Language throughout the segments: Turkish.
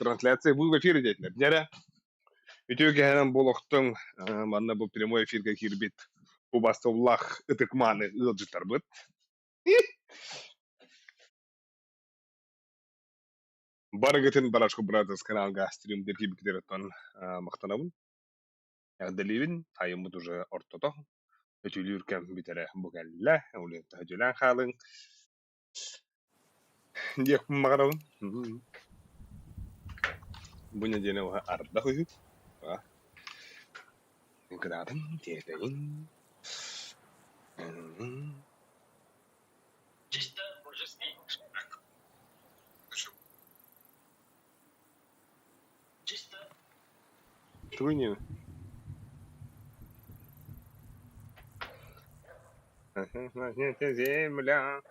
трансляция bu эфир edetler. Nere? Ütüge hemen boloktun manna bu prямой эфирге кирбит. Bu бастовлах ытыкманы ылжытар быт. Барыгытын Барашко Brothers каналга стримдер кибиктереттен мактанабын. Ягдалибин тайымбыт уже ортото. Өтүлүркем битере бугалла, улы тажулан халын. Дек магарабын. Буня дене ва арда хүйүп. Градын тетейин. Чисто божеский. Чисто. Туйни. Земля.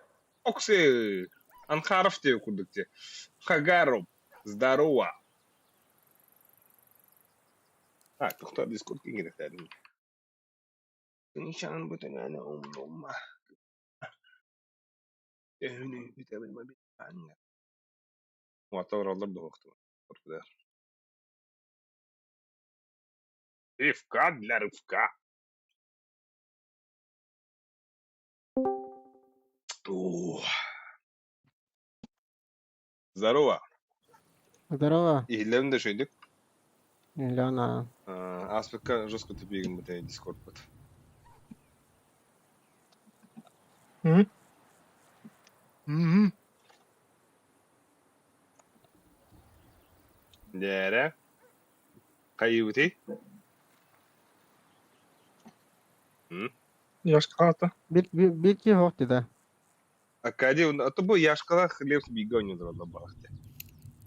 Оксы. Анхаров те кудыкте. Хагаров. Здорово. Кто дискурс керек дедім. Нишан бүтін умма. Өйні бітемін ма бітпәнне. Уатавралар да оқтым. Рывка для рывка. Здорово. Здорово, Иглерін де шөйдік. Лена. Аспекка жестко тупегін бұтай дискорд бұд. Дәрі. Қайы бұтай? Яшката. Bilki hoş dedi. Акади, то бұл яшқала хлеб бігау не дұрады бағықты.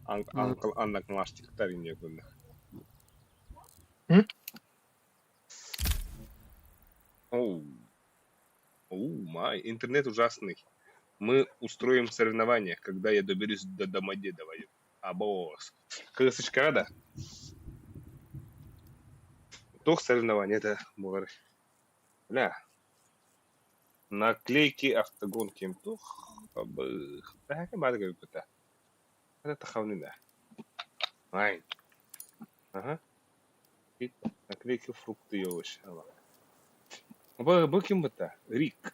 Аннак маштиктар не күнді. Май, интернет ужасный. Мы устроим соревнования, когда я доберусь до Домодедова. Абос. Кысочка, да? Тох соревнования, это было. Бля. Наклейки автогонки. Тох. Да, как надо говорить это. Это хавны, да. Ай. Ага. Наклейки фрукты ёвыш. Бұл кім бұта? Рик.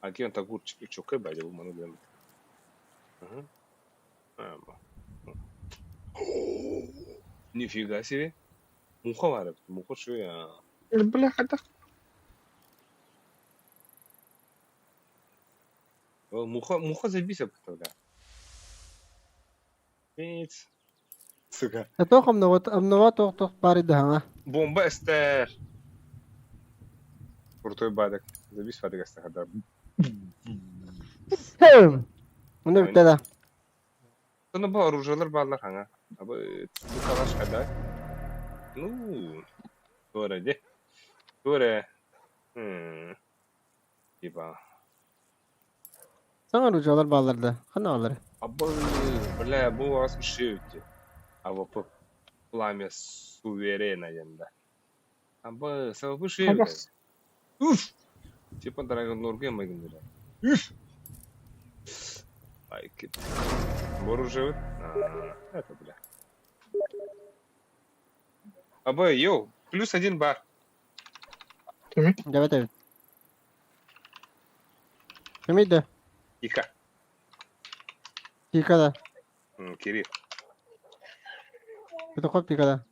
Аки он так гурчик чокай байда бұл ману глемді. Нифига себе. Муха var. Муха şu ya. Бляха-то. Муха забейся тогда. Ведь. Сука. Это обнова тох пари да. Бомба эстер. Крутой бадок. Забейся бадок эстер. Bunu bitti. Sonra bu orucular bağlar hana. Abi bu savaş kadar. Doğru de. Doğru. Tiba. Sana rucalar bağlardı. Kana alır. Abi bля, bu az bir şey ötü. Abi bu plamya суверена yanında. Abi sana bu şey ötü. Uf. Типа Dragon Lord'u yapmayın dedi. Uf. Ай, кит. Бору живет? Это, бля. Абай, йоу, +1 бар. Evet. Kimiydi? Ика. Pikada. Кирилл. Это ход Pikada.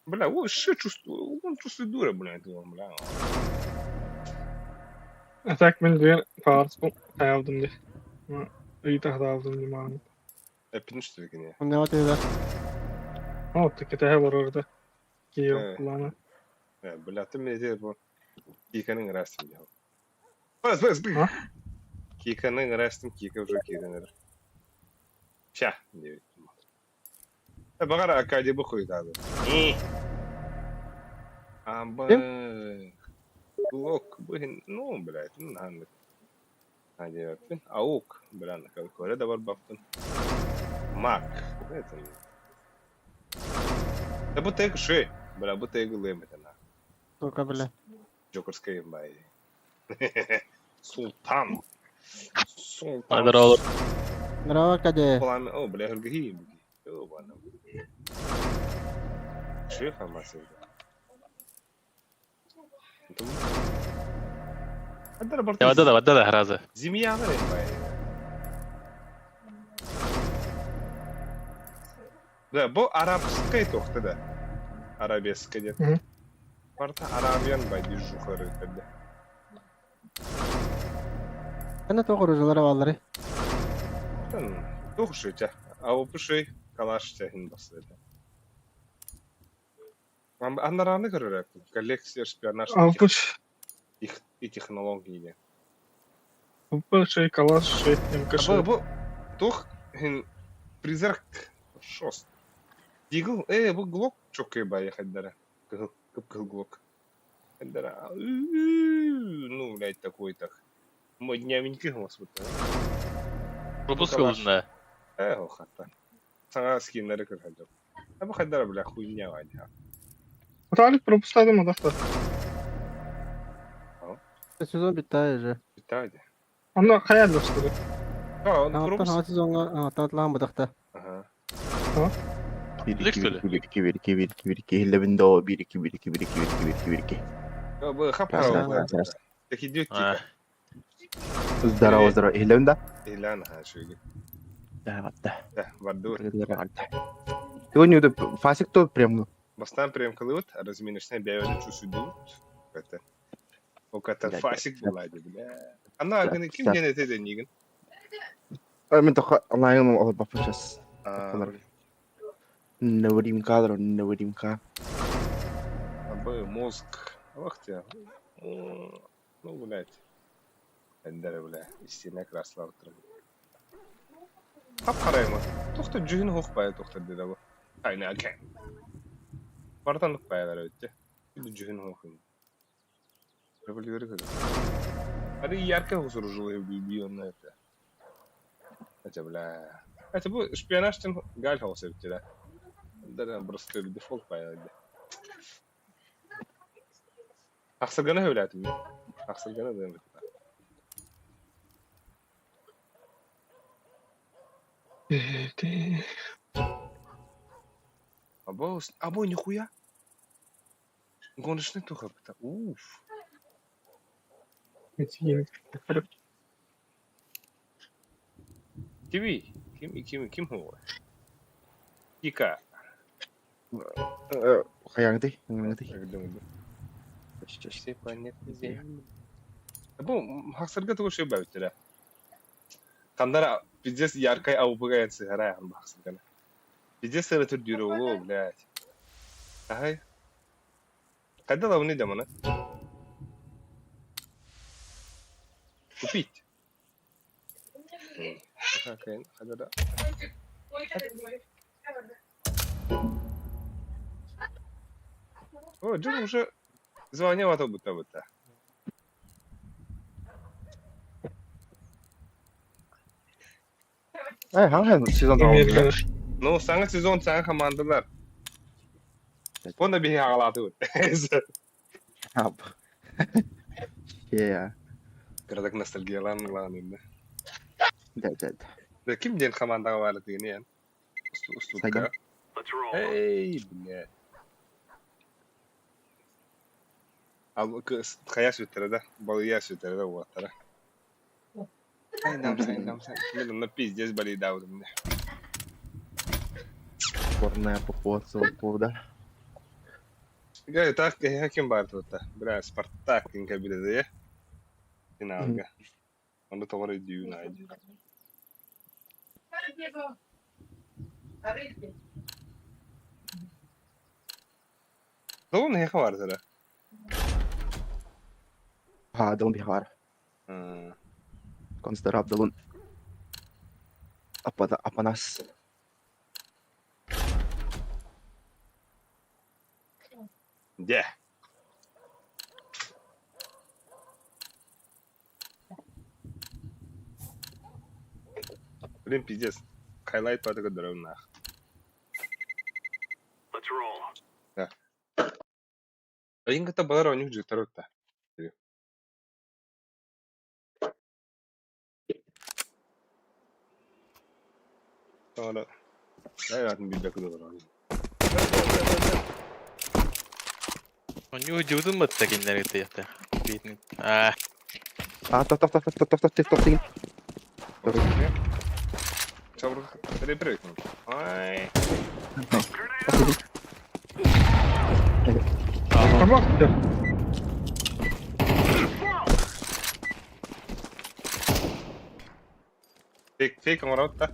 Бля, он что чувствует? Он чувствует дура, бля, этого, бля. Atak ben diğer parçası aldım diye. İyi tahta aldım diye mağdur. Öpün что ли, не? Ne var dedi? Ama tekete var orada. Giyiyor Evet. kulağına. Бля, ты мне здесь вот Киканың растым, я. Бас. Киканың растым, Кика уже киганыр. Ща, не. Бағар Акади bu koydu. Амбы. Лок, блин, ну, блядь, ну, надо. Hadi öpün. Avuk. Bilen Kore'de var baktın. Мак. Это. Да bu tek şey. Бля, bu tek лемет она. Только, бля. Джокерская бай. Султан. Hadi oğlum. Bravo كده. Olan o bile hırgıhiyim. Yo bana. Şey faması. Antum. Hatta برضه وددا هرازة زمي يعمل باي. ده bu Arapskayı toxtu da. Arabeska diye. Hı. Barta Arabiyan bay bir yukarı tabi. أنا تخرج ولا والله. Toxuşa. Ama bu şey kalaşça hin basıydı. Anlarını görerek kolleksiya şpiyonaj Alpış. и технологии. Bu şey kalaş şey. MK Bu tuh hin призрак шост. Дигл, bu Glock çok iyi bay хаддара. Кып Glock. Хаддара. Ну, блядь, такой так. Моднявенький голос вот. пропускал на О, хата. Sana skinleri kıracağım. Bu kadar bile хуйня var. Talip пропускаdı mı da? Сезон bitti ya. Bitti hadi. Onu hayal gösterdi. Ha, onu Tamam kurmuş. tamam sezonga tatlan bu dakta. Aha. 1-2 Hillebendo 1-2 Ya bu kapı Biraz bu. daha. Peki diyor ki Здорово Hillebendo ilan ha şöyle. Да, Var dur. Сегодня вот Фасик-то прям Бастан прям кылыт, разминочная бяйвали чусуду. Это. O Да, fasik да. bulaydı bile. Ana agını kim да. genete denigin? Мен только онлайн ол бафа сейчас. Aa, Навримка. bu mozg. Vakti ya. Ну, блядь. Ендері, бля. İsteyene krasla oturum. Kap karayma. Toxta cühün hoqbaya toxta dedi bu. Aynen akay. Bardan hoqbayalar ötü. Bir cühün hoqin. Revolveri kadar. Hadi yarka husuru жылы bir onunla ötü. Acaba bля. Это bu шпионажтен gal hausa ötü de. Ендері просто bir default bayadı. Aksırgana hövlətim ya. Aksırgana da ömür. Або нихуя. Гоночный туха. Уф. Киви. Ким хо. Кика. Yang teh. Все понятно. Bu haksırga tuğu şey bavitira. Kandara pizdes yarkay avubuga yansı harayan haksırgana. Pizdes sırıtır diyor oğlu blядь. Ahay. Когда лавны демона? Купить. Окей, когда. О, Джон уже звонил, а то будто. Hangi sezon tamamladı? Ну, sangat sezon sen komandalar. Onda bir ağladı. Abi. Şey ya. Kırdık nostalgiyalan indi. Да. Da kim diyen komanda var diye yani? Ustukka. Let's roll. Hey, bля. Al kız kaya sütürede, balıya sütürede o atara. Sayın. Ben onunla pizdes balığı davrum ne. Сборная по поводу. Gaya tak hakim var tuta. Bля, Spartak inka bir de ya. Finalga. Onu tavır ediyor naydı. Doğru ne var sana? Далун бихар. Консидераб Далун. Апанас. De. Блин, пиздец. Хайлайт по такой дорогу нах. Let's roll. Один ката балара у них же второй-то. Sonra hayatım bir dakika olur abi. On juudun mõttekin eriti. Ah, Toh. Çabuk repre konuş. Ay. Tamam ya. Fake ama rahat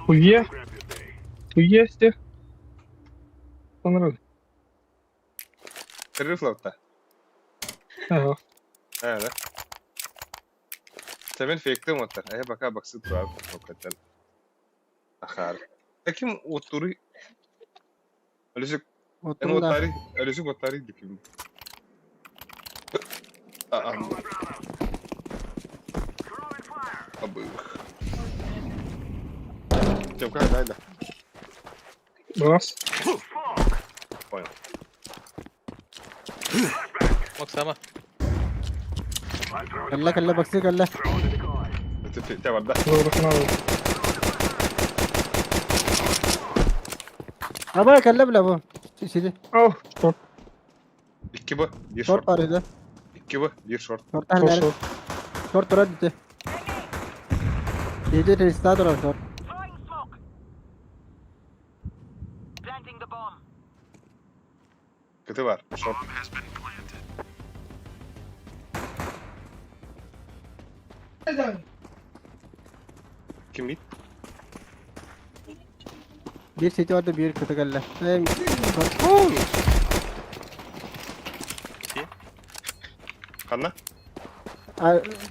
Huye. Huye işte. Sanırım. Kırır flotta. Ha. Evet. Seven fake'te mi atar? Bak sıt var. Hakikaten. Akar. Kim oturu? Öylesek en o Oturun da. tarih, öylesek o tarih dikim. Aa. Abi. Çabuk haydi. Bas. maksama. Kalla baksın kalla. Te var da. Doğrusunu alalım. Ama kalla bile bu. Şimdi Oh. Çok. İki bu. Bir short short. var öyle. İki bu. Bir short. Short Çok tane. çok. Short durar gitti. Yedi restart durar short. Throwing smoke. Planting the bomb. Kötü var. Short. Kim bit? Bir city vardı bir kötü kalla. Short. Kanna?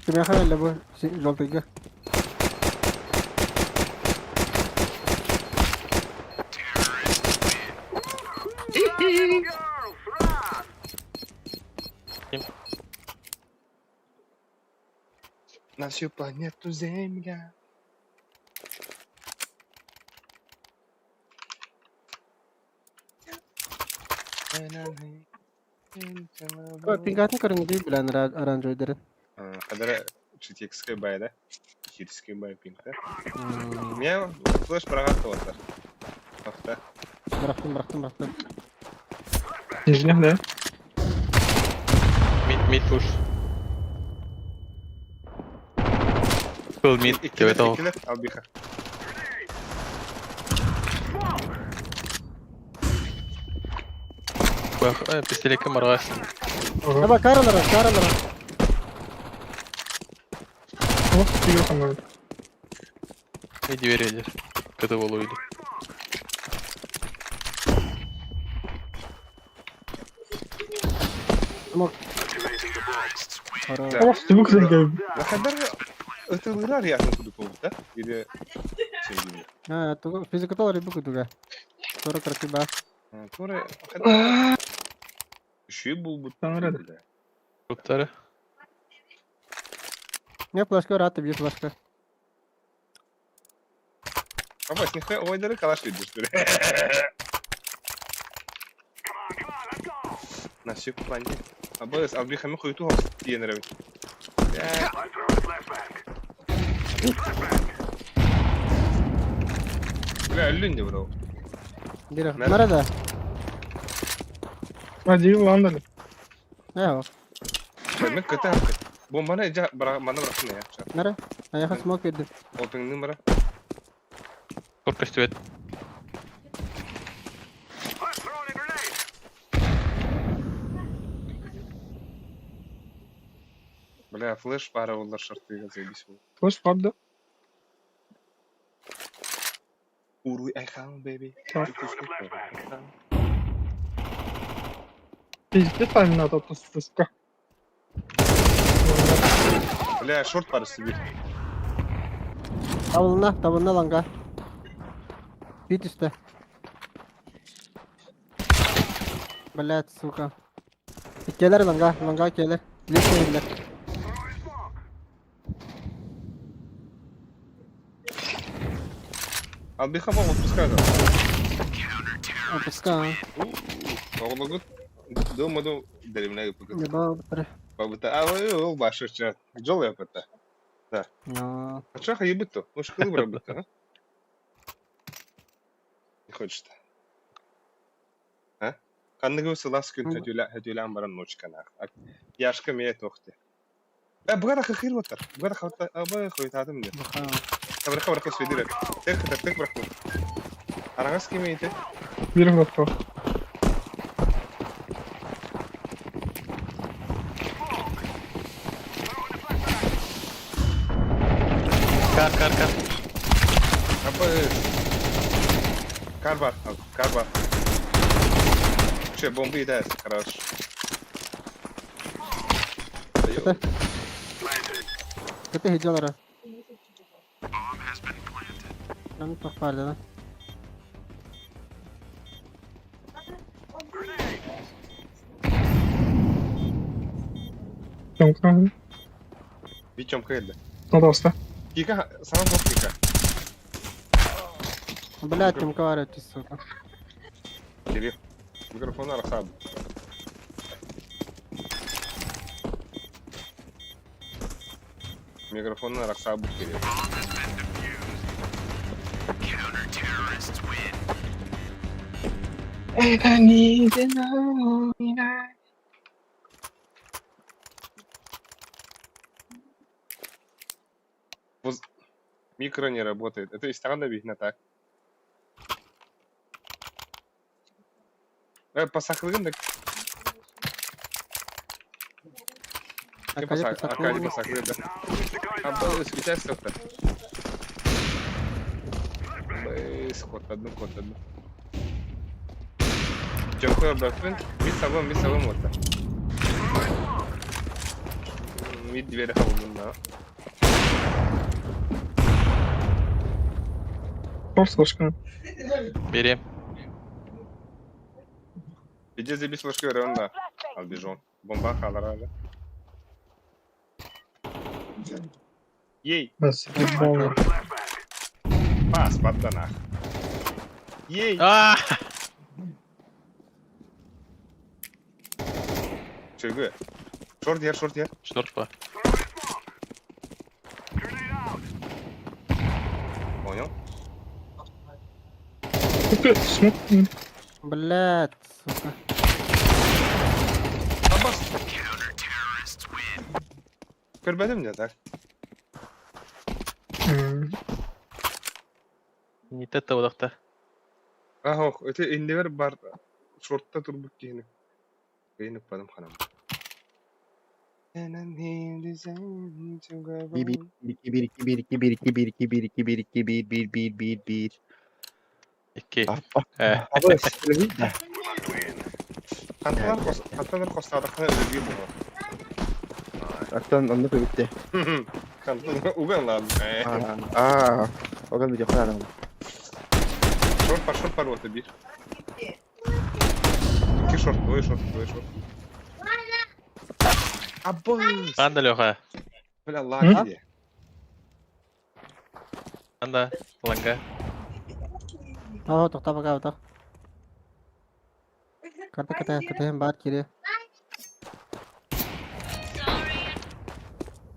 Kime kalla bu? Joltayga. На всю планету Земля. Pingatın karın değil bilen aranjoyların. Kadar çitekske bayda. Çitekske bay pinkte. Niye? Flash bıraktı orada. Hafta. Bıraktım. İzle ne? Mid push. Full mid. İkiler, Evet o. ikiler. Al bir ha. Pistelikli marağaç. Ama karalara. Oh. Çıkıyor sanırım. Mid verilir. Kötü oluydu. Kara. Oh. Çabuk geldi. Ne kadar ötürüler ya kudu kovda. Bir de şey gibi. Ha, tu fizik itu ribu gitu ga. Toro kerti bas. Sonra kadar şey bu. Sanırım. Kurtları. Ne flaska rahat bir flaska. Ama şimdi oyları kalaş ediyoruz böyle. Nasıl planje? Ama al bir hemen koytu hoş diye nere. Ya. Böyle öldün bro. Direkt. Nerede? Nerede? Hadi ulan dedim. Ne o? Ben kötü yaptım. Bombanı ece bana bırakın ya. Nerede? Ayağa smoke edin. Open numara. Kork üstü Бля, флеш пара олар шарты заебись был. Hoş vardı. Уруй Айхан, baby. Так. Айхан. Пиздец, там надо пустышка. Бля, шорт парасы bir. Tabanına langa. Bit üstte. Блядь, сука. İkeler langa ikeler. Lütfen. Al bir kafa отпускай da. Опуска. Оғлығыт. Думаду, дәліміне Не өпігіт. бар. Бабыта, ол башы ча. Жол yapıtta. No. Açak ебітті. Ошқылы бір бітті, ha? хочет. А? Канныгы сылас күн хөтүлән баран ночкана. Яшка мeye тохты. Bu kadar хыхыр отыр. Bu kadar хавта абы хойтадым дер. Хабар сөйдер. Тек бырак. Араңыз кемейді. Bir nokta. Kar. Абы кар бар. Бомбы едает, хорошо. Kötü hediyeleri. Ben çok vardı lan. Tamam. Bir çomka geldi. Надо оста. Кика, сам бог Кика. Блядь, там коварят, сука. Кирилл, микрофон арасаб. Микрофон арасаб, Кирилл. Микро не работает. Это и странно видно так. Пасахлыгын да. Акали пасахлыгын да. Абы скучай сотта. Кот одну. Чёрт, братвин. Мид собой вот так. Мид двери хавлын да. Слушка. Берем. Иди за бислышкой районда. Албижон. Бомба халарали. Ей. Бас. Футбол. Пас, подданах. Ей. Aa! Çögü. Short yer. Short var. Понял? Смок. Блядь, сука. Аббас. Көрбәдем де так. Не тетте odakta. Ох, öte indiver бар. Short'ta turbuk kiyinip. Kıyınıp badım hanım. Bir. 2. Abi söyleyeyim de. Kantalar kostadıkına ödüyor bunu. Aktan anlık bitti. Kantalar ugan lan. O kadar bir yapar adam. Short par orta bir. İki short, двое short. Аббас. Anda Лёха. Бля, лаги. Anda. Langa. Tohta baka toh. Kata hem baat kiri.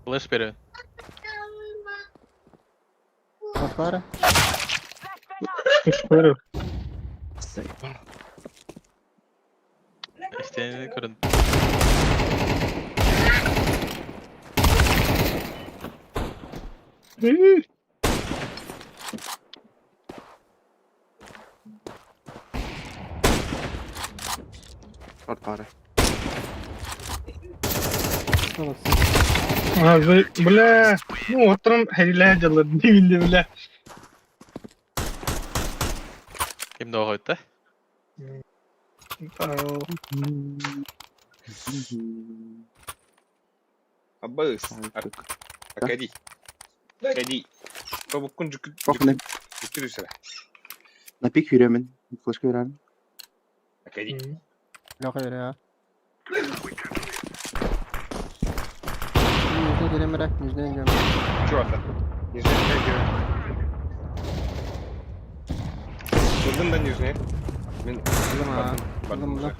Flash veriyorsun. Koslar. Спорю. İsteyeni kurun. Short pare. Бля. Ну, утром хәйлә җылы дивилде бля. Kimde o koydu? Аббас. Акади. Kabukun Bak ne? cükürüsene. Napik yürüyemin. Flaşka yürüyemin. Акади. Yok öyle ya. Yüzde gelin bırak, yüzde gelin. Чё это? Нижняя гера. Vurdum ben yüzüne. Ben Vurdum ha.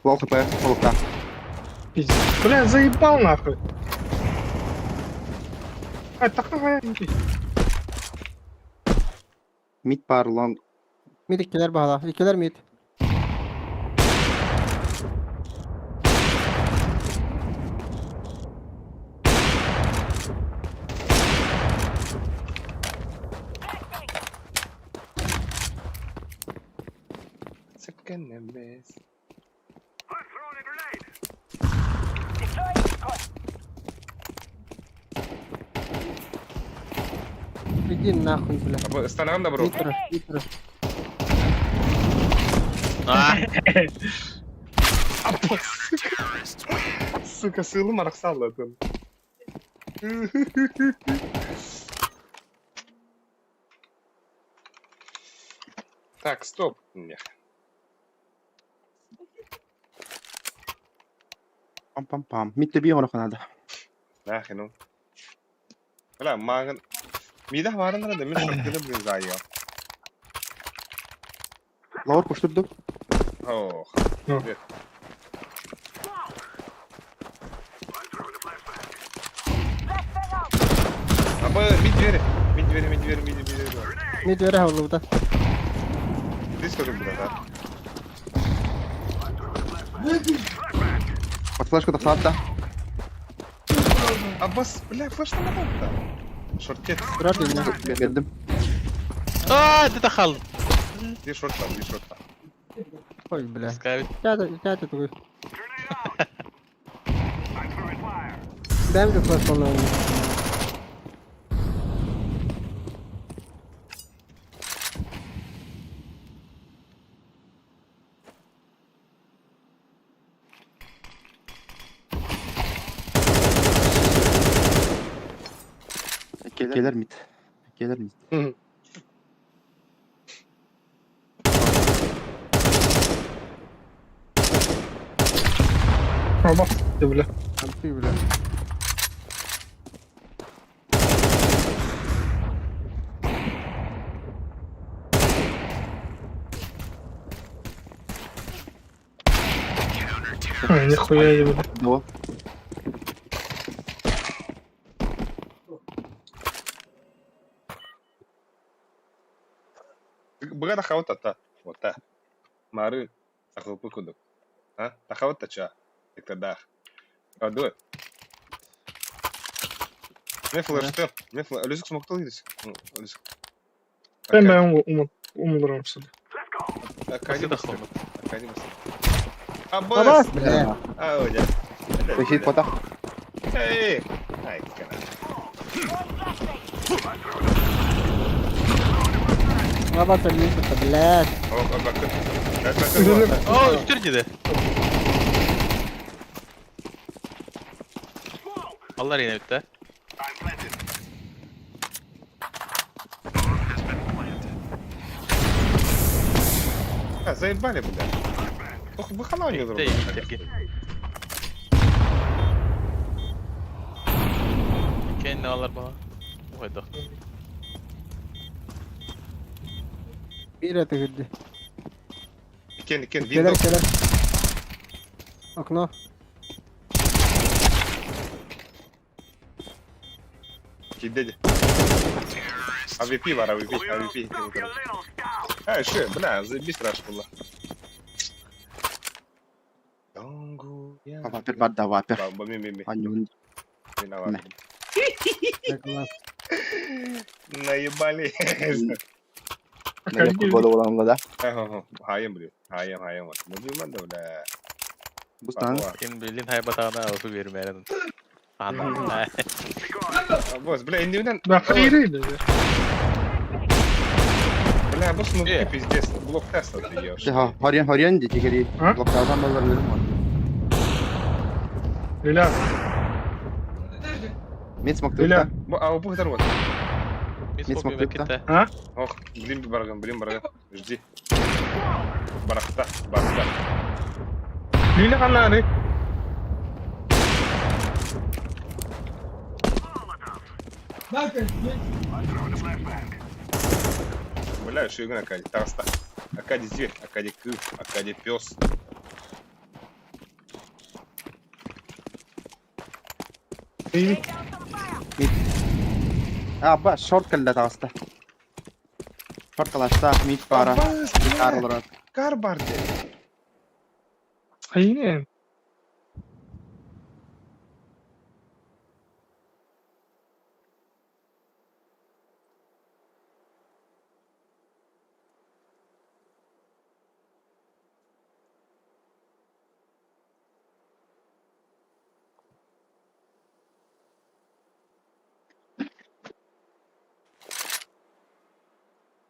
Лол хп, полка. Пиздец. Бля, заебал нахуй. Такая. Mid bar long. Mid ikiler bağla. İkiler mid. Sıkkın nefes. I'm throwing a grenade. Deploying squad. Gidin nahуй, бля. Abi ıstanağım da bro. Mid taraf, mid taraf. Ah! Сука, сığılım arak salladım. Так, стоп. Не. Pam pam pam. Mid'de bir ona kanada. Nahinu. لا ما ميده varında da demin şarkıda bir zayıf. Lower koşturdum. Oh. Yok. Evet. I'm throwing a flashback. Ama mid veri. Mid veri. Mid veri havlu burada. Discord'um burada. От флешка до садда. Abbas, bля, flash'tan ne yaptı? Short ket. Durar değil mi? Geldim. Ah! ده دخل Bir short var. Koy bля. Скавит. Gel koy. I'm throwing fire. Ben de flash onunla oynayayım. Gelir mid. Gelir mid. Ha bak gitti bile. Altı bля. Ay nihуя iyi bile. До. Бога тахавата та. Вот та. Мары. Тахавпы кудук. А? Тахавата ча. Это да. Радует. Ne flash'tı? Ne flash? Lüzük smoke'ta değiliz. Lüzük. Ben umulurum size. Akadi Nasıl bastı. dahil? Akadi bastı. Abbas Abbas! bля. Ah, öyle. Решит пота. Hey! Ay, kana. Abbas ölmüş burada bля. Oh, bakın. Bakın. О, üstür dedi. Allah yine bitti. I'm planted. А, заебали, бля. Ох, выхолонил друг Değil, друга. tepki. Kendini alır bana. Koyduk. Bir ete girdi. Кен, İkiler window. ikiler. Okno. Кидали. AWP var, AWP. Your little scout. А, что, бля, заебись раш была. Донгу, я... Вапер бадда вапер. Мими. Анюн. Виноват. Не. Yakınlar. Наебали. Ne futbolu olanla da. Hayım biliyor. Hayım var. Ne duyman da bля. Bu tane. Senin bildiğin haybatağına avı vermeyelim. Anladım. Boss, бля, индивидуально... Bak iyiydi. Бля, босс, ну ты Yeah. пиздец. Блок теста ты ешь. Ha, Haryan dedi geri. Ha? Bloklardan bazılarım var. Lila. Mid smoke Lila. da. А у Бог дорвот. Biz Biz kopya baktık da. vakitte. Ha? Ох, блин, бараган. Жди. Барахта. Lila kanları. Бля, еще игра Акади. Тараста. Акади зверь, Акади кыв, Акади пес. İyi. Lay down some fire. Ha bak short kalla tasta. Short kalashta mid bara. Kar olarak. Kar bardı. Aynen.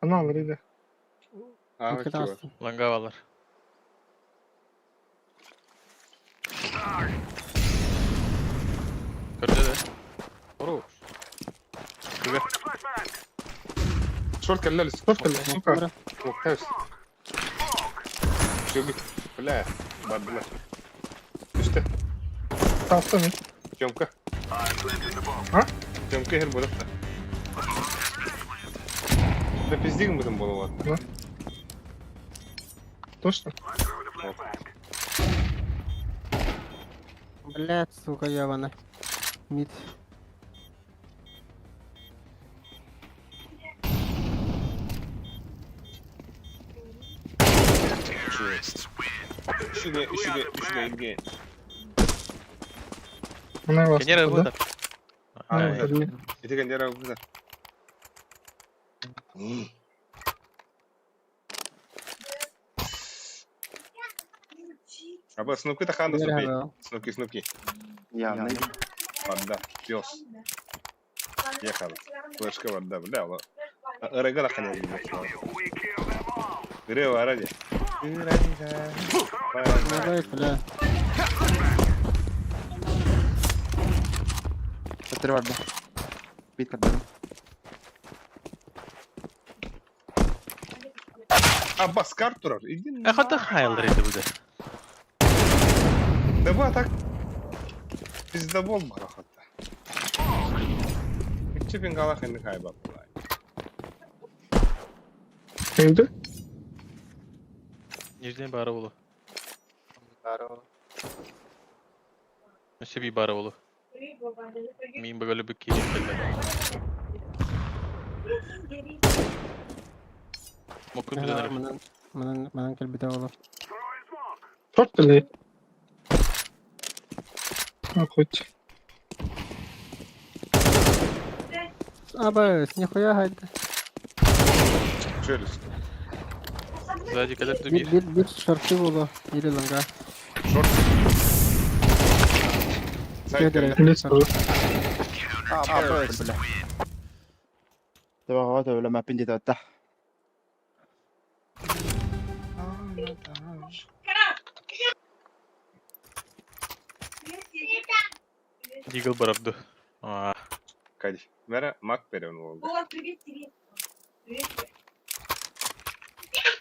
Ana alır idi. Aha Dikkat ki var. alsın. Langa var. Körde de. Oru. Throwing a flashbang. Short كلا Short kaldı. Suka. ممتاز. شو بك؟ لا بعد ما işte Tahta mid. Gömke. I'm planting the bomb. Ha? Gömke her burada. Ne pizdik mi bunun bunu var? Точно. I'm throwing a flashbang. Блядь, сука, ебаный. Мид. İşine ilginç. Она вас. Кенера да? выдав. А, А, вот блин. Это кондера burada. Абы снупки таханда снупи. Merhaba. Снупки. Явно. Ванда. Пес. Ехал. Флешка ванда. Бля, ла. Ырыгала ханя gibi. We kill them all. Грева ради. Давай, бля. Çatır vardı. Mid kadar. Abbas kart durar. İdin. Hakikaten hayaldir idi bu da. Ne bu atak? Bizde bol var hatta. 2000 qalaq indi kaybettiler. Öldü. Нижний Бароволу. Ще би Бароволу. Мин böyle bir kişi Mokun bir dönerim. Manın kel bir de olur. Throwing smoke. Short kaldı. Ha koç. Абы, нихуя haydi. Şöyle. Сзади kadar da bir. Bir şartı bulu. Biri langa. Short. Side Direkt. Ne soru? Det var rart öyle mappen dit ötte. Дигл барабду. Aa, Кади. Вера мак берем oldu.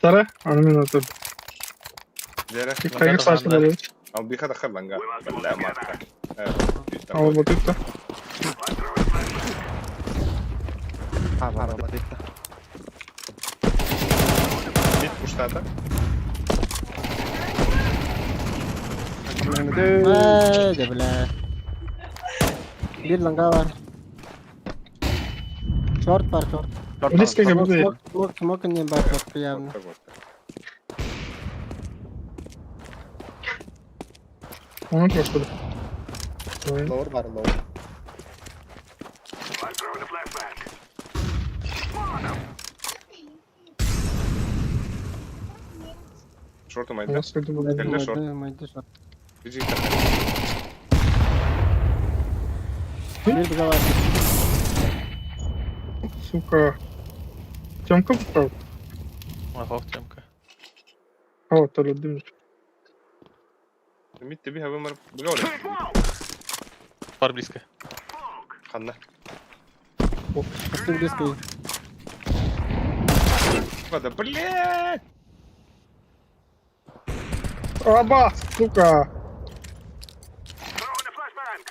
Tara. Anımın otur. Zere. Bir kayık saçma oluyor. Al bir kadar langa. Bella makka. Evet. Ama bakıp da. Ha var var bitti. Git kuşlarda. Haydi bля. Bir langa var. Short var short. Riske gibi değil. Smoke не бар short явно. Вот. Onu koşturdu. Oyun. Lower var lower. I'm throwing a flashbang. Шортом айда. Nasıl öldü bu? Kelle short. Maydı short. Bizi Bir bize var. Сука. Тёмка попал. Ага, Тёмка. А вот öyle değil mi? Мид тебе вымор. Говори. Пар близко. Ханна. Очень близко. Вода, блядь! Аба, сука. Throwing a flashbang.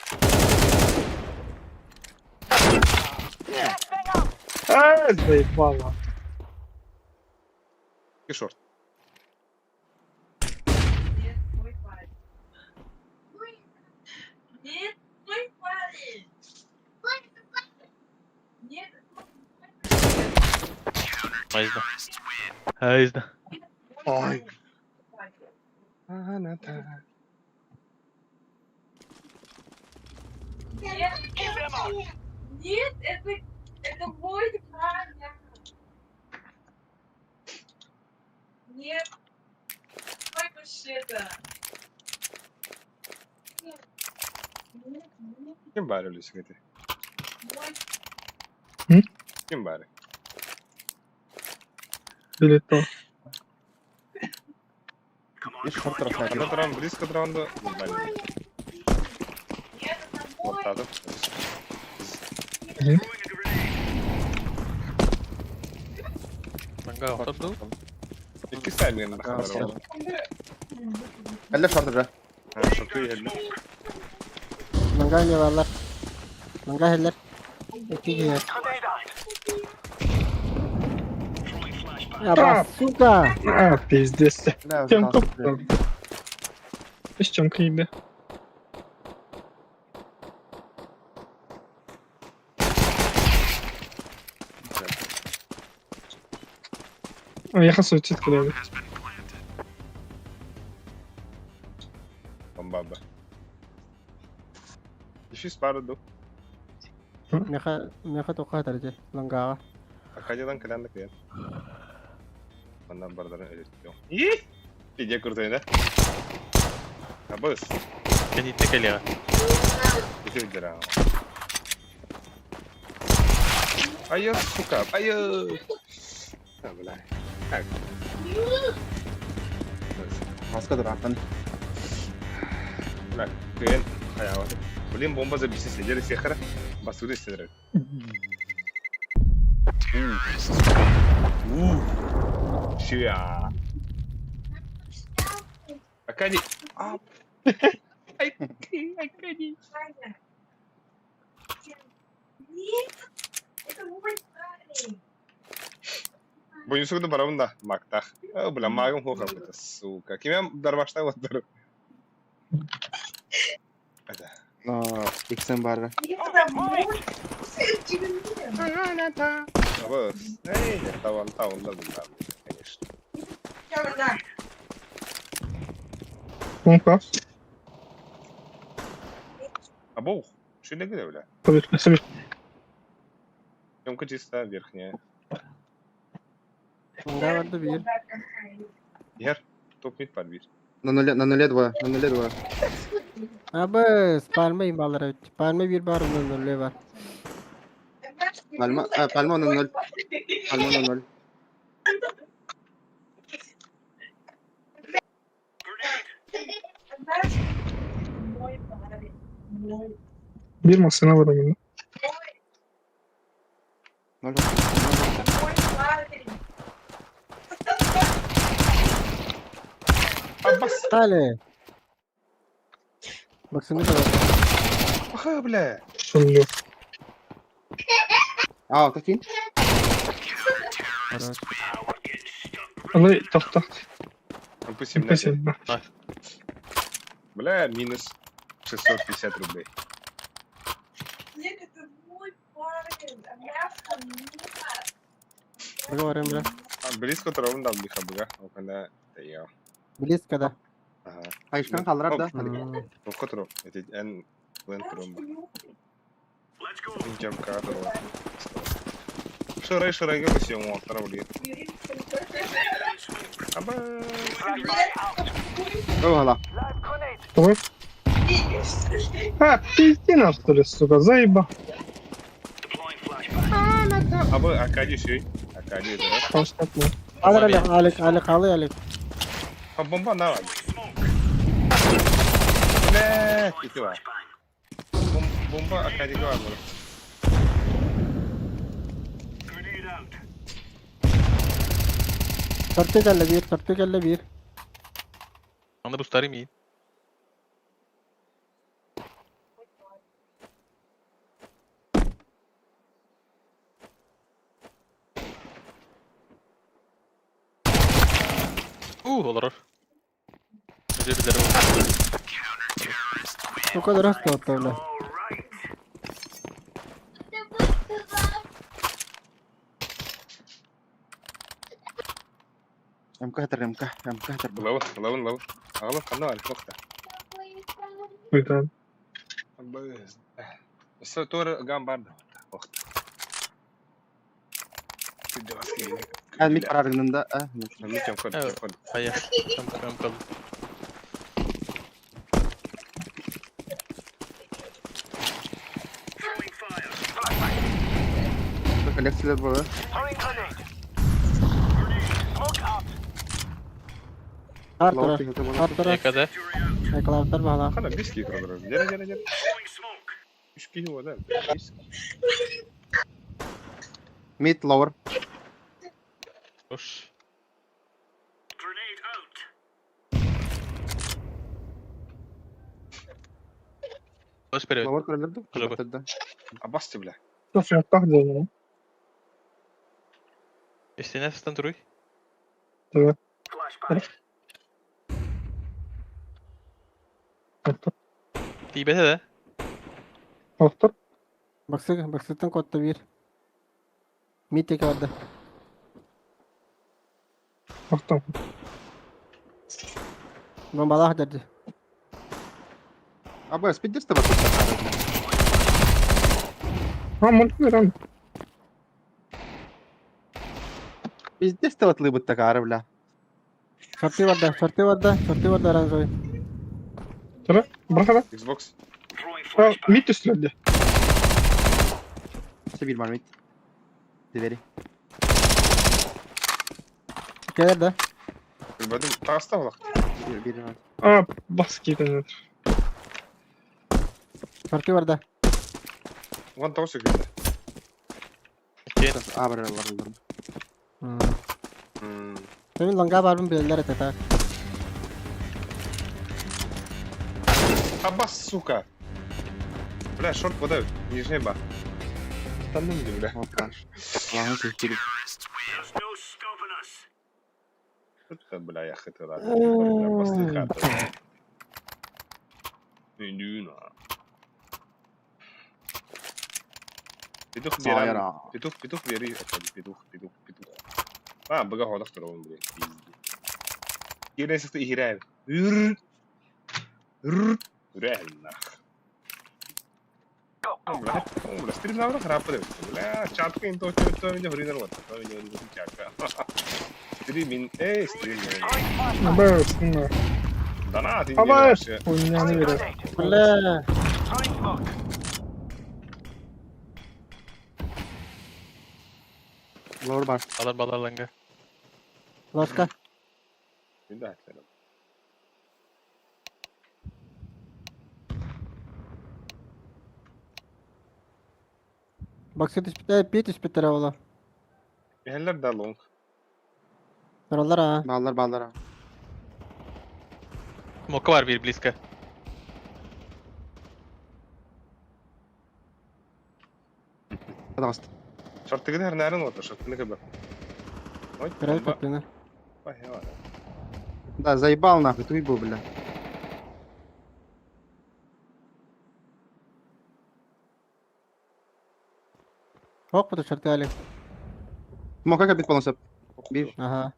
Заебало. И шорт. Нет, мой парень. Нет. Hayızda. Hayızda. Ay. Anata. Нет, это мой правильно. Нет. Ой, это. Нет. Нет, нет, Kim bari öyle sıkıntı? мой. Kim bari? Bilet var. Есть шорт рассадил. Когда трам близко трам да. Нет, это Вот мой. так. Kanka oturdum. İki saniye yanında kadar oldu. Eller short уже. Ha, çok iyi elli. Manga ne varlar? Manga heller. İki giyer. Ya bak suka. А, пиздец. Да, уже Чем там топ? смотрю. С чем киби? Я хасу читка да. Bomba. İşi parado. Meha toka terje. Manga. Akacadan kalandık ya. Ondan bardaran öğretiyorum. İyi. Pide kurtayına. Abos. Kan inte kalya. İşe bilir ha. Ayo suka. Ayo. Ha bilay. Ha. Маска дуракан. Bilay. Köyün hayatı. Блин, бомба забиси сидели сехара. Басуды сидели. Şu ya. Акади. Акади. Нет, это мой парень. Bunun da para bunda. Maktah. Bulan magam hoka bunda. Suka. Kime darbaşta otur. Hadi. Иксен бары. Это мой. Тебе Abos. Ey, tavan bunlar. Конечно. нет. Помпа. Abo. Что не говорю, бля? Собір. Съемка чистая, верхняя. Manga vardı bir. Yer. Топ мид под bir. На нуле двое. На нуле двое. Abes palma imbalara. Palma bir bar önünde var. Пальма на ноль. Пальма на ноль. Мой парень. Мой. Bir masana var önünde. Ноль. Мой парень. Abbas. Tale. Bak seni de var. Aha bля. Sonluyor. Какие? Evet. Але так. Допустим, Спасибо. бля, минус 650 рублей. Нет, это мой парень. А мясо нет. Bak var Emre. Близко травм дам диха бга. Оканда таяв. Bilis kadar. Ага. Айшкан калдырар да. Ну котро. Это эн вен тром. Let's go. Инчам кадро. Шурай га бисем он травли. Аба. Ого, Давай. А, пизди нас, что ли, сука, заеба. Deploying flashbang. Аба Акади şey. Акади да. Паспортно. Alır alik alıyor. Ha bomba ne var? Ne? İki var. Bomba Akadi'de var burada. Grenade out. Sartı kelle bir. Onu bustarım iyi. Olur. Özür dilerim. O kadar hasta hatta öyle. All right. MK hatar bu. Lawan. Ağlam kanı var nokta. Buyurun. Bız. Doğru gambar da. Nokta. Şimdi baskı. Ben mid kararında Mükemmel kod. Evet. Hayır. Tamam kalın. Throwing fire. Kolleksiler bu. Throwing grenade. Smoke out. Her Lower taraf. pick atamadım. Her Ne taraf. kadar? Eklavlar bağla. Kana biski kadar. Gel. Throwing smoke. Biski o da. Mid lower. Boş. Grenade out. Boş period. Lower kurulurdu. Lower. Kapatıldı. Abastı bile. Nasıl yaptak diyorum. İstediğin asistan duruy. Flashbang. Baktım. Tibete de. Baktım. Baksıktan kotta bir. Mid tek vardı. Baktım. Bombalar hadardı. Abi speed deste batı. Ha mantıklı lan. Biz deste batı bu takar bile. Shorty vardı Aranzoy. Tamam. Bırak lan. Xbox. Throwing Ha flashbang. mid üstlerdi. Bir var mid. Diveri. Gelir de. Bilmedim. Tasta mı bak? Bir var. Aa bas gidin. Shorty vardı. One tower sekürdü. İki. Abi Allah. Senin langa barbun belirler et. Abbas suka. Bля, шорт подают. Нижний ба. Там не бля. Hoppa. Allah'ın sesleri. There's no stopping us. Это, бля, я хотел рад. Просто хата. Индюна. Петух бирам. Sayara. Петух бери. Петух. А, бага ходах травон, бля. Кирен сықты ихирай. Үрәл нах. Бля, стрим навра храп да. Бля, чатка инто то меня хринер вот. То меня не чатка. Стрим, стрим. Bas. Bunlar. Dana atayım. Ama Ama oynayana göre. Öyle. Throwing smoke. Lower bar. Alır balar langa. Loska. Bir daha atlayalım. Baksıt ispitler. Pit ispitler oğla. Eller daha long. Sorarlar ha. Ballar. Moka var bir bliska. Hadi bastı. Şortta gider nereden oldu? Şortta ne kadar? Ой, Biraz бомба. kaptığını. Ой, ладно. Да, заебал нахуй, ты был, бля. Hop bu da shorty ali. Смока капит полностью. Bir. Aha.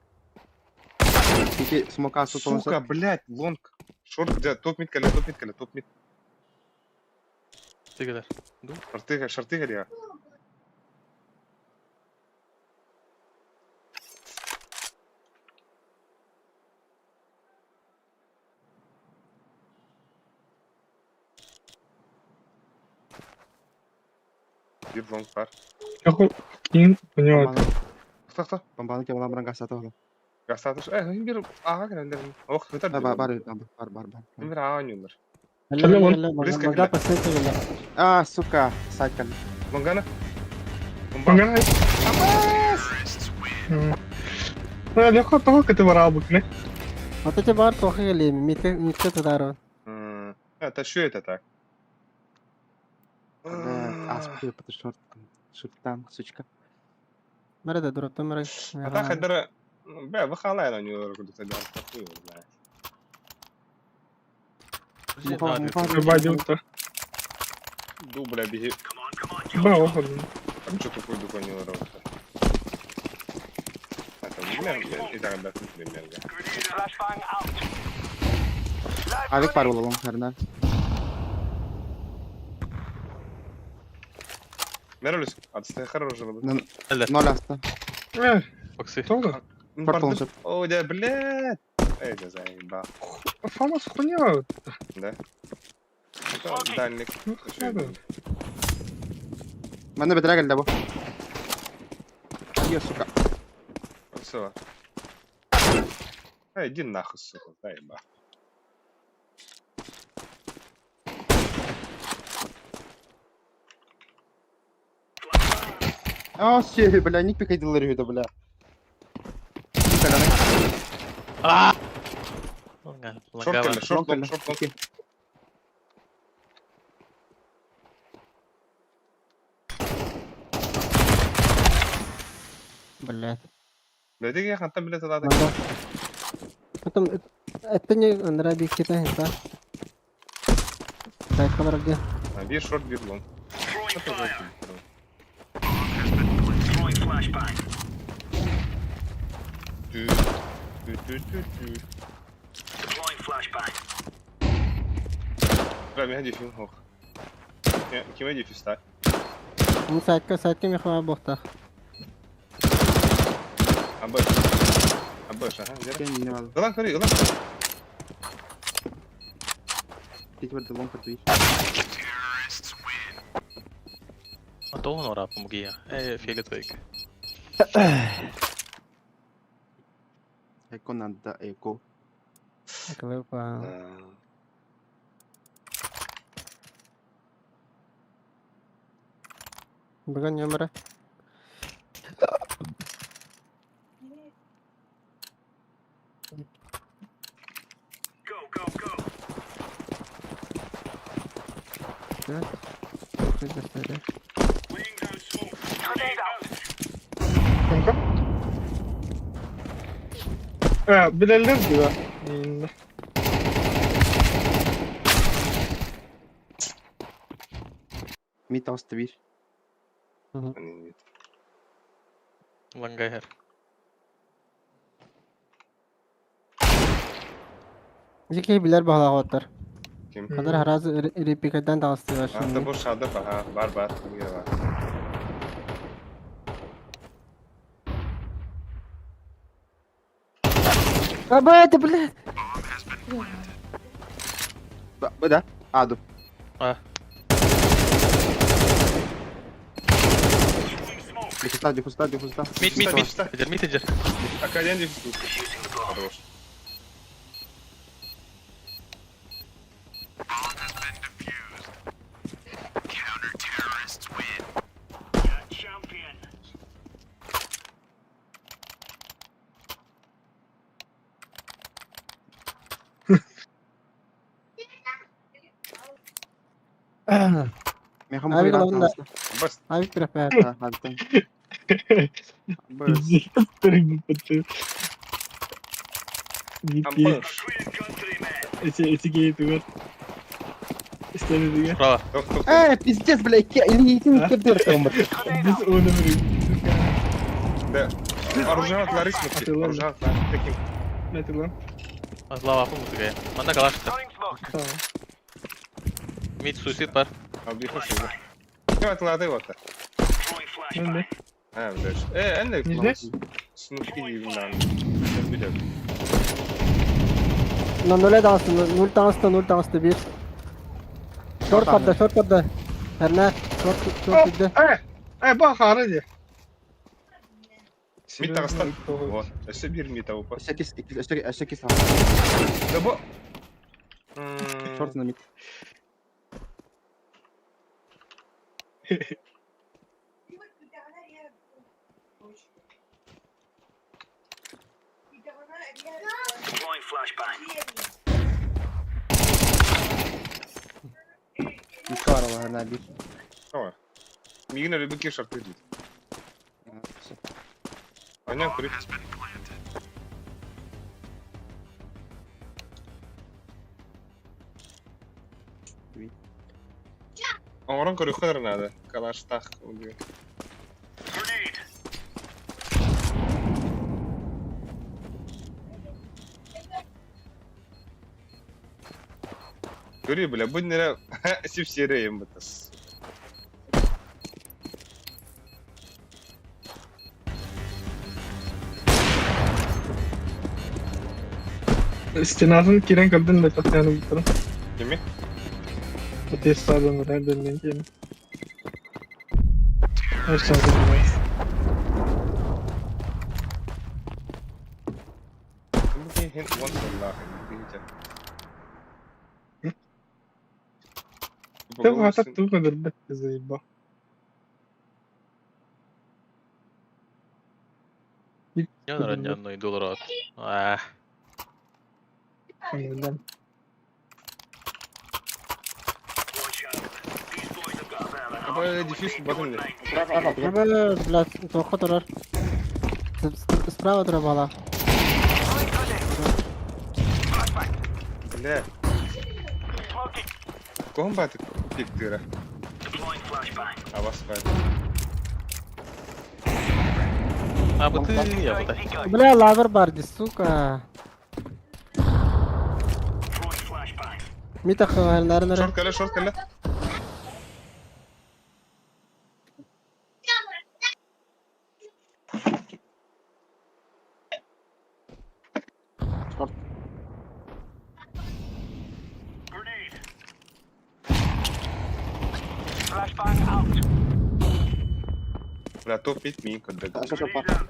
İki smoke asıl Сука, polonsa. блядь, лонг. Шорт, где? Топ мид, топ мид. Ne kadar? Шорты горя. Bir long var. Yok keyin oynayamadım. Tak. Bombanı kemal amran gasata oğlum. Gaz atış. Bir ağa gelenler. Oh, yeter. Var. Bir ağa oynuyorlar. Близко Manga к pasaysa gel. Ah, suka. Side kan. Mangana. Bangana. Ya ne kadar daha kötü var abi ne? Ataca bar toxi geli. Mitte tudaro. Это что это так? Аспи паты шорт. Шорттан, сучка. Merede durup da merede. А так это... Бля, выхалай на него куда-то да. Такую, бля. Бадил то. Ду, бля, беги. Ба, охотно. Там что такое дуканил работа? Это İdare edersin bilmiyorum. Flashbang out. Avik var olalım Erdal. Nerelisin? Adı хорошего. Nol hasta. Foxy. Тоже? Портал шип. Ой, да, блядь. Эй, да заеба. Фамас хуйня. Да? Это дальник. Ну, надо. Bende bedre geldi bu. Ya сука. Все. Эй, иди нахуй, сука, заеба. Aa şey bля, не пикайдылар үйді бля. Ааа! Шорт келді, шорт Лонг лонг, келді. шорт лонг. Блядь. Блядь, я хантам, блядь, надо. Надо. Потом это не нравится, это. Так, камера где? Бир шорт, бир лонг. Throwing Что fire. ты Throwing flashbang. Deploying flashbang. Прям я дефил хох. Кем я дефил ста? Ну, сайт में खवा बोलता. Абэш. Абэш, ага, Я где? не надо. Галан, кори, галан. Ти твърде лонг като виж. А то он рап помоги. Фиолетовик. Еко надо еко. Клепа. Bukan nyamara. Go, go, go. Ya. Sudah sudah. Laying down smoke. Grenade out. Kanka. Bilal'den gibi. Yayında. Мид оста виж. Лангай хер. Jeki bilir bağla otur. Kim? Kadar haraz repikadan da astı var Hafta şimdi. boş sağda ha. Var. Bir var. Aba это блядь. Бля. Аду. А, Дифуста. мид. Идер. Академ дефил. Хорош. Champion. Мен хам Abi, хуйра lavanda. таста. Бас. Abi prefer. Халтан. Старый пацан. Ампаш. Clear country, man. Эти гейты вот. İstemedi ya. Права. Э, пиздец, бля, или иди не кидыр там. Biz onu vuruyoruz. Да. Оружие смотри. Ладно. Оружие. Таким. Ne lan? Лава апу музыка. Манда калаш. Throwing smoke. Tamam. Мид суицид бар. Abi hoş geldin. Kim atladı o da? Throwing flashbang. Ne? Ha, блядь. En de Ne? sınıf gibi lan. Ben bir de. No, null danstı bir. Short padda. Herna, short gitti. Bak haraca. Mid tağıstan. Вот. Ese bir mid avı. Эшекис. Da bu. Шорт на мид. Deploying flashbang. Мидка var ama herhalde bir. Tamam. Migin öyle bir kişi şartı değil. Aynen kırık. Orang kırık kadar nada. Kalaş tak oluyor. Grenade. Көрі, бля, бұл нері сіп серейім бұтыс. Стенасын кирен кырдын да тахтаны бутырын. Кеме? Тез садын да дөннен кейін. Her saatin var. Mungkin hint once Allah. Tabii hatta tuh kadar da zey ba. Yanar yanına dolar at. Ah. Anladım. Watch out. These boys have got a bit of an Apa difícil bakın ne? Abi блядь, тоққа тұрар. Справа тұра бала. Ne? Kohon batık piktirə. deploying flashbang. Avas var. А вот ты я вот. Бля, лазер барди, сука. Throwing flashbang. Митах, наверное. Short kale, short kale. Grenade. Flashbang out. Bля, top bitmeyin kırdık. Aşağı çok var. Grenade out.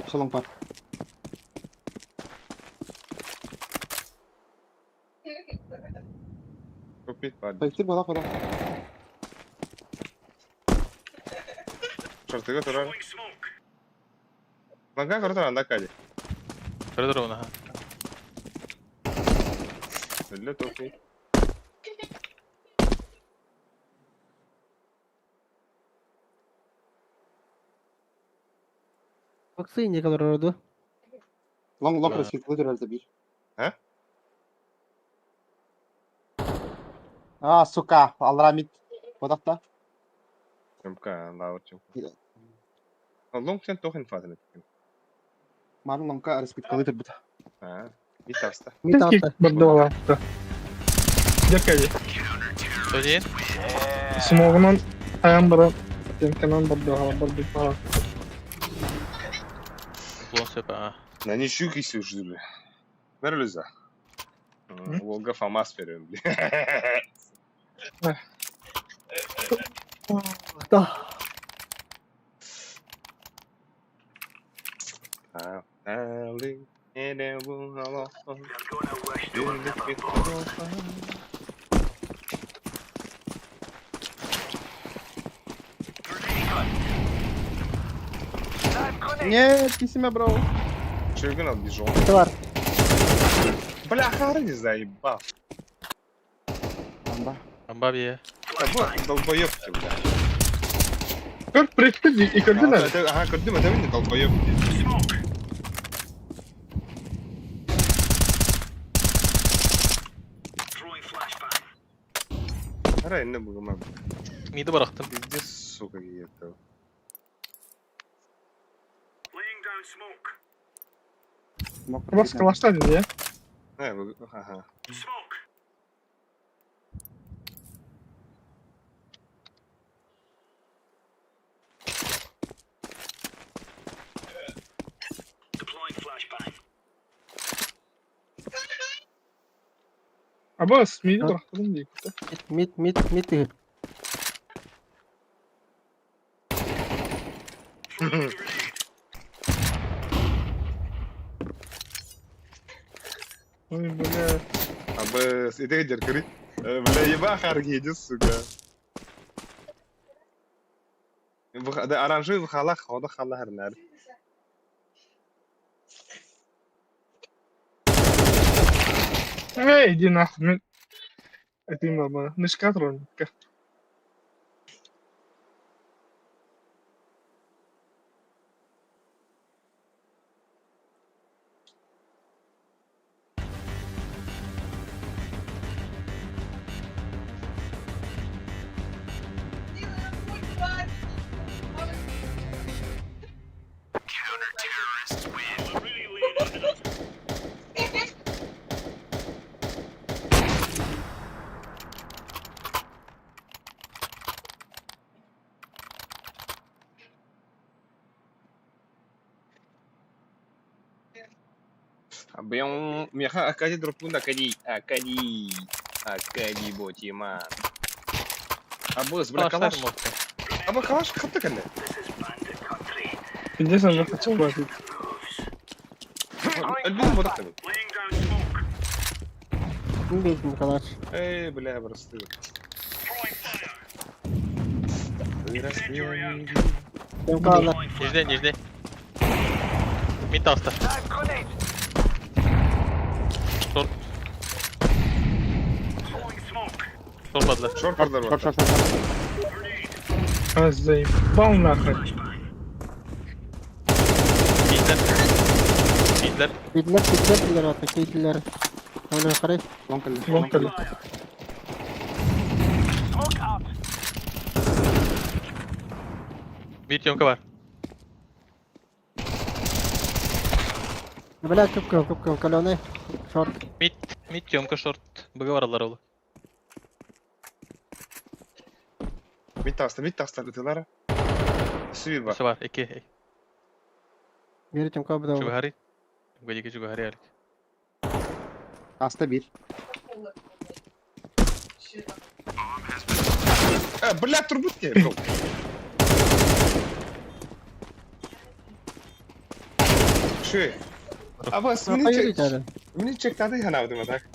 Solong par. Top bit var. Baiktir bola bola. Short'ı turar. Throwing smoke. Lan kan turar anda kaje. Коридор вон, ага. Öyle top bit. Боксы не колорду. Long Ha. respect dur herhalde bir. He? Ah suka. Allah rahmet. Bodakta. Çımka, lavur çımka. Long sen tohin fadını etkin. Malum longka respect kalır buta. Ha. Bir tasta. Мит Keşke алты. bırda da. Jakayı. Что день? Smoğunun ayağın bırak. Tenkanan bırda falan. Плон сепа. Na ne şu ki sürücü. Ver Lüza. Volga famas veriyorum. Да. Ha. Ali. Ene bu Allah. They're gonna wish they were never born. Нет, письма, бро. Çılgın al bir jol. Товар. Бля, харни заебал. Anda. Амбабия. Bu долбоёб ты, бля. Kır bıraktı yıkırdılar. Aha gördüm adamın da долбоёб. Smoke. Throwing flashbang. Ara inne bu gama. Midi bıraktım. Pizde suka giyetti. Laying down smoke. Bas kılaşlar dedi ya. Ha bu aha. Smoke. Deploying flashbang. Abbas miydi bıraktım diye. Мит. Oy böyle. Abi ide jar kari. Bля, еба харгиди, сука. Bu da aranjı bu hala xoda hala her ner. Hey din Ahmet. Etim baba. Nişkatron. Really laying into them. Abang Miha Akadi drop pun Akadi Botiman. Abos bırak Kalaşlar kalaş. mı? Ama kalaş kaptı kendine. Gideceğiz ama açık var. Öldüm bu da tabii. Laying down smoke. Kim bezdim kalaç. Ey bile burası değil. Throwing fire. Kim kaldı? Yüzde. Mid hasta. Live grenade. Short. Throwing smoke. Sormadılar. Short orada Short, var. short, short. Az zayıf. Bal nakı. Midler. Bildiler artık. Bildiler. Öyle yukarı. Long kill. Long kill. Smoke out. Mid yonka var. Bela küp kalone. Short. Mid yonka short. Bug'a var Allah oğlu. Mid tasta ötelara. Suyu var. Şu var. 2. Bir kim kaldı Şu da. hari. Gece şu hari alik. Hasta bir. Bля, трубут не, бро. Şey. Ama Hayır içeri. mini çekti de hanavdım adak.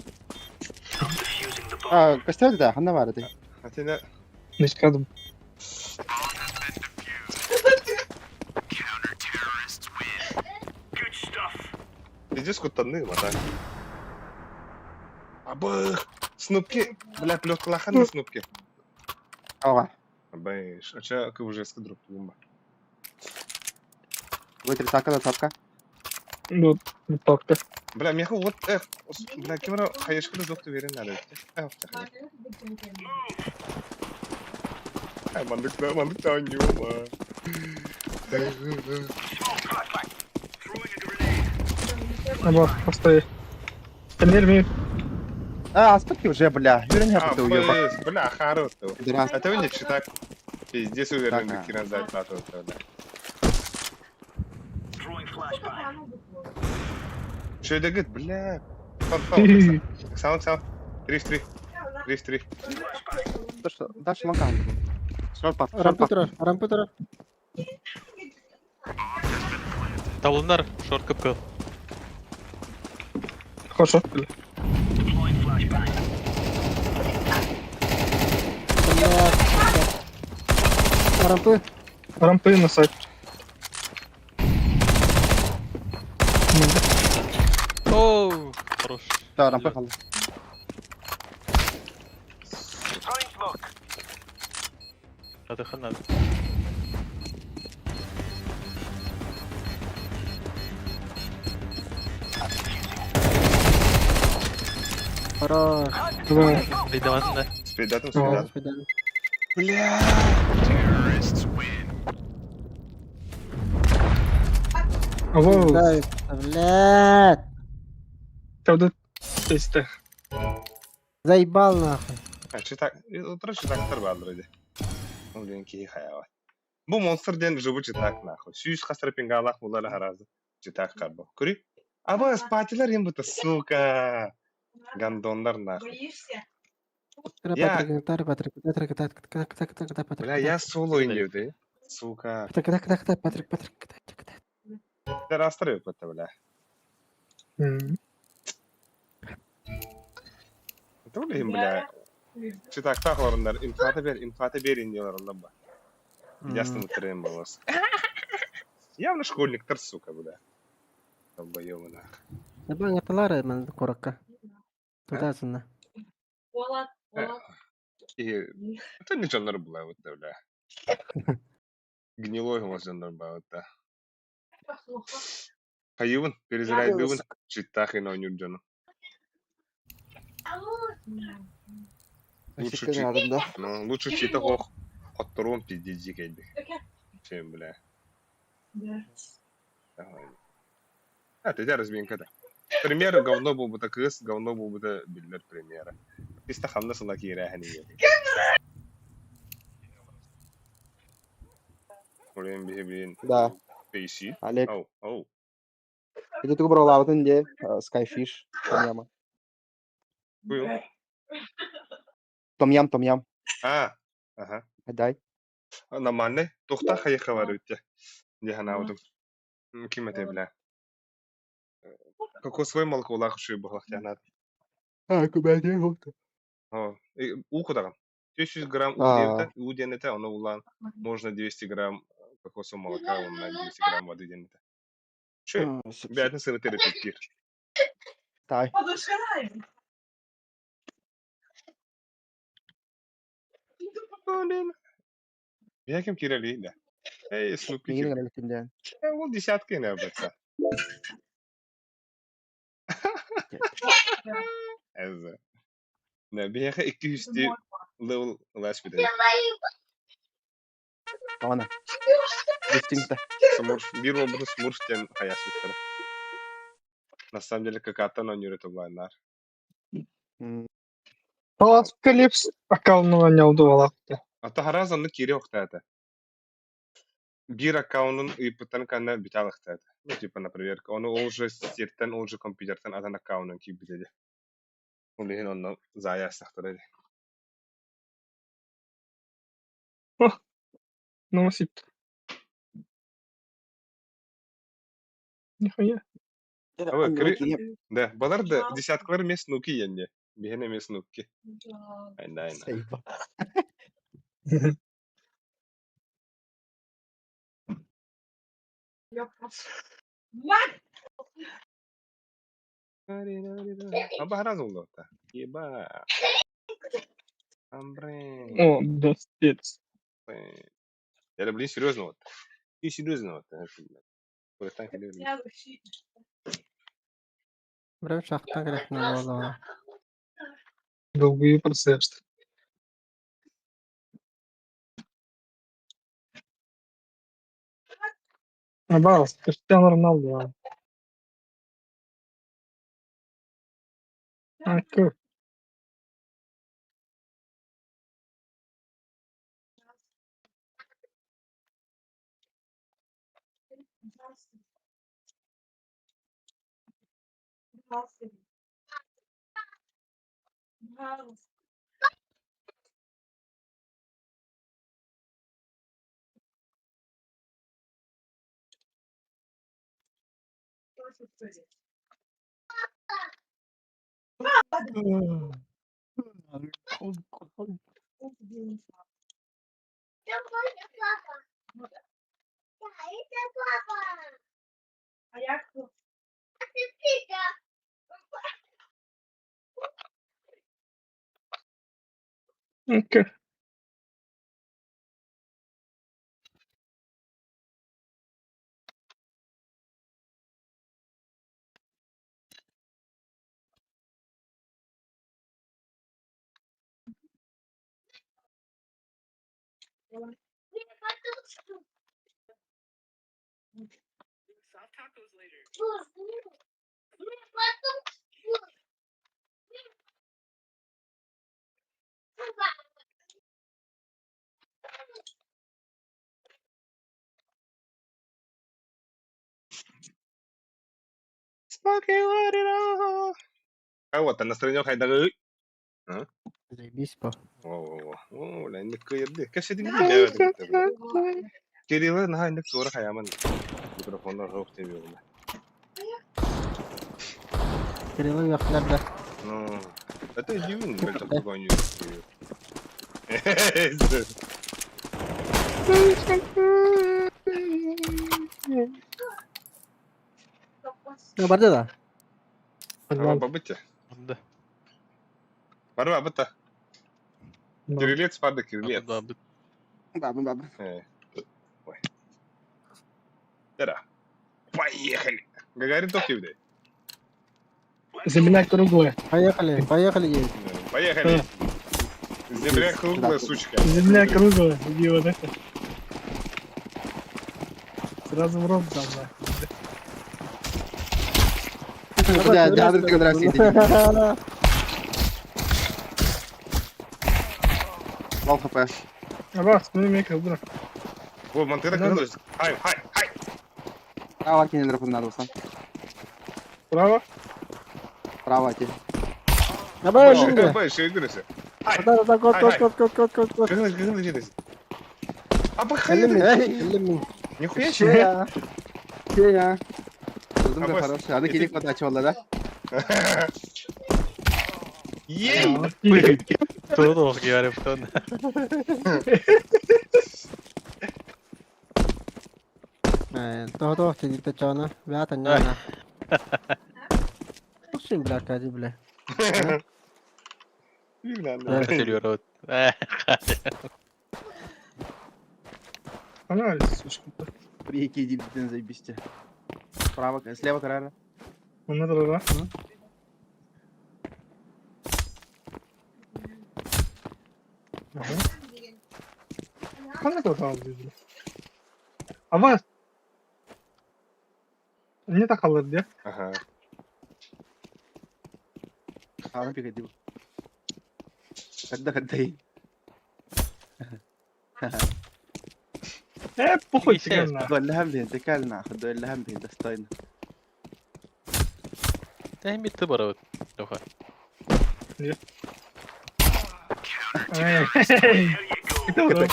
Defusing the bomb. Ah, kastel de hanna var de. Hatta Ne çıkardım? Good stuff. Здесь кутанны адаг. Абы снупки, бля, плёткалахан на снупки. Ага. Абай, ача КВЖ дроп бомба. Вытри сака да тапка. Bu topta. Бля, меха вот бля, кемера хаяшкы докту верен надо. Мандык танюма. Throwing a grenade. Ama hastayı. Kendileri mi? А, астыки уже, бля. Юрин я тут уёбок. Бля, хорошо. Дурак. Это вы не читак. Пиздец уверен, Так, что Киран знает плату. Throwing flashbang. Что это говорит, бля? Саунд. 3-3. То, что дальше макан. Шорт пап, шорт Рампы пап. тұрар. Davullar short kıpkıl. Hoş oldu. Deploying flashbang. Rampı. Rampayı nasıl? Oo, хорош. Да, рампы хал. Throwing smoke. دخلنا. Хорош. Придаванна. С предатом. Спидали. Avo. Дай, блядь. Тavda teste. Заебал нахуй. Читак. Утро читактар бардыр иде. Он ден ки хаяват. Бу монстр ден живу читак нахуй. Сүйүш касыр пингалах булар харазы. Читак карбо. Күри? Аба спатилар им бута, сука. Гандондар нахуй. Боишься? Патрик. Бля, я соло индевди. Сука. Патрик. Ты расстроил это, бля. Это блин, бля. Читактак орындар. Инфаты бер индиялар онда ба. Ясно мутрем балас. Явно школьниктер, сука, бля. Долбоёбы нахуй. Я бы аталары мен коракка. Тудасына. Волат. И это не жанр была вот это, бля. Гнилой у вас жанр была вот это. Хайван, перезарядыван. Читах и на нюджану. Лучше чит. Рядом, да? Ну, лучше чита ох. Оттором пиздец дикейди. Чем, бля. Давай. Ты тебя разминка-то. Пример говно был бы так кыс, говно был бы биллер примера. Писта хамна сала кира хани. Блин, блин. Да. Пейси. Олег. Оу. Это только брал лаватын де Skyfish. Куйыл. Том-ям. А, ага. Дай. Наманне, тухта хаяха бар үтте. Деханаудым. Кимете биле. Кокосовое молоко лахши бахлах тянат. Кубаде вот. О, ухудаган. 300 грамм А. уденете, оно улан. Можно 200 грамм кокосового молока, он на 200 грамм воды денете. Че, бядный сыр терапевтир. Тай. Подушкаем. Я кем кирали, да. Эй, снупи Нигде кирали. не летим. Вот десятки не обратца. Ez. Ne, bir yere 200 level ulaş bir de. Ана. Дистинкта. Смурф, bir robotu Smurf'ten hayat bitti. На самом деле, какая-то на нюрет онлайнlar. Палас Калипс аккаунтuna не валакты. Ата харазанны кире оқтады. Bir аккаунтын ыйпыттан канна битал оқтады. Ну, типа, например, onu уже сеттен, уже компьютерден atan аккаунтын кип битеді. Он леген онны зая сақтырады. Ну, сип. Нихуя. Да, балар да десяткалар мес нуки енне. Бихене мес нуки. Айна. Мать! Аба хараз oldu da. Еба. Амбре. О, достец. Я блин, серьезно вот. И серьезно вот. Братан, Я вообще... Бирок шахта керек не болду. Долгий процесс. Абас, Криштиану Роналду. Акы. А як тут? Окей. А вот, а настроение хайдагы. Заебись по. О, ла инде кыйырды. Кеше дин бile. Кирилла наха инде кора хаяман. Микрофондар жоқ деп югума. Кирилл якларда. Ну, это дивин бельтом погоню. Ну барда да. Ама бабытя. Да. Барба быта. Кириллец парды кириллец. Да, Баба. Ой. Да. Поехали. Гагарин топ-тивды. Земля круглая. Поехали, едем. Поехали. Земля круглая, сучка. Земля круглая. Иди вот это. Сразу в рот дам, да. Да, ты квадрат. Лол хп. Абас, ну имей как бы. О, монтера круглая. Хай. А, лаки не дропнул надо сам. Bravo. Bravo Ati. Aba şimdi. Aba şey dönesi. Ada kot Hay, kot kot kot kot kot. Kıhın jedesi. Aba 50 hayır. min. Hey. 50 min. Nихуя Şey себе. ya. Şey ya. Buldum da Ama- хороший. Hadi kilik mat açı vallahi. Ей! Todo okuyor hep. Todo dedi te chona. Vea ta nyana. Şimdi bırak hadi bile. Bilmem. Söylüyor o. Анализ, слушай-ка. Прики иди заебись. Право, слева крайне. Onlar da var. Bana da daha dedi. Ama ne takalır diye. Ага. हाँ मैं पिक दी खड्डा ही Hep bu koy İşte, çıkarına. خذوا اللهم بين تكلنا خذوا اللهم بين دستاين Sen bitti bana. Lofa.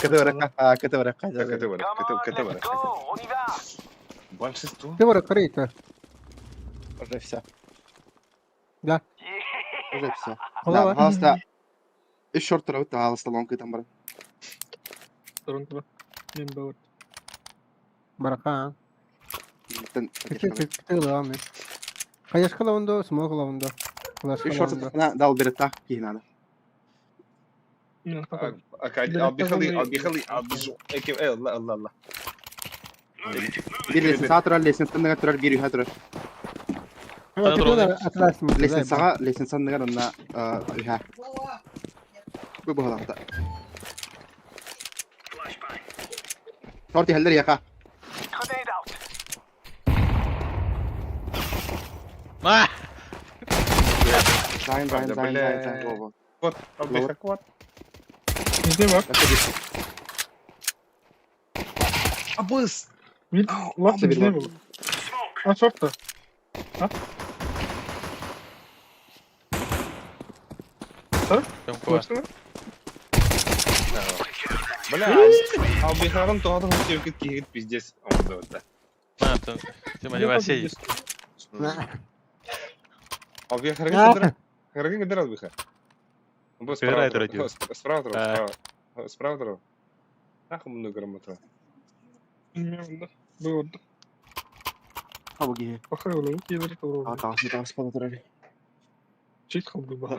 كذا ورقة كذا ورقة Kötü var. Come on, Kötü var. let's go. On y va. Большинство. Ты вора крыто. уже все Да. уже все Голова. خلاص لا الشورت لو انت على الصالون كده مرة Sorun da. Benim de var. Барака. Küçük devam et. Kayaş kalavunda, small kalavunda. Flash الشورت kalavunda. انا ده البريتا كي هنا Yine takalım. Allah Allah Allah. دير ليسن ساعة ترى ليسن سنة ترى بيري هاترى Ama tekrar atlas mı? ليسن ساعة ليسن سنة قالنا ها ببه هذا شورتي هلر يا كا Grenade out. Ah! زاين Kod. Abi kod. Bizde var. Abız. Bir lan bir bizde var. bu. Ha çok da. Там кого? Baksana. Бля, abi харам тоғады тевкет кегет пиздец. Онда вот. А, ты мотивация. Abi харам кедер abi хар. Bu Кедер айтыр радио. Справа тұру. Справа тұру. Нахуй мұнда грамота. Bilmiyorum da. Bu orada. ابو جه Bakar oğlum. Gelir doğru. تعال فضل ترى Çift kaldı bak.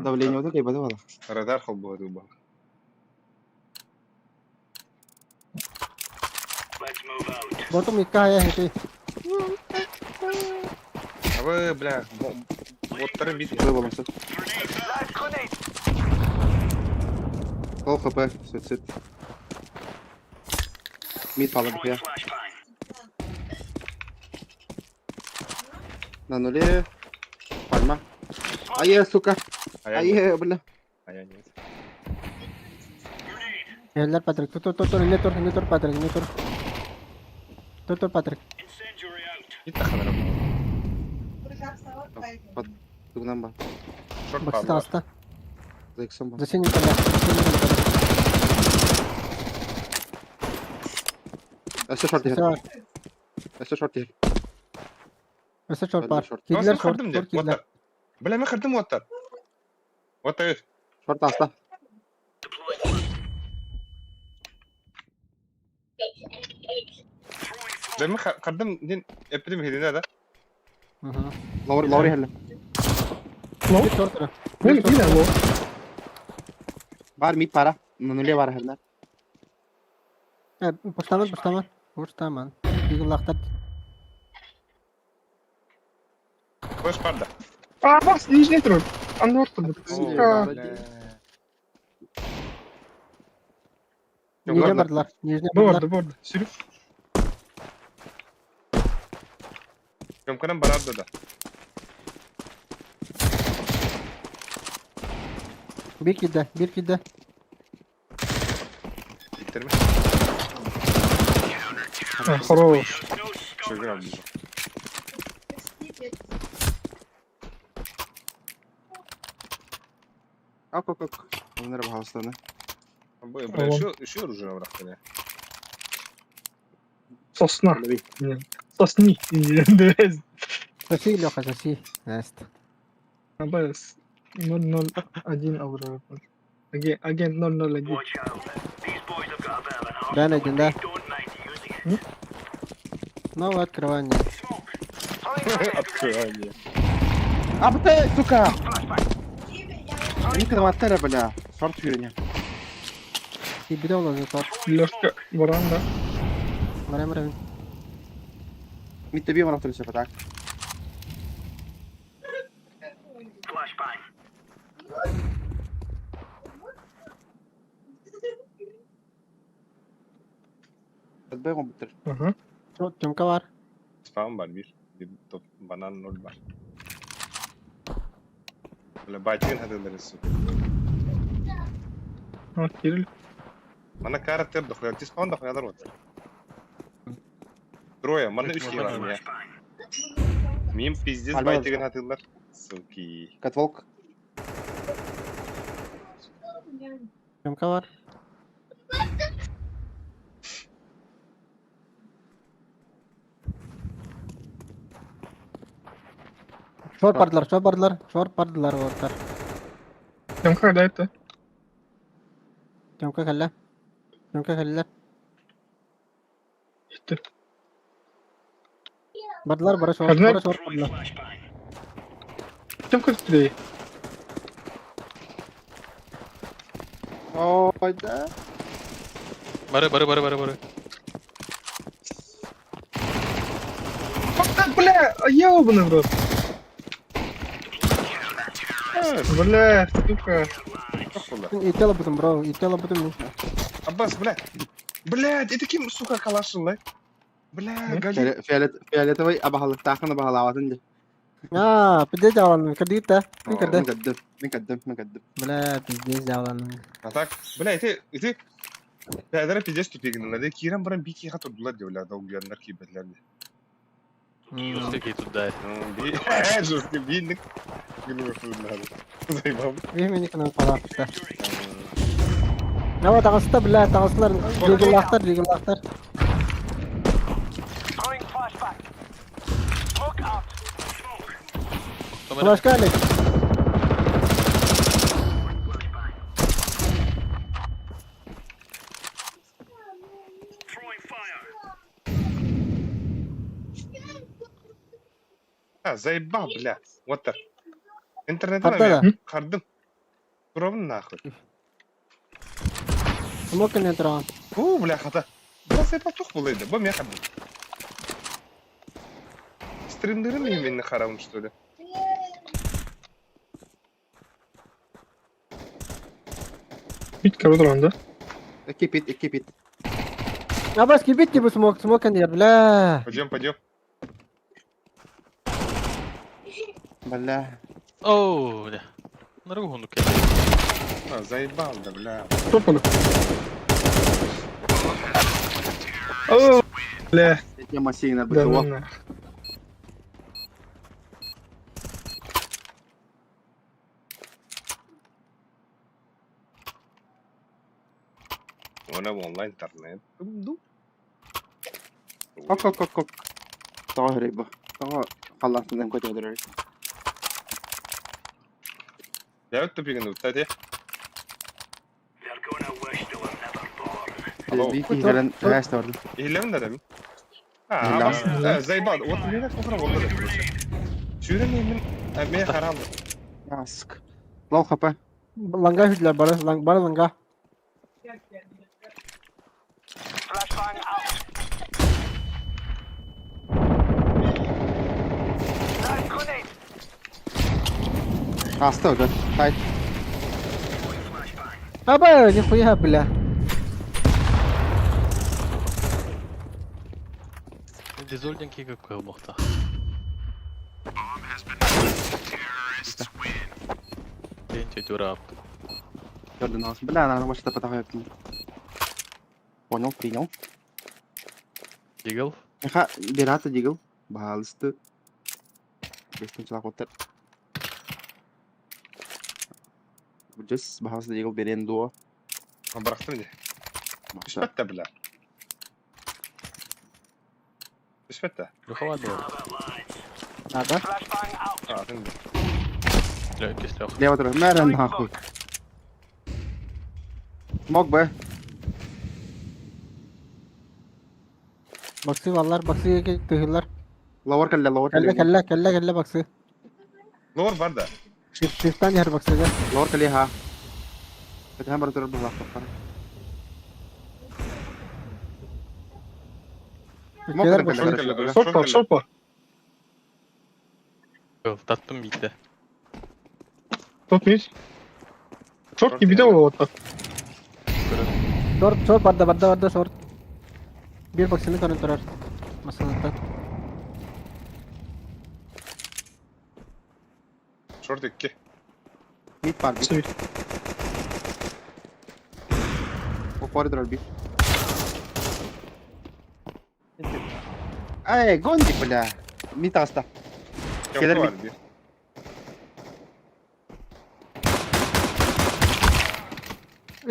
دولين وده كيف هذا Радар хоббу дуба. Let's move out. Bottom hikaya heti. Abi bля, bottların bit. والله بس Live grenade. هو خبا ست 100 فعلا فيها Flashbang. نانو ليه palma اي سوكا اي بالله Ayağını. Eller Patrick. Tur, ini tur Patrick, ini tur. Tur Patrick. Incendiary out. Git takalım. تقول بقى Short Bak pablo. hasta. زيك سمبا За синим поля. اسا شورتي Все var. اسا شورتي Öse short Öyle var. short. Kidler Nasıl short, kırdım tur de? kidler. Water. Bля, ben kırdım water. Water. شورت استا Deploy one. Ben kırdım din epidim hedine de. Hı hı. لوري هلا Bir short var. Bu ne bu? بار 100 بارا نانو ليه بار هلا Pushtaman. Bir laktat. Boş parda. Aa bak Nijne troll. Anne ortada. Suka. Nijne bardılar. Nijne Bu bardılar. arada bu arada. Sürüp. Gömkenen bararda da. Bir kidde. Bitirme. Ha, horoş. Şükür abi. Ок. Onlara bahaslanı. Şu rujuna bırak beni. Сосна. Böyle bir. Нет. Сосни. Дез. Соси, Леха, соси. Наст. АБС 001 Aurora. Агент 001. Watch out. These boys have got a bit of an arsenal. Да, найдем, да. Don't mind using it. Новое открывание. Открывание. А, ты, сука! Никогда маттера, бля. Шорт фюрня. И бедол за тот. Лёшка, баран, да? Мрем. Mitte bir manaftur ise patak. Flashbang. Hadi ben bitir. Ага. Что, Тёмка var? Spam var bir. Bir top banan nol var. Böyle baytın hadırları su. А, Кирилл. Mana karakter дохуя. Ты спам дохуя дорот. Трое, mana üç kere var ya. Mim pиздец Alo. baytın hadırlar. Суки. Catwalk. Тёмка var. Short pardılar ortar. Там когда это? Тёмка kalla. İşte. Pardılar bara short Kadına- pardılar. Там как ты? Oyda. Бары. Бля, ёбаный в рот. Бля, сука. İti alabildim bro. İti alabildim. Abbas, блядь, это kim сука калашын lan? Бля, Гали. Fiyaletovay abahalık takını bahalavatın de. Aa, pide jalan. Kedit ta. Ini kada. Mekaddim. Bla, pide jalan. А так, бля, это Пәдәрі пиздец тупегінлерді. Кирен бұрын бейт еға тұрдылар деулерді, оңгиянлар кейбетлерді. Жесткий туда. Жорсткі бейіндік. Гүлі өфілділері. Зайбам. Времени кena palakta. Nama tağısta bla, tağıslar. Rigillahtar. Throwing flashbang. Smoke out. Flash kali. Throwing fire. Заебал, бля. Вот так. Интернетті Қартада? қардым. Тұрамын нахуй. Smoke не тұрған. Бля, қата. Бля, заебал тұқ бұл еді. Бұл мен қардым. Стримдері мені қарауын, что ли? Bit karo duran da. Keep it. Abbas kibit bu smoke kan diyor bla. Пойдем. Bala. Оу, бля. На руку ну Заебал, да, бля. Topalı. Oo. Bля. Я массивно Да, был. ну, Ona онлайн интернет. Kok. Tava hırıyba. Tava kallasından kötü ödürür. Я вот тупегін өтті. They're gonna wish they were never born. Bir iki gelen rest vardı. İhlemin de mi? İhlemin. Заебал. Вот мен қоқыра болды да, короче. Шүрі мен қарамды. Ya sık. Lol kapı. Langa hüdler bara langa. Flashbang out. Nice grenade. Hasta ödür. Tight. Aba, nihuyah bla. Дизольденький какой мохта. Тенте дюрап. Gördün ağzını. Bela ana başta patah yaptım. Понял. Дигл. Meha berata jiggle. Bahalistı. Bestin çalak otur. Just bahasda Eagle bereni duo. Bıraktım diye. Maksa. Bitti bile. Bitti. Luchova dole. Надо. Flashbang out. Atın diye. Leuk is toch. Leva terug. Meren nahkuy. Mok be. Baksı vallar baksı tıhırlar. Lower kali. Kelle baksı. Lower var da. Shift'tan yer baksı ga. Lower kali ha. Kita baru turun bawah. Mok Şeyler kali. baksı. Short var. Yok tattım bitti. Short mid. Short gibi de o orta. Short barda short. Bir baksını kanıtlar. Masalında. Short 2. Mid var bir. Şey, O corridor bir. Ay, гонщик, бля. Mid hasta. Kapı var bir.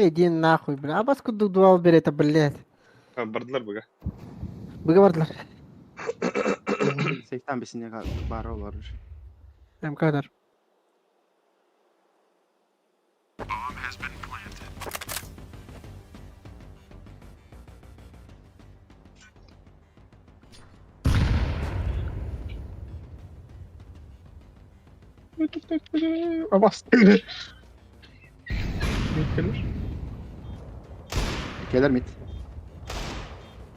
Иди нахуй, бля. А бас куду дуал берет, блядь. Ha bardılar bugün. Bıgı vardılar. 85'ine kadar var olur. Hem kadar. Abas. Mid gelir. Gelir mid.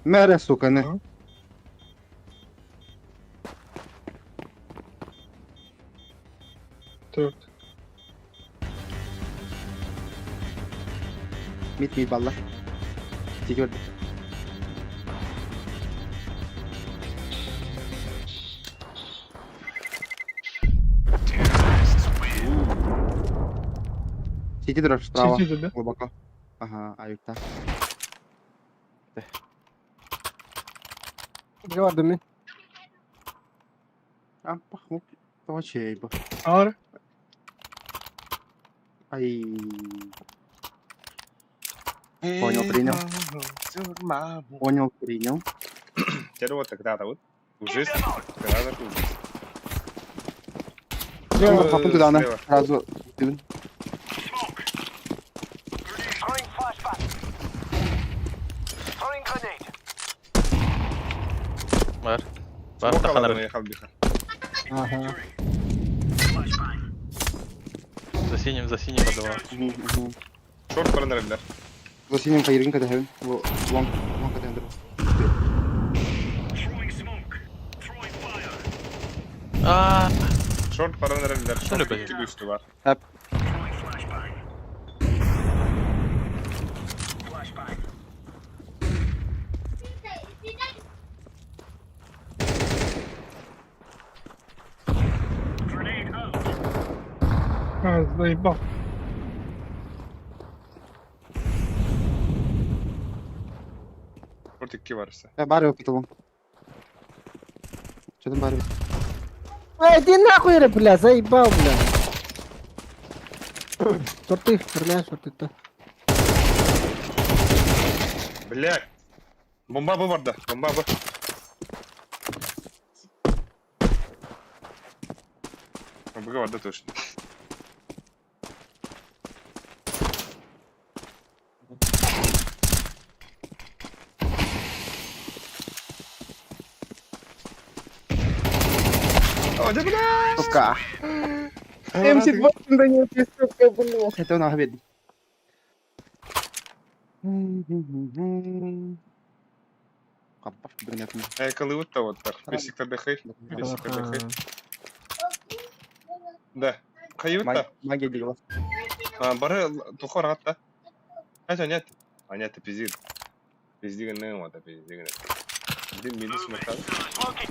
Mere sokanı. Ha. Dört. Mid balla. Tiki gördüm. Tiki durar. Bravo. Çizgi dedi. Глубоко. Ага, ayıkta. Bıgı vardı mı? Ah, bak. Точей bu. Ağır. Ay. Понял, принял. Принял. Теперь вот тогда вот. Уже когда уже. Попу туда, она. Сразу. Throwing flashbang. Throwing grenade. Var. Var Smoke daha alanına var. yakal bir. Ага. За синим подавал. Short falan verirler. За синим фаерин kada heaven. Во long kada heaven. Aaa. Short falan verirler. Şöyle Short böyle. 2 üstü var. Hep. Ha, zayıf. Short 2 varsa. Ya bari yok tamam. Что-то бari. Иди нахуй, бля, заебал, бля. Шорты, херня, шорты-то. Блядь. Bomba bu vardı. Bomba bu. Bu vardı точно. Hadi bırak. Сука. М78 да нет, сука, блядь. Это он видно. Kapar bırakın. Ayakkabı da var. Beşiktaş'ta kay. Beşiktaş'ta kay. Да. Каюта. Магия дела. Бары тухар атта. Ача нет. А нет, пиздит. Пиздигенный вот, пиздигенный. Дим миды смотрел. Smoking.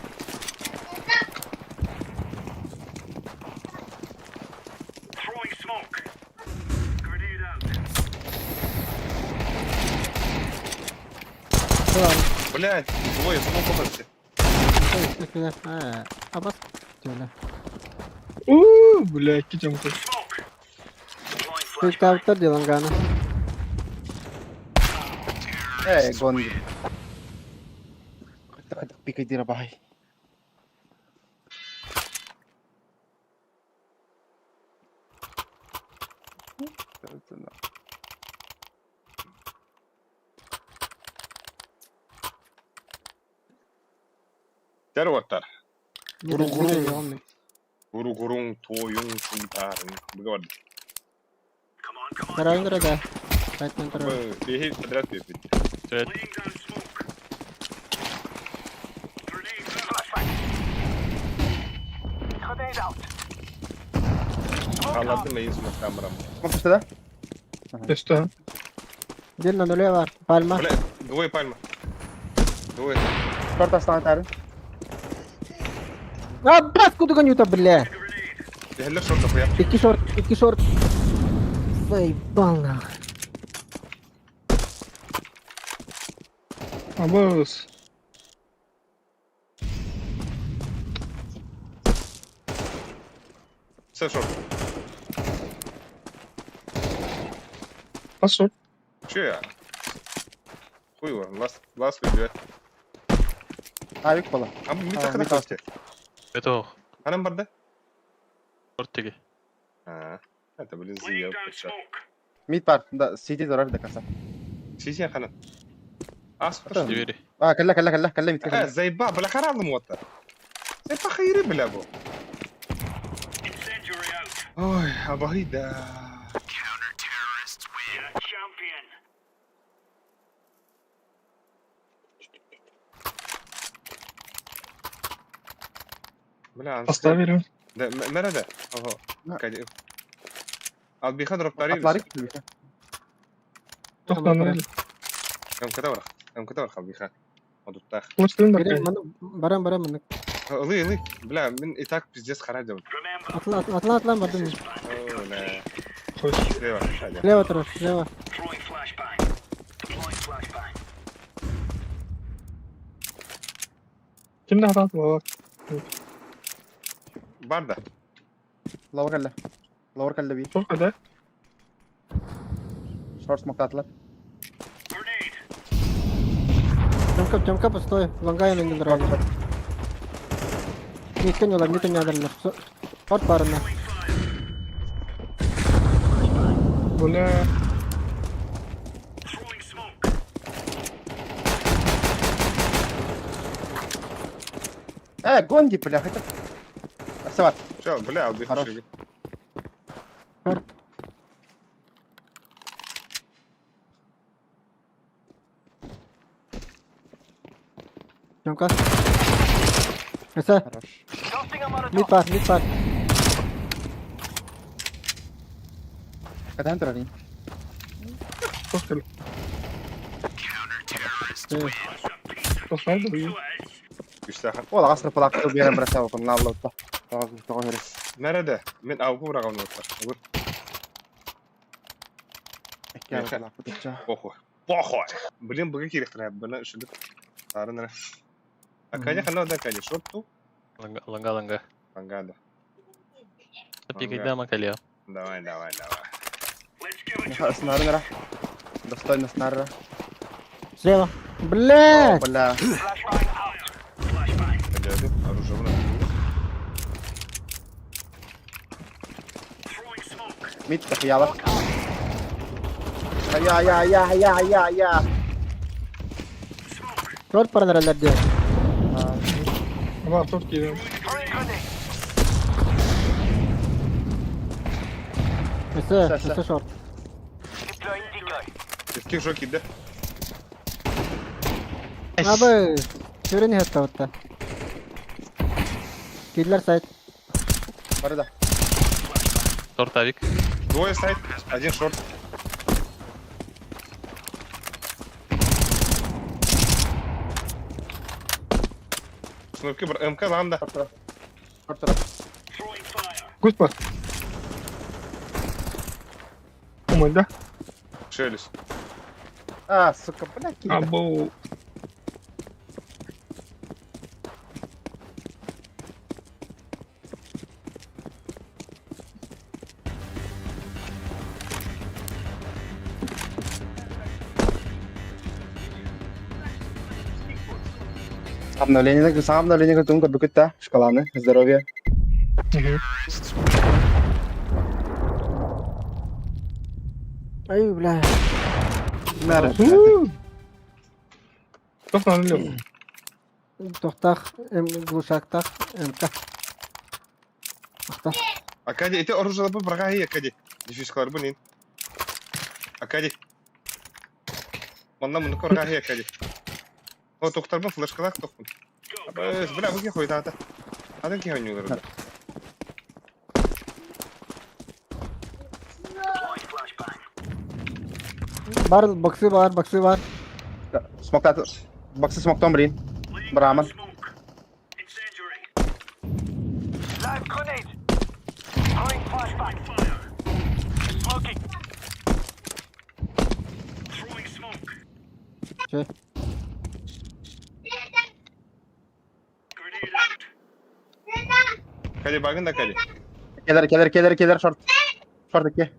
Throwing smoke. Grenade out. Блядь, двое, смог попасть. А бас. Şöyle. Uuu, bля, iki cam koy. Smoke. Deploying Spektator diyor lan Gana. جون خدك بيك يدير باهي Terwatar. Guru guru. Guru gurung toyung suntarin. Begitu. Come on, come on. Tarayin da. Kaçtan tara. Bihi kadrat bipit. Evet. Laying down smoke. Grenade out. Flashbang. Grenade out. Haladı meyin smoke kameram. ما فيش ده Üstü ha. Gelin dole var. Palma. Wala, duwe palma. Duwe. شرطة اصلا تعرف Abbas kutu kan yuta billah. Dihalla short ya. İki short. Vay bana. Abuz. Sen short. Nasıl? Şu ya. Хуй last video. عليك والله Ama bir Aa, takıda bir kaçtı. Beto. Hanım barda? Ortegi. Ha. Hadi böyle Laying ziya down kaçar. smoke. 100 بار ده سيتي زرار ده كسر Şişe hanım. Asfar. Diveri. كلا Ha zeyba بالآخر هذا موتر. زيبا خيري بلا بو. Incendiary out. Oy, abahida. Yeah, champion. بلا Hasta veriyorum. ده مرة اهو لا. كده قال بيخضرب طريق اطلع لك Yok lan öyle. يوم كده ورخ بيخا ما تتاخ Kılıçların da Benim kayın. baran baran. لي بلا من ايتاك بيزيس خراج جول Remember, Atla bardan. اوه لا Koş. ليه واحد حاجه Leva taraf. Leva. throwing flashbang. Deploying flashbang. Kimde hata attı baba? بارده الله كلا بيه Çok hadi. شورت مقاطلة Grenade. Cam kap stoy. Langaya nang dara. Nikan yola nitan yadan na. Short parana. Böyle Throwing smoke. جون دي بلا حتى سوات شو بلا عم بيخش خلاص. Cam kap. Esa. Tossing a Molotov. Mid pass. كده انت راني çok hadi. Çok hadi de iyi. يستاهل والله عصر فلاك تو بينا برسا وقلنا الله تغير مرة من او كبر قول نوتر اقول حكاية بوخو بلين بقى كي اختنا بنا شدت صارنا اكاجا خلنا ده كاجا شوتو Langga. بانغادا Tapi Langga. kita mah kali ya. دواي Let's give it to سنارنا راح دستوي سنارنا Leva. Billah. ولا Flashbang out. flashbang. كجادو ارجونا Throwing smoke. 100 تخيالك يا Smoke. Short parana rallar diyor. Ama çok iyi. Throwing grenade. Esa short. Deploying decoy. كيف شو كده Abi. Şöyle hatta hatta. Killer side. برده Short avik. двое сайт один шорт شنو كبر امكان عنده Throwing fire. Kurt var. Umanda. شيلس سكر بلا كده Abo. Сам давление готовим к букета. Шоколадное. Здоровья. Ay bля. Мэра. Çok nanlı yok. Tohtaq, глушақтақ, МК. Tohtaq. Акади, эти оружие бы врага и Акади. Дефишкалар бы нин. Акади. Манна мунук врага и Акади. О, тоқтар бы флешкалар тоқпын. Абы, бля, бұге қойды ата. Адан ке ойнуылар. Deploying flashbang. Бар, боксы бар. Смок таты. Баксы смоктан бірейін. Браман. Smoke. Incendiary. Live grenade. Throwing flashbang. Fire. Smoking. Throwing smoke. Şey. Grenade out. Акади багын да Акади. Keler. Short. Short 2.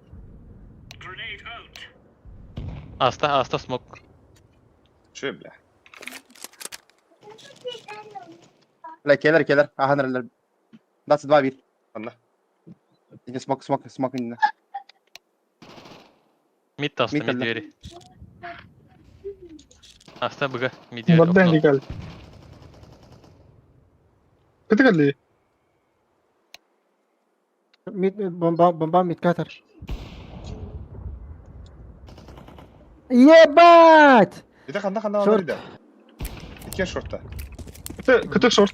Grenade out. Asta smoke. Şöyle bля. لا keler. Aha nereler. Das 2-1. Anla. İki smoke inne. Mid asta, Mid mid öldü. двери. Asta bıga, mid двери. Bunlar da geldi. Kötü geldi. Bomba мидкатер. Ебать! Bir de kanda Short. var bir de. İki shortta. Kötü short.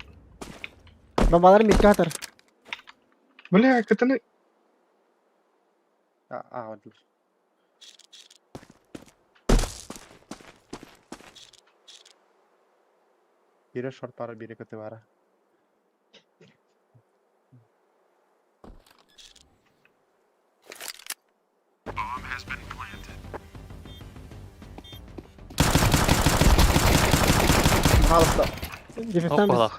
Bombalar мидкатер. Böyle kötü ne? Öldü. Biri short var, biri kötü var. Halısta. Defisten biz. Hoppala.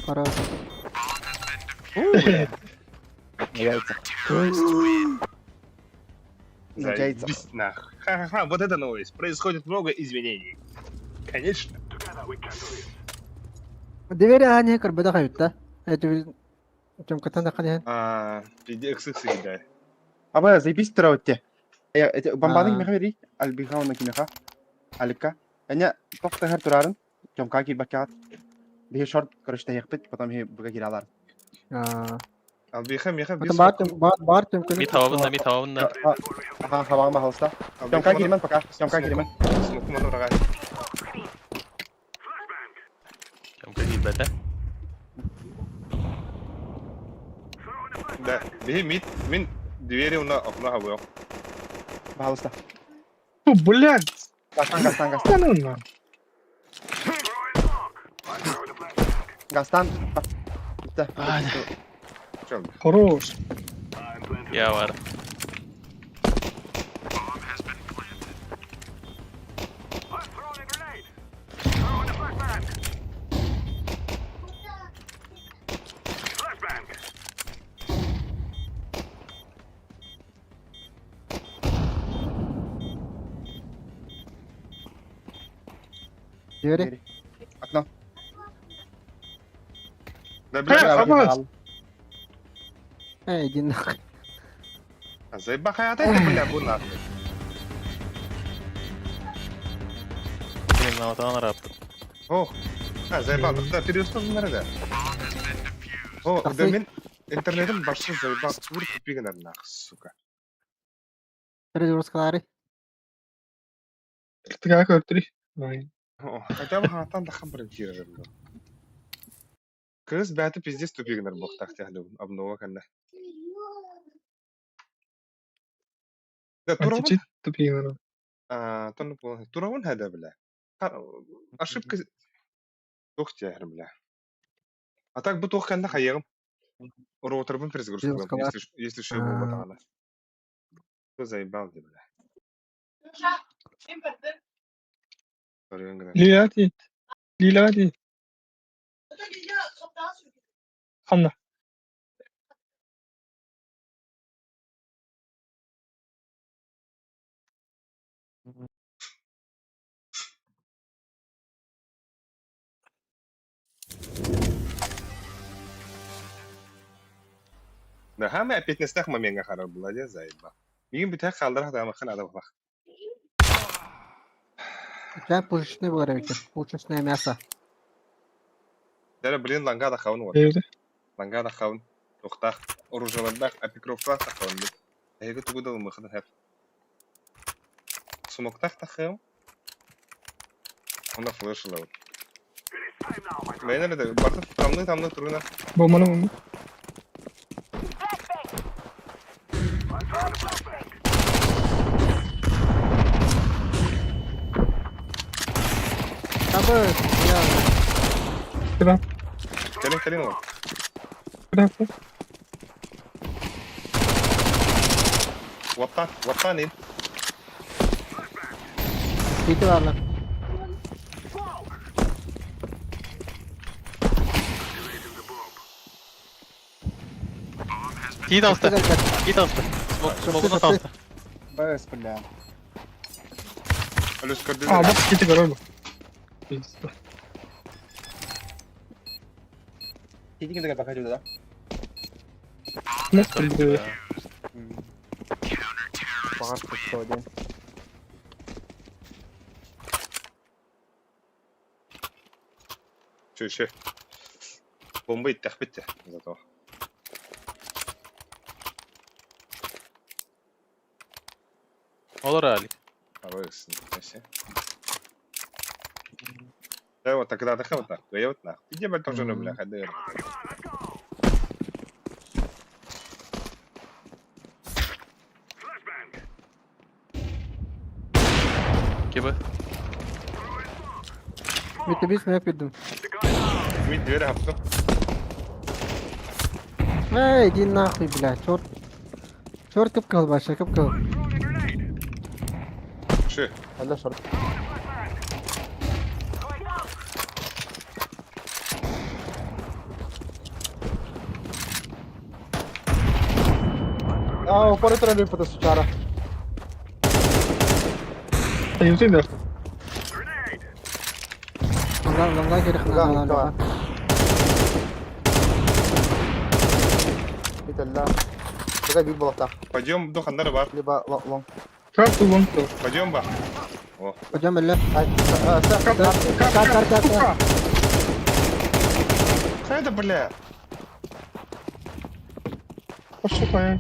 Para. Яйца. Яйца. Заебись нах. Ха-ха-ха, вот это новость. Происходит много изменений. Конечно. Together we can do this. Девери ани кар бада кайта. Это чем катан да каден. Пиди XX да. Абы заебись травотте. Бомбаның А. меха бери. Албиха оны кимеха. Алика. Эне токта хер турарын. Чем каки бакат. Бие шорт короче яхпет, потом he буга киралар. Al bir hem yakın bir Потом бар тем көн. Mid havunda. Havağın bahalsta. Чем каки кирмен пока. Чем каки кирмен. Smoke mana oraya. Çamka gitmedi. Da bir min двери ona hava. Bahalsta. Bu блядь. Gastan. Sen onunla. Gastan. Bitti. Çok. Horoz. Ya var. I'm throwing a grenade. Throwing a flashbang. Flashbang. Девери. Окно. Da He, bir ama Иди нахуй. Zaybak hayata bile bunlar. Benim namatadan raptı. Oh. Zaybak da перестал nerede? Oh, Такси. demin internetin başı Zaybak vurup kupigler nah suka. Перед скалари. tıkaya körtürü. Aynen. Oh, acaba hatan da haber girer. Kız bäti pizdes tupigler boktak tehlu abnova kanna. Da turavun Açıcı tıpıyım. turavun hada bile. Ошибка тохтя бля. А так бы тох канда хаягым. Роутербын перезагрузку, Перезагрузка, если что было батана. Кто заебал тебя, бля? Sorry, град. Lilati. Hamla. Da hem apetnestek ma menga karar bulacağız zayıba. Migin bir tek kaldırak da amakın adam bak. Sen puşuşunu bu arada. Puşuşunu yemezse. Dere bilin langa da kavun var. Evde. Langa da kavun. Nokta. Orucalarda apikroflar da kavun. Ege tugu da mıkıdın hep. Smoktak da kavun. Onda flash lavu. Beyler de bakın tamlı turuna. Bombalı bomba. Abi ya. Kıran. Gelin oğlum. Kıran. Vattan in. Biti var lan. İyi danstı. İyi danstı. Smoke'unu danstı. بس بالله. Ölüs kırdı. Aa bak kiti karo. تيجي كده بقى كده ده. Nasıl bildi? فقط في السعودية. Şu. Bomba ittak bitti. Zaten. Olur Ali. Arıyorsun. Neyse. ايوه انت كده هتخوتنا غيوتنا تيجي بقى ترجع نبلا خدير Gibi. Bitti biz mi yapıyordum? مين دير هبطه Hey din nahwi bila. Short kıp kal başa kıp kal. شو هلا شرط. fuori tre lui potevo succiare. Ayusin der. Longa geri Longa, kılan. بيت الله. كده بيت بلطة. пойдем до хандара бар اللي بقى لون. Kalk ulan. пойдем бар Hocam elle. هاي. Kar. هذا بلا Aşağı kaya.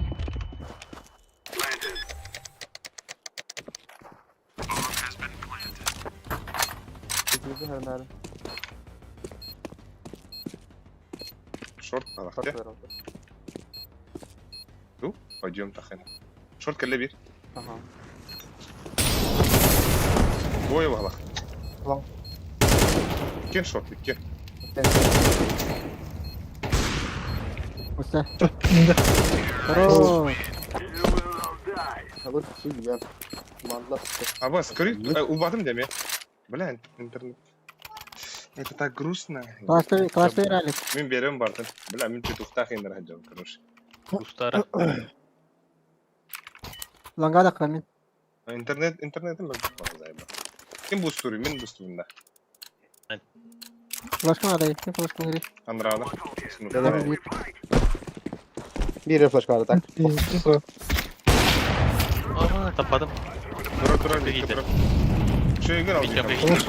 تجيبها المال. شورت هذا شرط اختي ويرا. تو pойдем تخين شورت كله بير أها. بوي والله لون. كين شورت كين Usta. İndi. Bro. أقول شيء يعني. ما الله. ابا سكريت وبعدين دمي بلا انترنت это так грустно Klasta verelim. مين بيرم بارتن بلا مين تفتح خين راح جون كروش Ustara. Longa da kılamin. интернетин бак зайба ким бустури мен бустурунда Flash'ın adayı. Kim flash'ın geri? андрада Tamam büyük. Bir refresh kaldı tak. İndi. Aa tapadım. тура Бегите. тура شو يقول Bekliyorum алдым bekliyorum.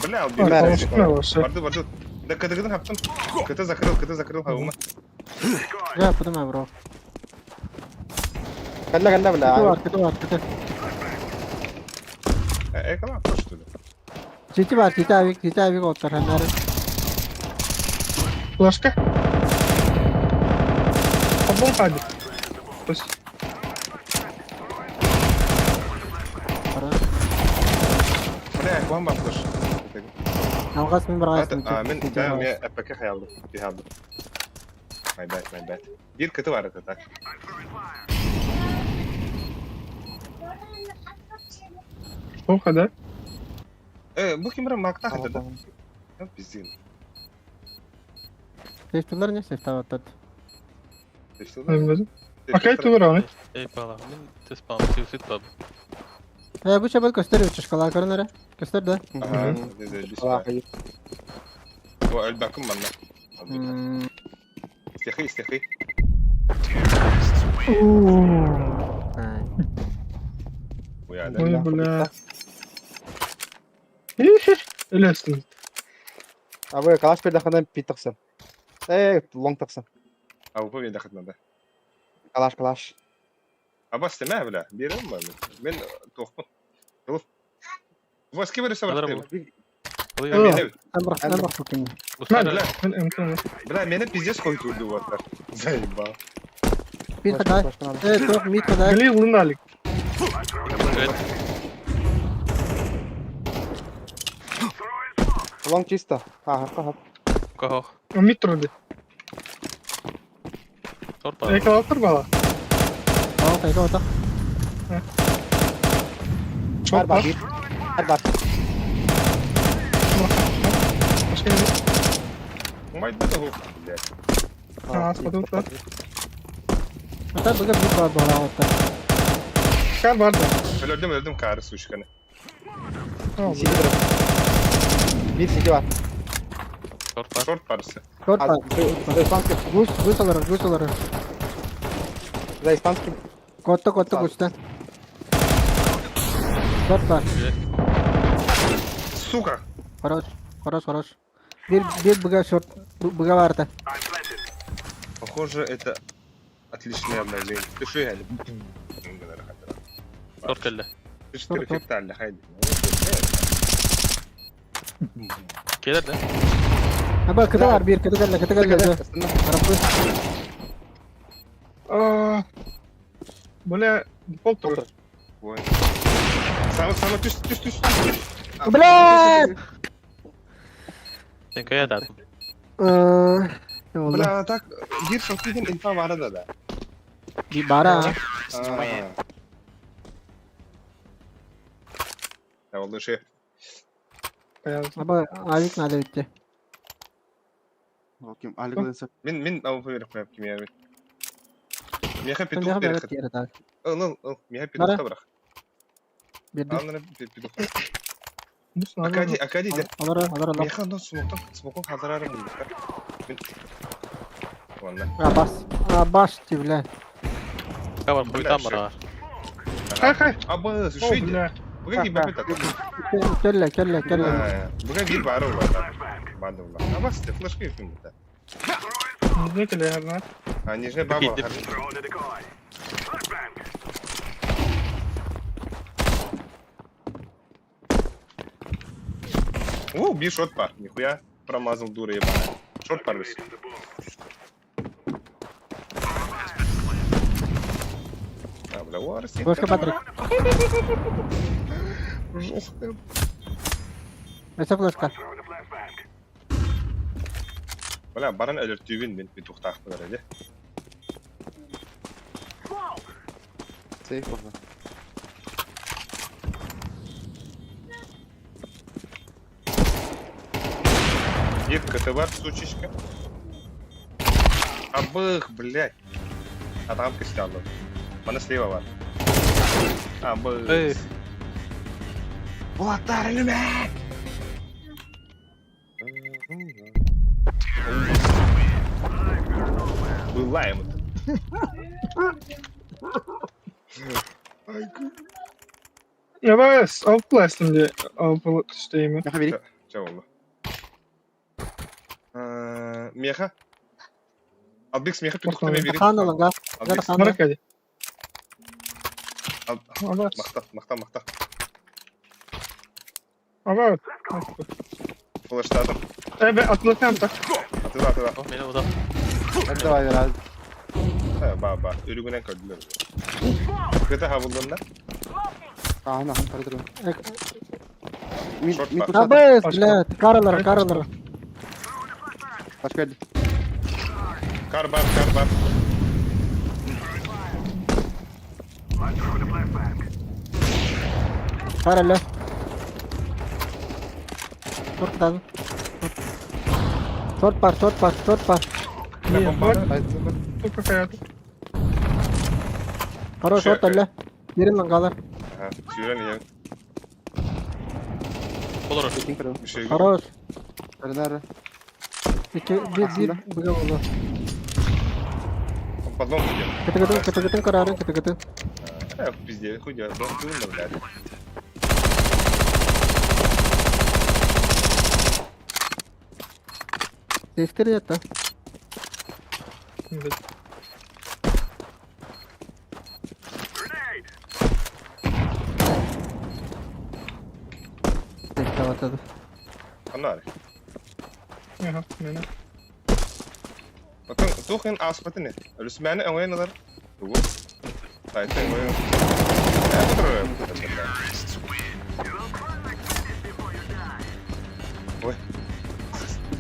بلا Konuşma varsa. برضو ده كده هبطن كده ذكروا هما Ne yapıyordum ya bro? خلا Kötü بالله. var kötü. ايه كمان خشت Citi var Citi abi kollar henlerin. Başka? Ablam hadi. Bas. بلا كمان بخش Navgas min bırakasın. من تمام يا ابك خيالو في هذا ماي باد دير كتب على كتاك O kadar. ايه بوكي مرة ما اقطعت ده بيزين Safe'ler ne safe'ler var tadı. Anladım. Akay tu var Eyvallah. Min tespam. Siusit bab. Bu çabuk gösteriyor çışkalar karı nere? Göster de. صراحة. هو قلبكم منا Hmm. استخي Bu yani. Oy bula. Ölürsün. Abi kalaş bir dakikadan pit tıksın. Long tıksın. Avrupa bir dakikada. Kalaş. Abbas deme bile. Bir yerim var mı? Ben tohum. Dur. Bu eski bir sabah Alırım. değil. Oluyor. Aa. Ben bırak bakayım. Bu Ben sefer ben imkanı. Bile beni pizza koyturdu bu arada. Zayıba. Bir kadar. Evet yok mid kadar. Geli yılın alik. evet. Long чисто. Ha. Koho. Mid turdu. Short var. Eka otur bala. Tamam kaydı orada. Her bar bir. Her bar. Başka yere. Мать да того. Ha, sıkıntı yok lan. Hatta bugün mid var bu ara orada. Kar var da. Öldüm karı suşkanı. Tamam. CT bırak. Bir CT var. Short var. Short parası. Short var. Response kim? Goose alırım. Response kim? Kotta Goose'dan. Short var. Сука! Хорош. Bir bıga short. Bıga vardı. Похоже, это отличное обновление. Ты что, я Short geldi. Ты что, эффектально, хайди. Gelir de. Ha bak kıta var bir kıta geldi. Tarafı. Aa. Böyle default turur. Сама, түс. Блядь! Sen kaya dağıtın. Ne oldu? Бля, так, гир шотиден инфа var da. Bir bara. Ya oldu şey. Beyaz. Ama Alik nerede bitti? Bakayım. Ali Gülensek. Min Avrupa verip yap kim ya. Miha Ben pituk de haber berek. et yere tak. Al. Miha pituk Nara? da bırak. Bir de. Anlara pituk. Musun abi? Akadi de. Alır. Miha no smoke hazırlarım bunu. Vallahi. Ha bas tivle. Kaya var. Boyutan var ha. Kay. Aba, Oh слушай, bile. bugün gibi yapıyor tabii. Kelle. Bugün bir var var. Bandı var. Ama işte flash yapayım burada. Ne kele yerler? Ha, нижняя баба. Gittim. Throwing a decoy. Flashbang. О, би шот пар. Нихуя промазал, дура ебаная. Шот пар весь. А, бля, уарси. Başka Patrick. Жестко. Mesela flashka. Throwing a flashbang. Бля, баран алертювин мен bir tuhtaq var hadi. Safe orada. Bir КТ var, сучечка. Абых, блядь. Адам костян. Mana слева var. Абых. Ey. Bulatlar önüme. Bulaємо. Ya bas. Outblast'ım diye. Outblast isteyimi. Yaha vereyim. Şey oldu. Meha. Albix meha tutuklamaya vereyim. Kan alın gaz. Albix. Kan Bırak hadi. Al. Abas. Makta. Abas. Flash'ladım. Evet atlatam tak. Atıla. Oh beni o da. Hadi devam herhalde. Ha, baba. Ölümüne kördüler. Kıta havulunda. Ahna para durun. Mid Short mid var. tutsana. Abes Başka. bile karalar. Başka yerde. Kar var. I'm throwing a flashbang. Karale. Short dal. Short par. İyi. Bak. Haydi. Çok hayatım. Karo short alle. Birin lan galar. Aha. Süren ya. Olur. Tekin kırın. Bir şey yok. Karos. Nerede? Bir bıga oldu. подлом идем. Кыты-кытын карарын, кыты-кытын. Пиздец, хуй делать, дом тюнер, блядь. Тестер ятта. Şimdi Testер atadı. Onlar. aha mene. Bakın, tuhun aspatı ne? Rüsmeni öngaya nazar. Bu. Sayıta öngaya. Ne kadar Ой.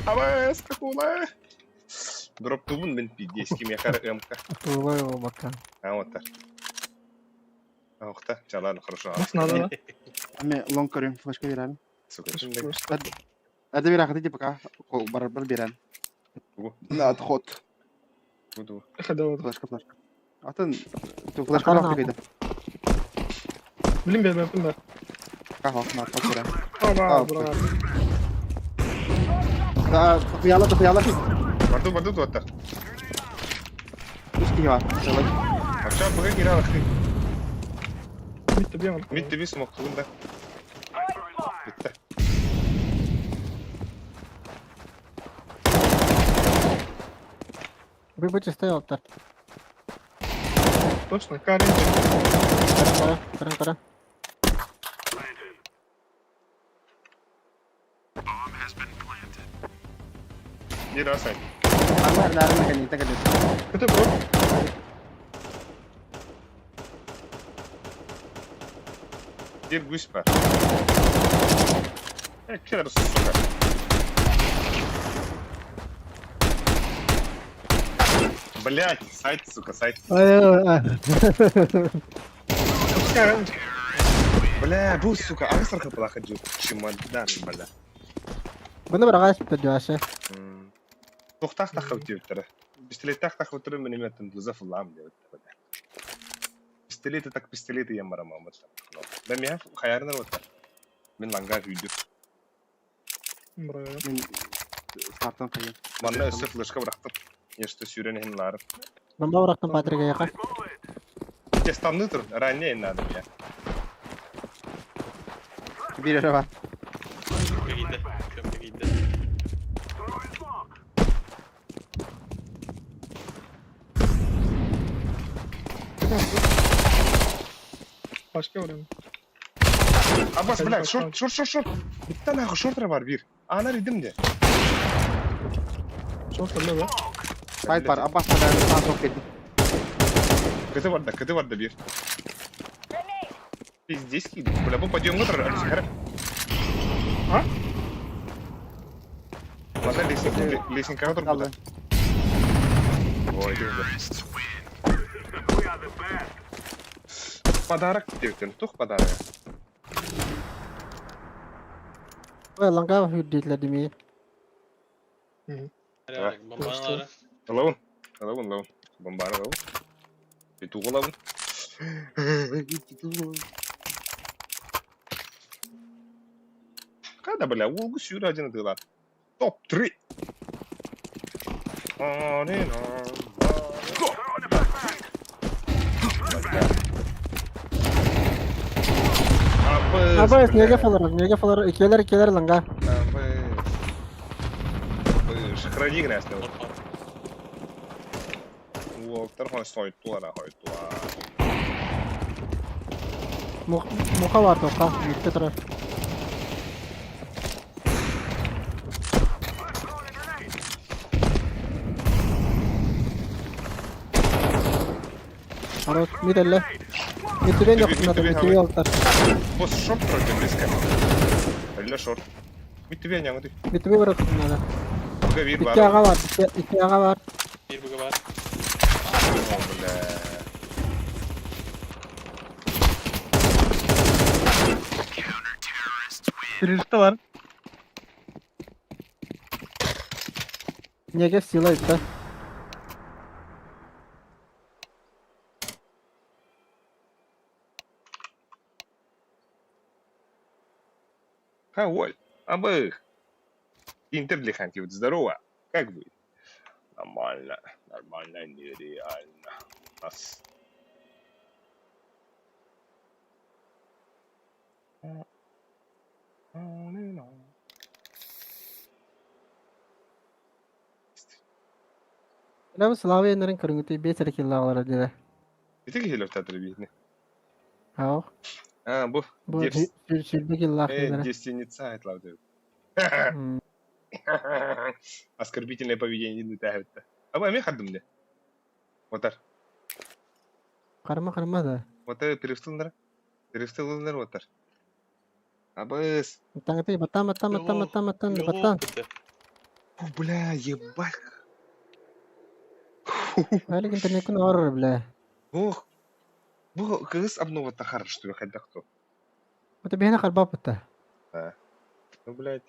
Авас, какула. Дроп тубун мен пидески мехара эмка. Tuğla o bakan. А вот так. Охта, чалан хорошо. Nasıl nada da? Ame long koruyorum. Başka bir an. Сука, Ada bir akıtı tipe ka. Beraber bir an. Bu. La khot. буду. Hadi oldu. Flashka. Atın. Tu flashka Bakalım bak kaydı. Bilim ben ben. Ka hok na tak bir an. Aa bravo. Da yalla. Барду вот так. Üstü var. Akşam bugün girer aklı. Bitti bir an. Bitti bir smoke'luğunda. Bitti. Bir bıçı stay altta. Точно, Карин. Kara. Bir daha say. Ama nereden kan kita kan. Kötü bro. Bir whisper. Killer suka. Блять, сайт, сука, сайт. Карин. Бля, bu сука, агрессорка была ходил. Чемодан, бля. Bunu bırak tutuyor aşağı. Tohtaq taxıb deyibdir. Pistolet taxıb oturub minimetin düzə fırlam deyibdir. Pistoleti tak pistoleti yemaram Ahmet. Ben mi hayarına otur. Ben langa video. Buraya. Min starttan kayın. Bana öse flashka bıraktım. Yaşta süreni hinlarım. Bomba bıraktım Patrick'e yakın. Testanlıdır. Ranne inladım ya. Bir yere var. Kömpe gitti. Kömpe gitti. Başka oraya. Abbas bля, short. Bir tane short var bir. Ana ridim de. Çok fırla be. Fight var. Abbas da sağ sok dedi. Kötü vardı bir. Пиздец, бля, мы пойдем в утро, А? Ладно, лесенка который Kaldı. будет. Ой, да. We are the best. Подарок девтен, тух подарок. Ve langa hüddetler demeyi. Hadi hadi. Bombanı ara. Лаун. Бомбара лаун. Петух лаун. Когда, бля, Волгу сюда один дыла. Топ-3. Abi nege falar ikiler langa. Храни грязь. Волтер хой сойтуара. Muka var toka. Yükte durar. Aros mid elle. Mitüben yok bunlar. Mitüben yoklar. Босс шорт вроде близко. Или шорт. Mitüben yanı değil. Mitüben bırakın bunları. Gavir İki var. ağa var. İki ağa var. Bir buga var. Бля. Birincisi var. Nege sila itti. Хаоль. Абых. Интер для хантив. Здорово. Как вы? Нормально. Нормально, нереально. Нас. لا بس لاوي نرن كرنتي بيتر كلا على رجله بتيجي هي اللي بتاعت بيتني. هاو بو. بو Девс. شيل الله خير Девственница, это лавдев. Оскорбительное поведение не тягивает. А мне хадым не. Отар. قرما ده Отар перестылнар. Перестылнар отар. Абыс. تانغتي بطان بطان Бля, ебать. قالك انت يكون اور بلا Ох. Бу, кыз обнова тахар, что я хотел кто. انت بهنا خرباب بتا Ну, блядь.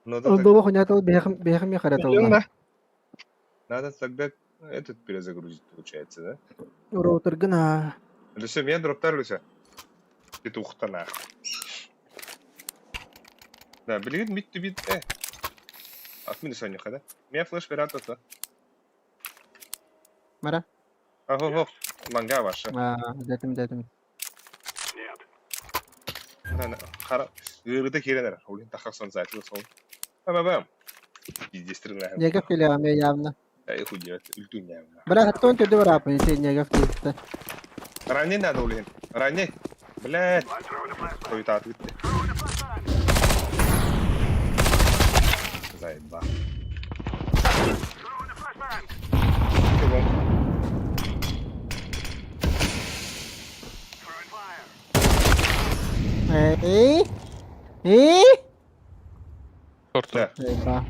Надо الضوء خنياتو بيخم يخرت Biliyorum والله da. надо тогда этот перезагрузить, получается, да? روتر قنا Люся, меня дроптар, Люся. Петух-то нах. Да, блин, мид to бит. Отмени Соню, да? Меня флеш пиратов-то. مرة Ого-го. Манга ваша. داتم Snared. Да, хара. Гырыда керенер. Олин тахаксан зайтыл сон. Бам. Пиздец стрельная. نيجا في اليوم يامنا Ай, худеет. Ильтуня. بلا هتون تدور عبي نيجا في Ранее надо, Олин. Ранее. Блядь. I'm throwing a flashbang. Ой, так, видите. Throwing a flashbang. Заеба. Throwing a flashbang. Кругом. Throwing fire. ايه Short. Да. ايه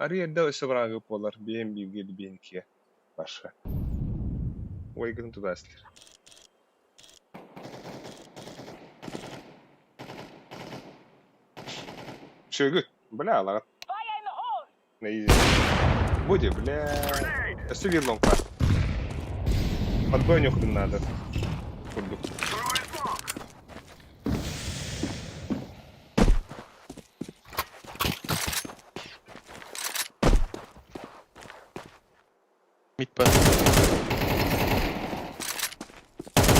Ария да собрага полар. Бем бигел бенки. Ваша. Ой, гын туда слер. Шөгү. Бля, алага. Нейзи. Буди, бля. Эсвир лонга. Подбой нюхнуть надо. Курду. Throwing smoke. Mid pass.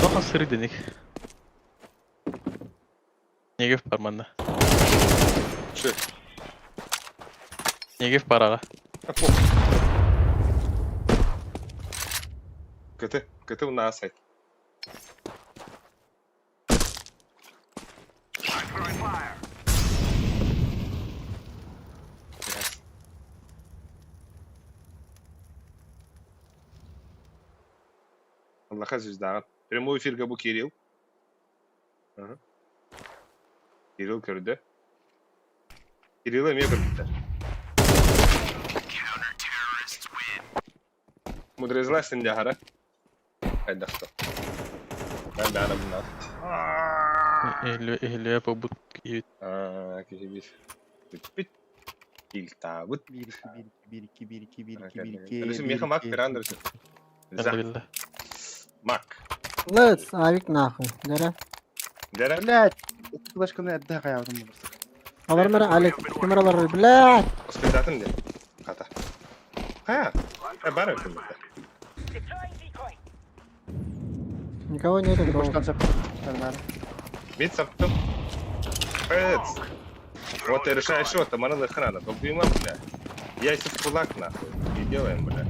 Тохан сырды нэг. Негев парманда. Шö. Негев парага. Кыты у нас. I'm throwing fire. Аллаха звезда. Прямой эфир Габу Кирилл. Ага. Кирилл көрді. Кирилл'e mi yapabilirler? Mudrezler sen de hara. Haydi dakika. Ben de ara bunlar. Ehliye babut iyi. Kişi bir. Bit. İlk tabut. 1-2 Resim yıkamak bir anda resim. Ben de billah. Mak. ليتس عارف ناخذ درا Dere. بلاد تقدرش كنا قدها يا ولد أمر مرة عليك كاميرا برا بلاد Ospedatın de. Kata. Ha. Bana öpün burada. никого нету مش другого концепт Мид саптым. Evet. Вот ты решаешь что-то, мана храна. Побьем, бля. Яйца в кулак, нахуй. И делаем, бля.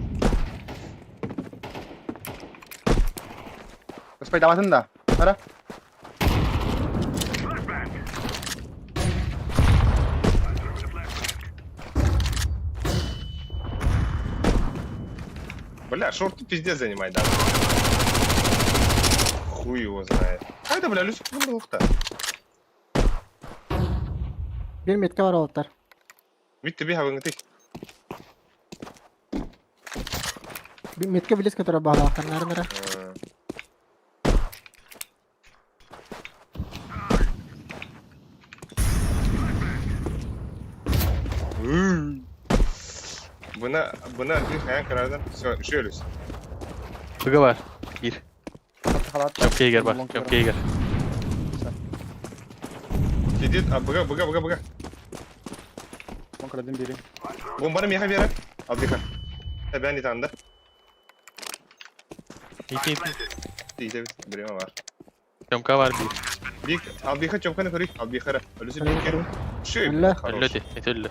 Господи, давай да. Ара. Flashbang. I'm throwing a flashbang. Бля, шорты пиздец занимай, да. Хуй его знает. А это, бля, Люсик вымрал-то. bir metka var oltar Bitti bir havını tek. bir metka bilis ketara bahla karnar mera Buna bir hayal karardan şöyle. Bıga var. Gir. خلاص Çok iyi gel bak. Çok iyi gel. Gidin, bıga. kırdım biri. Bombanı yaka bir yere. Al yaka. Ben de tane de. İki. İyice bir birime var. Çomka var bir. Bir al yaka çomkanı kırık. Al yaka. Ölüsü Kırık, bir kere. Şey. Öyle. Öllü de. Et öllü.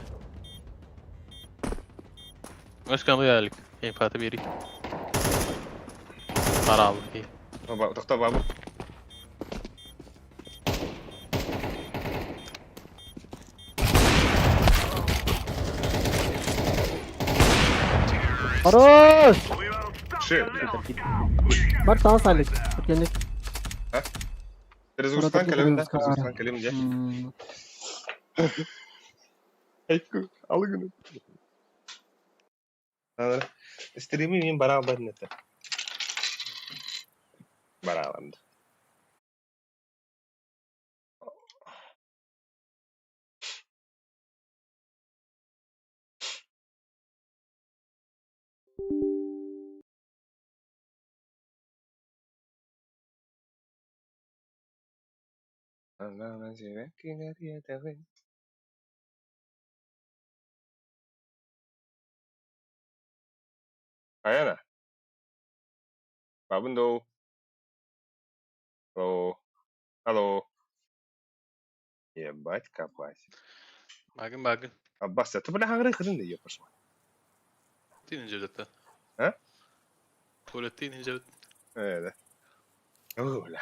Özkan duyarlık. Empatı biri. Para aldık. İyi. Baba doktor babu. Barış! Şey. Bar sağ salik. Türkiye'nin. Rezultan Burada kaleminde. bir Rezultan kaleminde. Ekku. Al günü. Anladın. Stream'i benim beraber nete. Beraber. Allah'ım severken geriye dön. Ayana. Babundo. Hello. Hello. Ебать, копать. Bagın. Abbas ya, tıpkı hangi kırın da yapıyorsun? Tinince zaten. Ha? Tuvalet tinince. Öyle. Öyle.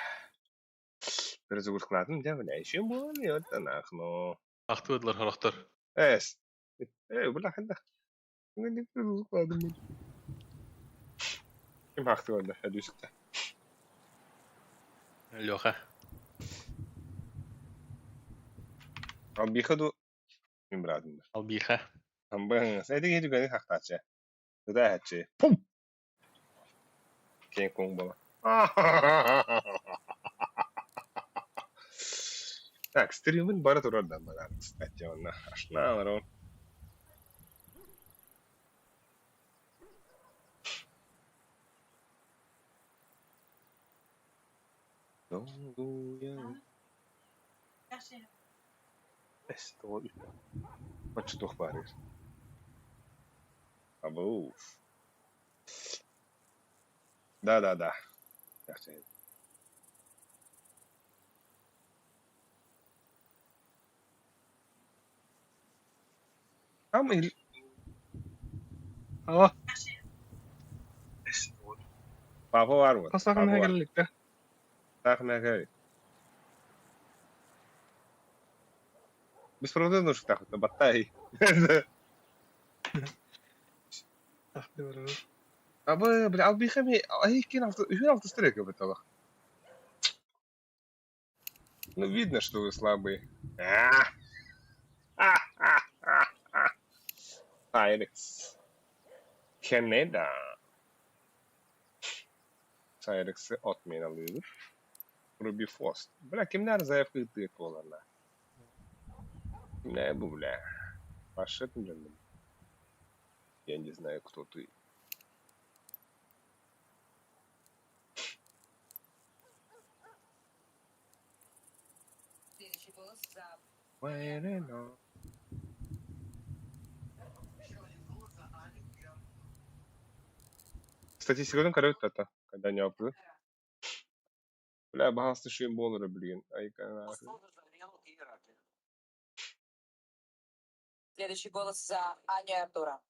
Biraz uzakladın değil mi? Ne işin bu? Ne yaptın akno? Aktılar haraktar. Es. Bu la hadi. Ne biraz uzakladın mı? Kim haklı orada? Hadi üstte. Yok ha. Abi bir kadu. Kim bıraktın? Al bir ha. Ambang. Saya tinggal juga nih hak taca. Sudah hace. Pum. Kengkong bala. Так, стримын бара турардан бара. Кстати, он ашна var. Estoy. Kaç toch var? Abo. Da. Gerçekten. Ama Ah, Papa var mı? asla kan geldik de. Tahmin gel. Biz problem yok tahmin. Battay. Ah, diyor. Aba بالعربي خمي هي كاين على تستريك بالطبخ. Ну видно, что вы слабые. Сайрекс. Canada. Сайрекс'i atmayın alıyordur. Ruby Frost. Bırak kimler zayıf kıyıtlık olanlar. Ne bu bile? Başlatın canım. Я не знаю, кто ты. Статистикадан қарап та когда не yaptı. Бля, бағасы şey болыр блин. Ай, Следующий голос за Аню и Артура.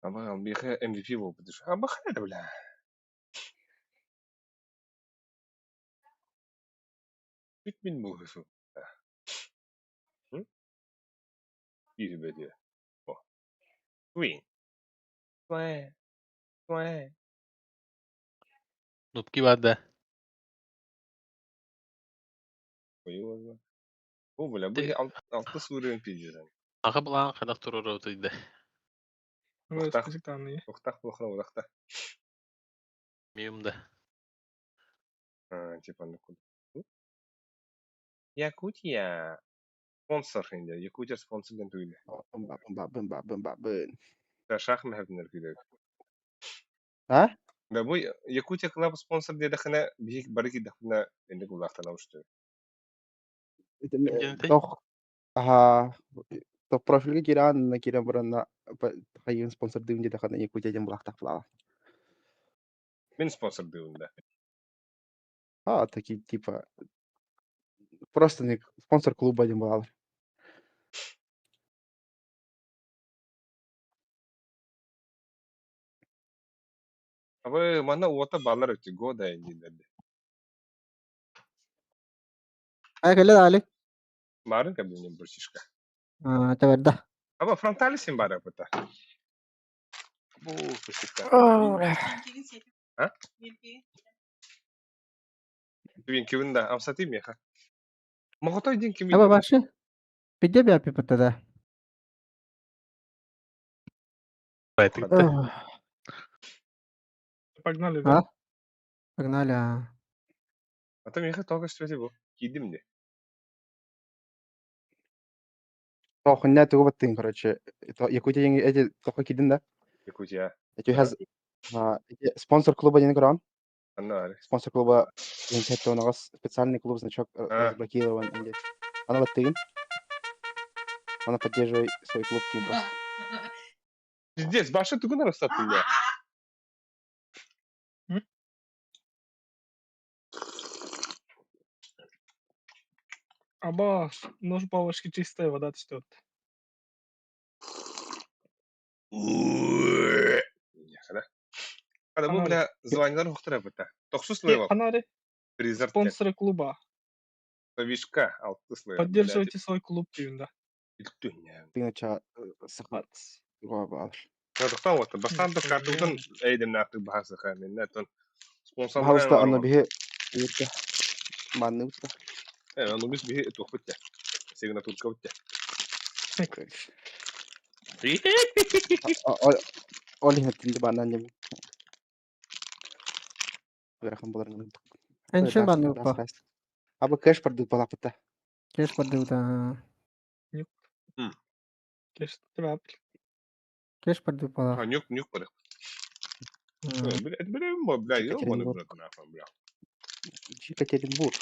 Ama bir MVP bu budur. Ama hadi bля. Bitmin bu hısı. Hı? Bir bedi. O. Win. Sway. Nupki vadde. Koyuyorlar. Bu bля. Bu altta Suriye'nin pijizden. Aka bulan kadak turur otuydu. Evet, Muhtar. küçük tanrıyı. Uqtaq uqtaq. Miyumda. Типа ну куда? Якутия. Sponsor şimdi. Yakutya sponsor den tüyle. Bın. Da şah mı hepinler kuydu. Ha? Da bu Yakutya Club sponsor diye dakına bir bariki dakına ende kulaktan almıştı. Toch. Aha. Toch profilga kira buranna hayın sponsor diye de kana Yakutya jam bulak takla. Ben sponsor diyorunda. Ha, такие типа просто не спонсор клуба jam bulak. Ama mana ota ballar ötü go da indi. كله عليك Marın ka benim bir şişka. تبدا Ama frontalis bara pata. Bu şişka. Ha? Bin kimin da amsatayım ya. Mahota din kimin? ابا باشا بدي ابي ابي بتدا Поэтому Погнали, А? да? погнали Atam yaha toga süresi bu. Gidim de. Toch net tuh batin короче. Yakutya yang aja toch kidin da. Yakutya. Itu has спонсор клуба yang koran. Anna var. Спонсор клуба yang chat tuh nagas специальный клуб значок разблокирован. Она batin. Она поддерживает свой клуб Team просто. Здесь başka tukuna mı sattın ya? Абаш, нож палочки чистая вода течет. Yaha. Ada bu bile звоньлар ухтыра bata. Toksuz sleva. Фонари, Призер. спонсоры клуба. Вишка. Altı sleva. Поддерживайте свой клуб, да. Ilktün ya. Тыгача сахат. Гуабал. Kadaktan wata. Bastan da kartından eydin artık bahası kanın. Neton. Sponsor. Hausta anna bihe. Yurtta. Mannu usta. Evet, onu biz bir tuhfut ya. Signa tutkavut ya. Oleh hatin di banan jam. Gerakan bolar nang. انشن بانو Apa cash perdu pala peta. كيش بدو تا Кеш, трябва. كيش بدو Ha بلا nyuk böyle. Bir mi bla yok onu bırakın afan bla. Jika jadi bur.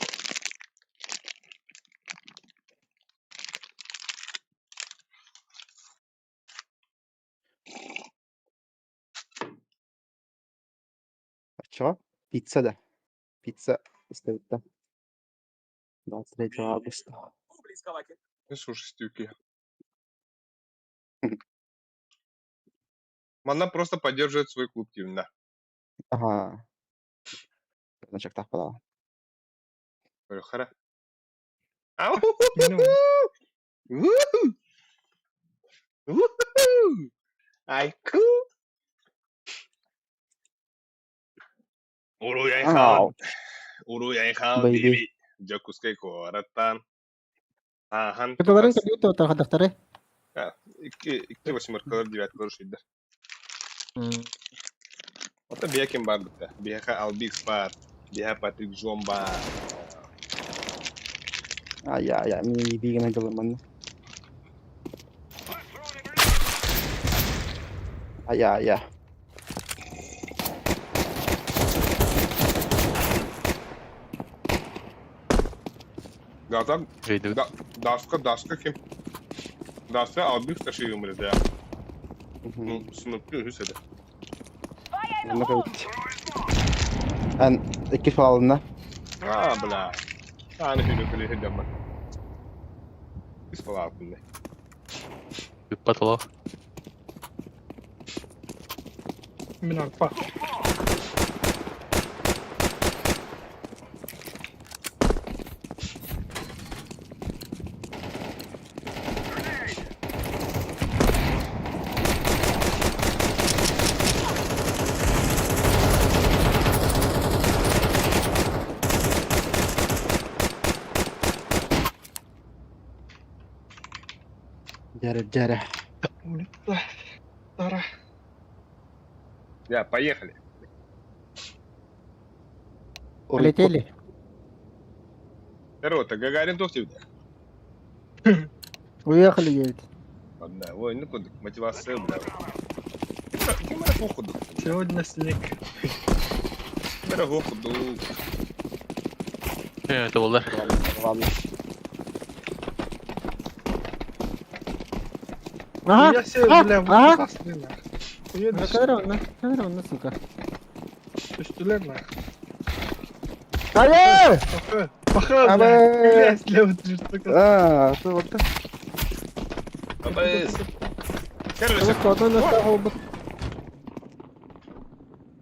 Acaba pizza da. Pizza istedim. Daha sonra cevabı işte. Ne sushi стюки. Манна просто поддерживает свой клуб именно. Ага. Значит так пала. Хара. Ау! Айку. Уруяй хан. Уруяй хан Baby. baby. Jakuskay ko aratan. Ahan. كدورين كديتو تا دفتري İki başımır kalır divet görüşüydü. Ota biha kim var bitti. Biha Albix var. Biha Patrick John var. Ya mi bigan ang gawin man. Ya. Zaten Выйдут. Daska kim? Daska Albix taşıyor umurda ya. Sınıflı hüsede. Ano ka? An ikis falan na. Ha bla. Tane hüle bile hüle Biz falan altında. В потолок. Минак, па. Jara. Улетла. Тара. Ya поехали. полетели Рота, Гагарин тут тебя. Уехали, говорит. Ладно, oyunu kurduk. Motivasyon bile var. Kimere okuduk? Сегодня снег. Kimere okuduk? Evet oğullar. Aha! Я себе, Ah! бля, Aha! вот посмотри, нахуй. Уедешь, Kadar onda, suka. üstüler нахуй. Hayır! Пока, Абе! бля, слева держится. Aa, dur bakta. Abayız. Gel Biz Recep. kodun nasıl oldu?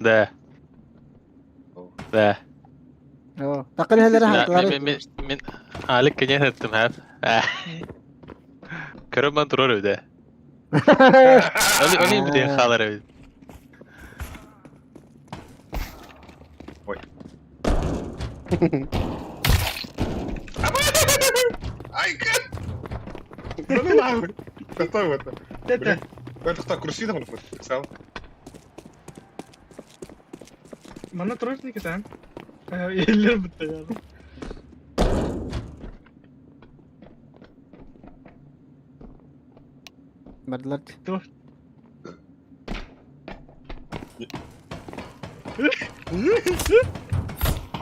De. De. Yo, takıl helere La, hakları. min halik kenyen ettim hep. Körüm ben durur evde. Öyle mi diye kalır evde. Ay kız. Bunu ne abi? Kata kata. Это, Ben tutak kurşuyla mı fır? Sağ ol. mana тройники там. Eller bitti yani. Merdiler. Dur.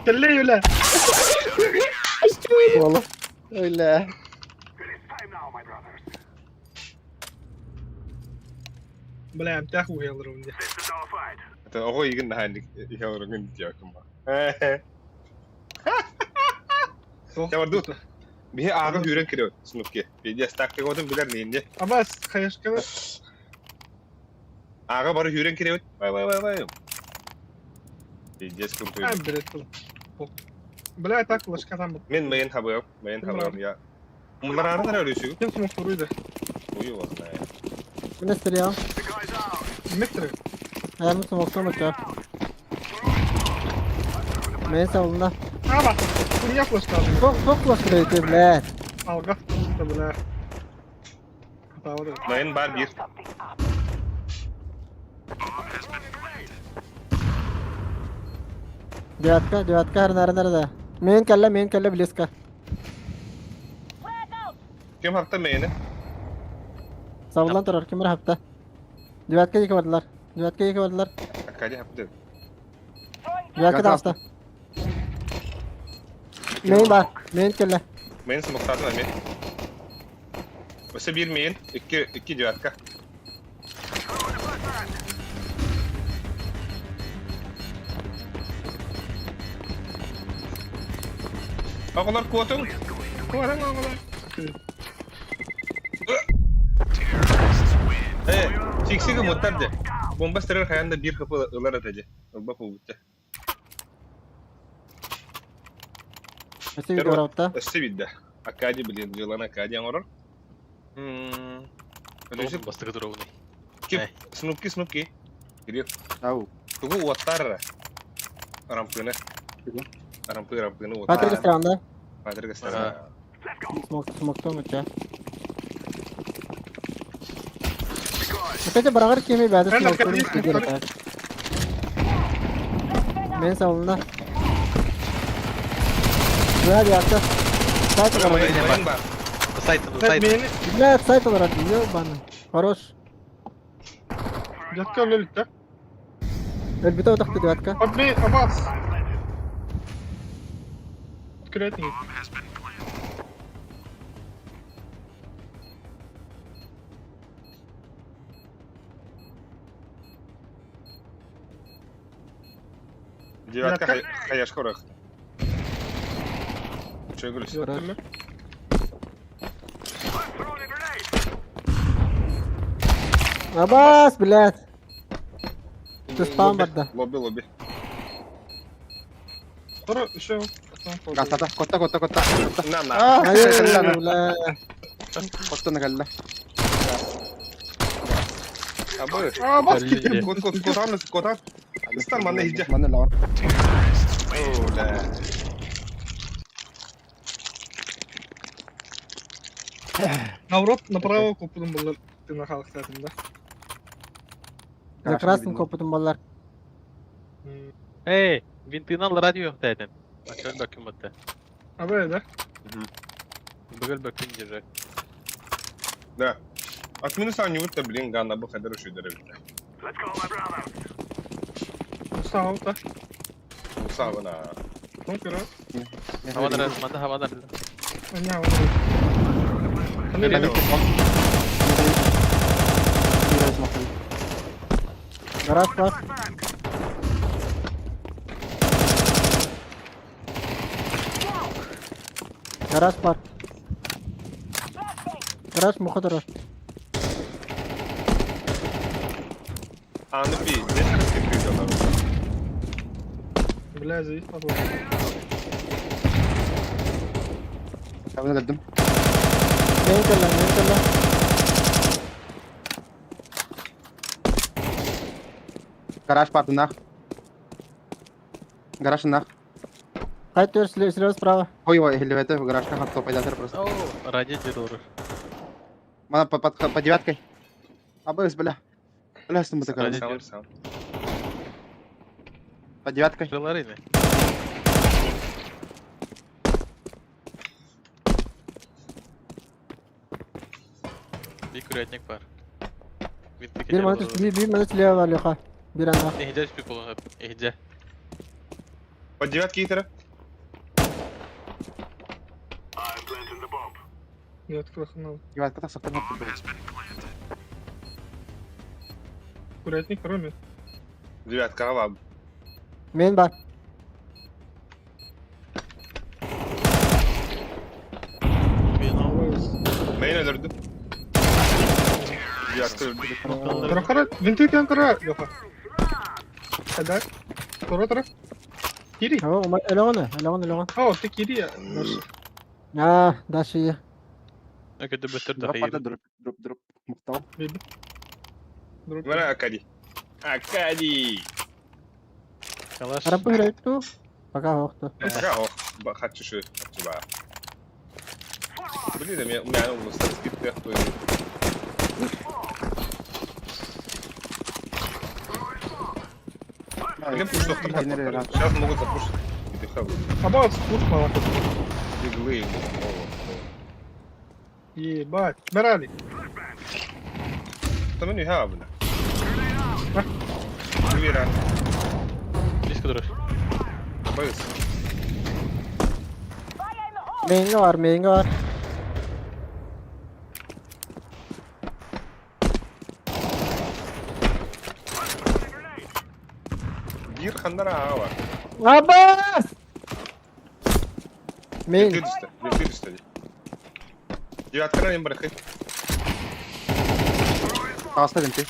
Kelle öyle. Valla. Öyle. Time now, my brothers. Bля, امتاح ويلا روندي. This is our fight. Hatta o iyi daha hendik yavrum diyecektim bak. Ya var dur. Bir ağa hüren kiriyor sınıfki. Bir de taktik odun bilir neyince. Ama kayış kadar. Ağa bari hüren kiriyor. Vay. Bir de kurtuyor. Ben bir ettim. Bля, так başka tam. Men mayin habıyor. Mayin habıyor ya. Bunlar arada ne arıyorsun? Kim smokuruydu? Uyu valla ya. Bu ne sır ya? The guy's out. Metre. Ayağımı smoke'tan bakıyor. Main savunma. Ha bak. Bunu yaklaş kaldı. Çok bakıyor lan. Alga. Da bля. Hata var. Mayin bar bir. Divatka her nerede? Main kelle bliska. Kim hafta mayini? Savundan turar kimler hafta. Divatka yıkamadılar. Akkadi hafta. Divatka da hafta. Main var. Main kelle. Mayin smoktadın mayin. Mesela bir mayin, iki civatka. Ağlar kuatın. Kuarang ağlar. Çiksiki mutarca. Bomba sterer hayanda bir kapı ılar atıcı. Bak o bitti. Nasıl gidiyor hafta? Össe bildi. Akkadi bilin, yılan akkadi yang orang. Öyleyse Oğlum bastık dur oğlum. kim? Ne? Snoopy. Geliyor. Au. Tugu uattar. Rampını. Rampını uattar. Patrick stranda. Padre göster. Ha. Smoke'tan bakıyor. Peki beraber kimi verdi Ben smoke'tan arkadayım, gidiyor. Main savunma. Güzel yaptı. Site olarak. Mayin var. Sait. Ben beni Güzel site olarak gidiyor bana. Хорош. yatka öyle de. Elbette o taktı divatka. Abi Abbas. Kreatif. Civatka hayaş korak. Çögülüs. Хорош. Throwing a grenade. Abbas, блядь. Ты спам барды. Lobby. Sonra şey Gastata. Kotta. Nam. Hayır, Kelle. блядь. Kotta ne kelle. Abi. Abbas Belli gitti. değil. Kotan. İster manne hicce. Manne lavan. Oh la. Наоборот, направо купудum bunlar. Tırnak halk saatinde. За красным копотом баллар. Hey, Vintinal radyo yok zaten. Açalım bakayım hatta. Abi öyle. Bugün bakayım girecek. Да. Отмени сам не вот блин, ганна бы ходил еще деревья. Let's call my brother. Sağ ol da. Усава на. Ну, пират. Havadan atmadı, havadan. Ne var? Ben de biraz bakalım. Garaj var. Garaj var. Garaj muhadara. Anı bir. Ne kadar yapıyor adam? Bilazi. Hadi. Ben öldüm. Neyin kalla, neyin kalla. Garaj parkı nach. Garaj nach. Kayıt diyor, silahı sprava. Ой, ой, элеватор в гараж как то пойдет просто. Oo, radyadır olur. Мана по девяткой. Абыс, бля. Бля, что мы так Ради- Sağ ol, sağ ol. По девяткой. Şuralarıydı. Bir küretnik var. Bir manat silahı var Luka. Bir anda. İhtiyaç bir kolu hep. İhtiyaç. По девятке и тарaf. I'm planting the bomb. Я открыл канал. Девятка так сохранит. Курятник, кроме. Девятка алаб. Men var. Main öldürdüm. Девятка öldü. Kara kara. Vintik yan kara. Yok. Hadi. Kara taraf. Kiri. Tamam, ama elemanı, eleman. Ha, o tek kiri ya. Ah, da şey. Ne kötü beter de Дроп, hayır. дроп. Мухтал. Baby. Dur. Bana Akadi. Akadi. Kalaş. Arap böyle itu. Пока вахта. Пока, ох, хочу что типа. Блин, у меня он статский тех, Блин, пусть доктор. Сейчас могут запушить. И дыхал. Абат, спушма нахуй. Иглы. Ебать. Берали. Там не хавна. Вера. Risk durur. Быс. Menga var. Гир хандара ава. Abbas! Men. Вертит что ли? Девятка на барахай. Hasta binti.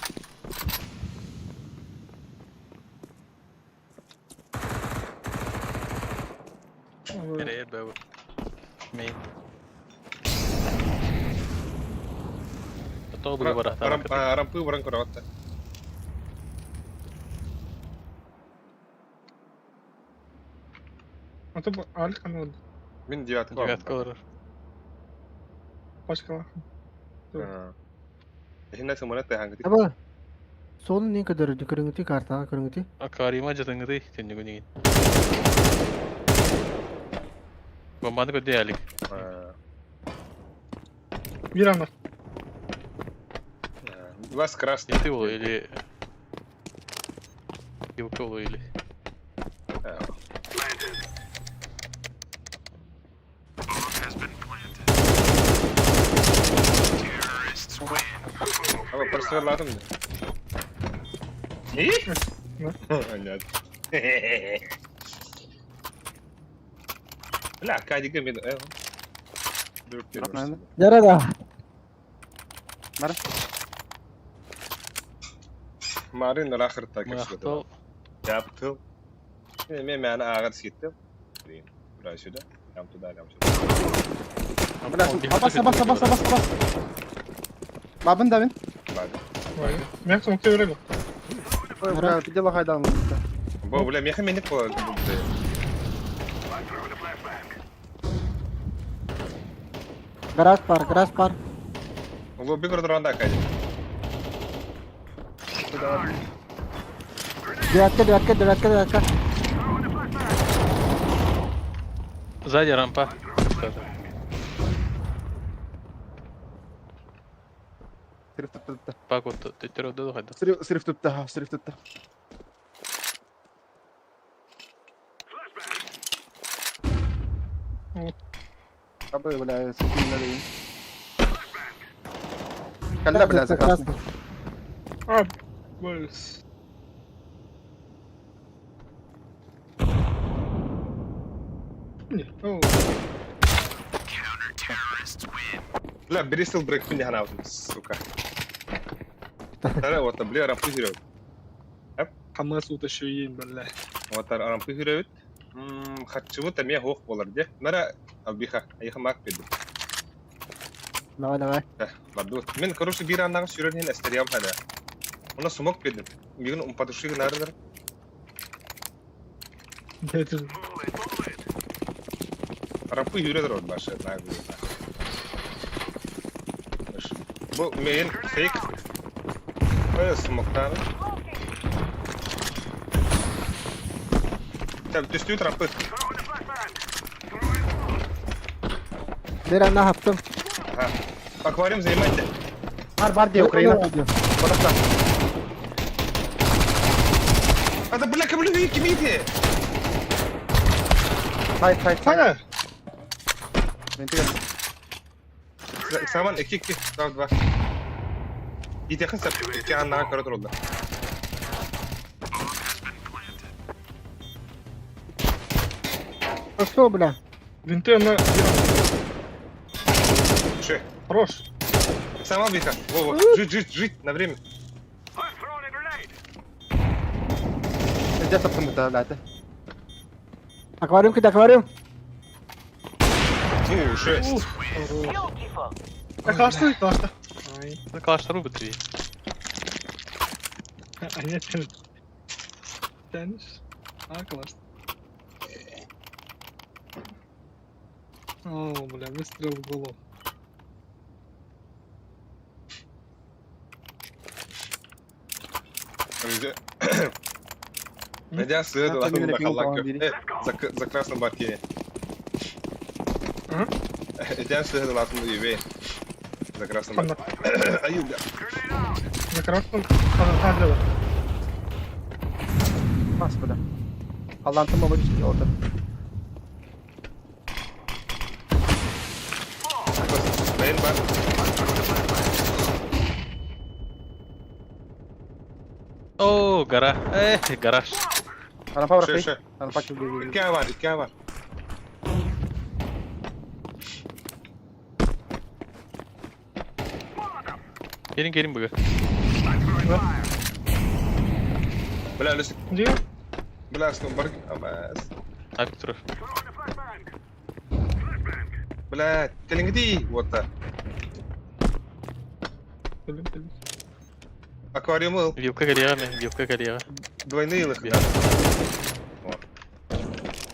Nereye be bu? Main. Atau beli barang tarik. Рампы в ранку рота. Ata alik kanal. Min девятка. Девятка olur. Başka. Hina semana teh hang ketik. Apa? Solun ne kadar kırıngıtı karta kırıngıtı. Akarima jatang gede tinju kuning. Bombanı ko dialik. Bir anda. Глаз красный. Itu o ili. Yok o ili. Ama personel lazım mı? Ne? Понятно. لا قاعد يقول Drop nerede? Yarada. مارين الاخر تاكل Mahto. جابته مي انا اخر سيتم ولا شو ده قام تدار قام Abas. Babın da bin. بعد Ben sokakta öyle bak. Bra, bir de bakaydı almış. بو ولا مي خمي نكو Garaj var. هو بيقرد راندا قاعد Devyatka. Sзади рампа. Sırf tuttu. Bak o tüttür ödü hadi. Sırf tuttu. Sırf tuttu. Abi böyle sıkıntı değil. Kalla bile zakrasın. Abi. Böyle. Ne? Oo. لا بريستل بريك مني انا سوكا ترى وات بلي رامبي هيرو Hamas utaşıyın böyle. وات رامبي هيرو خدشمو تمية هوق بولر دي مرا البيخا اي خماك بيدو Ne var? برضو من كروش بيرا ناقص شيرين هنا استريام هذا ونا سموك بيدو بيقولوا امباتوشي ناردر Nedir? رامبي هيرو درو باشا ناقص bu main fake smoke'tan tabi düştüğü tarafı Bir anda yaptım. ha akvaryum zeymente Var diye Ukrayna. Bırakla. هذا بقول لك قبل في كميته Hayır. Hayır. Venti gel. سامان اكيك داود با يتخن سب كان نها كرت رول Что, бля? Винты на... شو Хорош. سامان بيك во жить на время I'm throwing a grenade. Önce taptım bu da. Akvaryum kit akvaryum. شو Beautiful. Karşıda. Ay. Karşıları bitiriyor. Ay yeter. Deniz. Arkadaşlar. О, бля, выстрел в голову. Надя сыд Я латун помню, бахаллак напил, за красным барке Ага. Надя сыд латун ювей за красным барке аюга На красном. Hadi bak. Bas bile. Allah'ın baba işte orada. main bar Oo gara. Garaj. Bana power شو fake. شو Bana pak gibi. İki var Gelin bugün. بلا لسك Diyor. بلا اسكن برك بس Hadi dur. بلا تلنجدي وطا Dedim. аквариумы Вилка geliyor mi? Vилka geliyor. двойные лых Bir.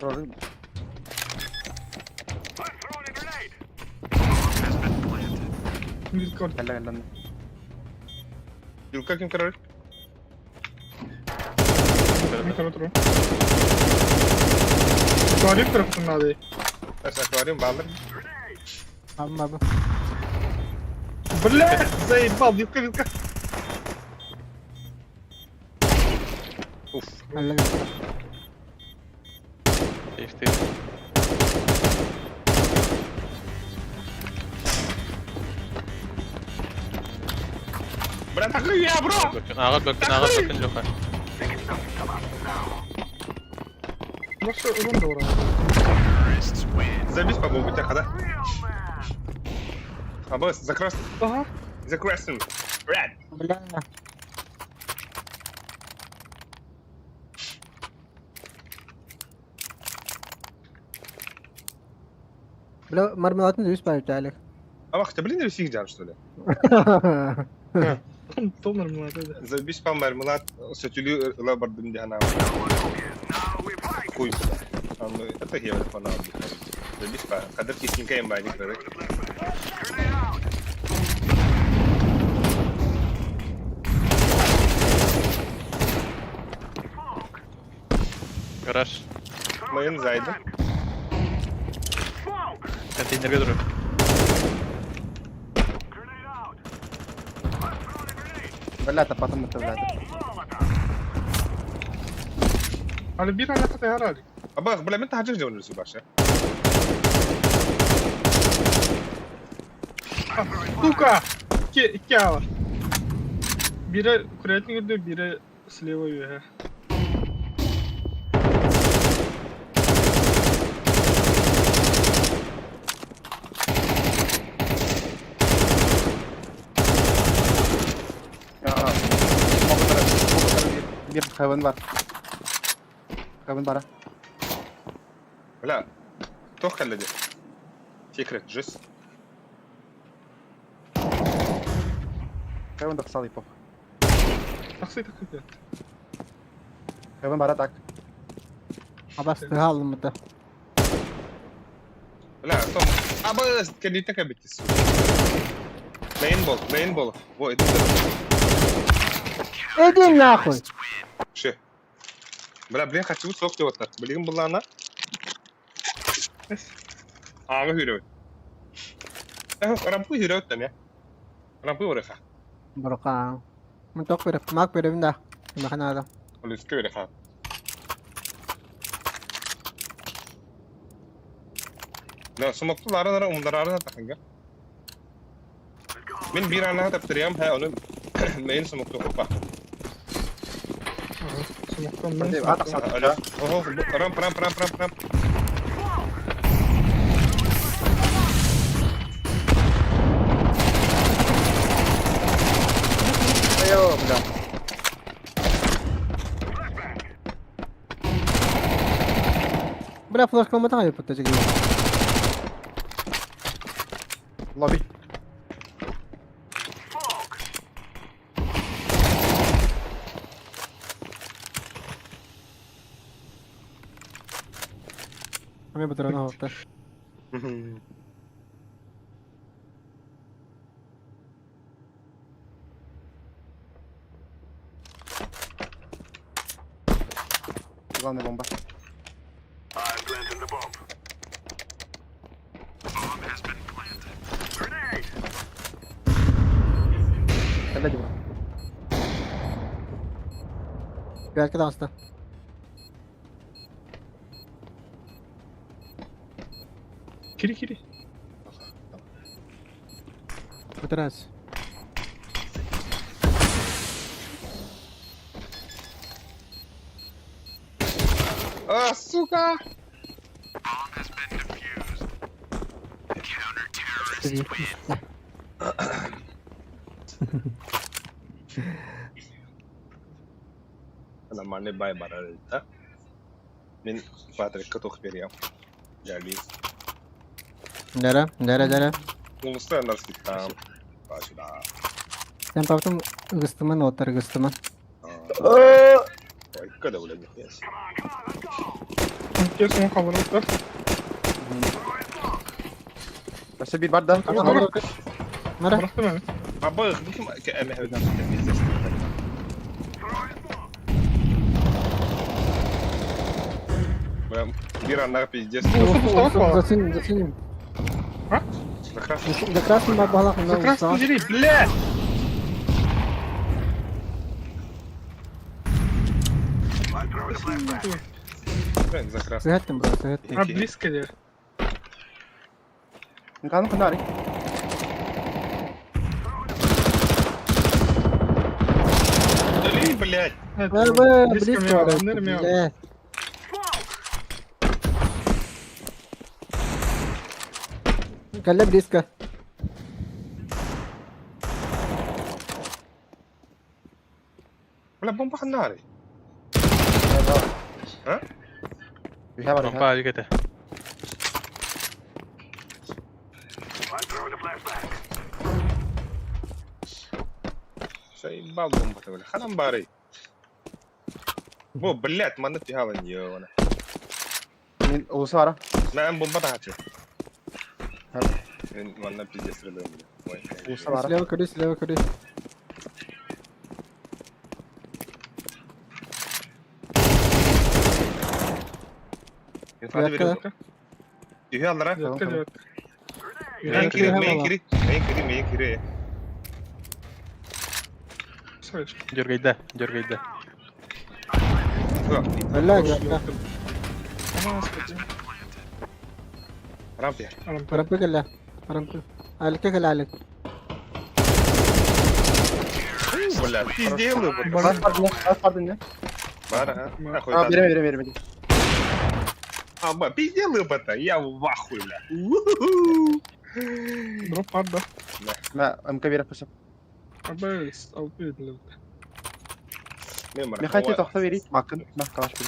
Doğru. Bir kol. Gel. Юлка кем король Bir kol otur. Tarih tarafından abi. بس аквариум балдыр Amma bu. Bля, заебал, вилка. уф Halledim. Geçti. بلا تقريب يا برو Ağa bakın Joker. Nasıl ölüm de oraya? забить по-моему тебя когда босс Aha. за красным Red Bля. Bля, marmelatını da 100 paylaştı Alek. а блин или фиг джам что ли Tom marmelat öyle. забить по мармелад сетюлю ла бардым дихана хуй это я вот фанал забить по когда кисненько им бани Garaj. Mayın zaydı Konteynerge duruyor. ولا تبطل مثل ولاد Ali bir ana kadar herhalde. Bak bile ben hacı jevnir su başa. Сука! İki A var. Biri kuretini girdi, biri slave yiyor he. bir hayvan var. Hayvan bara. لا توخى اللي دي سيكريت جس Hayvan da kısa ipok. Taksi takıp yat. Hayvan bara tak. Abastırha aldım bu da. لا توم ابا كان يتكبت السوق مين بول هو يدور Edin ne koy? شو بلا بلين خاتشوت فوق توتر بلين بلانا عامل هيرو رامبو هيرو الثانية رامبو ورخا Baraka. Mentok berep, mak berep dah. Makan ada. ولا سكيو رخا لا سمكتو لارا ومدرارا تخنجا من بيرانا تبتريام هاي اون مين سمكتو قبا Smoke'tan Hadi ben at at. اوه رام Ayo udah. Berapa flash kamu tahu ya putar jadi. Lobby. Kami betul nah putar. Главная бомба. I'm planting the bomb. Bomb has been planted. Grenade! Ada juga. Biar kita hasta. kiri. Putar. اه سوكا انا معني باي برا من فترة كتوخ بريام جاليس Dara. ومستوى كتام باشدا Sen papatım gıstımın otar gıstımın. كده ولا مقياس Gel smoke alalım da. بس bir bar da. Tamam, Mara. Bıraktım beni. ابغى يخليكم كأنه كبير انا في جس Засунем. За красным бабалах на Закрасный дери, бля! закрас Сыгаттым, бро, сыгаттым. Ha близко diye. Kan kenari. Дали, блядь. Близко, Близко. Калля близко. ولا بومبا الناري ها We have Pompa aja kita. I'm throwing a flashback. شيء بعض بومبا ولا خلنا مباري بو بلعت ما نتي هذا نيو انا min usara. ما ام بومبا هاتي Hadi. ما نبي جسر له Usara. Слева куди. يلا را Yatkı diyor. مين كري hayır. Дергайда, дергайда. Öyle güzel. Ama sıkıntı. Рампе. Arapı gel. Arapı. Alika gel alik. Бля, пиздел его. Az pardon ya. Бара, а? Нахуй, Aa да. vereme. Пиздел его-то, я в ахуе, бля. Drop var da. Ma amka verip koşup. Abi altı yediler. Мемор, Ne haydi tohta vereyim. Bakın. Bak kalaş bir.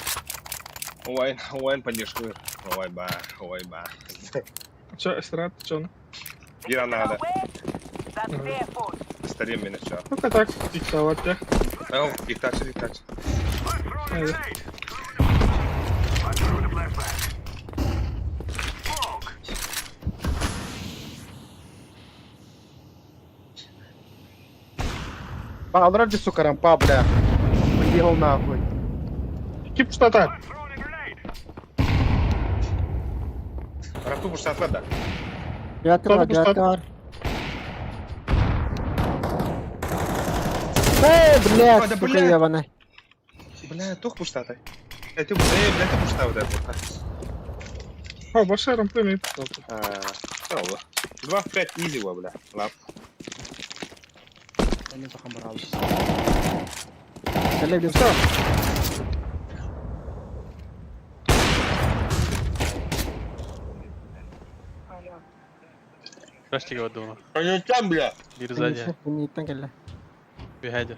Хуайн поддержку. Хуай ба. Çö istirahat çöne. Гира надо. That's their fault. Старим меня чё. Bu kadar dikkat ya. Ау, диктач. Evet. Bak alırlar bir su karampa bля. Уехал нахуй. İki puştatar. Рампу пуштатла да. Diyatka var, Tabii, diyatka tabii. var. Hey, блядь, Hadi, сука, блядь. ебаный. Бля, тух пуштатай. Бля, ты пуштал, да. Ha başa rampa ne? Все, 2 в 5 изи, бля. Лап. Ben de sakın bırak. Gel bir Mustafa. Kaç tane vardı ona? Конючан, бля. Biri sağca, Bunu itten gel. bir hacer.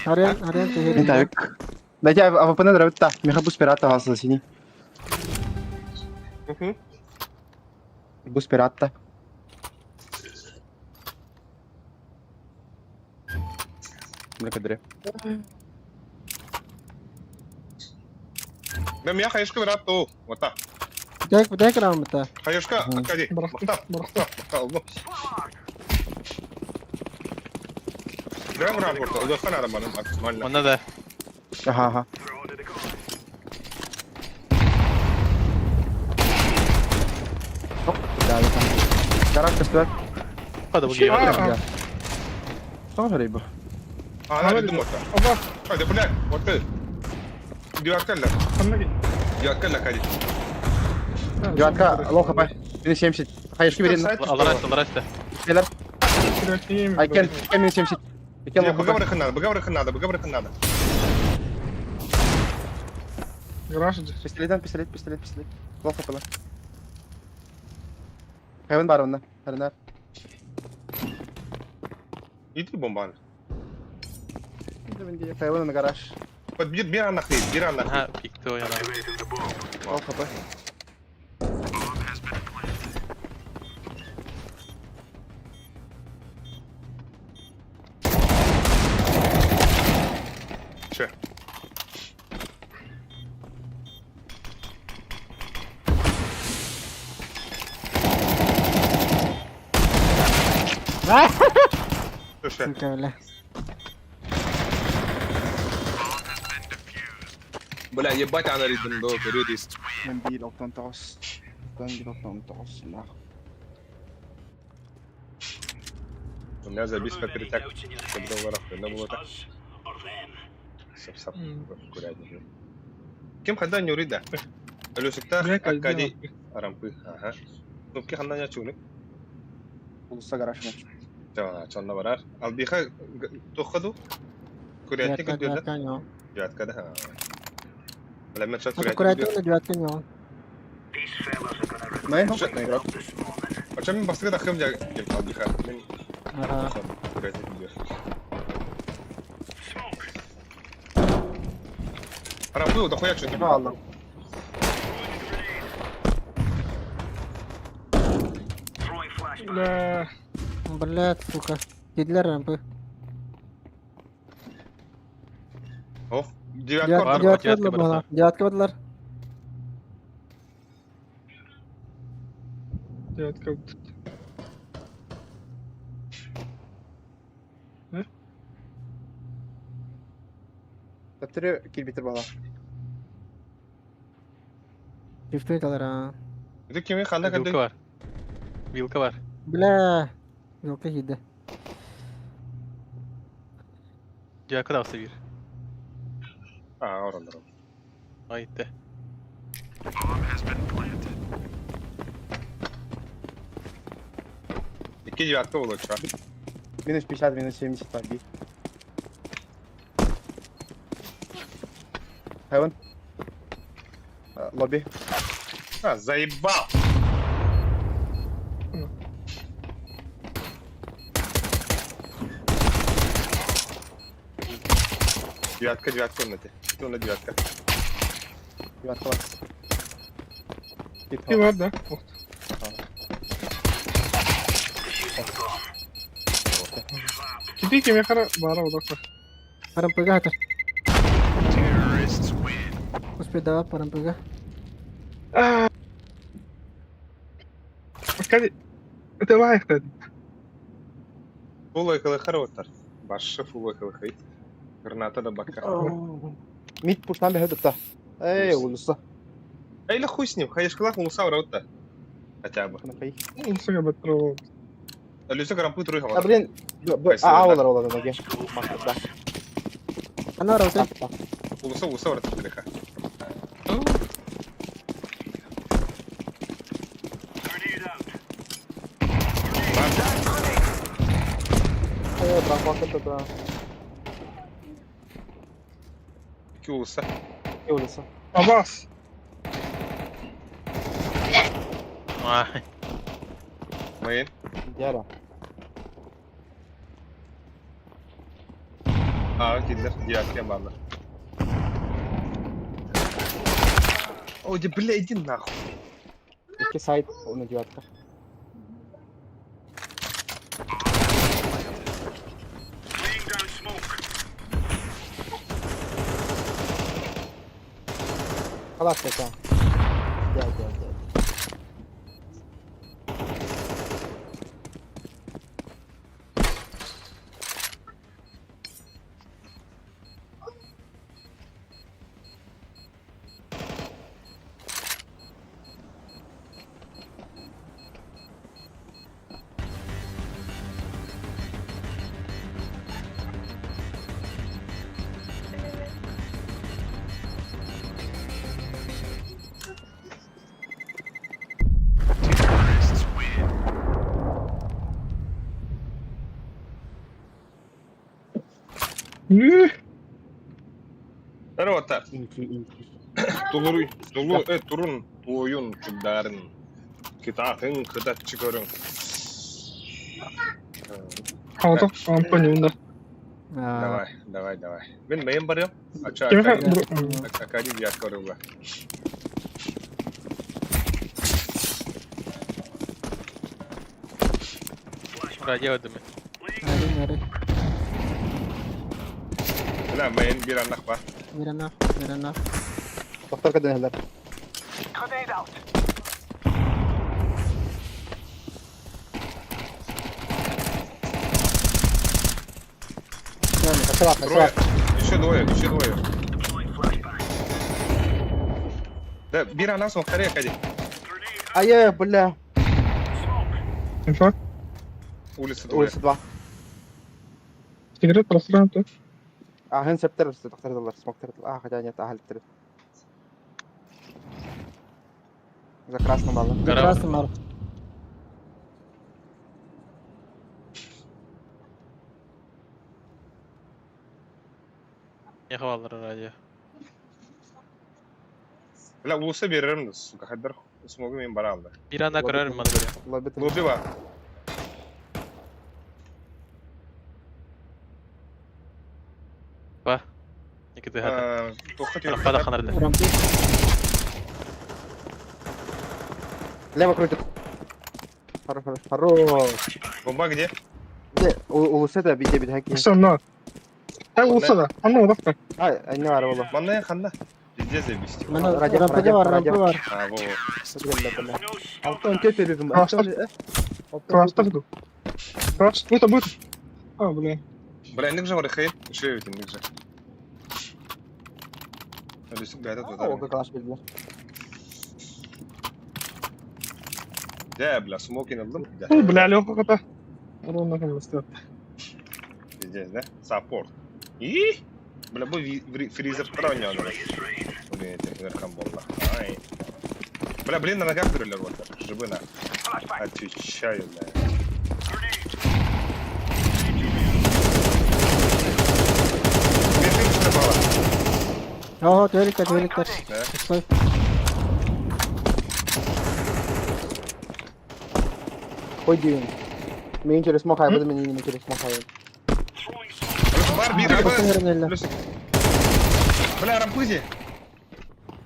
Aryan Не tehir. так. Дайте АВП нравится. Да, меха пирата вас засини. Бус пирата. Благодарю. Бля, меня хаешка врат, то. Вот так. Budek rahmeta. Хаешка, Акади. Bıraktım. Bıraktım. Бля, врат, вот. Удоска надо, максимально. Onda da. Ага. Да, да. Гараж кастует. Hadi bu gibi. Aa, Тоже рыба. Надо думать. Aba. Hadi, бля, вот ты. Девяткалля. Kanına git. Девяткалля, Акади. Девятка, лоу хп. Минус 70. Хаешки верен. Alır açtı. Бейлер. Direkt yiyeyim. Айкен минус 70. Айкен лоу хп. Быгаврыхын надо. Garaj. Пистолет. Лоу хп lan. Heaven var onda. Herner. Иди бомбан. Heaven garaj. Вот bir an nakli. Ha pikti o yana. Лоу хп. Че? Слушай, Suka öyle. бля, ебать она рядом, да, редис. Ben 1.99. Ben 1.99. Lah. У меня забиска перетяг. Когда было так. Сап-сап. Аккуратнее. Кем ханда не урида? Алюсикта, Акади, Арампы. Ага. Ну, кем ханда не чуник? Ulusa garaj mı? Çanla varar. Albiha toxadu. Kuriyatni Diyatka, gidiyorlar. diyatka yok. Diyatka da ha. Bela ben çok Hatta kuriyatni gidiyor. kuratın da diyatka yok. Ne? Ne игрок? Açam ben bastığı da xım gel albiha. Ben Ara. kuriyatni gidiyor. Aramпы da koyak çünkü. Allah. Bля. Блядь, сука. Dediler rampı. Oh. Diyatka var. Diyatka diyatka vadılar var. bana. Diyatka vadılar. Evet kalktı. Tattırıyor kill bitir bala. Çiftlik alır ha. Bir de kimi xanda Vilka kadar. var. Vilka var. Bля. Yok ki yedi. Yakı da bir. Aa oralar. Ayıttı. İki civatta olur şu an. Minus пятьдесят, minus 70 var bir. Heaven. Lobby. Ha zaybal. Civatka önüne. Önüne civatka. Bir var. Git Bir var da. Oh. Gidiyor ki mekara bana odakla. Parang pegang atas. Sepeda parang pegang. Hadi. Öte var hadi. Full ekılı karavatlar. Başı full ekılı kayıt. Granata da bakar. Mid push'tan bir head Ey ulusa. Эй, да хуй с ним, ходишь класс, ну саура-то. Хотя бы. Kana kayı. Ulsuga batro. Люся грампы трой Ya хавар. bilin. Ağlar da gel. Maktada. Ano raw te? Улуса врата далека. Grenade out. Bırak vakit da. İki улуса. Ey ulusa. Abbas. Ay. Main. Yara. Aa killer. Диаткем баллар. Ой, да бля, иди нахуй. İki side onu civatta. Laying down smoke. Kalas da sen. Gel. Здорово-то. İnki. Турун туойун күлдәрін. Китатын кыдат чыгарың. Kaldı. Antonyumda. Давай. Мен main бар ya. Açı Kime Akadi civatka oraya. Raja öldü mü? Ngari. Ulan main bir anak var. Mirana. Doktor kadın heller. Grenade out. Kaçar. Трое. Еще двое. Deploying flashbang. Да, bir anak son karaya Akadi. Ay bля. Smoke. Info. Улица двое. Улица 2. Сигарет просранта. Hen septer doktor dolar. Smoker. Хотя нет, hallettir. За красным баллом. Красный мар. Ne havaları Raja? La улуса берерим de suka haber. Smogu men bara aldı. Bir anda kırarım bana böyle. Lobby. Lobby var. Bak. İki de hadi. Tokat Bana yok. fada kanardı. Рампи. Лево крутит. Хорош. Bomba где? Где? Улуса да биде bir hack. Sen ne? Hem olsa da. Anla odakla. Ay ne var oğlum? Bana yakında. Biz zebiştik. Mana Raja, rampi var. Ha bu. No smoke. Alttan kötü dedim. Крастер тут. Крастер. Это будет. Бля. Бля, ник же варахай. Еще ведь ник же. Люсик бәді O tutar. kakalaş bildiler. Ya bля, smoking aldım. Bля, Леха, это. Ровно как стоит. Здесь, да? Саппорт. И? Бля, bu фризер'тар oynuyorlar. Блин, эти верхом болла. Ай. Бля, блин, на ногах дрелер вот так. Живы на. Отвечаю, бля. Бежим, что было? Ого, двериктер. Да? Стой. Ой, дивин. Мен через смог хайбады, мен не через смог хайбады. Бар, бир, Вернелі. плюсик. Бля, рампузи.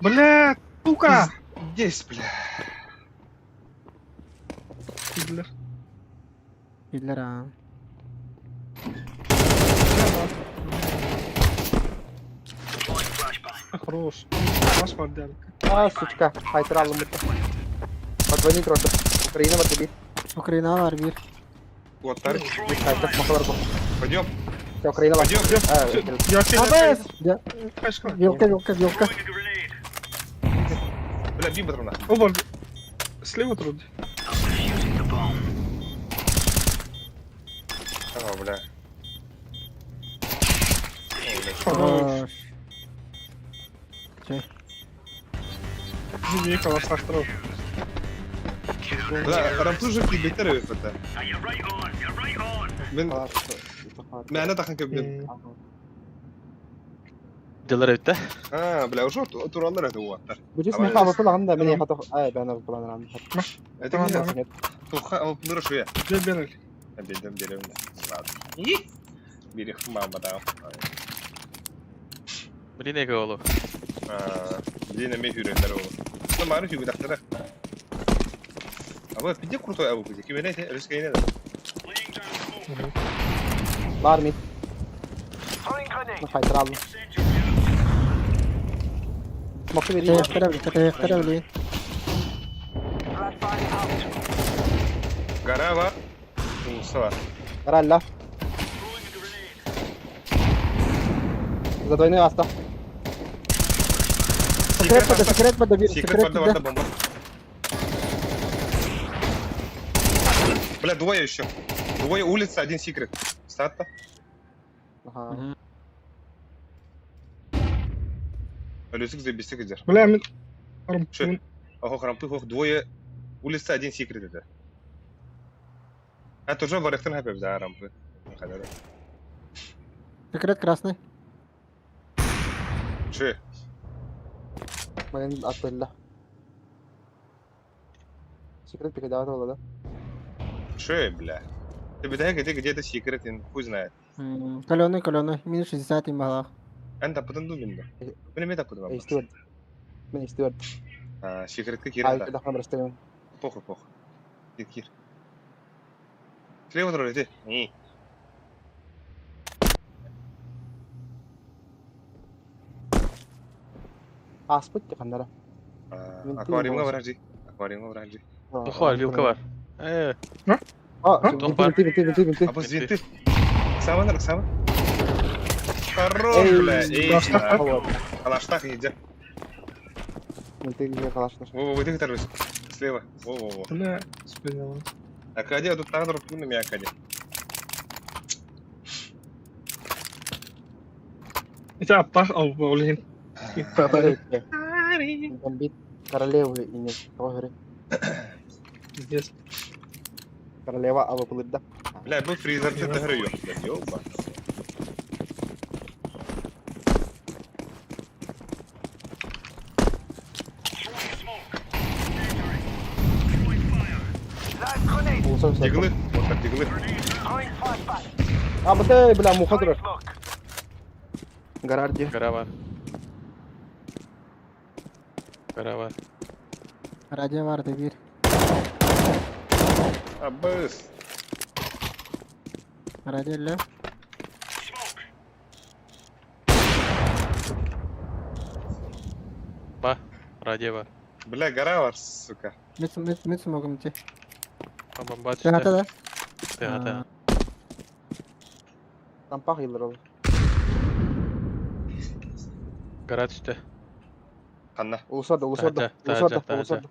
Бля, сука! Здесь, бля. Бля. Підлер, а. Хорош. Маш мордянка. А, сучка. Хайтер алdım bitti. Подводить роты. Украина вот тебе. Україна var bir. Вот, тарик. Хайтер смахлар bu. Пойдем. Все, Украина var. Пойдем. Ha, Я тебе Абес! кашка. Вілка. Бля, бим патрона. Оба. Слева труд. Ага, бля. Хорош. Живи, колоссах труд. Бля, рампужик и бетер это. You're right on. Ben Aa, mene takın köpüdüm. Diler ötte. Ha, bля, уже туралар это вот. Bu cismi Ama- hava falan da beni yapatı. Ay ben de kullanırım. Это Tamam, не tamam. Туха, а мыра шуя. Gel ben öyle. Белдем белем. Ладно. Бери мама да. Biri ne oğlu? Дина ме хюрендер ол. Ну, мары хюбі дақтары. Aba, pide kurtu abu pide. Kime ne? Riske yine de. Var mı? Throwing grenade. Hайтер aldım. Smoke'u vereyim. Тефтеревлі. Flashbang out. Gara var. Musa var. Ралля. Задвойный аста. Секрет подо bir. Секрет Секрет подо піде. варда бомба. Бля, двое еще. Двое улица, один секрет. Статта. Ага. Люсик забести где. Бля, мен... Что? Ого, хрампы, ох, двое улица, один секрет это. А тоже варехтен хапев, да, рампы. Секрет красный. Че? Ben atölye. Секрет передавать было, да? Че, бля? Ты бедай, где-то секрет, хуй знает. Каленый. Минус 60 им бағлақ. Анда потом думаю, да. Блин, это потом. Стюарт. Ben Стюарт. Секрет Ay, какие-то. bir dakika bıraktım. Похуй. Кир. Слева трое, ты. Aspıt ya kanlara. Аквариумга вражди. Muhal, vilka var. Aa, Topar. binti. А вот ты. Сама. Хорош, бля. Эй, калаштах иди. Binti gibi kalaştır. Во, ты второй. Слева. Во. Бля, спиняла. Акадия, тут так дорог, на меня Акадия. İşte aptal al bu olayın. Ben bir королевы и нет. Кого говорит? Здесь. Королева Ава Плыда. Бля, был фризер, ты дограю. Бля, ёба. Live grenade. Улсов все. Диглы. Вот так, диглы. Throwing flashbang. А, бля, бля, муха Throwing dur. smoke. Гарарди. Gara var. Radyo vardı bir. Абыс. Radyo ile. Radyo var. Бля, гора var, сука. Mit smogum ti. Bomba Tehata düştü. da. Tehata. Tampak yıllar oldu. Gara düştü. Ханна. Улусорда. Таja.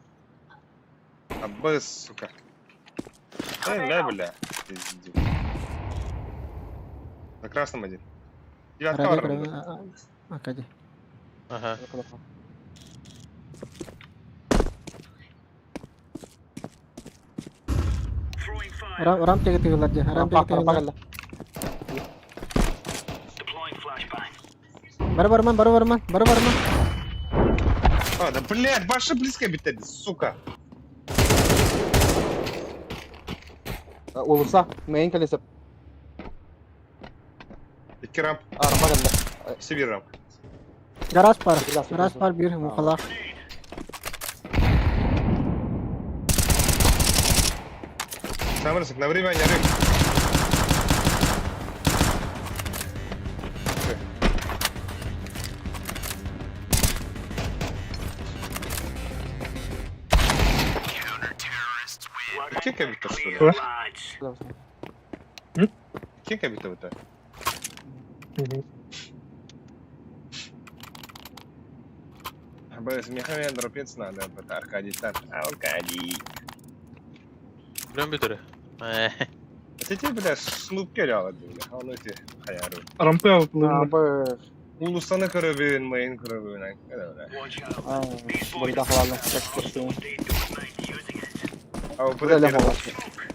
Абыс, сука. Бля. пиздец. На красном один. Девятка Ради var kırıyor. bunda. Akadi. Aha. Throwing fire. Ram çekti yıllarca. Ram Rampa çekti rampa yıllarca. geldi. Deploying flashbang. Baru varman, baru varman, baru varman. А, да блядь, больше близко битedi, сука. Ulusa. Main kalesi. İki ramp, Rampa geldi. ikisi bir ramp. Garaj par. Biraz Garaj biraz. par bir mukalla. Самый на время я рык. Kim kabita что ли? Clear, lads. Kim kabita это? بس ميخا يضرب يتصنع ده بتاع أركادي تان أركادي. Biliyorum bir türü. Ты бля снуп келяла бля. Он эти хаяру. Rampaya alıp Rampa. Ulusanı kırabın, mayın kırabın. Öyle. Watch out. Aa, These bunu boys da havalı. stay don't mind using it. Ama bu Burada da laf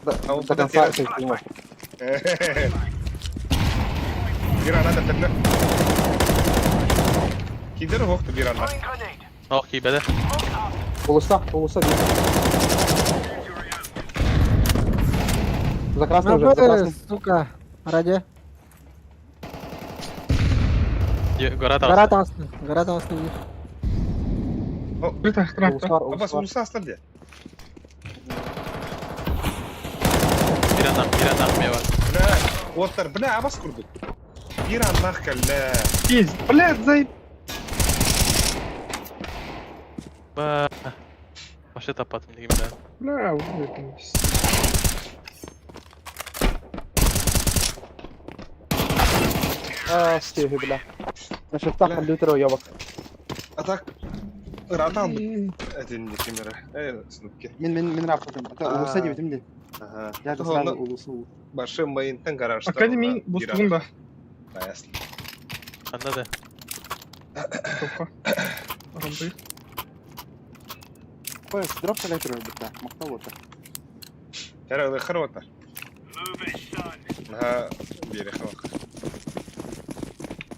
var. Da kan sağ çektiğim var. Granada tepne. Kider voktu bir anda. Throwing grenade. Oh kibede. Ulusa değil. За красным уже, за Apa красным. suka? Raja. Gora da Garat aslı. Garat aslı bir. bir tane Ulus rampta. var, Abbas ulus var. ulusu hasta diye. bir yandan meyve var. Bля, otlar, bля, Abbas kurduk. Bir anda kelle. Biz. Блядь, zayıf. Başta tapattım diyeyim ben. Бля, вылетелись. Стихи, бля. Я шифтах компьютера уебок. Atak. Irak aldık. Edin kimere. Sınıfki. Min rapportum. Ulusa gibi değil mi? Aha. Ya da Sonra sağda ulusu. başı mayıntan garajda. Akademi buzluğunda. Bayasın. Anladı. Topa. Rampayı. Пояс, дроп коллектор бля. Махта вот. Herhalde kırvata. Move it, son. Ha, bir yere bak.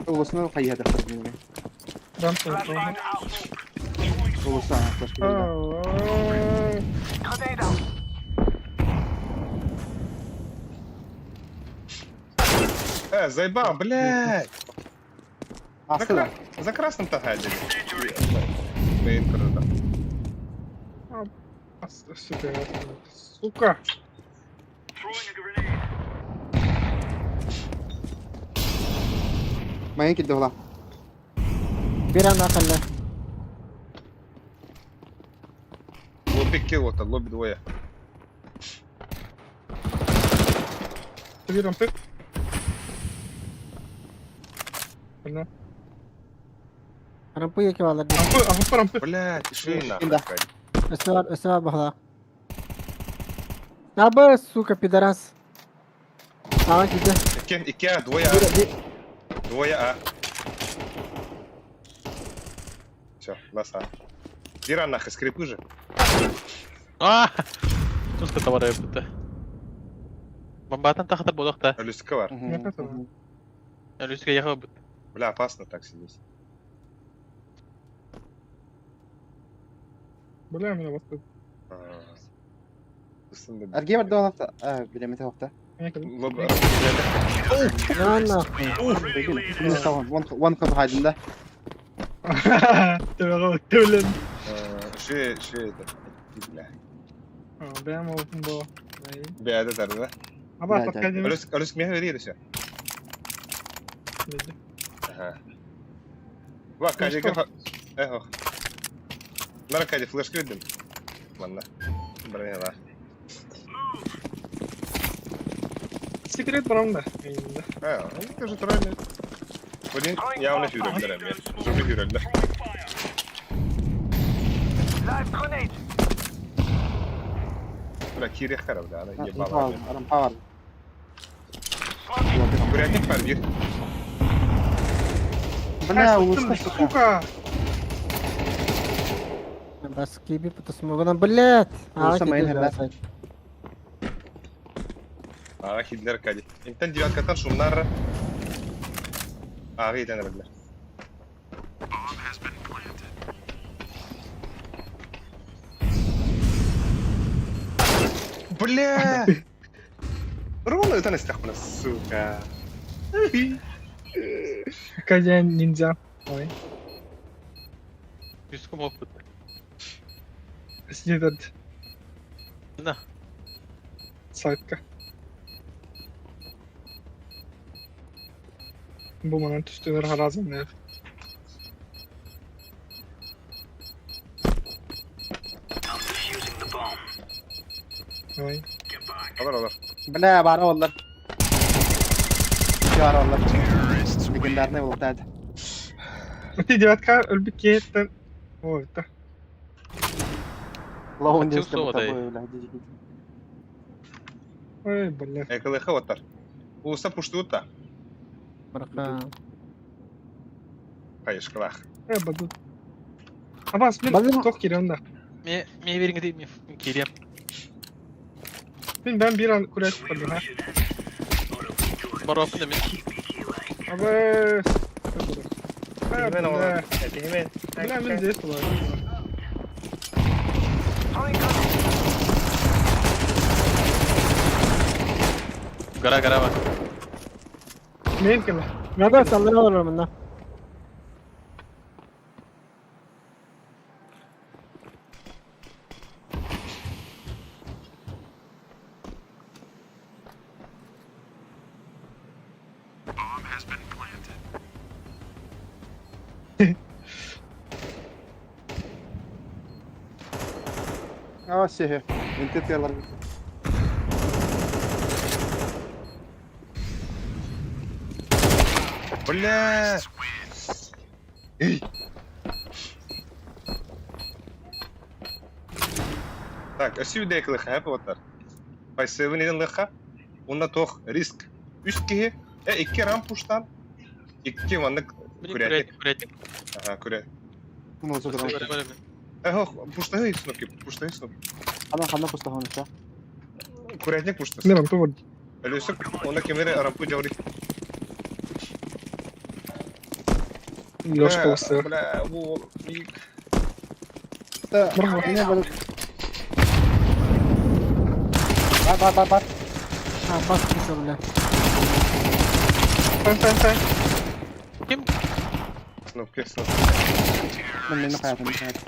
Ulusunu kayıya da kırdım. Rampayı. Flashbang out. Ulusa flash geldi. Grenade out. Заебал, блядь. Aslı. За красным тахадили. Mayın kırıldı. Сука. Сука. Throwing a grenade. Main gitti ulan. Bir anda kalla. Лобби килл-то, лобби двое. Bir rampayı. Bля. Rampu yeki varlar. Rampa. Блядь, тиши нахуй. Да. Üstü var bahla. Apa suka pidaras. Aa gitti. İki A, двое А. Двое А. Все, нас А. Дира нахуй, скрипы же. Aaa! Tuska tavara yapıttı. Бомбatan тахтар болок та. Люська var. Ölüsüge yakı bu. Бля, опасно так сидеть. Бля, меня вот тут. Ergeğe var da olakta. Bilemete olakta. Лобби. Ne anla? Yine tamam. One kapı haydında. Tövlen. Şey это. Бля. Benim olsun bu. Бяда тарда. Ama Gel, gel. akademi. Ölüsk meh veriyor все. Ага. Bak kaç kafa. Oh. Nara kaç flash kırdım. Valla. Buraya var. Секрет брамда. Ha, onu тоже тролли. Блин, явно hürreldiler ya. Çok hürreldiler. Live grenade. Bırak kiri kara bla. Rampa var. Курятник var bir. Бля, Сука, улучши, сука. сука. بس كيبي بتسمعنا بلات Olsa main heller. Ağa Hitler kadi. İnten девяткатан şunlar. Ağa iten bile. Бля! Ровно это настяпано, сука. Какая ниндзя. Ой. Üstüm okut. Сидит Ne? сайтка. Bu moment üstüne razım ne? I'm defusing the bomb. Ой. Get back. Olur. Бля, бара والله. Yara والله. Legendarный был, да. Ты девятка, ölbük yetten. Ой, да. Лоун Хотел диском слово дай. тобой, бля, дичь. Ой, бля. Ekılığı otar. Ulusa puştu da. برقا Hayır kılak. Badı. Abbas Badım- ben tok giriyorum da. Me verin gideyim mi? Geleyim. Ben bir an kure çıkmadım ha. Baro apın demin. Abbas. Hemen Ha, oğlum. bля. Hemen. Bля, ben здесь была. Gara var. Neyin ki lan? هذا سلنا ولا منا اه سهل انت يلا Бля! Эй! Так, сюда ekılığı hep otar. Paysevin edin lığa. Onda toh risk. Üst kihi. İki ram puştan. İki vanlık kuretnik. Kuretnik. Aha kuret. Ну, супер. Hoh puşta hiç snoki. Puşta hiç snoki. خلنا пусто هون все. Kuretnik puşta. Ne lan bu? Öyle onda kemere rampı javri. Лёшка устал. Bля bu büyük. Да, не буду. Бар. بس كيسو بلا Sen. Kim? Snoki. من حياتي.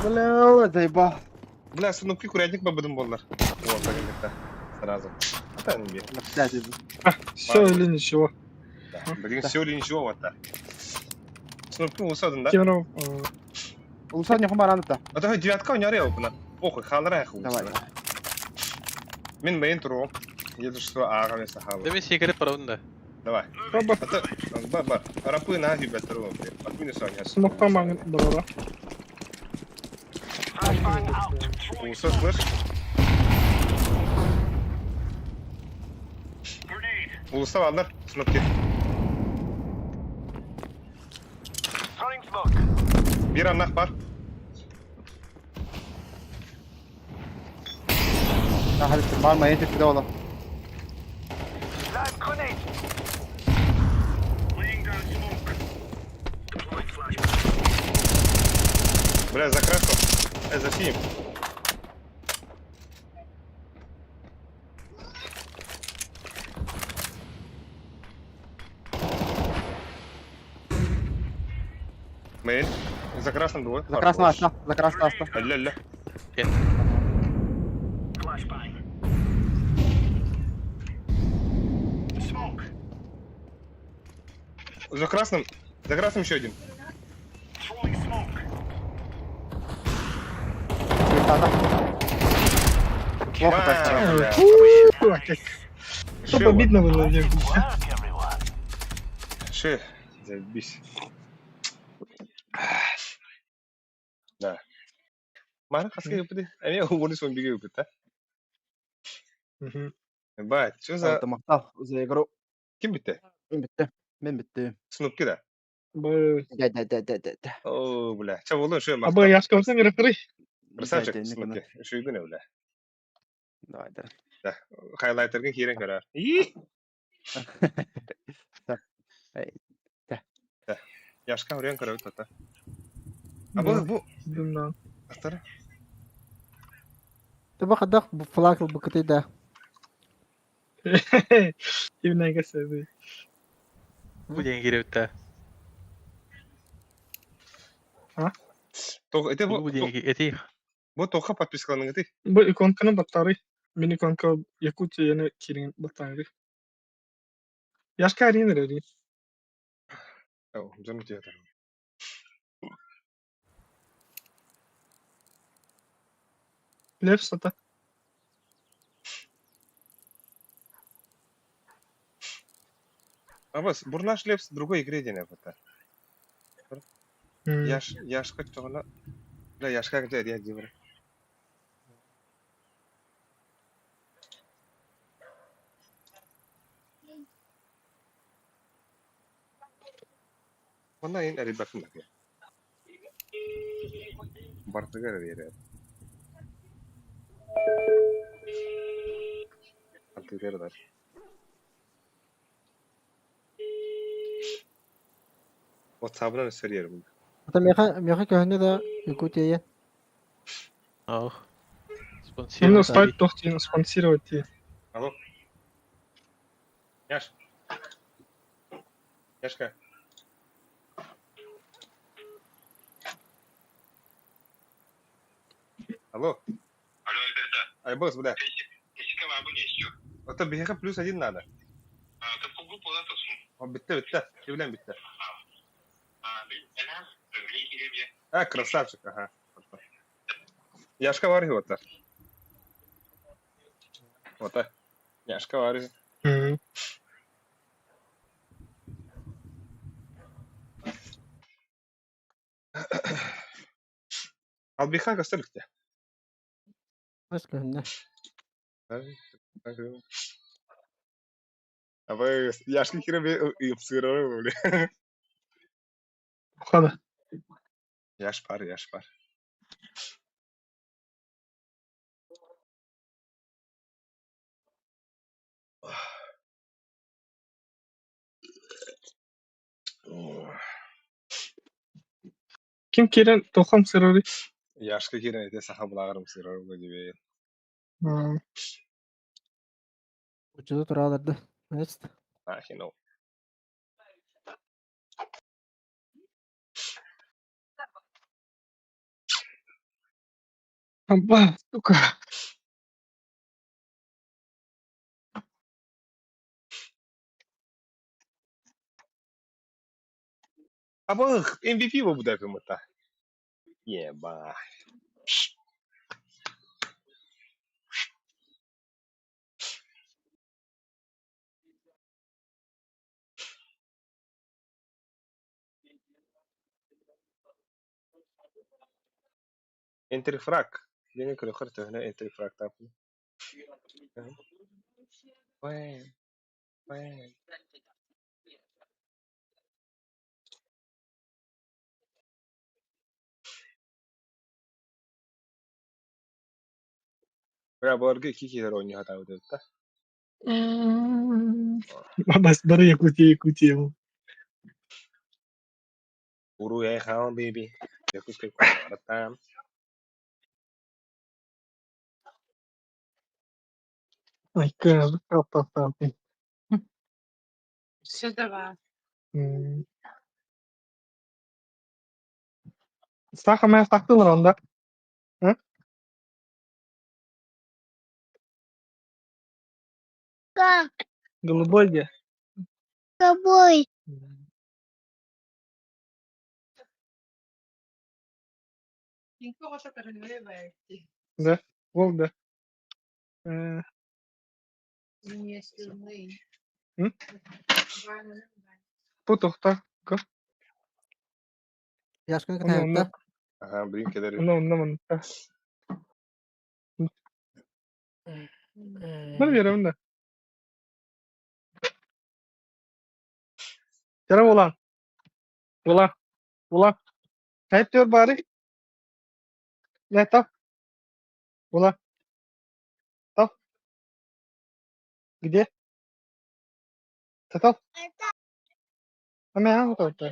Бля, заебал. Bля snoki kuretnik babadın bollar. Bu orta gelmekte. Сразу. Efendim bir. Кстати, Все или ничего. Bugün все или ничего вот так. Snoki olsadın da. Кемеров. улучшать не хумар анта. А давай девятка у него опына. Похуй, халара я Давай. Min main turun. Yedir şu ağa ve sahalı. Demin şekeri paravun da. Давай. Baba. Ata бар. Арапы на хибе турун. Bak beni sağ gel. Смокта манган добра. Ulusal sınır. Ulusal alır. Sınıf gir. Throwing smoke. Bir anlak var. لا هل استقبال ما ينتج كده والله. Live grenade. Laying down smoke. Deploying flashbang. Бля, закраску. Засим. Main. За красным двое. За красного оста. За красного оста. Ля-ля. Flashbang. Smoke. За красным еще один. Throwing smoke. Плохо так. Бля. Что обидно было мне. Work, everyone. Ши. Заебись. Да. Мара хаска yapıdı. Emi o bunu son bir yapıdı. Мгм. Bak, şu za Altta maktal. Zeygaru. kim bitti? Bitti. Ben bitti. Snoop kida. Бы. Da. Oo, bula. Çabuk şu А бы maktab. яшка olsa bir kırı. Красавчик, Ne Snoop kadar? ki. Şu gün öyle. Давай. Da. Highlighter'ın kiren karar. İyi. Hey. Yaşka oraya karar tata. Abo bu. Bilmem. Atara. Tabi kadak bu flakl bu kıtı da. Kimden geçti? Bu yeni girip Tok ete bu bu. yeni eti. Bu toka подпискаларың ete. Bu ikonkana batarı. Mini ikonka Yakutya yine kirin batarı. Yaşka arayın nereye? Oh, canım tiyatro. Left sata. А бас, бурнаш лепс другой игре дене бата. Яшка чогона. Да, яшка где я дивер. Ona in eri bakın bak ya. Bartıgar eri. Bartıgar da. WhatsApp'dan söylüyorum. Hatta meha köhne da Yakutiye. Oh. Именно Sponsor. стоит тохтин спонсировать. Алло. Яш. Яшка. Алло. Алло, Альберта, Ай, босс, бля. если кого бы не еще. Это бега плюс один надо. Ты по группу да, то Bitti. Evlen bitti. Она, или мне. Ha, красавчик, ага. Яшка var ya orada. Orada. Яшка var ya. Al bir kanka sırık ya. Nasıl köhne? Ama yaşlı kire bir yapsırıyor böyle. Bu kadar. Yaş var. Kim kiren toham sırrı? Yaşlı kire de sahabılarım sırıyor böyle gibi. Ucuda turalardı. Neyse. Ha, şimdi o. Абба, сука. Ama MVP bu da kımıta. Yeah, bye. Entry frag. Yine kırık hırtı entry frag tapı. Vay. Ya bu arada iki kişiler oynuyor hatta bu da. Bas bara Yakutya. Uru ya kawan baby. Yakus kayak kuaratan. Ay kız, kapattan. Все давай. Саха мен сақтылар онда. Как? Голубой где? С тобой. Да, Вов, да. Bu tohta. Yaşkın Onu kıtayette. Aha, büyük kadar. Onu. Bunu verelim de. Tara ulan. Ulan. Ulan. Hep diyor bari. Ne tap? Ulan. Tap. Где? Tap. Hemen hangi tarafta?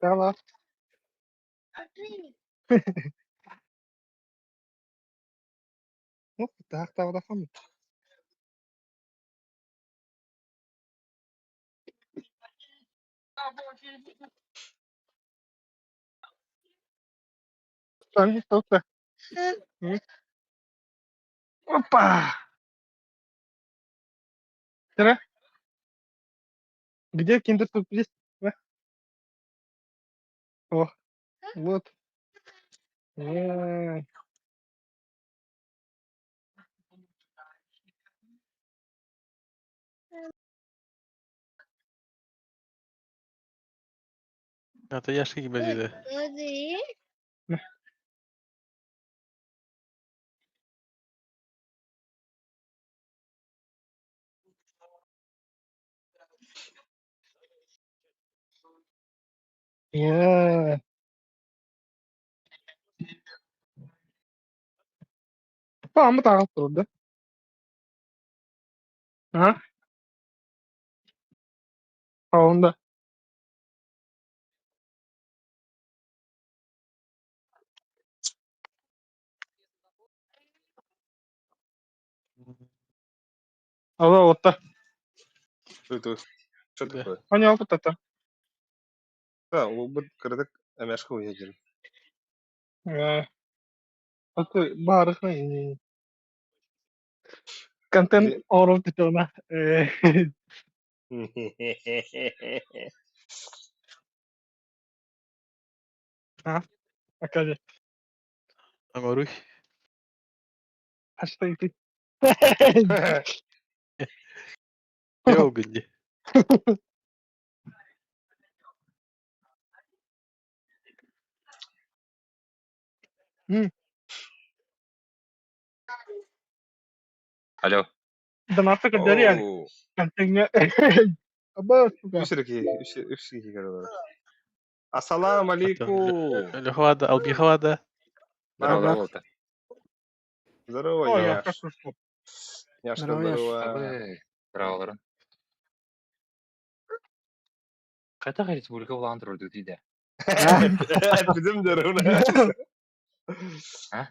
Tamam. Hop, tak tak da kan. Sen tut da. Hı. Hoppa. Tara. Где киндер-сюрприз? Да? О, вот. Э, Это яшки gibi dedi. Ee, Tamam mı taraf durdu? Ha? Onda. Allah otta. Что это? Что Gibi. такое? Hani oldu tata? Да, вот кырдык эмешка уедем. Atı bağırık ne? Kanten Или... oral tutuna. Ha? Akali. Ama ruh. Hasta iti. Ne o gündü? Алло. Dan artık dari yani. Оу. Kantennya. Abah suka. Üç iki kere var. Assalamu alaikum. Лихвада, албихвада. Здорово, Ага. здорово. Здорово, O ya Яш. kakuştu. Яшка, Здорово, Яш. здорово. Браулар. Қайта республика улан тұрды дейді. Bizim здорово. Ha?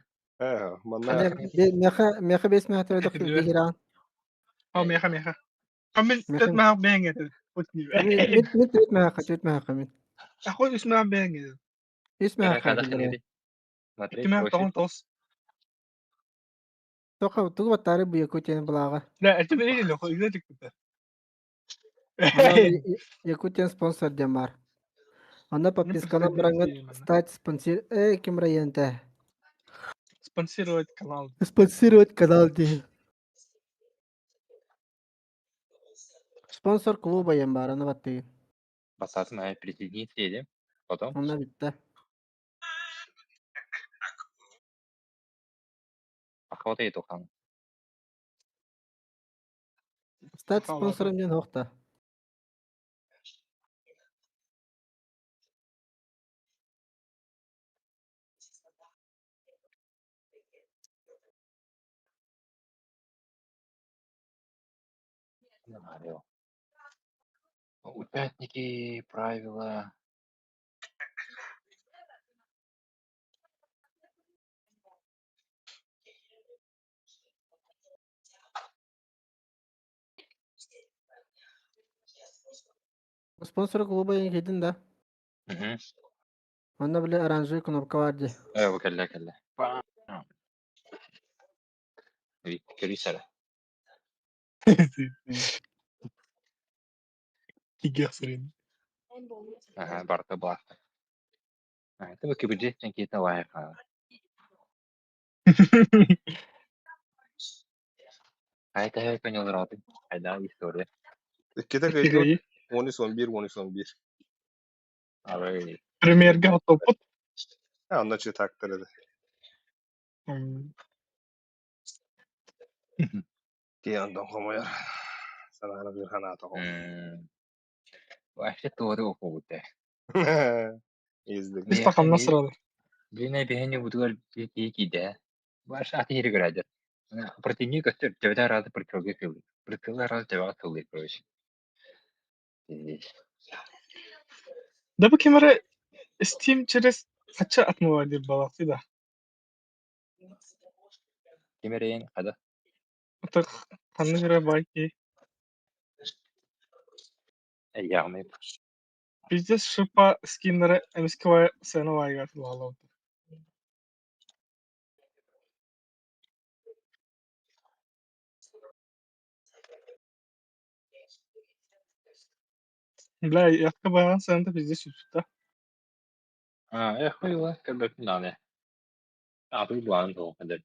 Manna. Hadi meha besme hatırladık dihiran. O meha meha. Kamin Meha. tutma bengi. Mit meha kamin. Aku isma bengi. Isme Яра ha қадақ kamin. дейді. Смотри, Kime проще. tahun tos. Toka tugu batari bu Yakutian balaga. La, это бери lo, izle çıktı. Она Yakutian sponsor jamar. Она подпискана бранgat стать спонсор кем районта. Спонсировать канал. Спонсировать канал ди. Спонсор клуба ямбар, она баттыгы. Басасың ай присоединиться дейді. Потом. Она битта. Охота ету хан. Стать спонсором ден хохта. Говорил. Участники, правила. Спонсор клуба ен хедин да. Она бля оранжевый кнопка варди. Кәллә, кәллә. Көрисәрі. Tiga sering. Барты басты. Ты бы кибиджеттен кетті лайық. Қайта көне олырады. Қайда история. Kita Tiga. kayak 11. Абай. Premierga toput. Ha, onda çı taktırdı. Ki yandan koyar. Sana bir hanata o. Вообще тоже уходит. Ezdik. Biz takamdan sıralı. Birine beheni budular iki de. Baş atı yeri görecek. Противник остается, тебя рады прикрывать. Прикрывать рады тебя отсылает, короче. Здесь. Da bu kamera Steam çerez kaça atma vardır balıklı da. Kemereyin hadi. Atak kanlı göre belki. Ayağımı. Bizde şırpa skinlere emiski var sana var gatı valla. Bla yatka bayan sen de bizde sütütte. Хуйло, как бы надо. Тут блан то, хадер.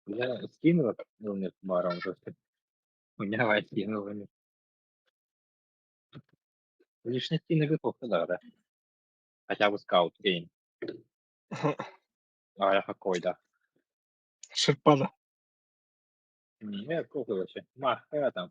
Я скинул, ну, нет, баром просто. У меня вайт скинул. Лишний скин готов, да. Хотя бы скаут гейм. А я какой, да. Şırpa da. Я какой вообще? Мах, там.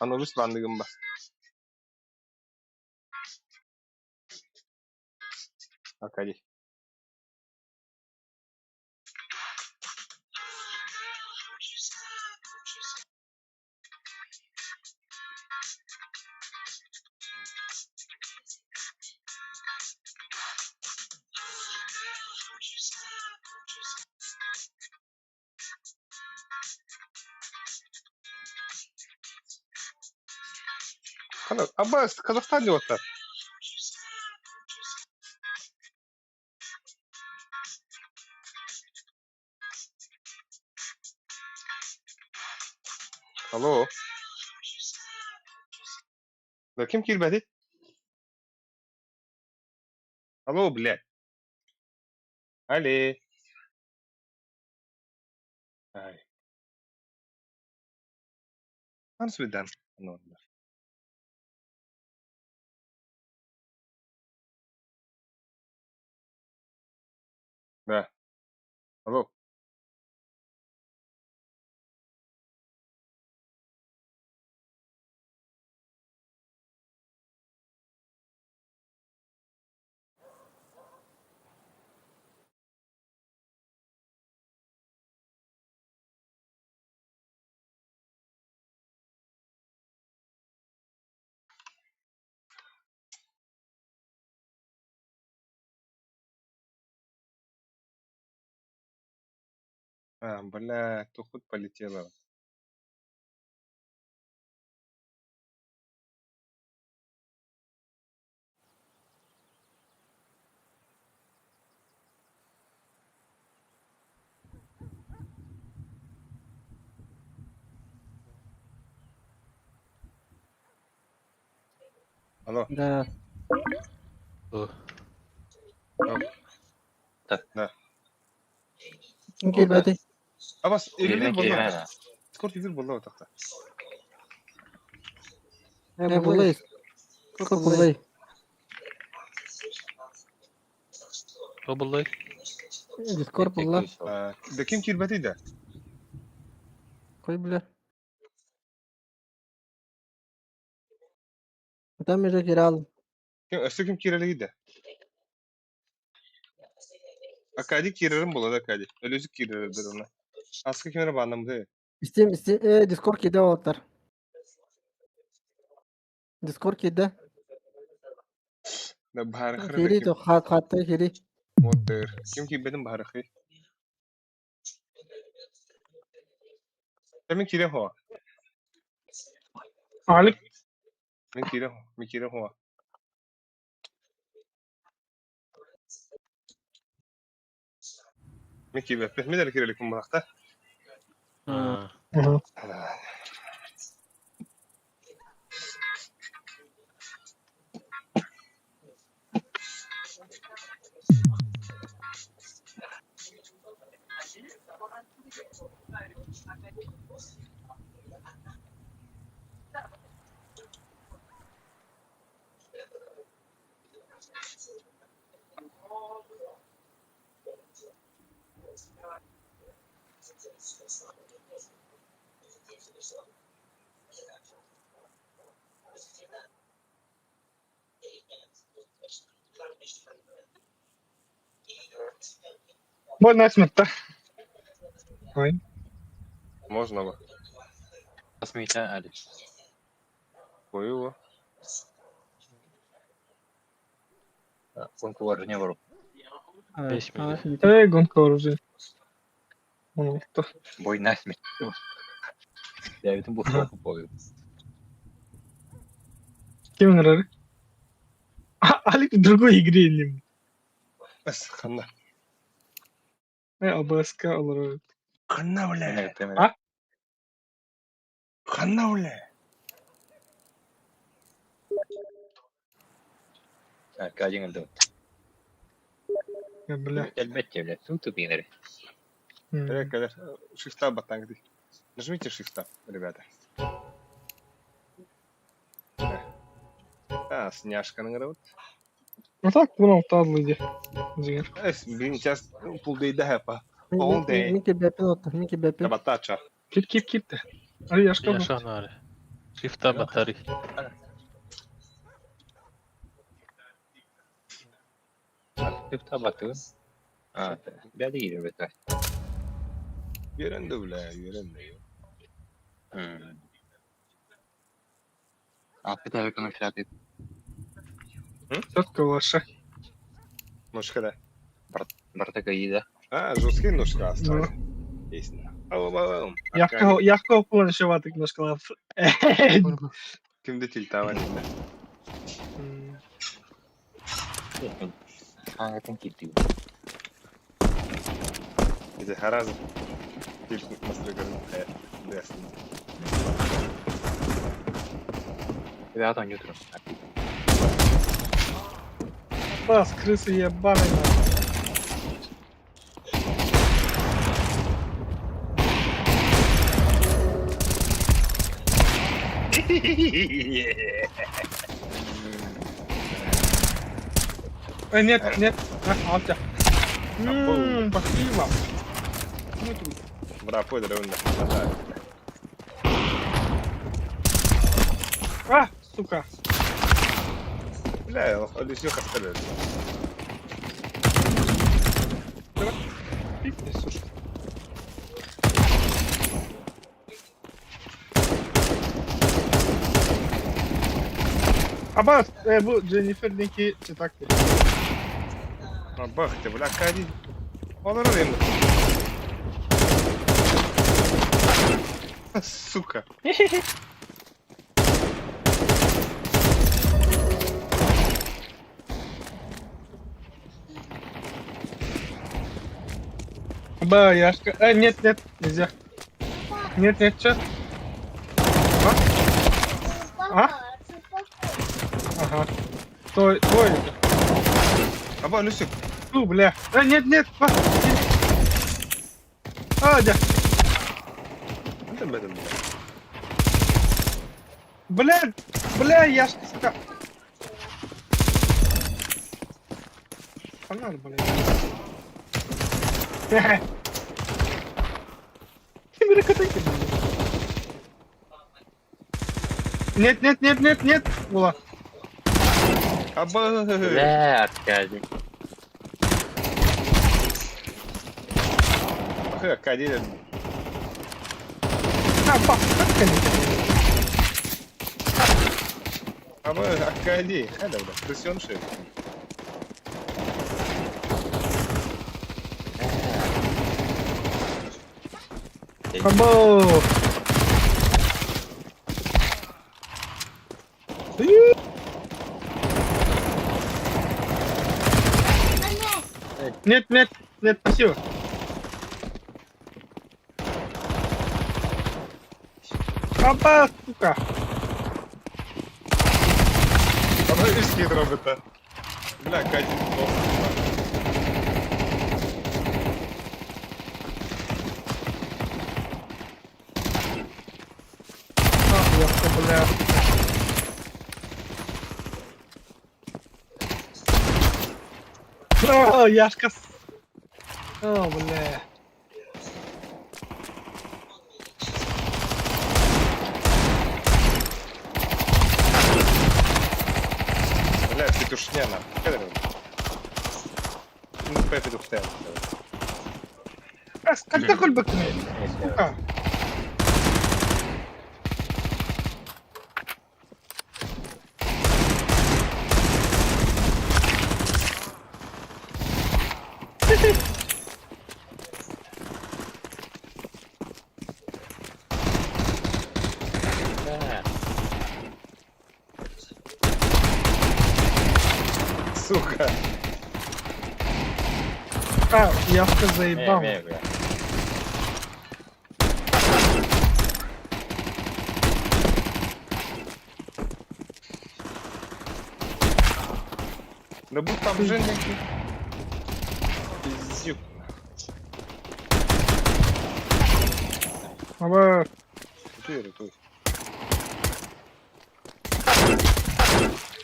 Anobis bandığım bas. Bak hadi. Abbas, Қазақстан деп отыр. Алло. Да kim kirmedi? Алло, блядь. Ali. Ay. Nasıl birden? Anlamadım. Да. Алло. Блядь, то хоть полетело. Алло. Да. Да. Kim kirmedi? Abbas, Girme, evlilik girme bunlar. de. Skor izin bunlar otakta. Ne buradayız? Çok buradayız. Роболай. Discord bunlar. Da kim kirbeti de? Koy bile. Tam bir geri alın. Kim kireli de? Akadi kirerim buladı akadi. Ölüsü kireridir ona. Askı kimere bağlamdı. İsteyim. Discord kedi otlar. Discord kedi. Da bahar kırı Kiri to hatta kiri. motor. Kim kirbetin bahar kırı. Kimin kire hoa? Alip Min kire hoa. Min kirbet. Behmi de kireli kum bıraktı. Ha. Больно смерть. Ой. Можно бы. Посмейте, Али. Koyu bu. Гонку var ne var? 5 milyon. Гонка оружия. Unuttu. Бой насмерть. David'in bu soğuk boyu. Kim arar? Alip в другой игре или? Bas kanna. АБСК olur. Kanna ule. Evet, evet. Ha? Kanna ule. Arkadaşın öldü. Ya бля. Elbette öyle. Su tüpinleri. Nereye kadar? Shift'a battan gidiyor. Нажмите shift'a, ребята. Ha, сняшканың вот. Ну так, bunu tadlıca. Zinger. Birinci час puldaydı hep ha. All day. Minki bepi otur. Minki bepi. Kabatta açar. Kip de. Ali yaşka bu. Yaşan var. Shift'a batarya. Tüp tabatı. Ha, bir de gidiyor beter. Yören de öyle, yören de. Afiyet olsun şahit. Четко ваша. Ножка, да. Бартака їде. А, жесткий ножка осталось. Есть. Ау. Yakka kullanışamadık başkalar. Kimde tiltavan indi. Hangi gitti? Bize her az tilt masrıgarın dersin. Rüyadan götürün. Bas крысы ебаный. Нет. Алча. Спасибо. Брапой да ревна. Сука. Бля, он еще хастель. Пипни, слушай. Ama bu Jennifer'deki çıtaktı. Bak işte bırak kaydı. Olur oraya mı? Сука. Ба, Яшка. Нет, нельзя. Нет, что? Ага. Твой это. Аба, ну все. Бля. Нет. Да. Это бедом. Бля, Яшка, сука. Фонарь, блядь. Kimire katan ki? Нет. Ула. Абы. Бля, отказик. Академия. Бах, как конечно. Абы, Академия. Хәле бля. Присён шею. Бомбо. Нет, спасибо. Опа, сука. Абы, ишки робота. Бля, Академия. Ах, бля. О, Яшка. О, бля. Бля, петушня на. Хәле бля. Ну, петушня. Как такой бакнет? Сука. Сука. Яшка заебал. Бля. Да будь там же некий. Пиздюк. Aba. Туй.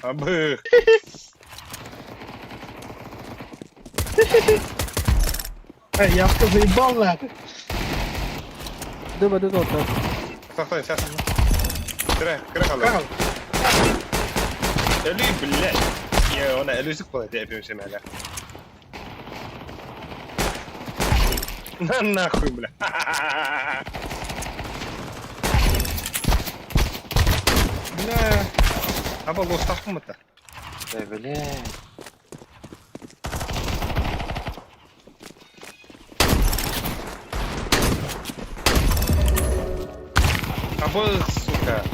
Абы. Яшка заебал нахуй. Дуба, тут. Стой, сейчас. Кірі қалды. Как? Ölü, блядь. Я ona ölüsü kolaydı hepimiz hala. На нахуй, бля. Бля. Аба лостақ мыта. Бля. Аба, сука.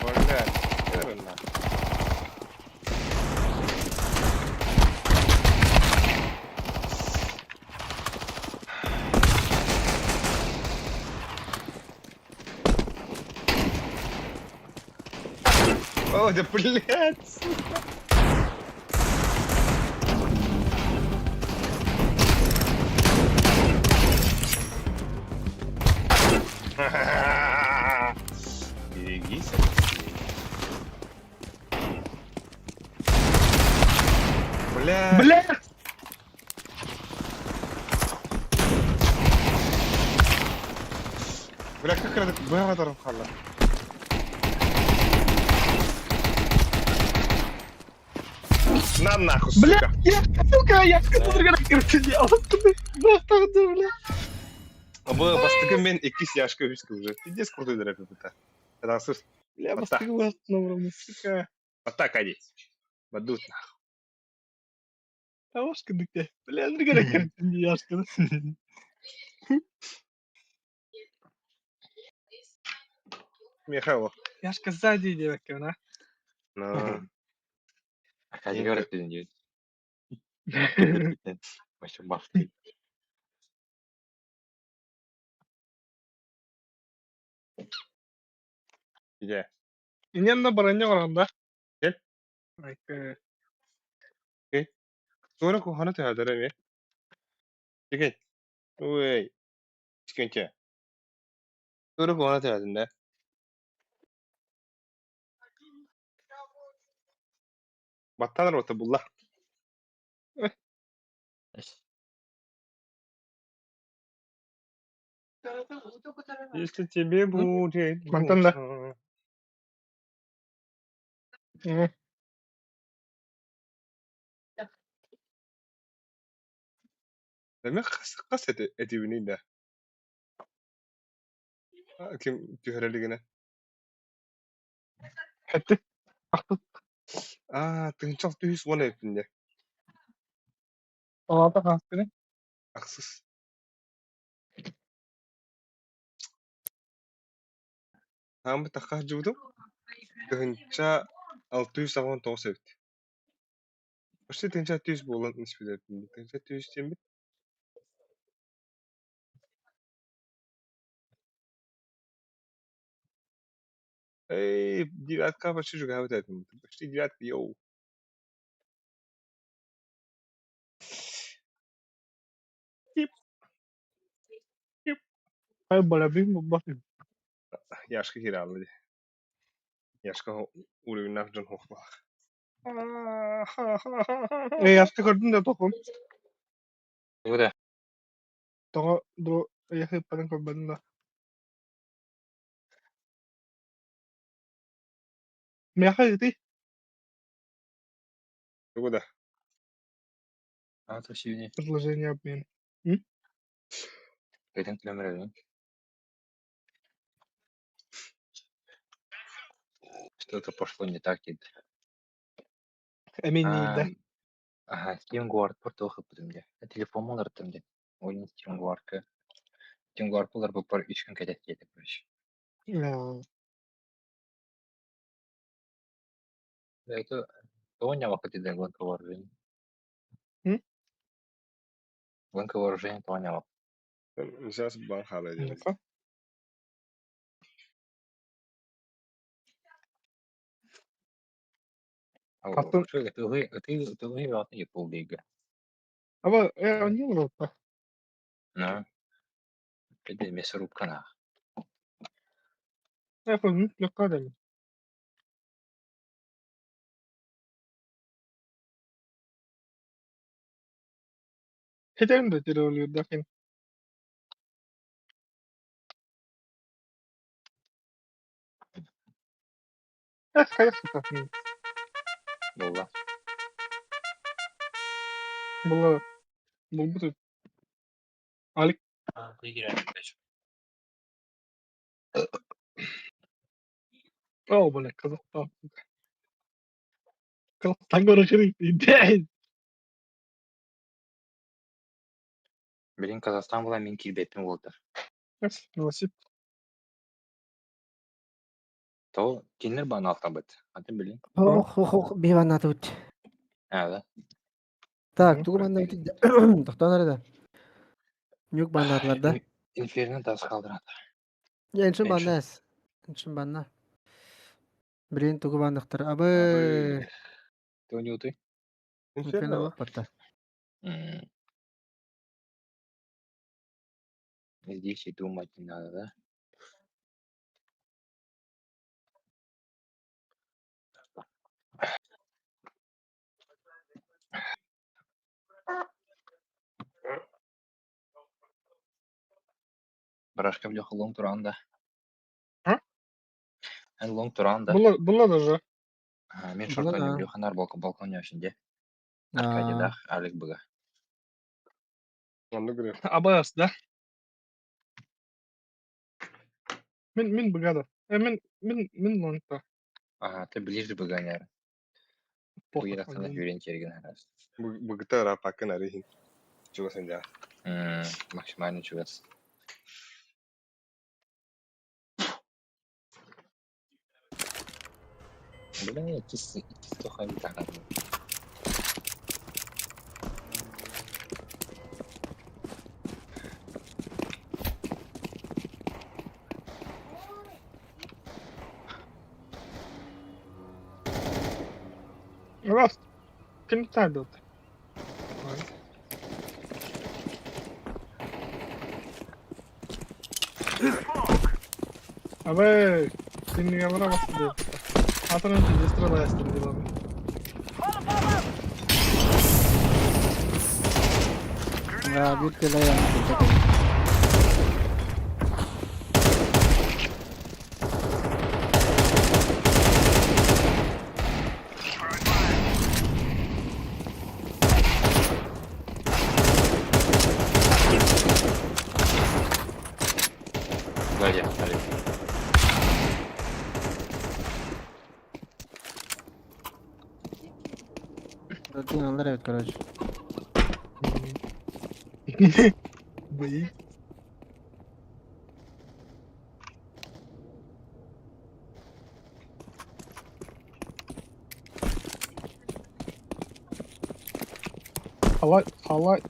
Бля. Кірі нахуй. О, да блядь, сука. Берегись, Алексей. Бля. Бля! Бля, как это бэватором хала? На нахуй, Бля! сука. Яшка кудыргана кіріп делал. Бастарды, бля. Абы бастығы мен 2 яшка өшкі уже. Пиздец крутой дрэп это. Это сыр. Бля, Вот бастығы бастына бұрымы, сука. Вот так, Ади. Бадут нахуй. Яшка дікте. Бля, кудыргана кіріп яшка. Михайлов. Яшка сзади иди, бәкке, на. Ну, Отказик öğretmedim diyor. Başım bastı. где? Иненна баранья баранда. Кел. Айка. Sonra kuhana teyadere mi? Çekil. Uy. Sıkıntı. Sonra kuhana teyadinde. Battanır ota bulla. Если тебе будет Мантанда. грустно. Demek kas edibini de. Kim tühreligine. حتى أخطط Tınçal tühüs vana hepinde. أواطا خاص كده Aksız. Hamı takah judu. Tınça 600 savan toğus evdi. Başta tınça 600 boğulan nispet ettim. Tınça 600 tembit. Dirat ka başı juga havet ettim. Başta dirat yo. Tip tip. هاي بلابين مبطل Yaşkı hiralı. Yaşkı ulu nafcan hoqbaq. إيه أفتكرت ده تقوم Udah. تقو درو إيه هي بدن كبدن ده ما حيتي Bu da. Atau sini. предложение обмен Kadang kilometer. Что-то пошло не так. أمين ده Ага, Steam Guard портохы бүтімде. Телефон олар түмде. Oyun Steam Guard'ı. Steam Guard олар бұл пар 3 күн кәдет деді, короче. Это сегодня вақыт еді гонка вооружения. Гонка вооружения сегодня вақыт. Сейчас ban hala edildi. Кастом- Это вы ватны епол дейгі. أبا إيه أني مرة Ну, это мясорубка на. إيه فلوس لقادم هتعمل ده ترى اللي داخل خلاص تفهم Болла. والله ضبطت عليك بقول لك كذا تنقر شريف يدعي Білін Қазақстан бола мен келбетім болды. بس نسيت То кенер бана алтан бет. Атын білін. بيوانا توت. Да. Так, тугу банда өтеді. Тоқтан арада. Нюк бандатылар да. Инферно тас қалдырады. Еншін Еншін. банда әс. Еншін банда. Бірін тугу бандықтар. Абы. Ты не уты? Инферно болып батта. Здесь и думать не надо, да? Брашка влеха лонг туранда. А? Лонг туранда. было даже Мен Бұны шорканы да. влеханар балконя ішінде. Аркадияда алик бұға. Onu göre. عباس ده من بقاله من انت Ага, ты ближе бұға нәрі. Bu yaratığında yüreğin kergen herhalde. Bu gitar apakın arihin. Juga senja. Максимально чувас. Блин, кисы тухай тахат. راست كنت تعدد أبي إني أمر بس أعطنا أنت جستر لا يستر دلوقتي Nggak gitu lah yang. gördüğün anlar evet garaj. Bayı.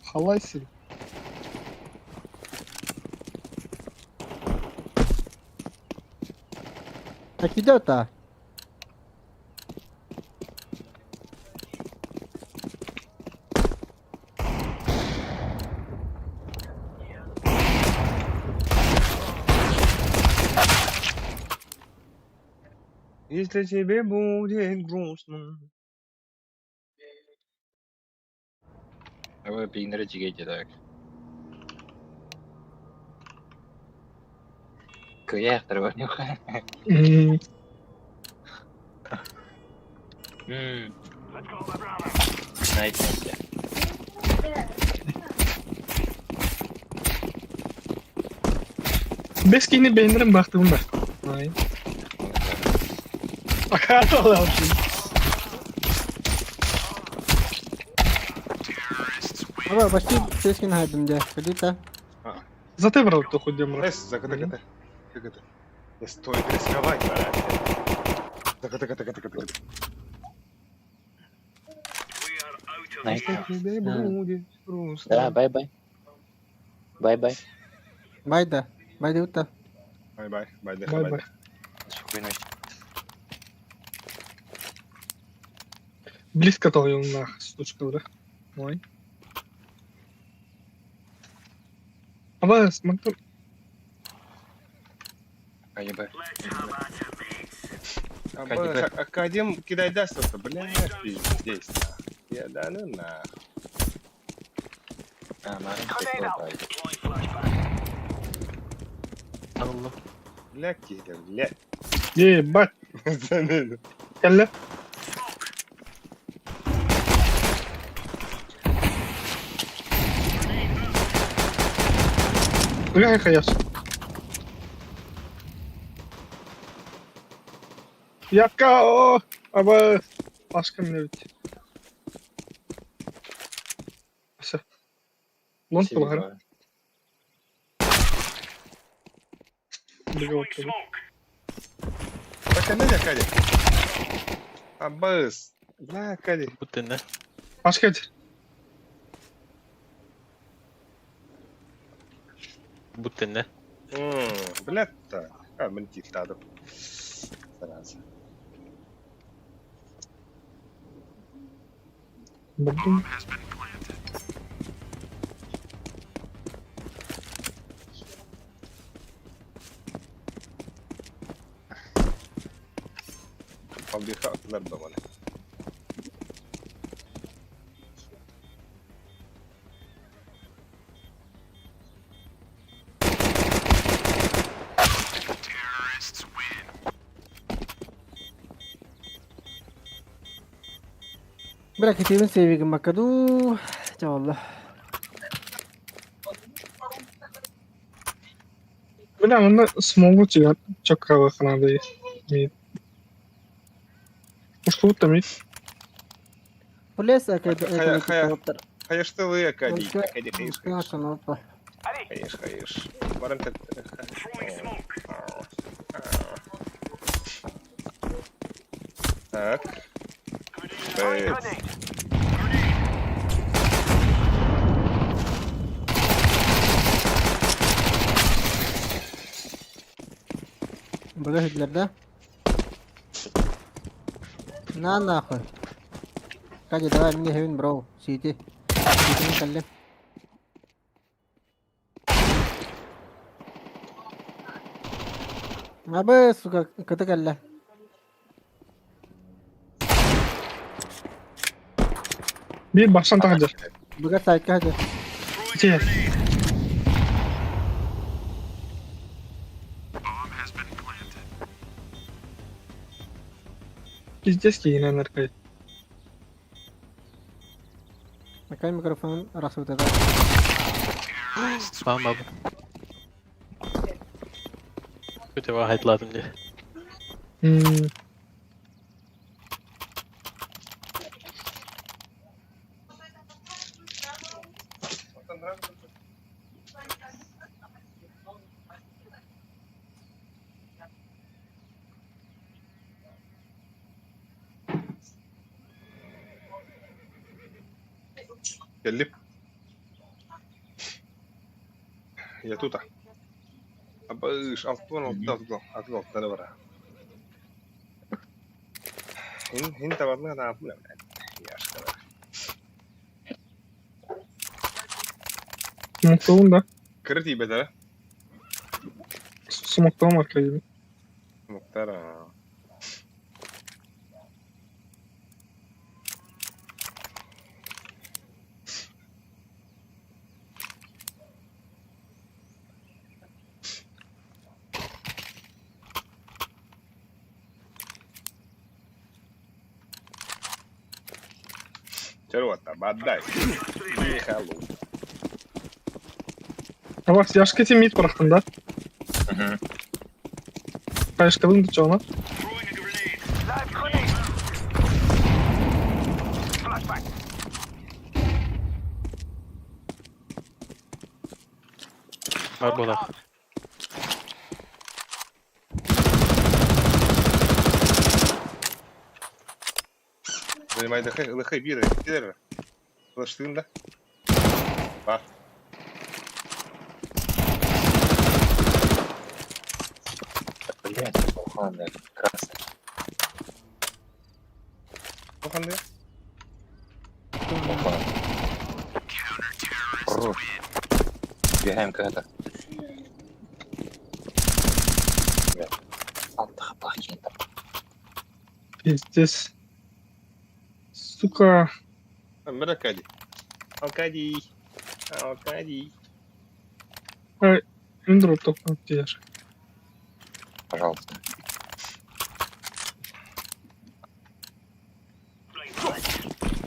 Halaysın. Так идет-то. Если тебе будет грустно. Ama beyinlere cigeydi так. Kıyaktır var yok. Hmm. Night night ya. Beskini beğenirim baktığımda. Ay. Akar Allah'ım. Aba, почти все скин хайдем, где. Ходи-то. За тебе брал, то хоть демра. Эс, заката-ката. Заката. Не стоит рисковать, брат. Заката-ката-ката-ката. Night ya. Тебе будет грустно. Да, бай-бай. Бай-бай. Байда. Байда-ута. Бай-бай. Бай-бай. Bay bay. Спокойной ночи. Близко то на штучка, да? Ой. Ama смотри. Бай-бай. Академ кидай даст это, блядь, пиздец. Я да ну нахуй. Aman tekrar bay. Allah. Блядь, Кирилл, блядь. Ебать. Заныну. Kelle. Gel kayas. Yakka o. Ama başka ne evet. Nasıl? Lan kulağına. Bir bakayım. Так, а надо, Кадик? Аббас. Да, Кадик. Bu da ne? Başka bir. Bu da ne? Блядь-то. А, мне надо. Зараза. Bakayım. Fabrika akıllar da bana. Bırak itimin sevgim bak. Aduh. Ya Allah. Bu ne onda smoke çıkar. Çok hava kanadı. Mid. Usta da mid. Полез, а Хая. Хаешь ты вы, Кадик. Ну, Кадик, хаешь, хаешь. Наша, ну, опа. Хаешь, хаешь. Баран как... Так. Burada Hitler'de. На нахуй. Кадик, давай мне хевин, бро. Сити. Сити николе. Абы, сука, кыты калле. Bir baştan takacak. Buga side hadi. İçeri. Gideceğiz ki yine arkaya. Makay mikrofon arası ötede. Tamam abi. Kötü vahitladım diye. Geldim. Ya tuta. Abış altı tane var ha. Hin tabanına ne yapayım lan? Yaşlı var. Smoke'ladım da. Kırıt iyi bedere. Smoke'ladım arkaya gibi. Muhtara. Çarı vatta badday. İyi halu. Ha bak yaş ketin mid bıraktın da. Başkalın da ona. Throwing a grenade. Live grenade. Flashbang. Var burada. Занимай ДХ бира. Бира. Флештığında. Var. Блять, охуенно, красный. Bakın ya. Охуенно. Хорош. Бегаем когда-то. Алтых пахнет. Пиздец. Сука. Аркадий. Аркадий. Аркадий. Индро топ где же. Пожалуйста.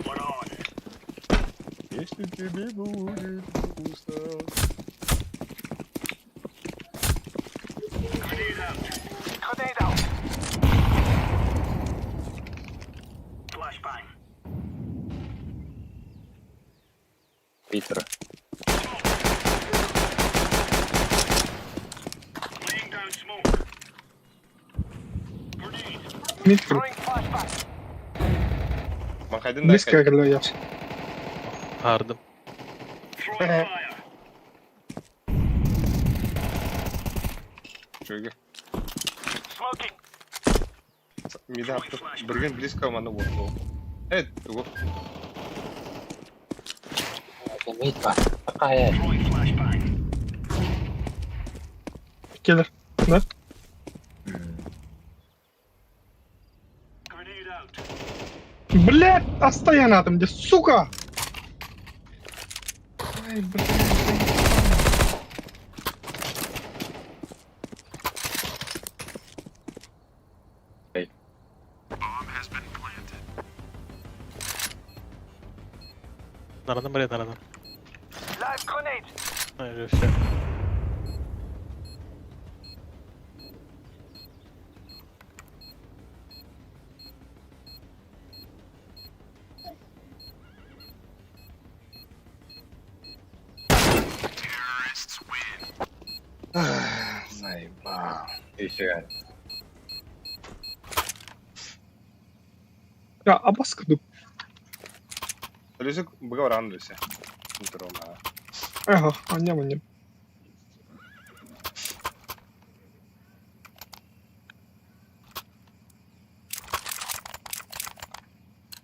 We're on. Если тебе будет вкусно. Grenade out. Grenade out. Flashbang. Питера. Laying down smoke. Grenade. Mid kırık. Throwing flashbang. Makaydın da Niska geliyor yaş. Ardım. Throwing fire. Şöyle. Smoking. Mide attı. Birgen близко команда vurdu. Evet. Bu. Мид бар. Какая? Throwing flashbang. Gelir. Ne? Grenade out. Блядь, постоянно там где, сука! Ай, блядь. Taradım buraya taradım. Live grenade. Öyle bir şey. Заебал. Еще. Ya Abbas kırdım. Лежит бгавар Андресе. Интерона. Aha, annem.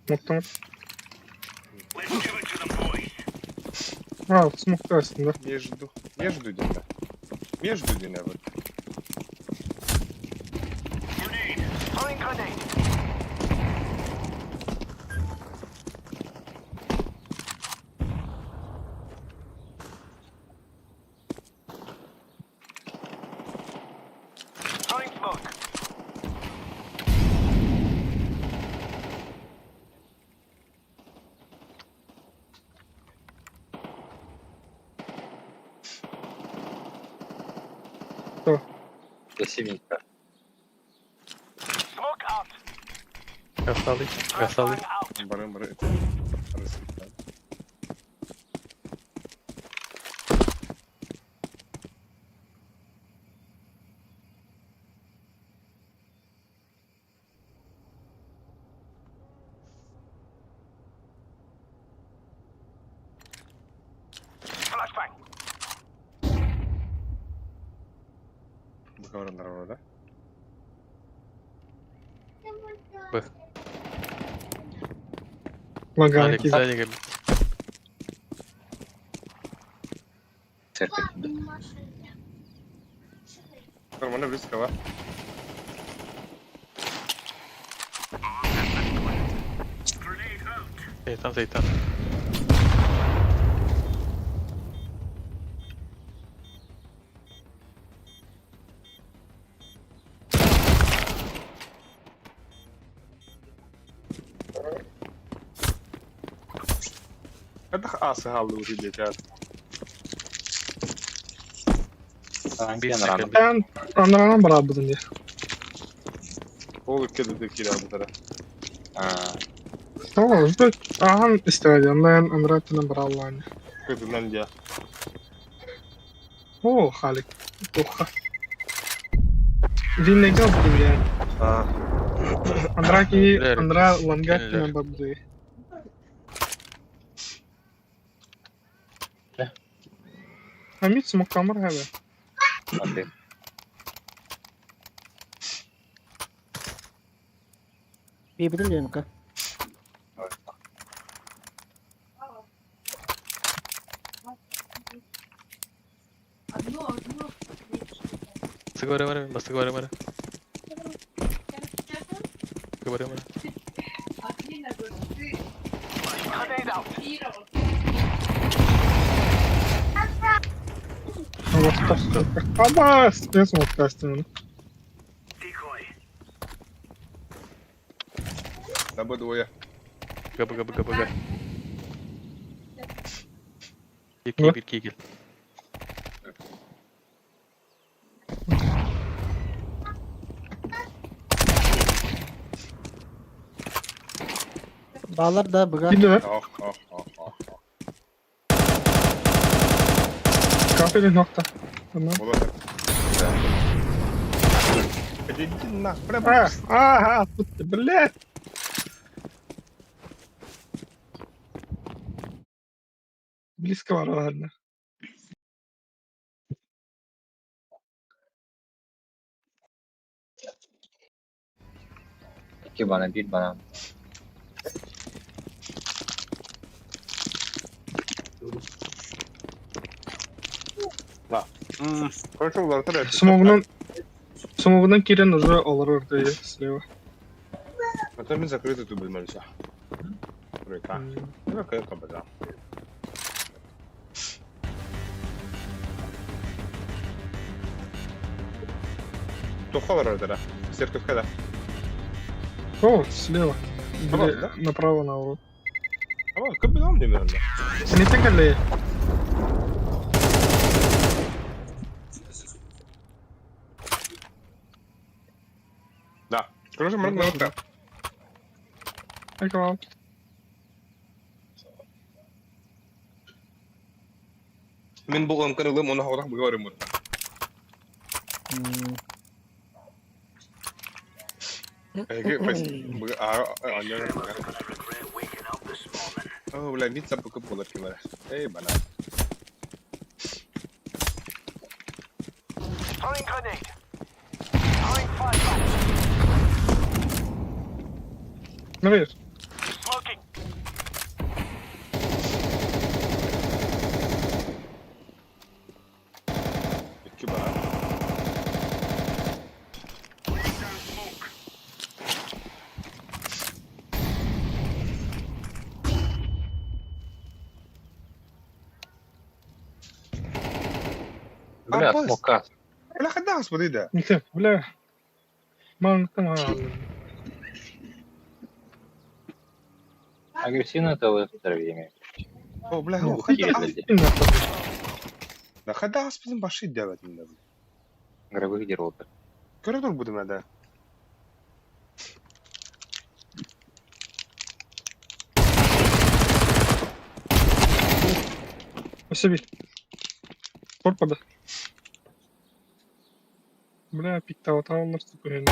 Smoke'tan. Let's give it to them, boys. Ha, smoke'ta aslında. Между дина. Между дина вот. Grenade. Throwing grenade. Throwing smoke. Ясеминка. Smoke out. Gaz alayım. Gaz alayım. Flashbang out. Бары. Рассыпал. Başka var onlar orada. Лагана Alex кидать. сзади как бы. Церковь. Нормально близко, va? Şeytan şeytan. Kada ası halde bu hile Hangi Bir yana second. random? Ben anlanan beraber diye. Olur kedi de kira bu taraf. Tamam, özbek. Ahan istedi. Ben Anrat'ın beraber. Kedi lan ya. Oo, Halik. Toha. Din ne yaptı yani? Ah. Andra Langat Dinler. member diye. Ne? Hamit smoke kamera hava. Okey. بيبدل ينقى Sık var. Basık var. Sık var. Ama ben smoke kastım. Decoy. Nabı doğuya. Kapı. Ne? Bir kill. Bağlar da bıga. Gidiyor ver. Ah. Kafede nokta. Tamam. Olur. Kedi nah. Блядь. Близко var ладно. İki bana bir bana. Konuşuyorlar taraf. Смогнан Кирин уже алар orada слева. Это мы закрыты тут были все. Река. Ну какая кабада. Тоха var orada. Церковь когда? О, слева. Tamam, Бля, направо на урод. Ama kapıdan demiyorum ben. Sen ne tekerleği? Да. Короче, можно вот Ay tamam. من بقى ممكن اقول انا هروح بجوار المر. هيجي بس I regret waking up this morning. ولا نيت سب كب ولا كده. ايه بنا. Throwing grenade. Throwing flashbang. Nereye? Smoking. İki bana. Laying down smoke. Бля, поезд. смока. لا خدها اصبر ده. انت بلا ما انت ما Агрессивно это в время. او بلا Ну, هو какие خدها. люди? لا خدها اصبر باشي ده من. Игровых деротов. Коридор будемо да. Спасибо. Корпада. Бля, пиктава там наступили.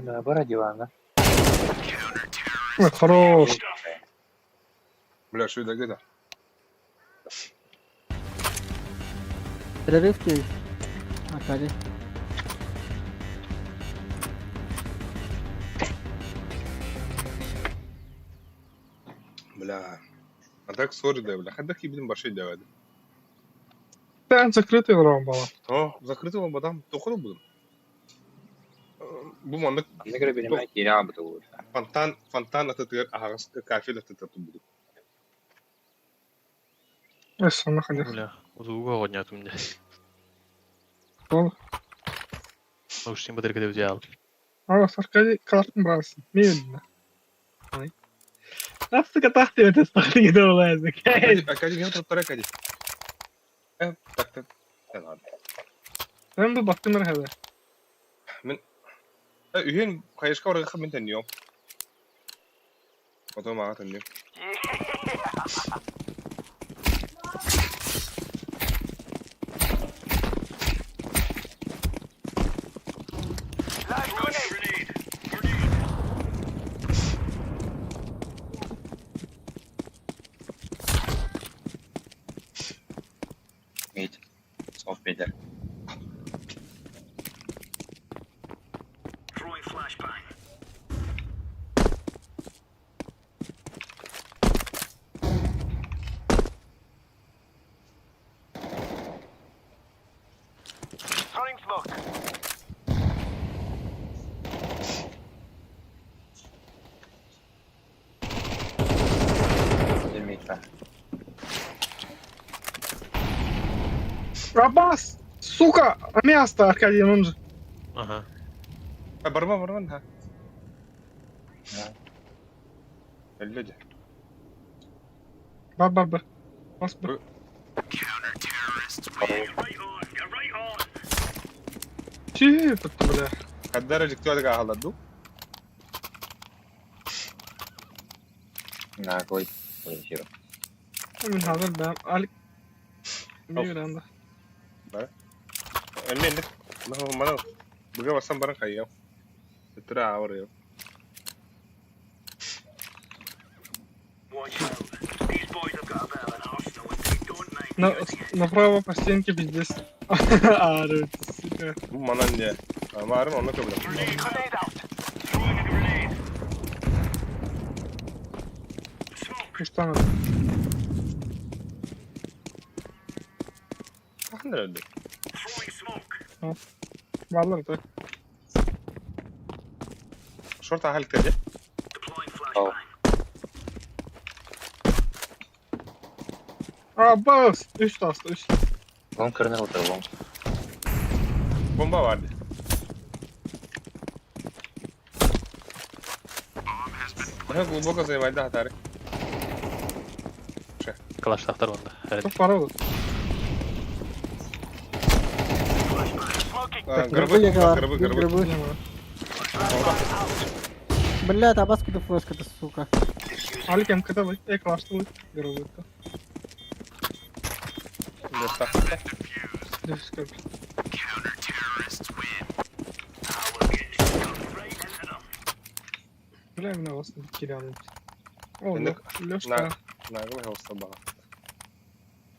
Бара дивана. Ой, хорош. Бля, что это где-то? Террорист есть. Аркадий. Бля. А так сори да, бля. Хадак ибн баши да. Sen закрытый враг бала. О, закрытый вам бадам. Тохну будем. Bu mandık Ona göre benim belki yeni abi de olur. фонтан ататыр ағас кафель ататыр буду. Эс, он находится. Бля, звука годнят у меня. Doğru. Наушники батарейка да взял. Ama Arkaди kalktın burası. Ne yedin? Ay. Nasıl katak diyor testaklı gidiyor olaydı. Акади не отыр Акади. Так. Tamam. Ben bir baktım herhalde. Ühen kayışka oraya xamin tanıyor. Oto mağa tanıyor. Mate. Soft beyler. Throwing flashbang. Throwing smoke. Bir mate var. Abbas! Сука! Место, Аркадий, он же. Ага. Барман ha. Elledi. Бар. Bas bir. Right on. You're right on. Çiğ tuttu bile. Kaddaracık tuvadı kahaladı. Na koy. Koy şiro. Emin hazır ben. Alik. Bir anda. Önüne Mana buga wasan baran kayo. Itra awar yo. Watch out. These boys have got a bit of an arsenal and they don't mind. Направо по стенке пиздец. Арыт, сука. Bu mana ne? Amarın onu kabul et. Grenade out. Throwing a grenade. Smoke. 3 tane. Bakın öldü. Throwing smoke. Varlar da. Şorta hal kedi. Deploying flashbang. Abbas! 3 tasta 3. Long kırına otur long. Bomba vardı. Aha глубоко занимать, да, Тарик. Калаш тахтар onda. Evet. Çok para olur. Грибы легла. Грибы. Грибы. Блядь, Аббас куда флешка-то, сука. Alik MK'da bak. Eklaştı bu. Görüldü. Düz kök. Бля, меня вас не потерял. О, Лёшка. Нагом его собака.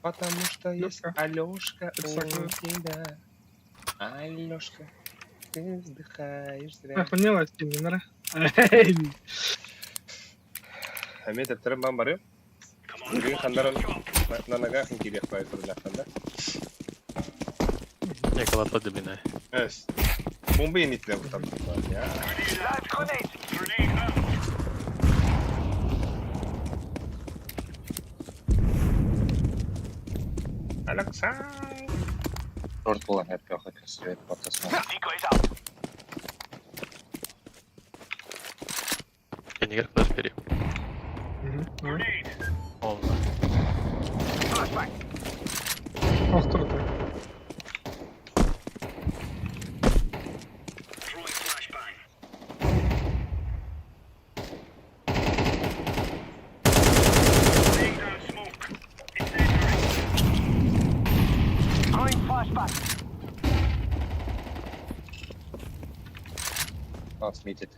Потому что есть Лёшка. Алёшка у Exactly. тебя. Алёшка, ты вздыхаешь зря. Ах, поняла, не нара. Хамид эптерем бам барым. Бүгін хандаран нанага хин кирек бай турдахтанда. Yakalatmadı beni. Evet. Bomba yenitle bu tabii. Ya. Grenade. Grenade out. Alaksan. Short olan hep yok. Sürekli patlasın. Decoys out. Kendi gel flash veriyor. Grenade. Oldu. Flashbang. Bastırdı. Throwing flashbang. Laying down smoke. Incendiary. Throwing flashbang. Transmitted.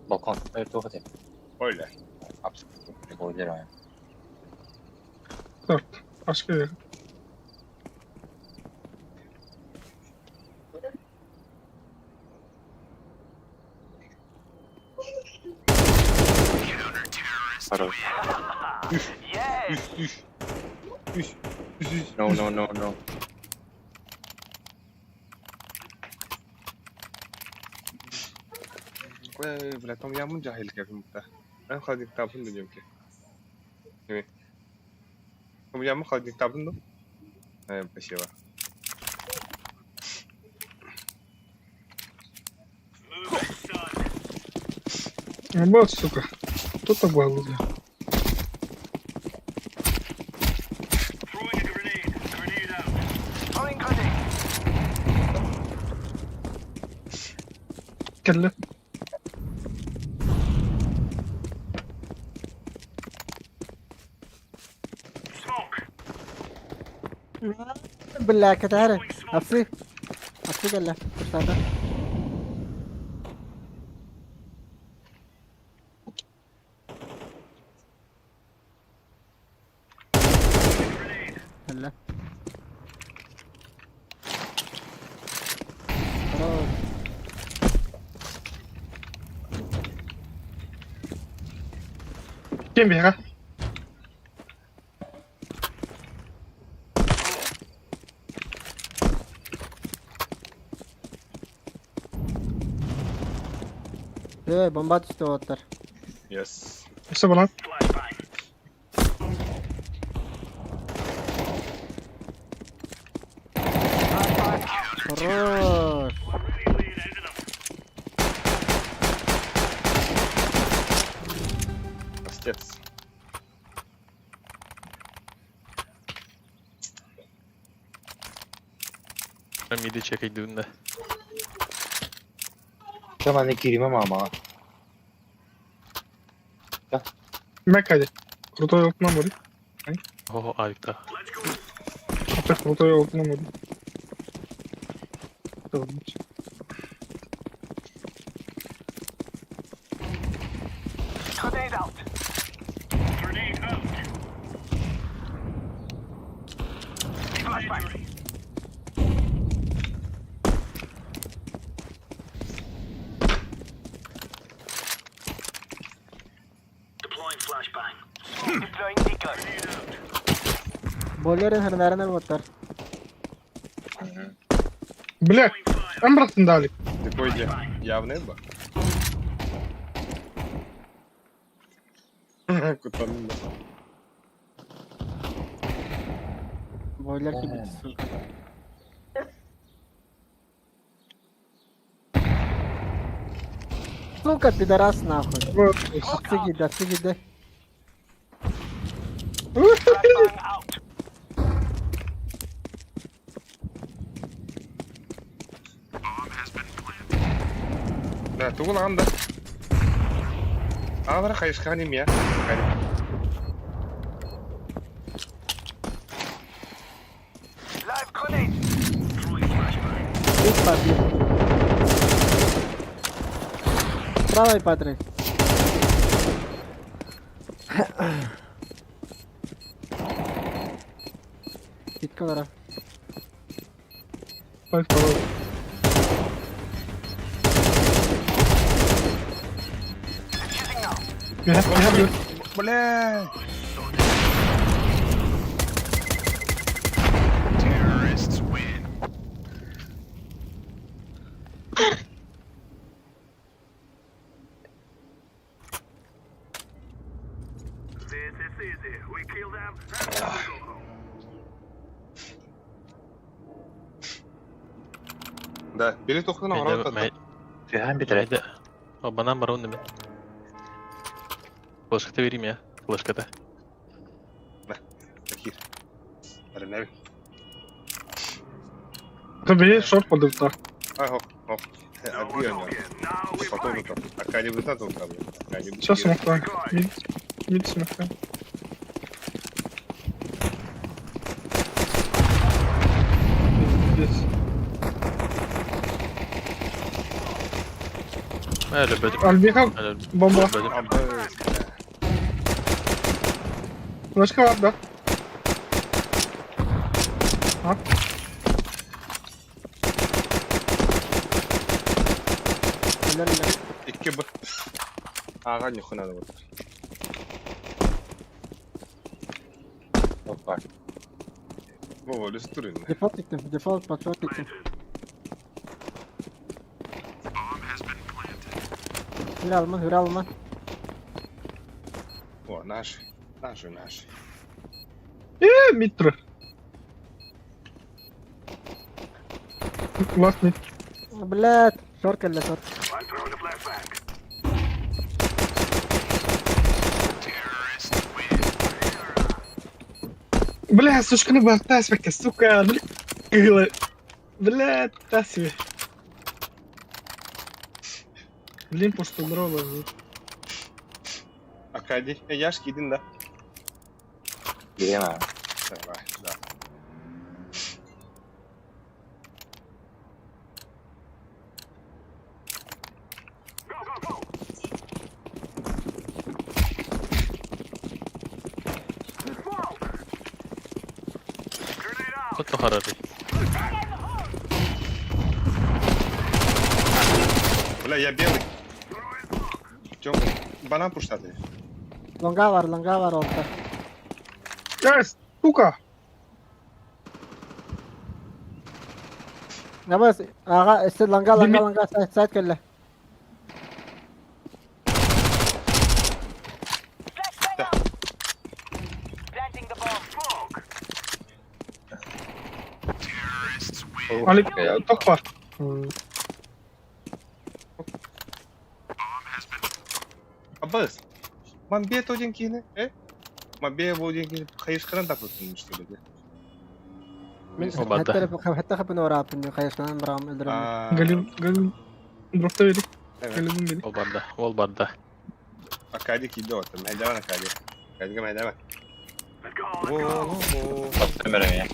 Balkon. Evet, doğru değil. Öyle. Absolut. Boiler yani. 4. Başka yer. Pardon. Yes! No, no, no, no. Блядь, там я муджахил как-то. Ben خالد kitabını da diyorum ki. Evet. Bu ya mı خالد kitabını da? Evet, bir şey var. Move it, son. Вот, сука. Кто такой лузер? Throwing a grenade. Grenade out. Throwing grenade. Kelle. Smoke. بالله كتعرف أفسي أفسي قال له مش هذا Grenade. هلا خلاص Kim bir ha? إيه بومبات استوتر Yes. İşte bu lan. Flashbang. خروج We're really laying into them. Pastец. Ben midi çekildiğinde. Tamam, ne girmem ama. Mek hadi. Krutoy altından vurayım. Oho harika. Let's go. Hatta krutoy altından vurayım. Tamam. Grenade out. Grenade out. Flashbang. Deploying flashbang. Deploying beacon. Grenade out. بوليرن هنرنا الوتر Блядь, Throwing fire. ben bıraktım Dali. Такой явный ба. Кутанın da. بولير كي بتسوق сука пидорас нахуй Bu- отсюда Flashbang out. Да, тугун анда. Авра хайшханим я. Live grenade. Throwing flashbang. Есть падли. Правой Патрик. Git kamera. Bak falan. Shooting now. Bir. Бля. Terrorists win. This is easy. We kill them and then we go home. Да, biri tokuna Meyde, var mey, Fihan bir tane. meyde. O bana var onu ben. Flaşkata vereyim ya. Flaşkata. Fakir. Arın evi. Tabii short oldu bu da. Hop. Hadi oynuyor. Потом это. Акади вытатывал ко мне. Акади Сейчас смокла. Мид смокла. Пиздец. Öyle benim. Альбиха, Öyle бомба. benim. Абы. Флешка var da. Ha? Helal helal. İki bu. Ağa nükhü nadı bu. Hoppa. Bu öyle sürün. Default gittim. Default gittim. Hür alma. О, наш. Мид. Last mid. Блядь. Шорт كلا شورت. I'm throwing a flashbang. Бля, сушка не была тасвика, сука. Бля, тасви. Блин, просто дрова. Акади. Яш gidin de. Gireyim abi. Давай, да. Kutlu harari. Бля, я белый. Тём, банан пуштады. Longa var orta. Yes, сука. Ya bas. Ağa işte longa side كلا. Planting the bomb. Ali, top var. Аббас. Мамбе то деньги, Мамбе bu деньги kayışkıran da kurtulmuş dedi. حتى خبنا وراه بني خيشنا برام ادري. Galim. Dropta verdik. Evet. Galim'in beni. Ol barda. Akadi gidiyor ortam. Meydan akadi. Akadi meydan. Let's go. Ömer'e ya.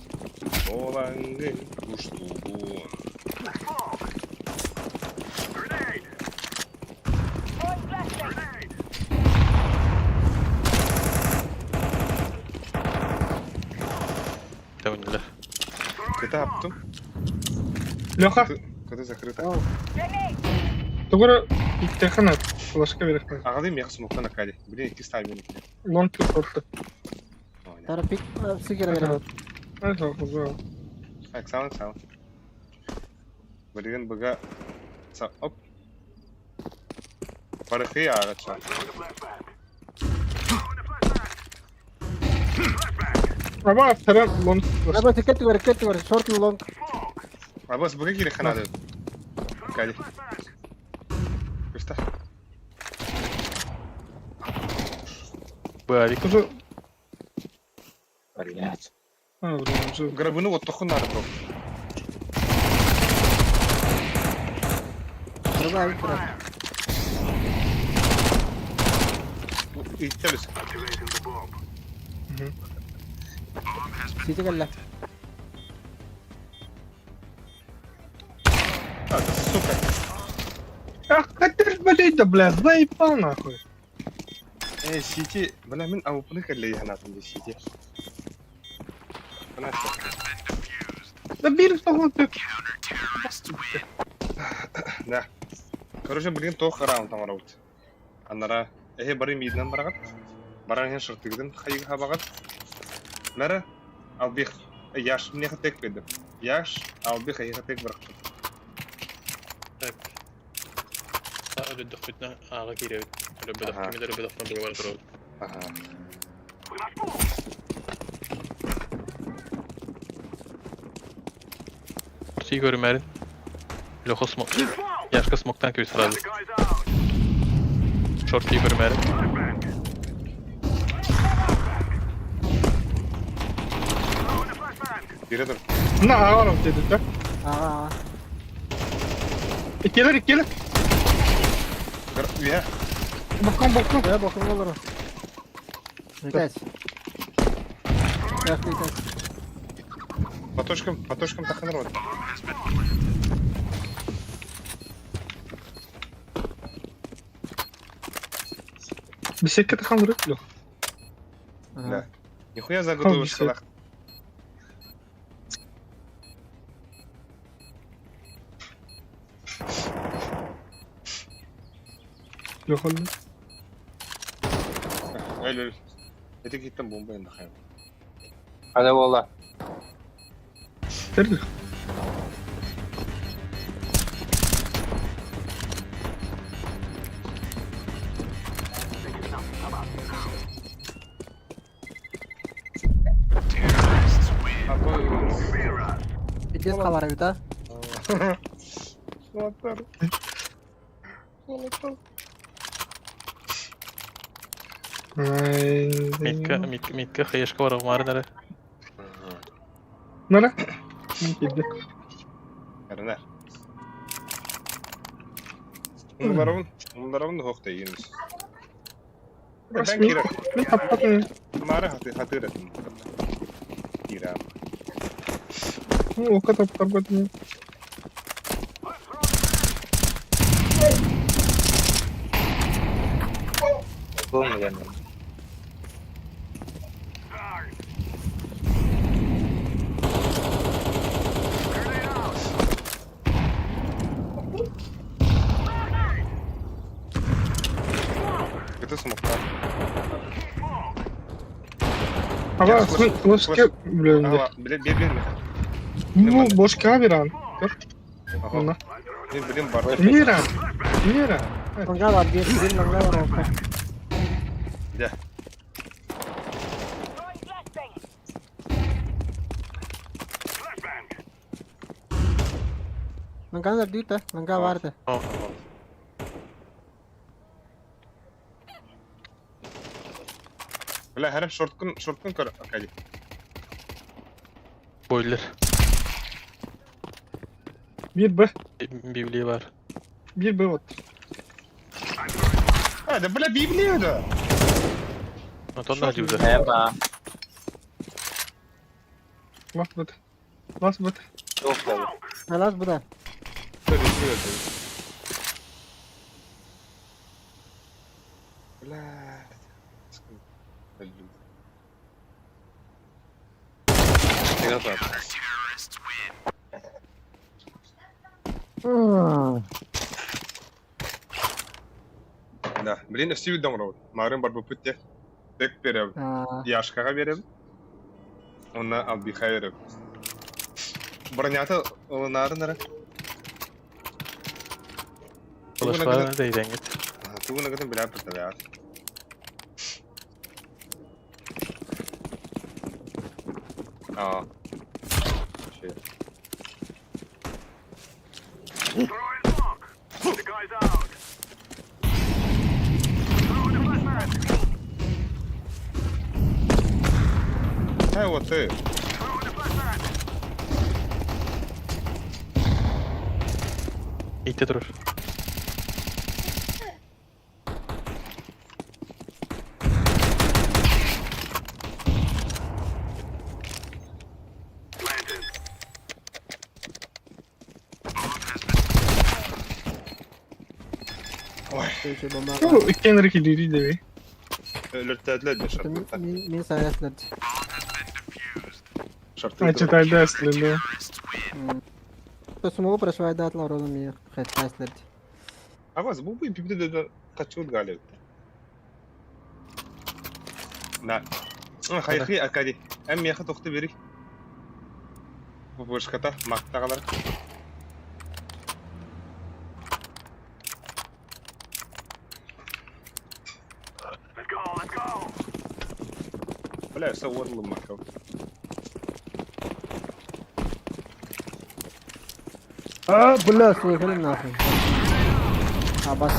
Olangın kuşluğun. Grenade. Teminler. Kıta yaptım. Леха, Kıta закрыта. тугура иттехан ат. Флешка верик. Ağlayayım ya smoke'tan akadi. Блин, iki style benim. Лонг турту. ترى بيك سيجرة غير. Ага, уже. Bak sağ. Блин, бага. Hop. Barıkıyı ağaç var. Ama tara long. Ya bas كت ور شورت لونج. Abbas bага geri kanadı. Akadi. Göster. Bu harik. Уже. Блядь. Уже. Grabını otoku narı bro. Давай. İtteriz. Activating the bomb. سيتي كلا. Hadi suka. Ах, хотел болеть, да, блядь, заебал нахуй. Сити. Бля, мен авупны калли ханатым ди сити. Бля, Да бери в того ты. да. Короче, блин, тох раунд там раут. Анара, бары миднан барагат. Баран хен шыртыгдын хайга багат. Лара, албих яш мне хатек педем. Яш, албих хатек баракат. Öyle dökütüne ağa giriyor. Öyle bedaf kimi de öyle bedafına bir var duruyor. Ага. Ortayı görmeyelim. Loho smoke. Yaşka smoke'tan köy sıraladı. The guy's out. Short'u görmeyelim. Flashbang. Throwing a flashbang. Biri dur. На, арам dedi de. Aa. İkiler. Üye. Bakın. Ya bakın olur. Kaç. Kaç. Патошкам таханыр вот. Беседка тахан вырык лё. Да. Нихуя заготовил Хам, шкалах. Yok oldu. Öyle. Это какие-то бомбы нахай. Hadi valla. Terdi. Gideceğiz kalara bir daha. Salaklar. Midka xiyashka waraq maarinare. Nara? Giddi. Karınar. Bunların da hokta yiyiniz. Ben Rasmi. kirar. Ne kapatın? Mara hatır ettim. Kirar. O kadar kapatın. Olmayan. Это смокта. Ama flash blöndü. Ава, bir mi? Bu boş kameran. Aha. Bir var. Miran. Manga var. Bir manga var orada. De. Manga var değil de. Manga vardı. Valla her shortkun kar akadi. Boiler. Bir B. Bibli var. Bir B var. Ha da bula Bibliya da. Ondan acıbıdır. Merhaba. Bas bat. Yok tabii. Halas bu da. Valla. Да, блин, все видом Марын бар бүпүтте. Тек берем. Яшкага берем. Онна Албиха берем. Бронята нары. Ulaşmalarına da iyiden git. Тугуна гатын билер турта ya. Aa. Şey. The guy's out. Ha вот ты. İtte durur. Şey bomba. O ikenleri kilidi de be. Ölürtediler de şartı. Min sayesinde. Şartı. Açıtaydı aslında. Smoke прошивает атлар oğlum ya. Хэт Avaz bu bir de kaçıyor galiba. Na. Hayır akadi. Hem yakıt oktu biri. Bu boşkata maktagalar. Let's go. Bля, صور макав. Бля, свой хрен нахуй. Бас.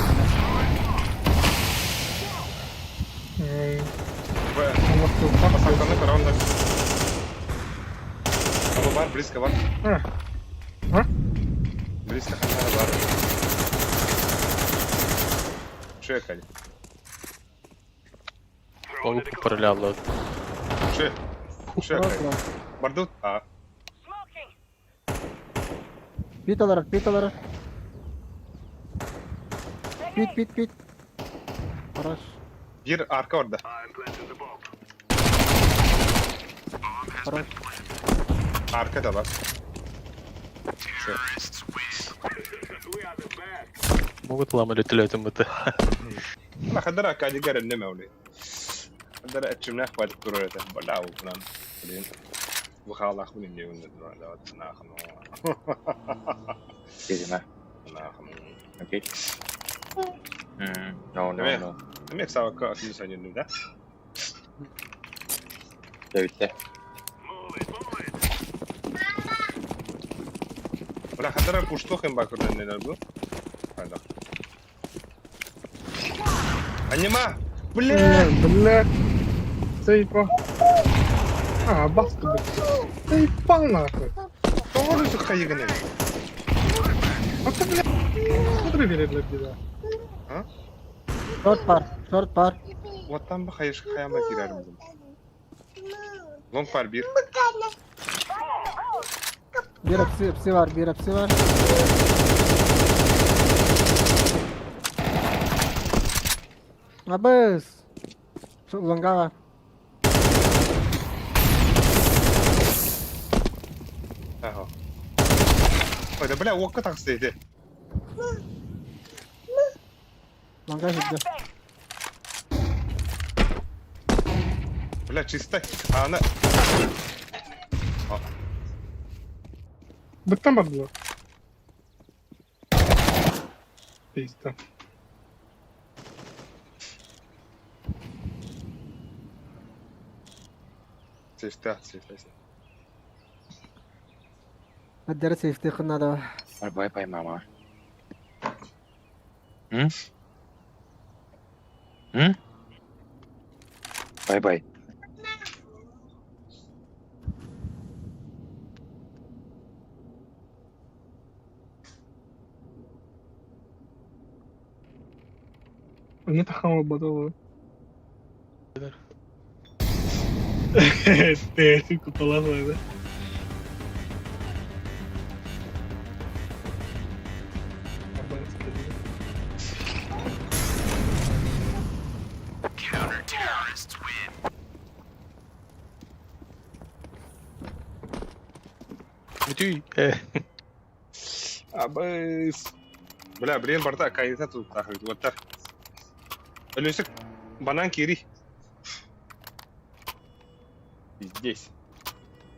Пасаканы караванда. Ama var, близко var. Ha. Birisi de kanlar var. Şöyle kali. Могу попроляла. Şöyle. Şöyle Cross kali. var. Bardut. Aa. Pit olarak, pit olarak. Pit. Araç. Bir arka orada. I'm planting the bomb. Araç. Arka da var. Şöyle. We are the best. Могут ламали تلاتة متى. ما خدر أكاد يقرر النمى ولي خدر أتشمنا أخوات الكرة بلا وفلان بعدين بخال أخوين اللي يقولون ده ناخنو Dedim ha. ناخنو Okay. No. هم يكسر كأس يسجل ده Dövüşte. ولا خدر الكوشتوخ ينبع كرة النمى بلو هذا أنيما بلا بالله سيفا bastı. Seyfan akı. doğru sıkayı gene Hatta bile kadar verirler bir daha. Short par. vatan bak hayır kıyama girerim bunu long par bir Bir hepsi var. Abis. Longa var. aha هذا بلا وقت تقصيده Longa gitti. بلا чисто أنا Bıktan baktılar. İşte. чисто Hadi safety kına da. Bye mama. Bye. Ne takama badalı. Teşekkür kutular vardı. Мтюй. Абыс. Бля, блин, барда кайта тут тахли. Вот так. Люсик, банан кири. Здесь.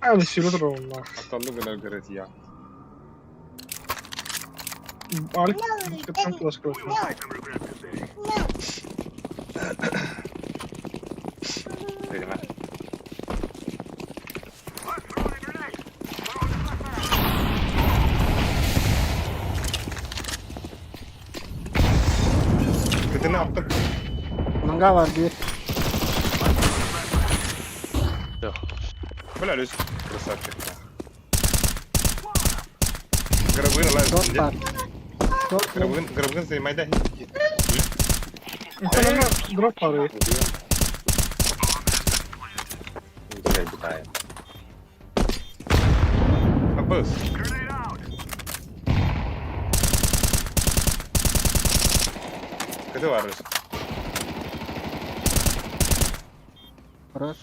Hadi şurada da onlar. Аталды гына говорит я. Arif çıkartan flash kılıçlı. Dedim ha. Ты ne yaptın? Longa var bir. Yok. Бля, Люсик, красавчик. Грабын, Short par. ладно. Грабын занимай, да. İnsanlarına drop parayı. Böyle bir daha. Абыс. Kötü var Люсик. Araç.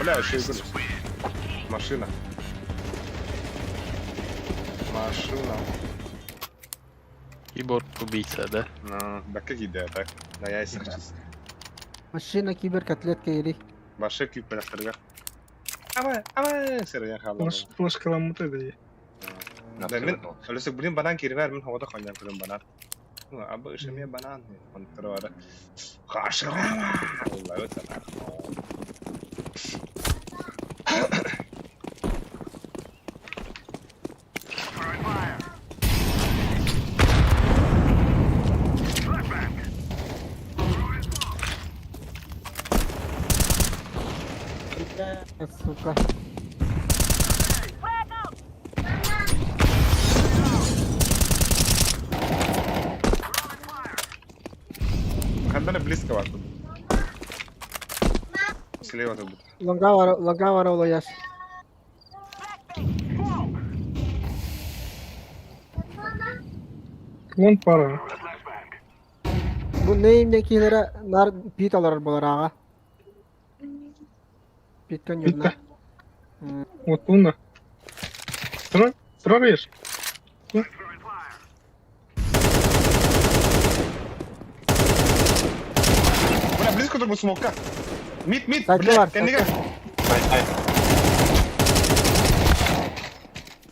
Бля, еще и гулюсь. Машина. Киборг убийца, да? Ну, да как идея, так? Да я если чисто. Машина кибер котлетка yedi. Başka klip bıraktırga. Ama seriye kaldı. Flash kalanmı da değil. Ben Lucy bugün banan kiri ver min havada kanyan kırım banan. Abi işemeye banan. Kontrol var. Karşıma. Vallahi öyle sana. Сука. Кандана близко вас тут. Слева тут. Лонга var oğlu yaş. Вон пара. Bu neyimdekilere nar pit alır bular ağa. Pitken yoluna. Вот бунда. Строишь? Бля, близко тут смока. Мид, Так, бля, var, кеннигер.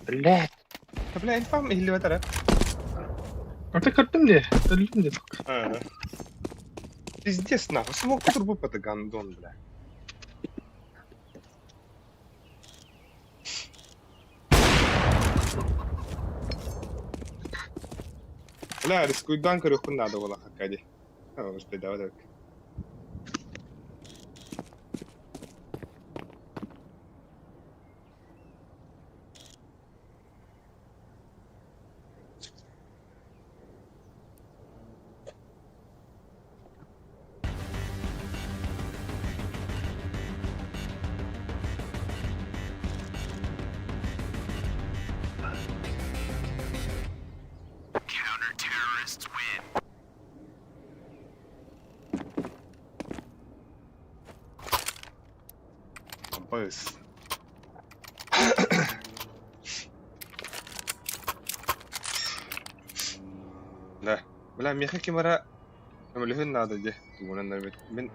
Блядь. Бля, я не помню, или в это, А ты картин где? Ölüm de. Ага. Пиздец, нахуй, смог турбу это гандон, бля. Бля, рискуй данкер يكون надо والله حكا مش بدأ بس لا بلا ميخي كاميرا عملوهن هذا جه تقولنا من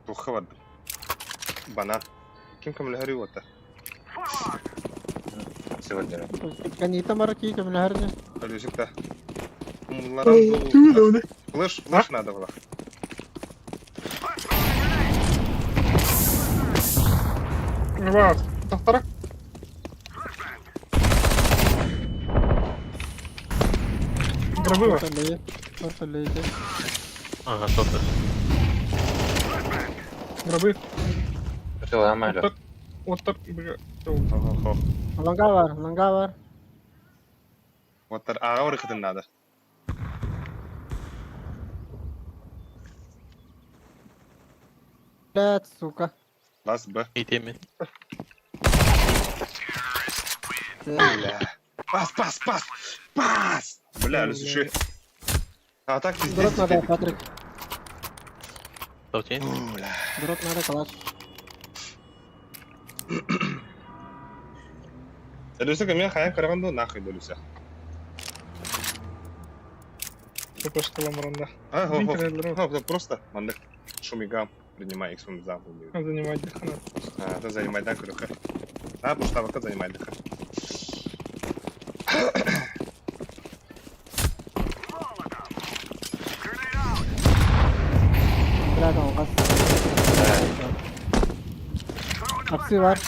توخبر بنات كم كم الهري وتا Sebenernya. Kanita maraki kamil harja. قالوا شفته والله رمضو فلاش надо والله Вот. Вторая. Гробила. Ortalayıcı. Aha, sofra. Гробы. Itu lama dah. Вот так. Бля. Langa var. وتر اغور ختن هذا Evet suka. بس به Eğitimin. بلا باس بلا لسه شو اعطاك Drop пиздец nada Patrick. Tavsiyen. بلا Drop nada kalaş. لسه كمان خاين كرغندو ناخذ لسه Только что ламранда. هو просто мандык шумигам принимай их сумму замку Занимать дыхание. это занимает да крюка а пуста пока занимает дыха Bırak olmaz. Aksi var.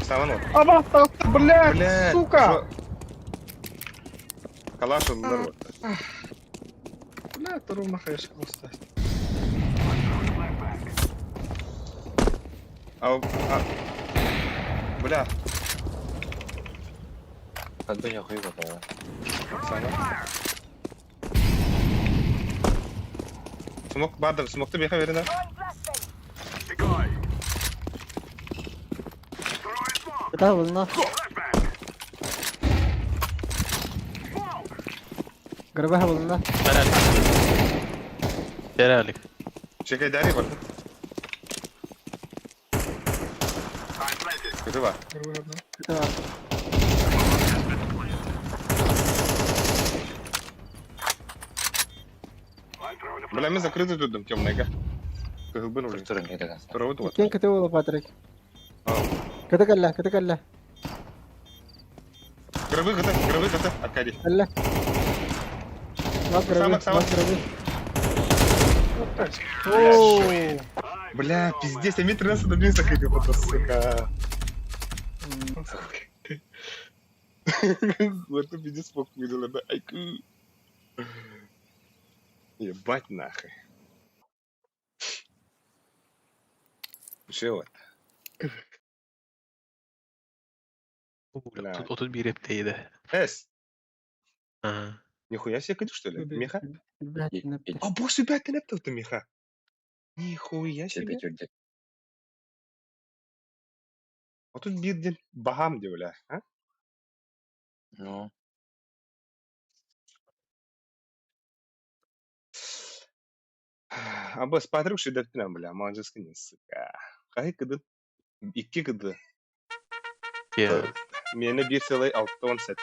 Саванов. Абаста, блядь, Блядь, сука! шо- Калаш он народ. Бля, это ровно хэшек оставь. Бля, Kadın yakıyor bak ya. смог бардам, смогты беха верена. Kita bulna. Garabaha bulna. Herhalde. Чекай дари бардам. Это ба. Гробы одна. Kita var. Бля, мы закрыты тут дом темная. Кылбын уже. Turun gitu kan. Провод вот. Kim kita ulu Patrick. А, Kita kalla. Гробы готы, Аркадий. Kalla. Bak grabi. Sama. Bak grabi. Вот так. Oo. Бля, пиздец, я метр нас добился, как это, сука. Вот это пиздец спокойно, да. Айку. Ебать нахуй. Şey var. Тут 31 эптейді. Эс, Ага. нихуя себе кидишь, что ли? Меха? Ребят, напти. А босс ребята не птал ты меха. Нихуя Тебе себе. тюрдек. А тут bir baham diyorlar. Ha? Ну, А босс Патрик шиддетпен бля, манжески не сука. Кай кыды? İki kıdı. Я Meni bir sılay 6-17.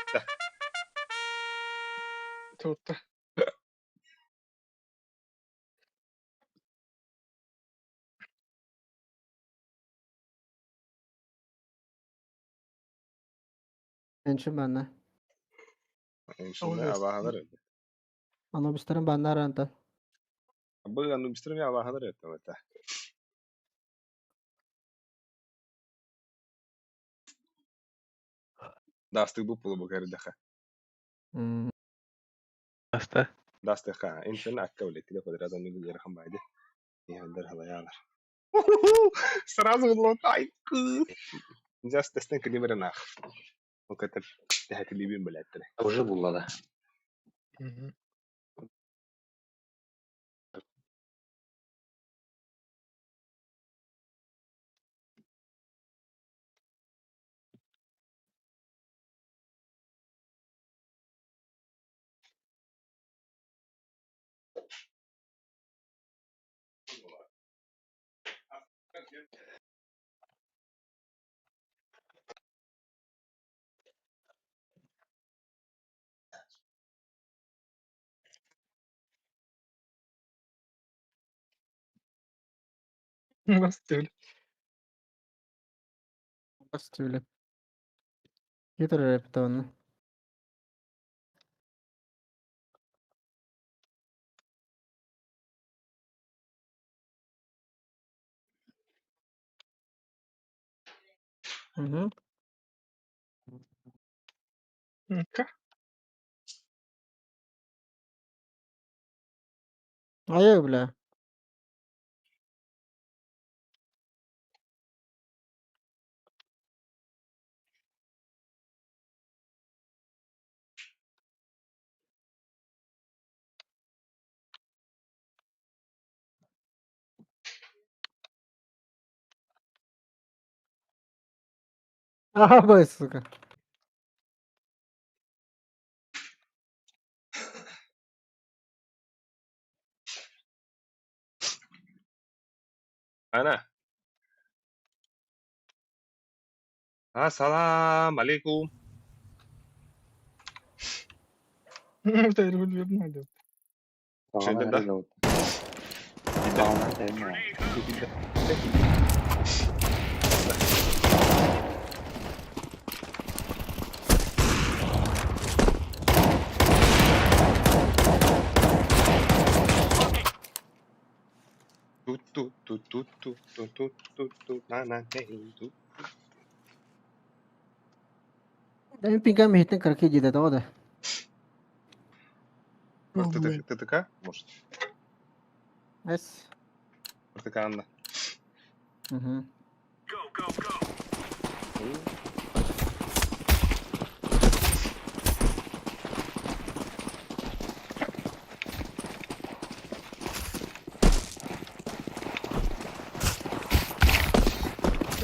Tuttu. Enşin bana. Şimdi abahalar öyle. Anobislerin bana aranta. Bu yanı bir ya abahalar öyle meta. Dastık bu pulu bu kere daha. Баста. Dastık ha. İnsan akka öyle kide kadar adam yüzü yarım baydı. Yalanlar halayalar. Сразу лотай. Just тестен калибра нах. Ну как-то я любим, блядь. уже было, да. Hı. Nasıl öyle? Stüyle. Getir reptonunu. Hı. Hı. Ayo bля. Aha bay suka. Ana. Assalamualaikum. Telefon verdin hadi. Şeyden da. Tut na hey tut. Ben pinga mehitne करके जी देता हूँ ТТК? Может. Yes. ТТК Анна. Hı. Go, go, go.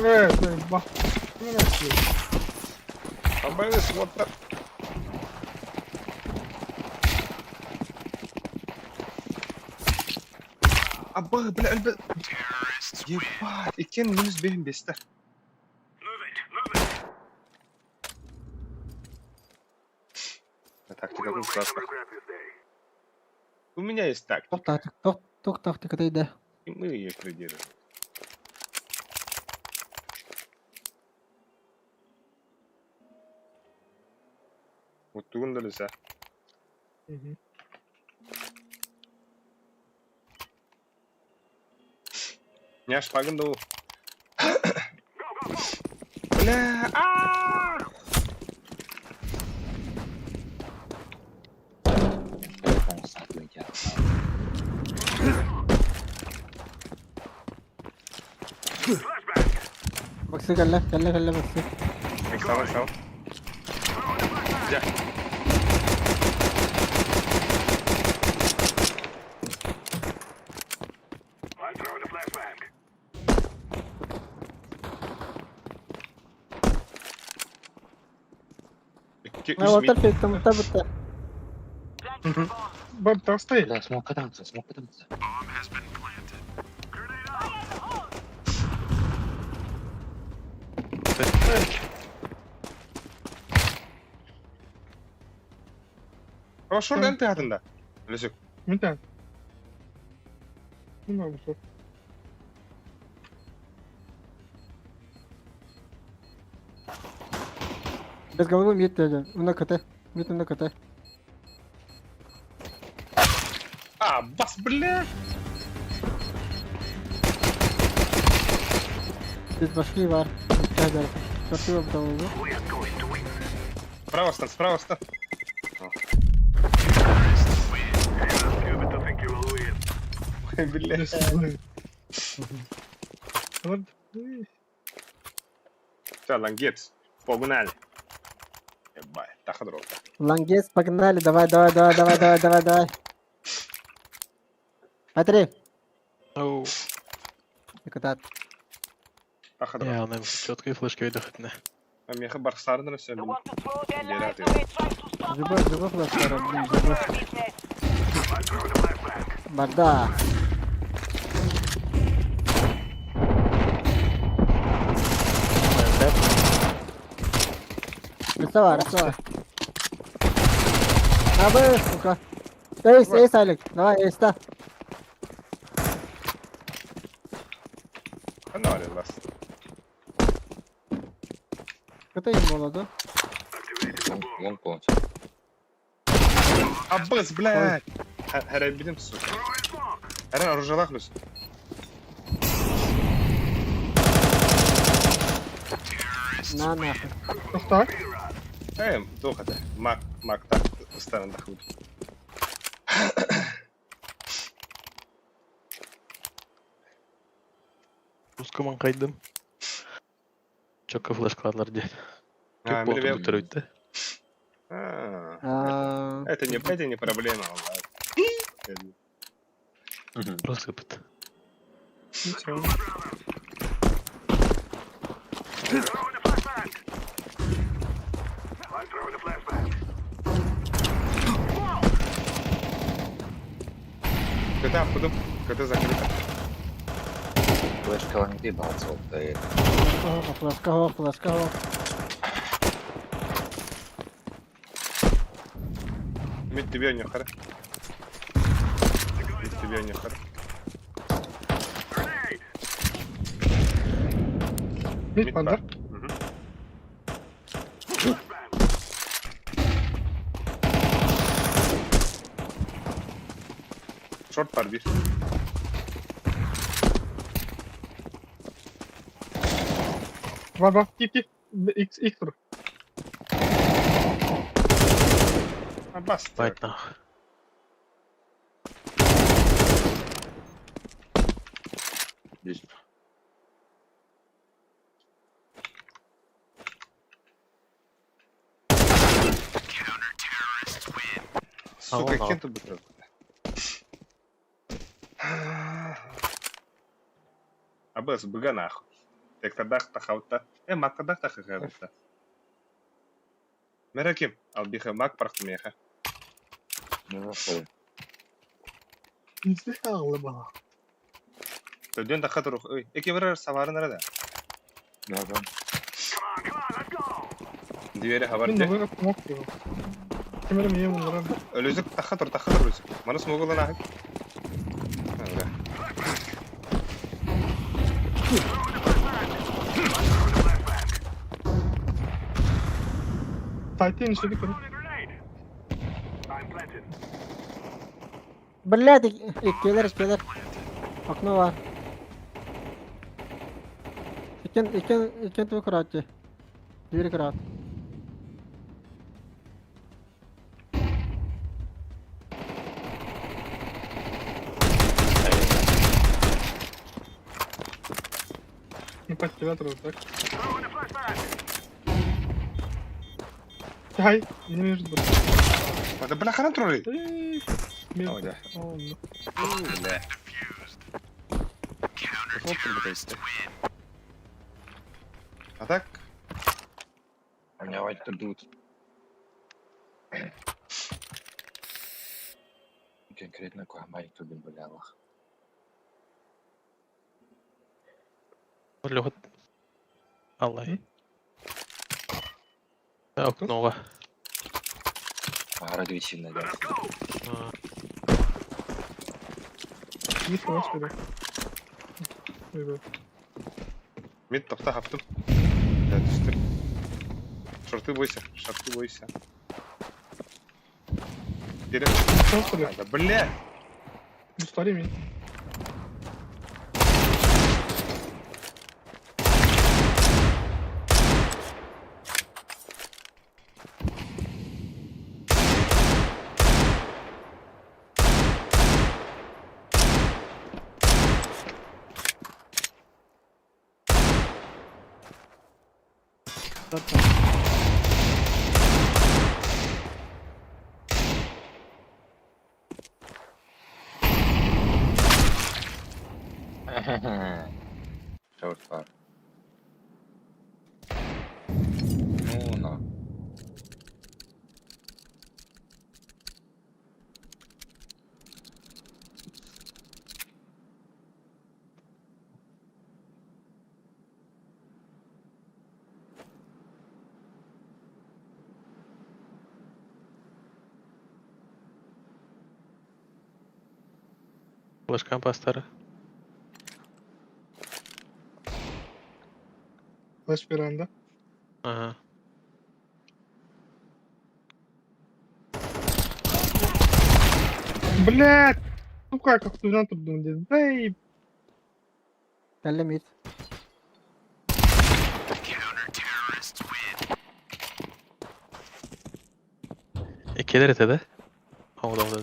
Evet, bak. Evet. А Беннис, вот так. Абба, бля, альбе. Ебать, и кен минус бейм бесте. Move it, move it. Тактика We will тут make классно. them regret this day. У меня есть тактика, Tok taktik. Tok taktik değil. и мы ее придерживаем. Вот тут надо лиса. Hı hı. Не аж пагнул. Бля, بس كلا بس. Сава. Gel. I'm throwing a flashbang. А вот опять там табута. Баб, там стоит. Бля, смог кататься. هو الشورت انت هتنده لسه انت ما بشوف. بس قبل ميت ونكته ميت ونكته. بس بالله بس بشكي بار. هذا شرطي بتوه. справа стан Stupid to think you will win. بالله Вот. все лангец погнали ебать тахад рот Лангес, погнали, давай. Смотри, Оу. катат. тахад рот Я нам чёткой флешкой дохотне. а мне хабар сардан все You want to throw their Yeah, line that away, try to stop us. Живой флешка, I'm throwing a flashbang. Барда. Рисовай. Абы, сука. Эй, Салик, давай, эйста. фонарик вас Это не молодо. Лонг полностью. абыс блядь هربيدم السوق انا الرجال اخلص На нахуй. Так. ايه دوخته ماك так استنى دخل Ускаман кайдым. Чокка флешкалар дед. А, Как мені болту бітируйте. это не проблема ладно. Розсипати. Ничего. Throwing a flashbang. I'm throwing a flashbang. Когда закрыто Флешка не бацал. Флешка. مد тебе не хара مد тебе не хара Grenade. Мид панда. шорт пар bir Var. Git. X tur. bas Байт нах. Здесь. сука Ага. кем ты бутыл абыс быга нахуй тектардах тахаута мактардах тахагавта мераким ал биха мак пархмеха Ну, охуй. Не слыхал, бала. төдөн тахат рух ой экебер саварын арада Да. Come on, let's go. дивери хабар Мен де новый смог его. Кемерем ем унран. өлөзүк тахат өлөзүк манус могула нахуй Тайтин еще дикор. Grenade. I'm planted. Блядь, киллер. Окно var. İken tu kıraatçı. Bir kıraat. Не под тебя трус, так? هاي يمين جد هذا بلا خلينا نترولي. مين Oh, ده. والله لا. وصلت البتايست. هذاك. У меня вот тут. Конкретно кое-что тут болело. اللي هو الله окно. Агрессивно, да. مين خلاص كده ايه ميت تفتح افتح. لا تشتري. شرطي بويسة. شرطي بويسة. كده. خلاص كده هذا بالله. مستاري مين Short far. No. Флешка пастора. فلاش فيراندا Ага. блядь ну как автомат بدون ازاي كلم ميت. كده ده هو ده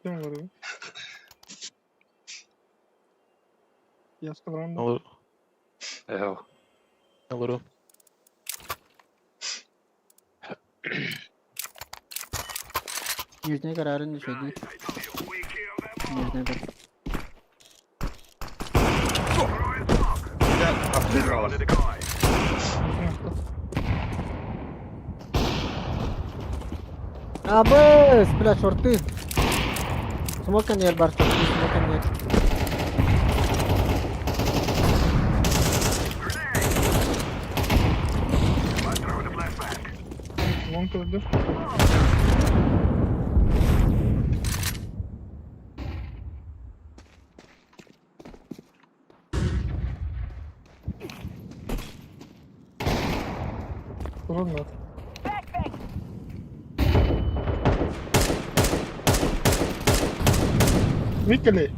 كم غريب يا اسطى olur. Evo. Olur. गिरने का कारण निषेधी गिरने पर لا أفضل والله. بس بلا شرطي سموكن يا البار شرطي سموكن يا ممكن ده خرجنا ميكا ليه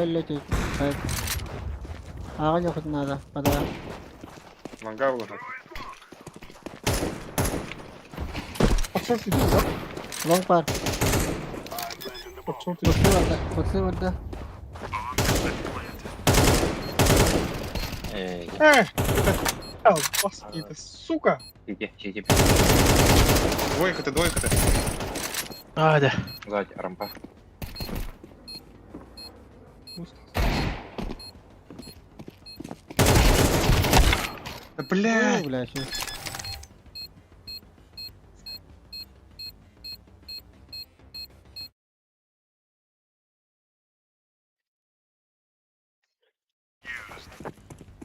اللي طيب اغني ياخد هذا هذا من قبل هذا. احساسي كده لونج بار احساسي بصي وده بس كده сука Сиди. Двойка-то, двойка-то. ده Сзади, рампа. Да блядь. بلا شيء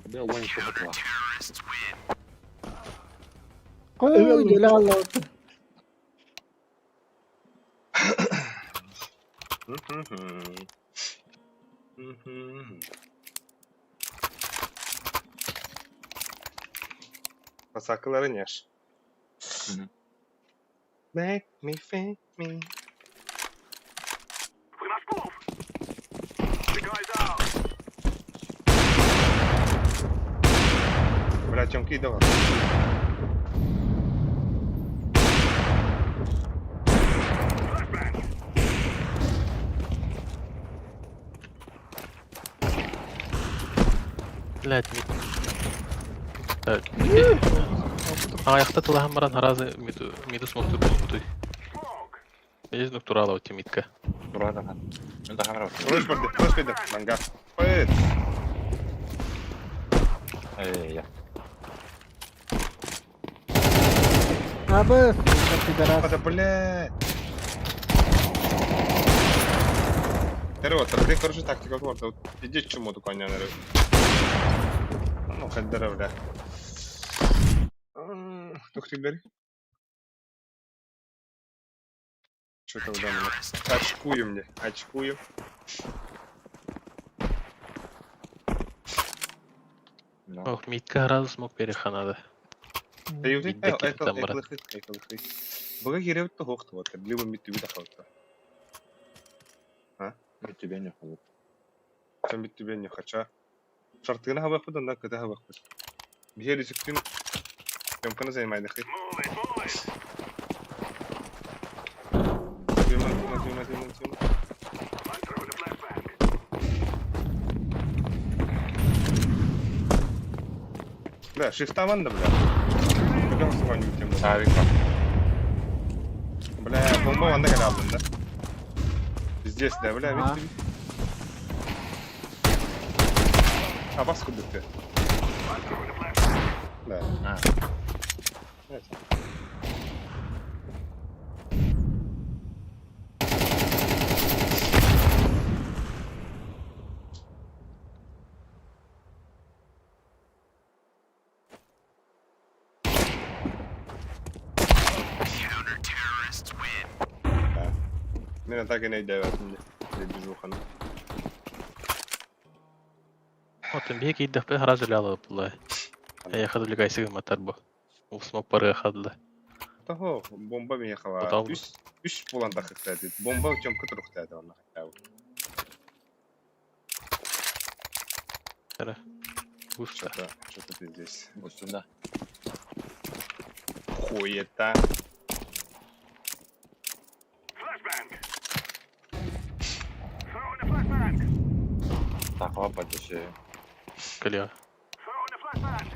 Да, вон что было. قول لا الله Pasakıların yaş. Hı. Make me, fake me. We must move. The guy's out. Бля, тёмки, давай. Flashbang. لا تميت Ayakta tulahan maran harazi midu smoktur bulundu. Smoke. Есть нуктурала у тимитка. Burada kan. Önde kamera var. Flash verdi. Manga. Evet. Ya. Abi, сука, пидорас. Hadi блядь. Террор, ты хорошая тактика горда. Вот иди к чему только не надо. Ну, хоть бля. Ух ты, бери. Что-то в доме. Очкуем мне. Очкуем. Ох, митка harazi smok переханады. Таюты? Биддек кеттен бара. Айкылыхы. Бага керебитті хоқты вот. Либо митті биді қалыпты. Тебя не холод. Sen bitti ben yok kaça. Şartına hava kudan da kada hava kus. Bir yeri çıktım. Yumkana zeymaydı ki. Move it, move it. Tüyma. Run through the flashbang. Bля, shift'a var da bля. Bakın nasıl oynayayım bu. Harika. Bля, bomba var da gel aldın da. Здесь, да, бля, Ага. видите? А вас куда ты? Run through the flashbang. Да. Ha. Evet. Мен так и не идею, я бежу хану. Отын бек иддах бе harazi лялы булай. Я хаду лигайсыгы матар бу. Ул смок бары хадылы. Того, бомба меня хава. Потом. Үш болан да хыктады. Бомба учем кытыр ухтады валла хыктады. Тара. Густа. Что-то ты здесь. Üstünde. Хуета. Flashbang. Throw in the flashbang. Takla падающая. Калия. Throw in the flashbang.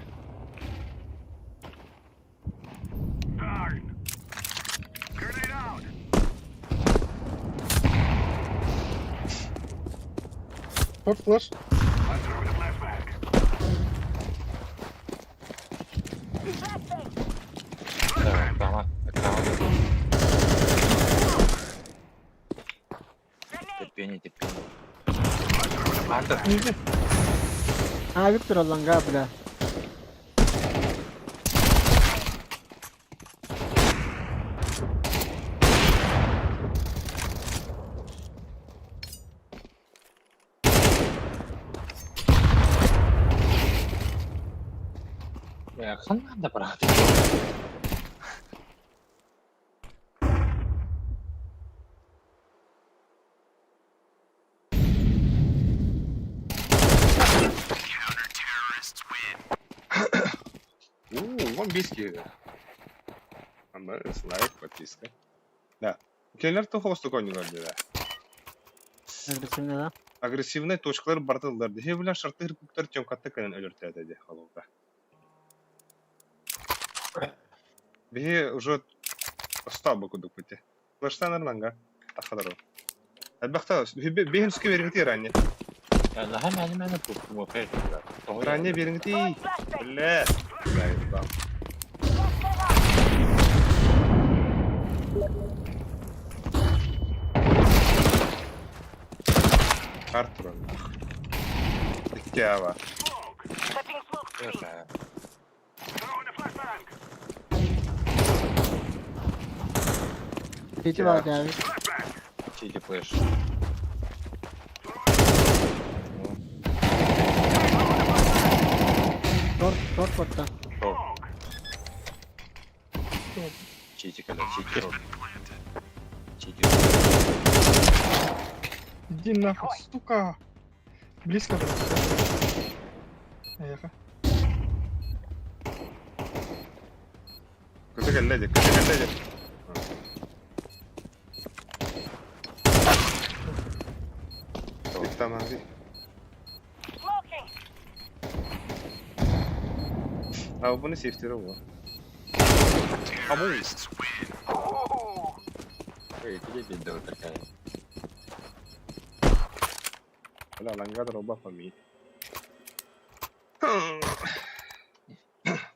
Darn. Grenade out. Short flash. Run through the flashbang. Evet, tamam. Tamam. Терпение. Антон, А, Виктор Ланга, бля. қандай бірақ. Вон биски. Лайк, подписка. Да. Келер то хосту кони görдü да. Агрессивный, да? Агрессивный точкалар бардылар. Десе белән шарты хиркуктар чомкатта кенен өлөртәде ди халыкка. Бе уже остабы кудук бите. Флештан арнанга. Ахадару. Әлбәттә, бехински береңти ранне. Yani hemen bu okey. Ранне береңти. Бля. Бля. Артур. Икеава. Setting smoke screen. Throw in the flashbang. Пейте валки, abi. Flashbang. Чики флеш. Short portta. Читик, аля, читик. Читик. Иди нахуй, сука. Близко был. Эх. Kötü geldi, kötü geldi. Tamam abi. Smoking. Abi bunu safety'de bu. Abu. Эй, где беда такая? Wala lang ka roba pa mi.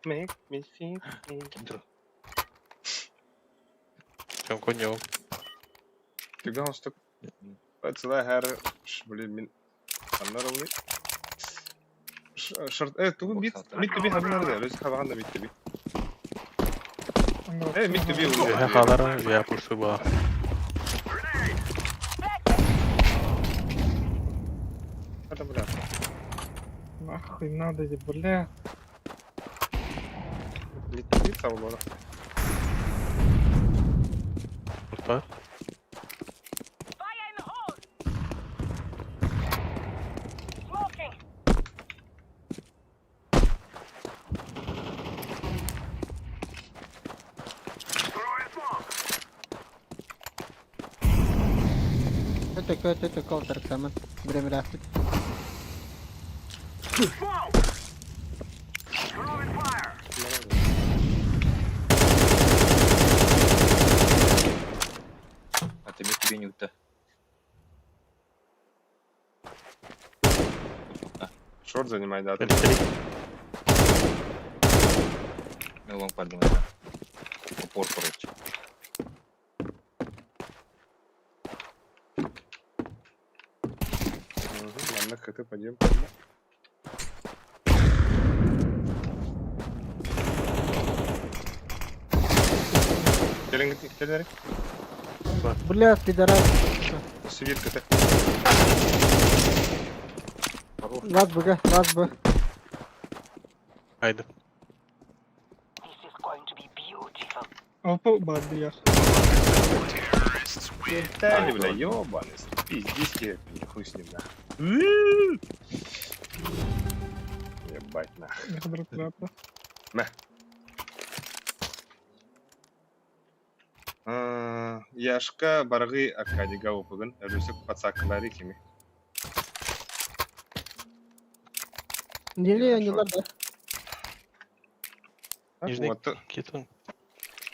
Make me feel me. Чем конем. Тüga hostuk. Batsıda her блин min anlar onu. Şart evet bu bitti bir haber nerede? Öyle haber da bitti bir. Evet bitti bir Я oluyor. халара, я пушу была. Hadi bırak. Нахуй надо, бля. Bitti bir savun ona. Курта. Fire in the hole. Smoking. Kötü counter tamam. Время растет. А ты тебе не ута. Шорт занимай, да. Электрик. Ну, вам подумай, да. Упор, короче. Yanına kötü payım. Gelin git, gelin. Бля, пидорас. Sivil kötü. Лаз бы. Haydi. This is going to be beautiful. Опа, бадьяр. Дали, бля, ёбаный. Пиздишки, хуй с ним, да. Ебать, нахуй. Нахуй трапа. Яшка барғы акадига оқыгын, өрісік пацақлары кеме. Nereye oynuyorlar da? Нижний кетон.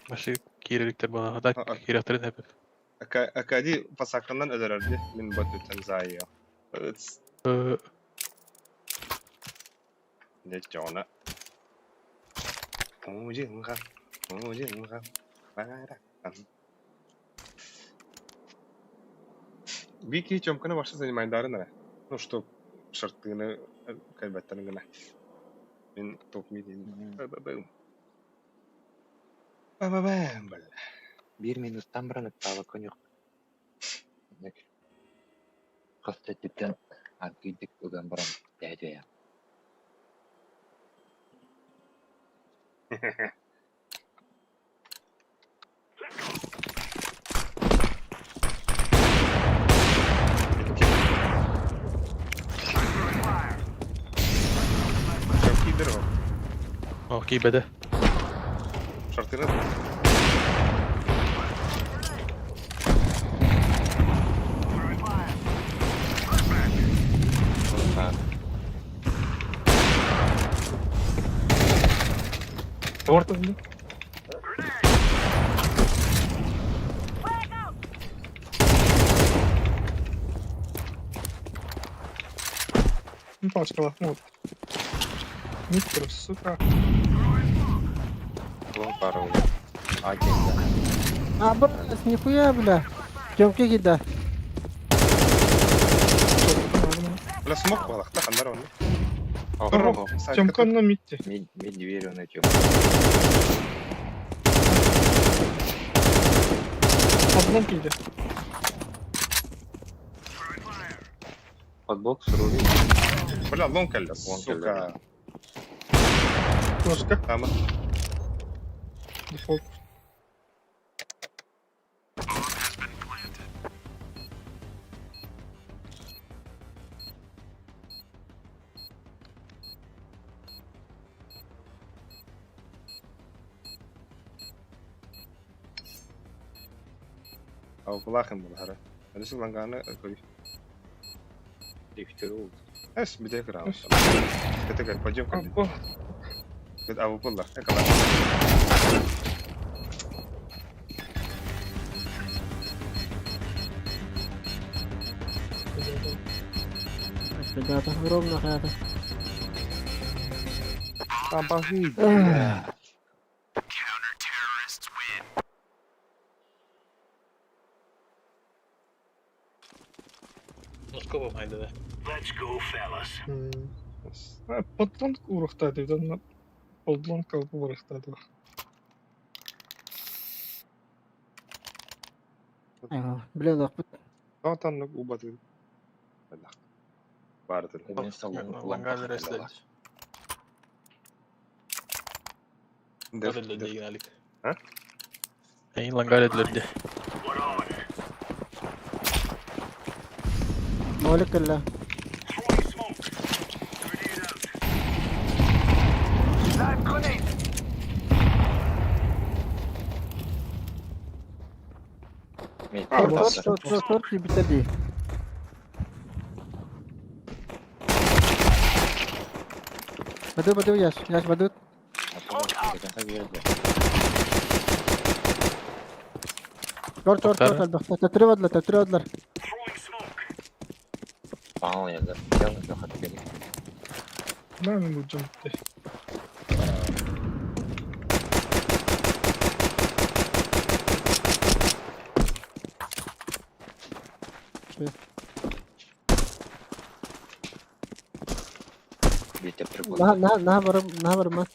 Başı kirilikler bana. Hatta kiratların hep. Акади пацақынан ödерерdi, min batüten zayıyor. Evet, ne çona. Ujin kan, barak. Вики чомканы башы занимайдары на. Ну, что шарттыгыны кайбаттарын гына. Мен топ мидин. Ба-ба-бам, бля. Bir minustan bırakıp dava konuk. Hasta tipten arkaydık ugan baran. Dede ya. Çok iyidir o. Oh gibede. Şartını Торт, бля. Ну, палочка лохнут. Мистер, сука. Long пару. А, брат, нихуя, бля. Темки кида. Бля, смог балах, так, андар он. Ого. Тёмка на митте. Медведь на тём. Одном пиде. Под бокс рули. Бля, long келді, Long сука. Флешка. Tamam. Дефолт. Avkulakın bunu hara. Öylesi langana koy. Дефтер oldu. Es bir de kıram. Kete gel pacım kaldı. Abo. Kete avkulak. Ekala. Ребята, ровно хата. Tamam hiç. Ну, сколько майда, да? Let's go, fellas. Подлонка урахтады, да, подлонка урахтады. Айва, блин, ах, Tamam ubatı. Allah. Vardır. Ben sallanıp Лангали рестлер. Def. Hadi de yine alik. Ha? Ey Langali de. We're on. مالك الله. Throwing smoke. Grenade out. Live grenade. Tor bitirdi. Badu yaş badu. Tor albatta. Tatırıvadılar. Throwing smoke. Bana ya da. Yanlış yok hadi gelin. Ben bu cümle. Bir tepki koy. Ne varım ben?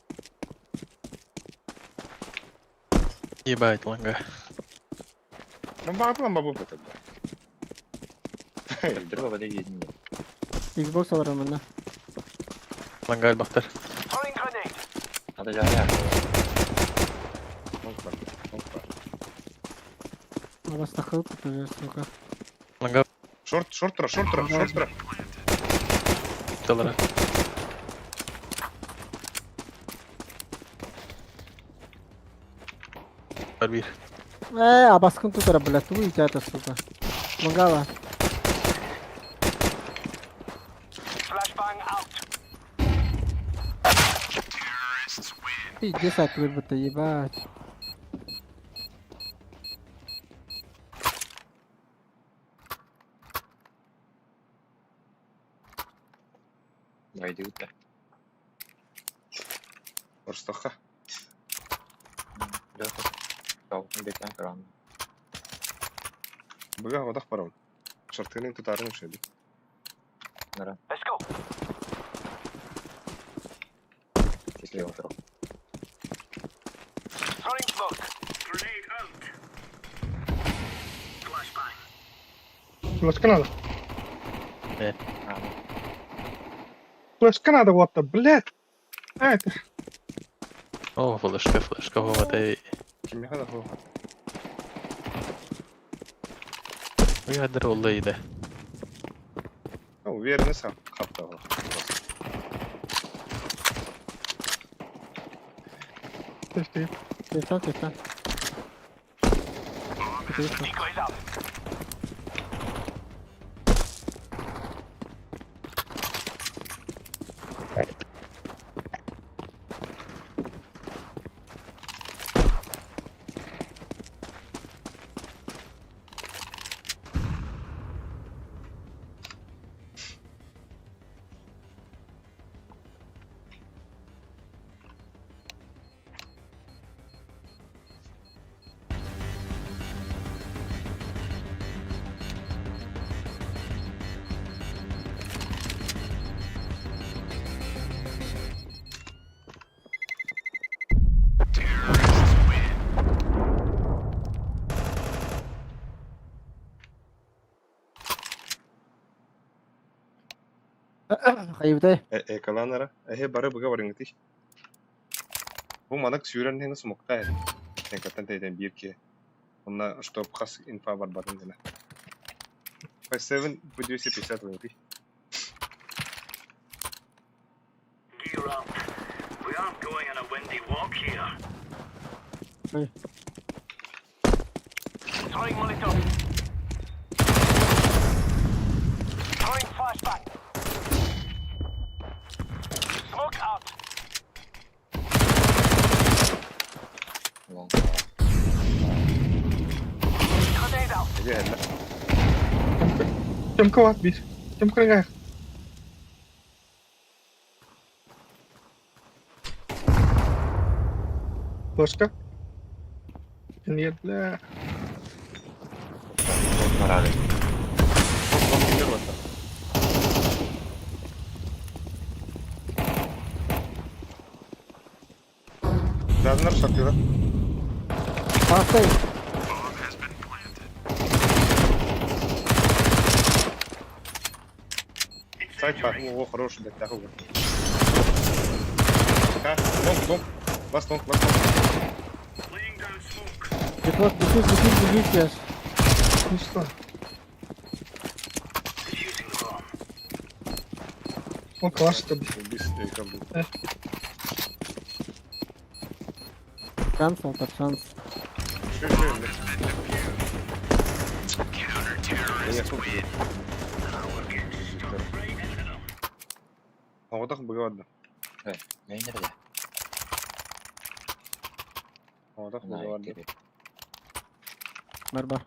Ебать, Ланга. Ben bakmam babu patı. Öldür baba da yedin ya. Xbox alırım ben de. Langali Bakhtar. Throwing grenade. Hadi cahil ya. Ama takılıp tutuyor soka. Ланга Short tura. çalara. Bir. Baskın tutar blast. Bu hikayet soka. Mangava. Flashbang out. İyi saat bir batayı bak. Haydi git de. Orstaka. Biraz da. Tavukun beklen karanlık. Bugün havada param. Short'ını tutarım şeydi. Nere? Let's go. Çekiliyor o taraf. Throwing smoke. Grenade out. Flashbang. Flash Canada. Ha. Flash Canada, what the блядь? Это. О, флешка в этой. Kim yakada bu? Uyadır olaydı. O yerini sağ kapta o. Подожди. Kesan. Decoys up. Hayıbday. Ekalanlara. Barı buga varın gitiş. Bu manak süren henüz smokta yani. Sen katan teyden bir ki. Onunla stop kas infa var barın gene. 5-7 videosu pisat oldu. Gear up. We aren't going on a windy walk here. Hey. Throwing Molotov. Throwing flashbang. Smoke out. Long. Grenade out. Gece elle. Çamka var bir. Çamka gel. Başka? Niyetle. Var abi. Bak gidiyor bak. Lazımlar satıyorlar. Hastayım. Сайт бар. О, хороший, блядь, дорога. Лонг. Ласт лонг. Laying down smoke. Дефьюз яш. Usta. Defusing the bomb. O kaç tabii. Без как Шанс, он под шанс. Что, блядь? Да я смотрю. Havada bıgadı. Ne nerede? Havada Naik bıgadı. gibi. Бар.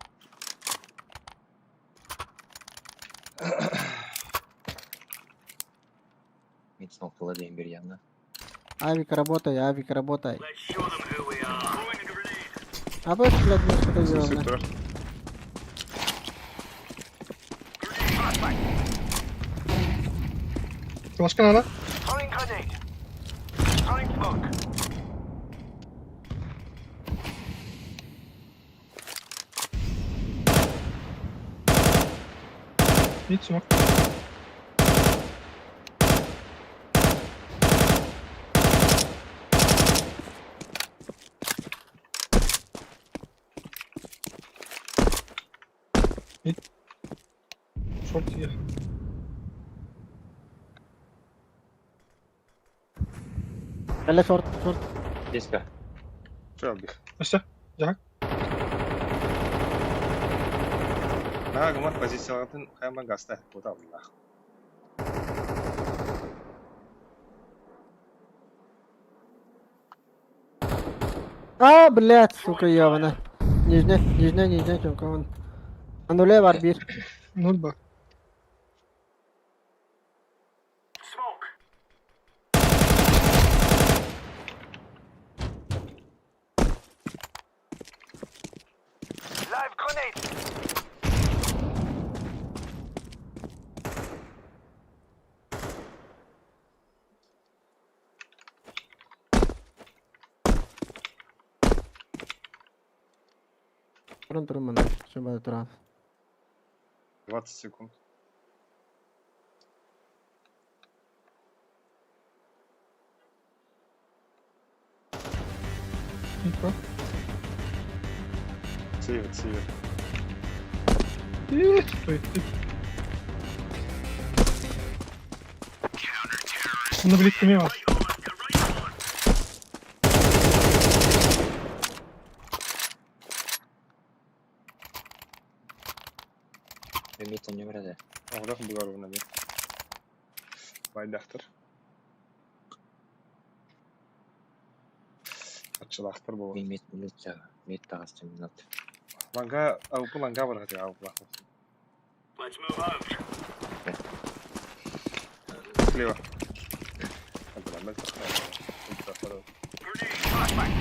Mid noktalı diyeyim bir yandan. Авик, работай. Let's show them who we are. Throwing a grenade. А вот, блядь, мы что-то делаем. Сектор. Grenade flashbang. Başka ne lan? Throwing grenade. Throwing smoke. Hiç smoke. Çok iyi. Кале шорт. Diska. Что отдых? Başka? Да, гумар позицияларын хайма гаста. Вот Allah. А, блядь, сука, ебана. Нижняя, чумка, вон. Ануле var bir. Nur bak. Smoke. Live grenade. Turun bana. Şurada turun. 20 секунд. Hiç bak. Север. Bitti. Bunu biriktirmeye var. Mid ne nerede? Havada bıgadı buna bir. Baydaktır. Açılaktır bu. Mid ya. Mid tağısın minat. Langa, avuklu langa var hadi avuklu. Let's move out. Слева. Контроль, Grenade flashbang.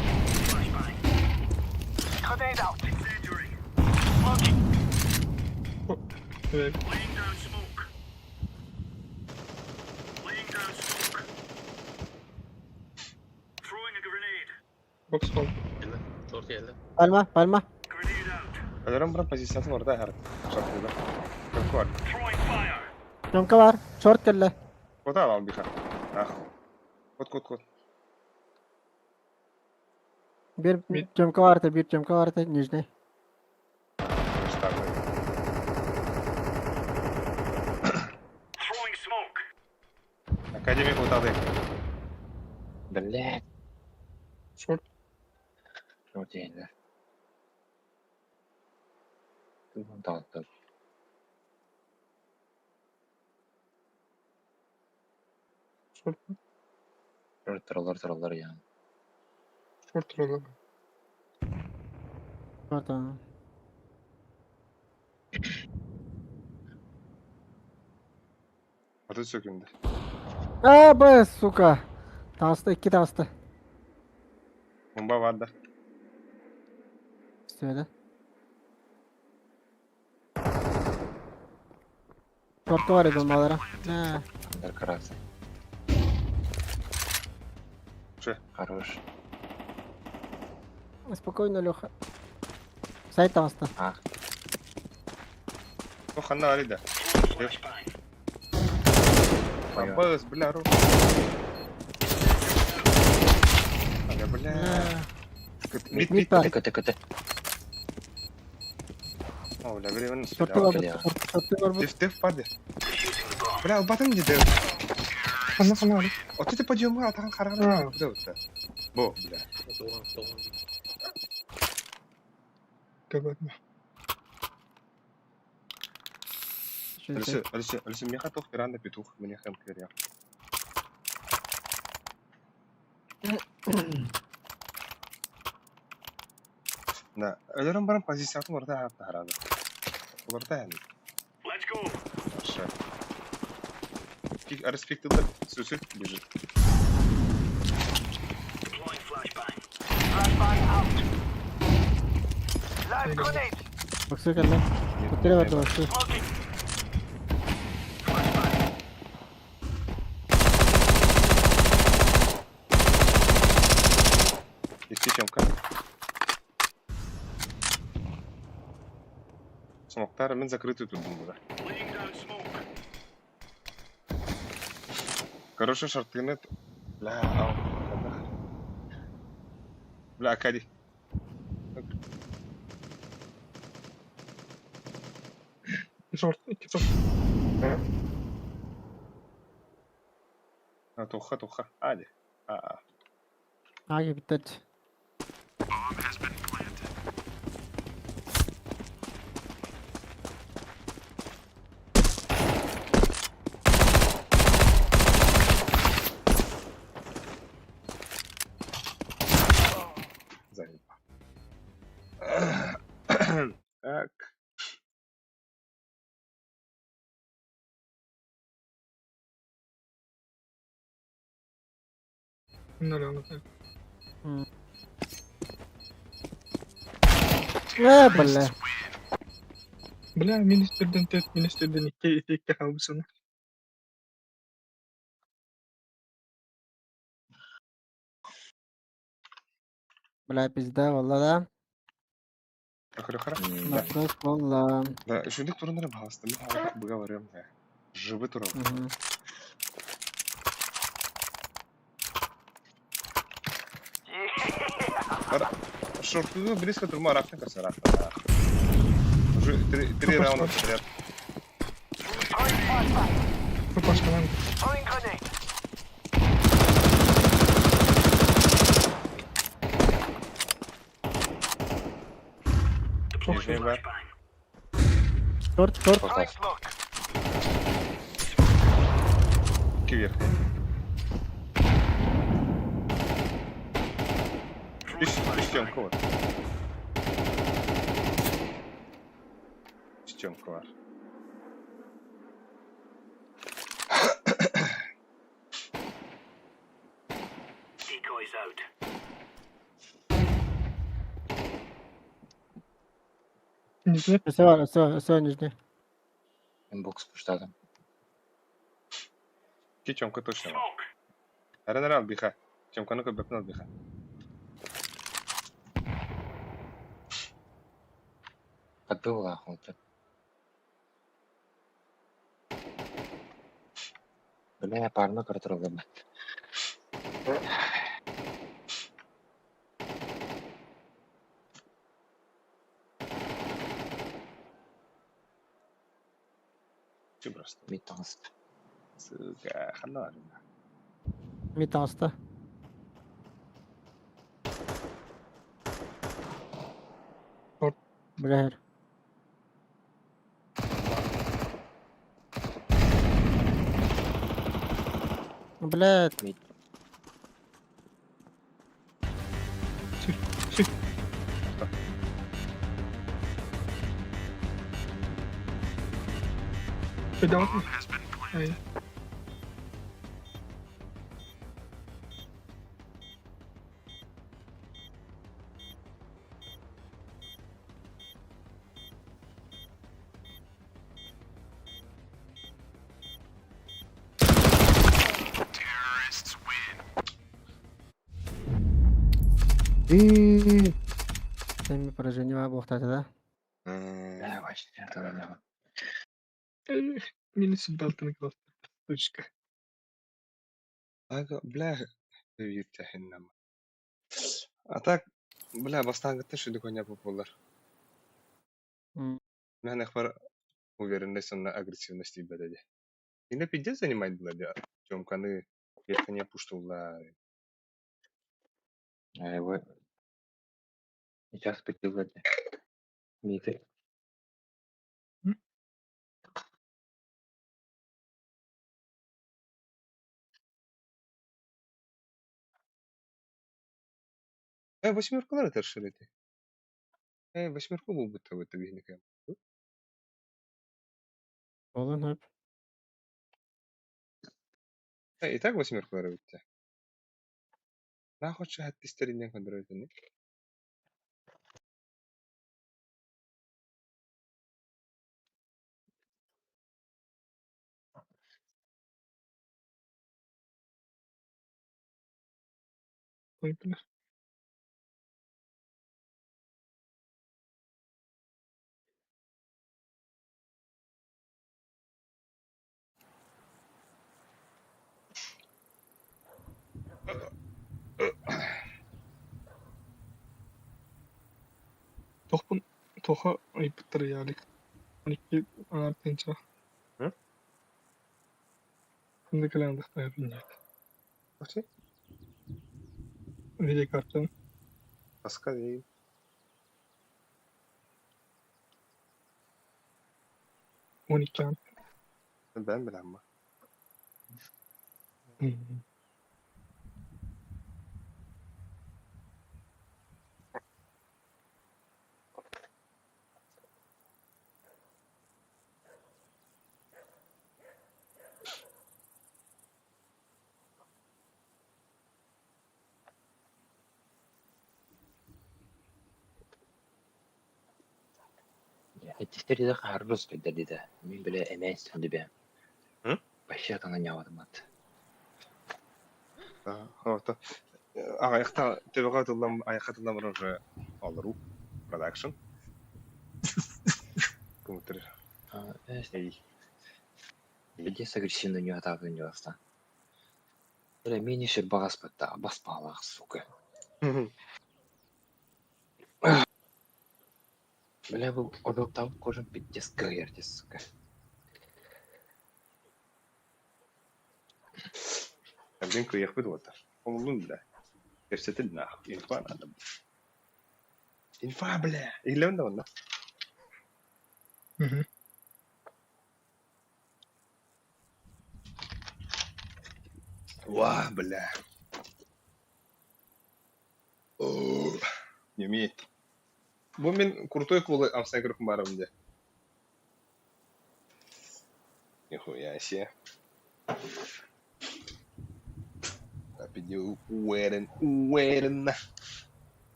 Grenade out. Incendiary. Smoking. Evet. Laying down smoke. Laying down smoke. Throwing a grenade. Box hold. Short geldi. Palma. Grenade out. Ölürüm buranın pozisyonu var da her. Şartlıda. Çok var. Throwing fire. Çumka var. Short kelle. O da alalım bir tane. Ah. Kod. Bir çumka vardı. Nижний. Throwing smoke. Академик утады. Блядь. Short. Short değiller. Dağıttı. Short. Tırlar yani. Short roll. Pardon. Atı sökündü. Be suka. Dansta 2 dansta. Bomba vardı. Söyle. Short'ta var ya bombalara. Ha. Under красный. Че? Хорош. Спокойно, Леха. Сайт dansta. А, Ну, хана Алида. понял. Бабас, бля, руку. Ага, бля. Мид, мид. var. ТК. О, бля, бля, он Short'ta var. ya. Short'ta var bu. Тыв, пади. Бля, батың деді. Хана Ali. Оты ты подъемға атаған қарағанда. Бұда өтті. Бо, бля. Кабатна. Алисы, меха тоқ пиранда петух, мне хэм керя. Да, өлерім барым позициятын орта хапты харады. Орта yani. Let's go. Aşağı. Респектілді сөсі бежит. Deploying flashbang. Flashbang out. Live grenade. Baksı kendine. Kutuya verdi baksı. Smoking. Есть темка. Смоктары мен закрытый тут думаю. Laying down smoke. Короче, шартыны. Бля, ау. Бля, Акади. Short. 2 short. Туха. Hadi. Aa. Hangi bitti? Заебал. Так. Bunları anlatayım. Bля. Бля, министрден тет, министрден 2 қалбысыны. Бля, пизда, валла да. Хара. Вопрос, валла. Да, шундый турнары бағасты. Мен ауырып бұға барыyorum да. Жыбы туралы. Мгм. Шортыны близко тұрма, арақтың касы арақта. Уже 3 раунда подряд. Throwing flashbang. Çok başka lan. Throwing grenade. Deploying Nижний бар. flashbang. Short. Throwing smoke. Киверх. Üst темка var. Üst темка var. Decoys out. Nizle. Все, нижний. Инбокс пуштадым. Ки темка точно var. Smoke. Әрін ал биха. Темканы көбөпін ал биха. Отбил охота. Бля, парно картограф. Че просто. Митанс. Сука, хана var. Mid dansta. Short. Bля her. Блядь. Pedal. Aí. Сами поражение бухтады, да? لا واش ترى Минус балтаны класс. Точка. Aga bla yirtah inama. Atak bla бастаңгытта шүдүк ойнап болар. М. Мен ахбар уверенность на агрессивность ибадade. Инде пиздец занимает бладя. Чомканы верхняя пуштула. его сейчас потягать миты. Восьмеркалар тершелети. Восьмерку бул бутта бутта бихнеке. Болон хап. И так восьмеркалар бутта. Нахуй хат истеринен контроль. Понял. Тохпун тоха айыптыр ялик. 12 артынча. Hı? Şimdi kalandık da yapınca. Окей. Video kartın Паскаль и 12 ant. ben bilen mi? Тестери да харрус педали да. Мен биле эмес түнді бе. Hı? Башы атана нявадым ат. Вот. Аяқта төбеге атылган аяқта уже алыру продакшн. Компьютер. Эй. Бидес агрессивно не атака не васта. Биле мени шер багас патта, баспалах, сука. Биле бу одоктав кожан бидес гайертес, сука. Блин, куях бит Олун бля. Көрсөтүлдү инфа надо. Инфа бля. Илем да онда. Ва бля. Неме. Бу мен крутой кулы амсайгырып барам де. Нихуя себе. Пойду уверен.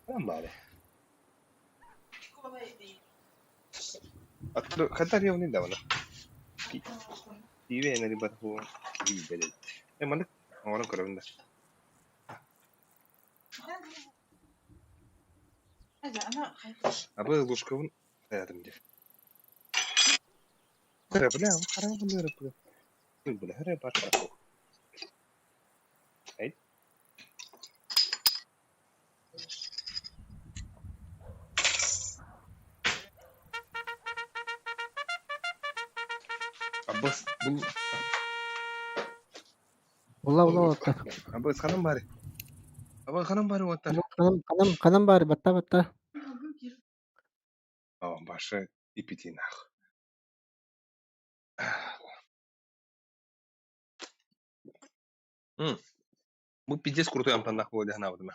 Нормально. Когда я недавно. Иве на ребят ху видели. Маны orang keren dah. Apa ложка вон рядом где? Хара бля, хара вон рядом. Ты бля, хара бачка. Эй. Аббас бул Ула отта. Аббас ханам бari. Аббас ханам бari оттар. Канам бар, батта. Башы ипитинах. Bu pizza kurutu yamtandak bu dehna oldu.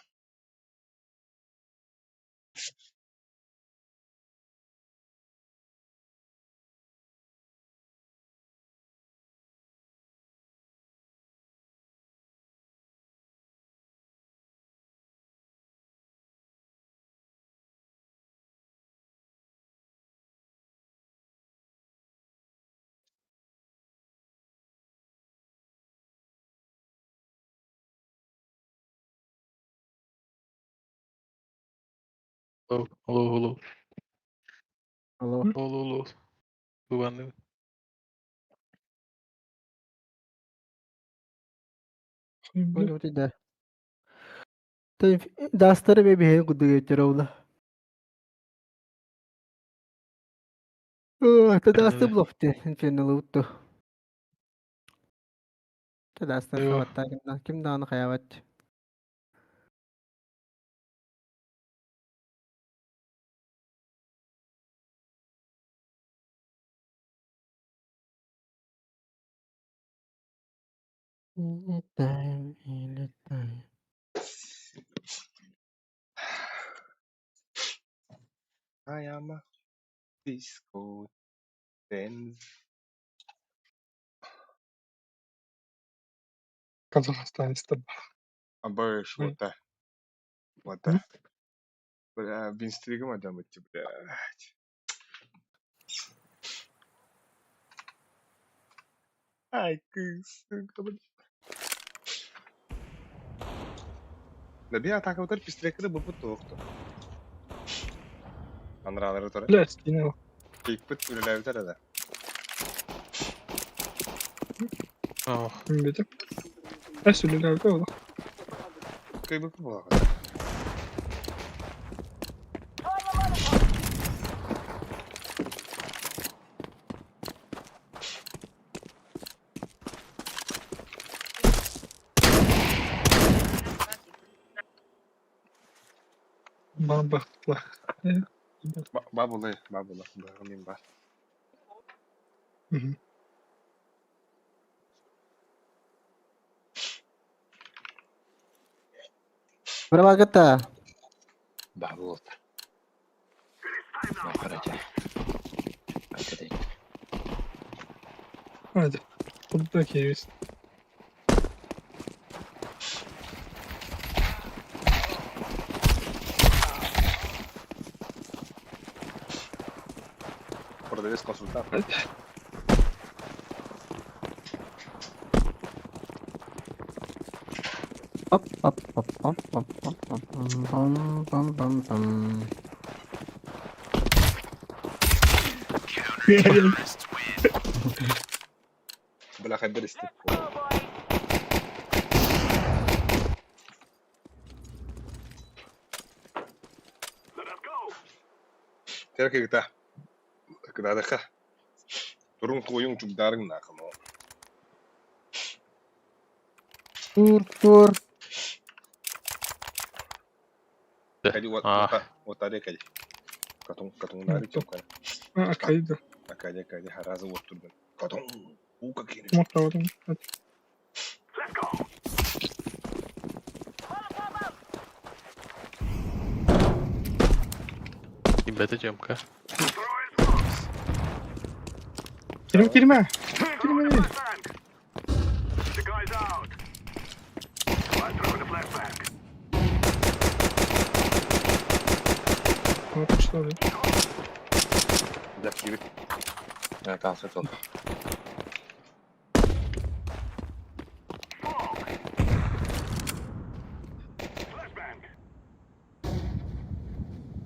Hello. Alo. Güvenli. Öyle bir de. Dastları ve bir heye kudu geçer oğla. Ta dastı bloftu. Infernal uttu. Ta dastlar Eyvah. xavatta kim daha onu xayavat. İletayım. Ay ama disco dance. Kazan hastanesi de. Aber şu Ой. Vata. Böyle bin strigim adam bitti. Ay kız. Da bir atak otur pistrekede bu tuğuktu. Anraları tora. Блядь, yine o. İlk bit ürelevler de. Ah. Kim dedim? Resulülerde o da. Kıybık bu. Bana baktılar. Babulu. Bağlayayım bak. Hı hı. Berapa kata? Babu oldu. Bakaraca. Arkadayım. Hadi. Buradaki yeriz. Por debes consultar. Hadi. Hop. Pam. Bela kadar istek. Terke kita. Kita ada kah? Turun koyun cuk darang nak kamu. Tur. Kaji wata deh kaji. Katung dari cuk kan. Ha, kaydı. Kaji haraza otur ben. Katung. Buka kini. Motlamadım. Hadi. İmbedeceğim ka. Girme. Girme. The guy's out. I'm throwing a flashbang. Ne yapmışlar ya? Dah kiri. Ya kalsın sol.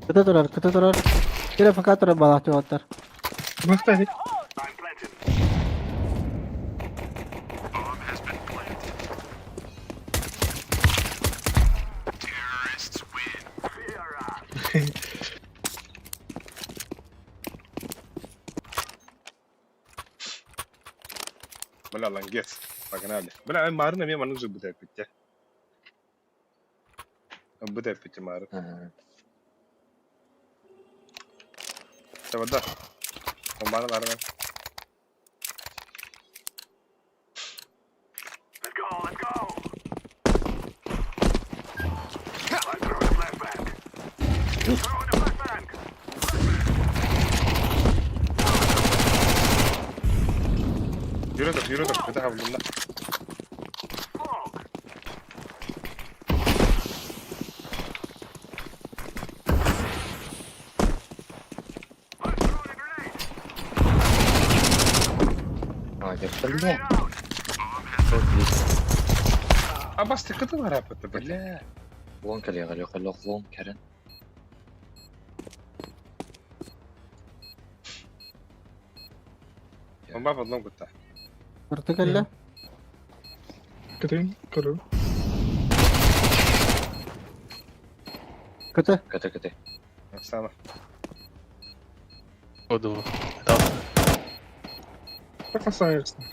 Kita turar. Kira fakat turar bawah tuh otar. Bak hadi. I'm planted. Terrorists win. Fear us. Bela langges. Pakai nade. Bela marun namanya mana zubu deh pecah. Zubu deh pecah marun. Coba dah. Kemana marun? Let's go. Yürüdük. Bir daha bununla. Yaptın mı? Abbas tıkıtı var yapıtı böyle. لا لون كلي غلي خلو لون كرن Bomba fadlan kutta. Portugal. كتين كرو Kötü. كتا Sana. خدوا تعال فقط سايرسن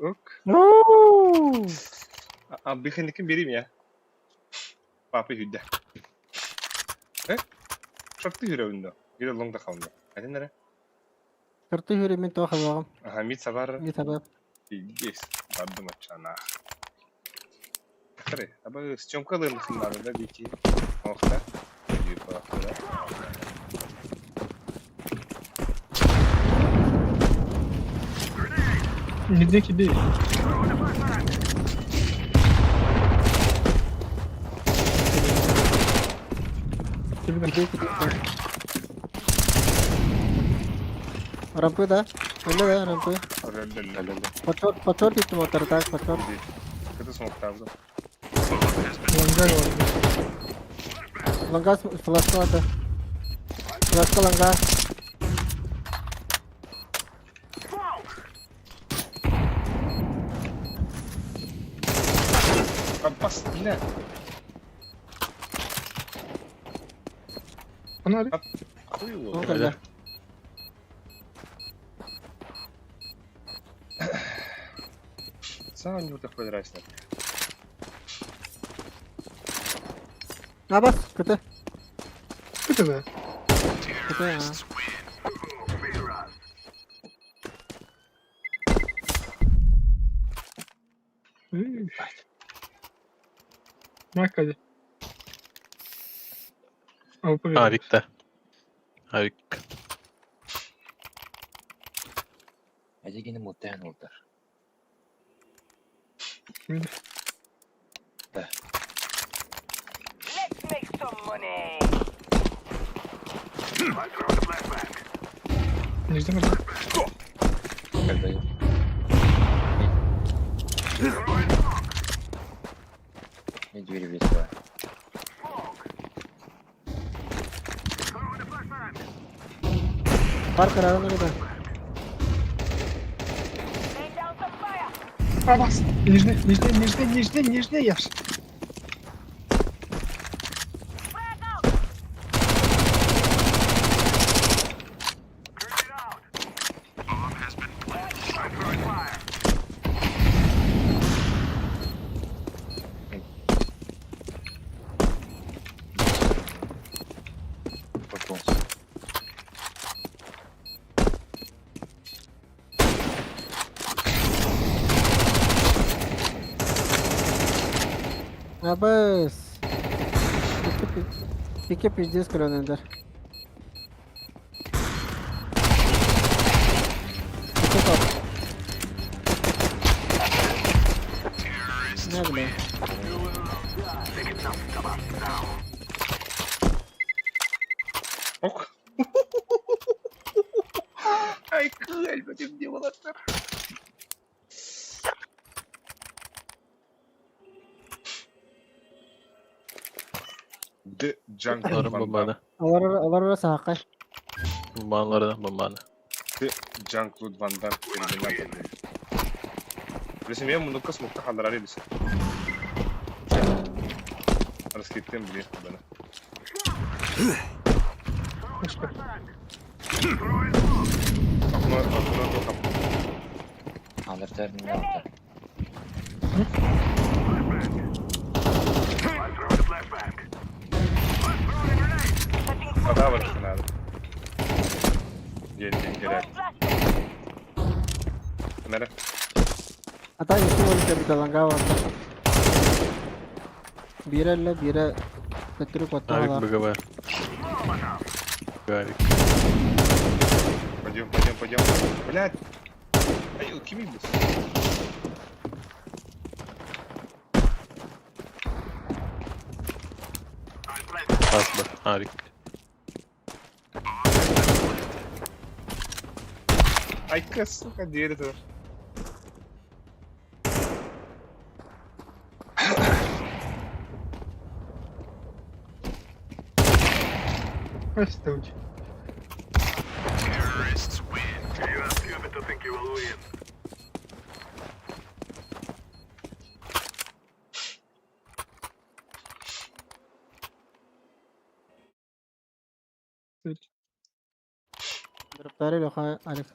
Ok. Abi kendikin biriyim ya. Papi hüdde. Çok da yürüyordu. Yürü longda kaldı. Hadi nere? Kırtı hürü min toxa bağım. Hamid sabar. Bir sebep. Bilgis. Bardı maçana. Kare. Ama sıçomkalığın kınlarında da bir ki. Nokta. Büyük baktılar. Middeki değil. Rampu da. Öyle de rampu. Öyle. Pachor gitti motor tak pachor. Kötü smokta aldım. Langar var. Langas flash vardı. Flash langa. Abbas ne? Ana abi. O kadar. Sağ ol burada federasyon. Abbas kötü. Kötü be. Kötü ya. Bak hadi. Avrupa Birliği. Harika. Harika. هذه جينا متهن وتر Let's make some money. Ne izlemedin? كذا يجري بيسوا Var kararını kadar. Lay down some fire. Abbas. Нижний яш. Frag out. بطوس Abbas. İki pizdiz kıran ender. İki top. Ne bileyim. Ok. Ay kıl benim diyorlar. The Jungle Bunların bombanı. Alar hakkı. Bombaları. The Jungle Van Damme filminden tabii. Resim ya bunu kız mutlu hallar arıyor bizi. Arası gittim bile bana. Başka. Kapına kapına. على ترمي وتر Hata var işte abi. Gel. Nere? Hatta iki volta bir de langa var. Bire Petrik Арик Ватаlar. БГВ. Гарик. Пойдем. Блядь! Ай, ким иди? Бас Б. Арик. Ай, сука, diğeri de var. Остудь. You are stupid to think you will win. Драпtaри лоха Алик.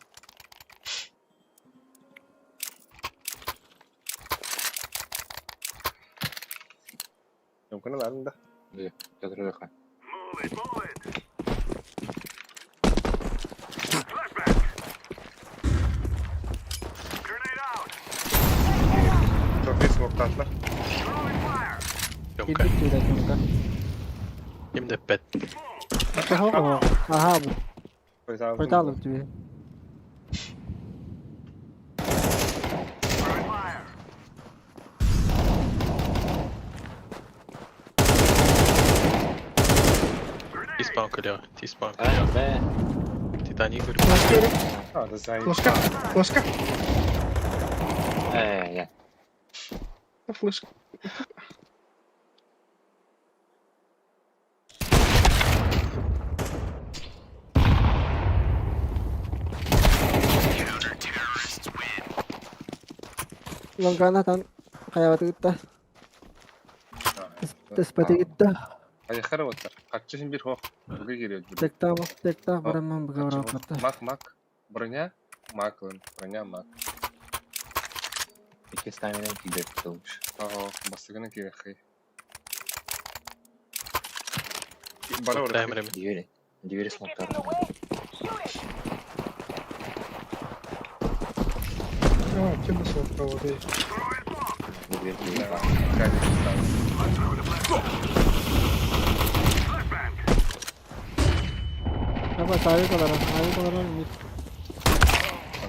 يمكن العالم ده Çadırı da Move it. Flashback. Grenade out. çok iyi smoke atlar. Throwing fire. Тёмка. Кидик туда Тёмка. Им да 5. Ого. Ага, bu. Koytalım тебе. Throwing fire. T-spawn коллега. T-spawn. Aynen be. Титаник говорю. Flash geri. Hadi sen. Флешка. Ya. Флешка. Langkana kayawat gitti. Tespati gitti. Hadi karavatlar. Kaççısın bir hoh. Bugün geliyor. Tekta baramam bu gavra katta. Мак. Броня. Мак. Броня мак. İki stamina gidiyor tutulmuş. Ага, бастыгына керек хай. Бара бара. Таймерами. Diveri smoklarına. А, тебе сок проводы. Diveri. Apa sabi kolaran mid.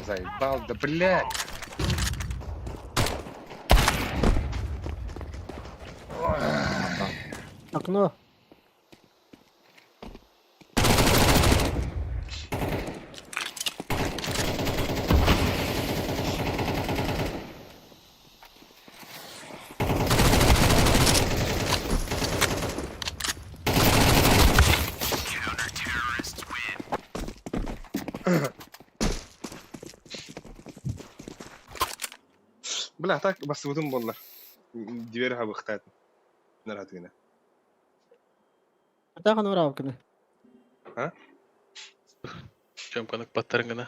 Заебал, да блядь. Окно. Бля, так бастыбытым боллар. Дивери хабыктат. Наратыгына. Атахан урав кene. Тёмканың паттарын гына.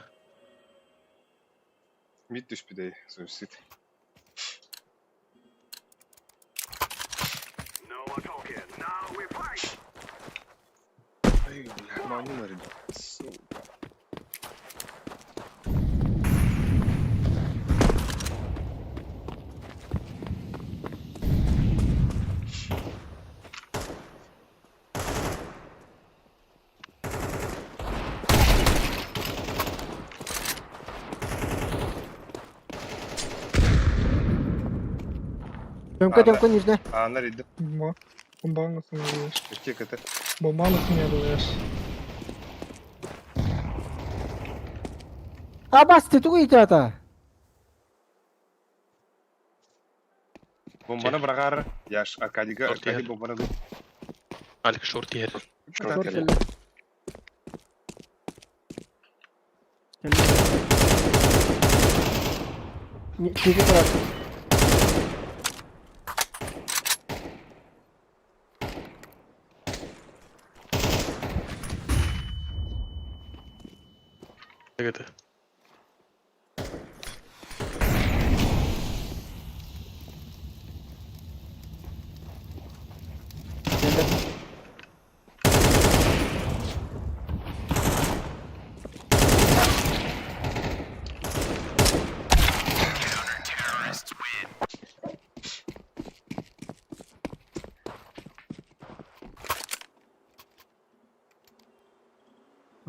Мид düşpüdey, suicid. No more talking. Now we fight. Ай, бля, мамина, ребят. Сука. Тёмка нижне. Ана ридdim. Bomba. Bomba nasıl alıyorsun? İki katı. Bomba nasıl alıyorsun? Abasti tu ijata. Bombana bırakar. Yaş arkadiga Çok arkadi yer. bombana koy. Алик шорт yer. Short keldi. Cheki taraf. Tegedi.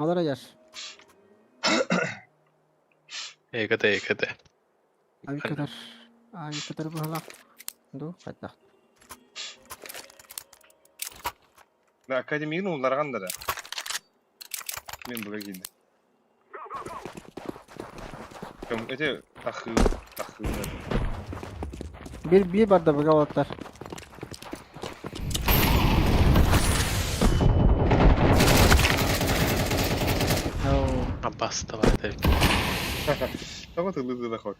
Alır yaş. Ekete. Abi kadar. Abi kadar bu halak. Ду, хайтак. Да, академияны уларган да. Мен буга келдим. Кем эти тахы. Bir barda bu gavatlar. Oo, Bastı var tabii. Tamam hızlı da bak.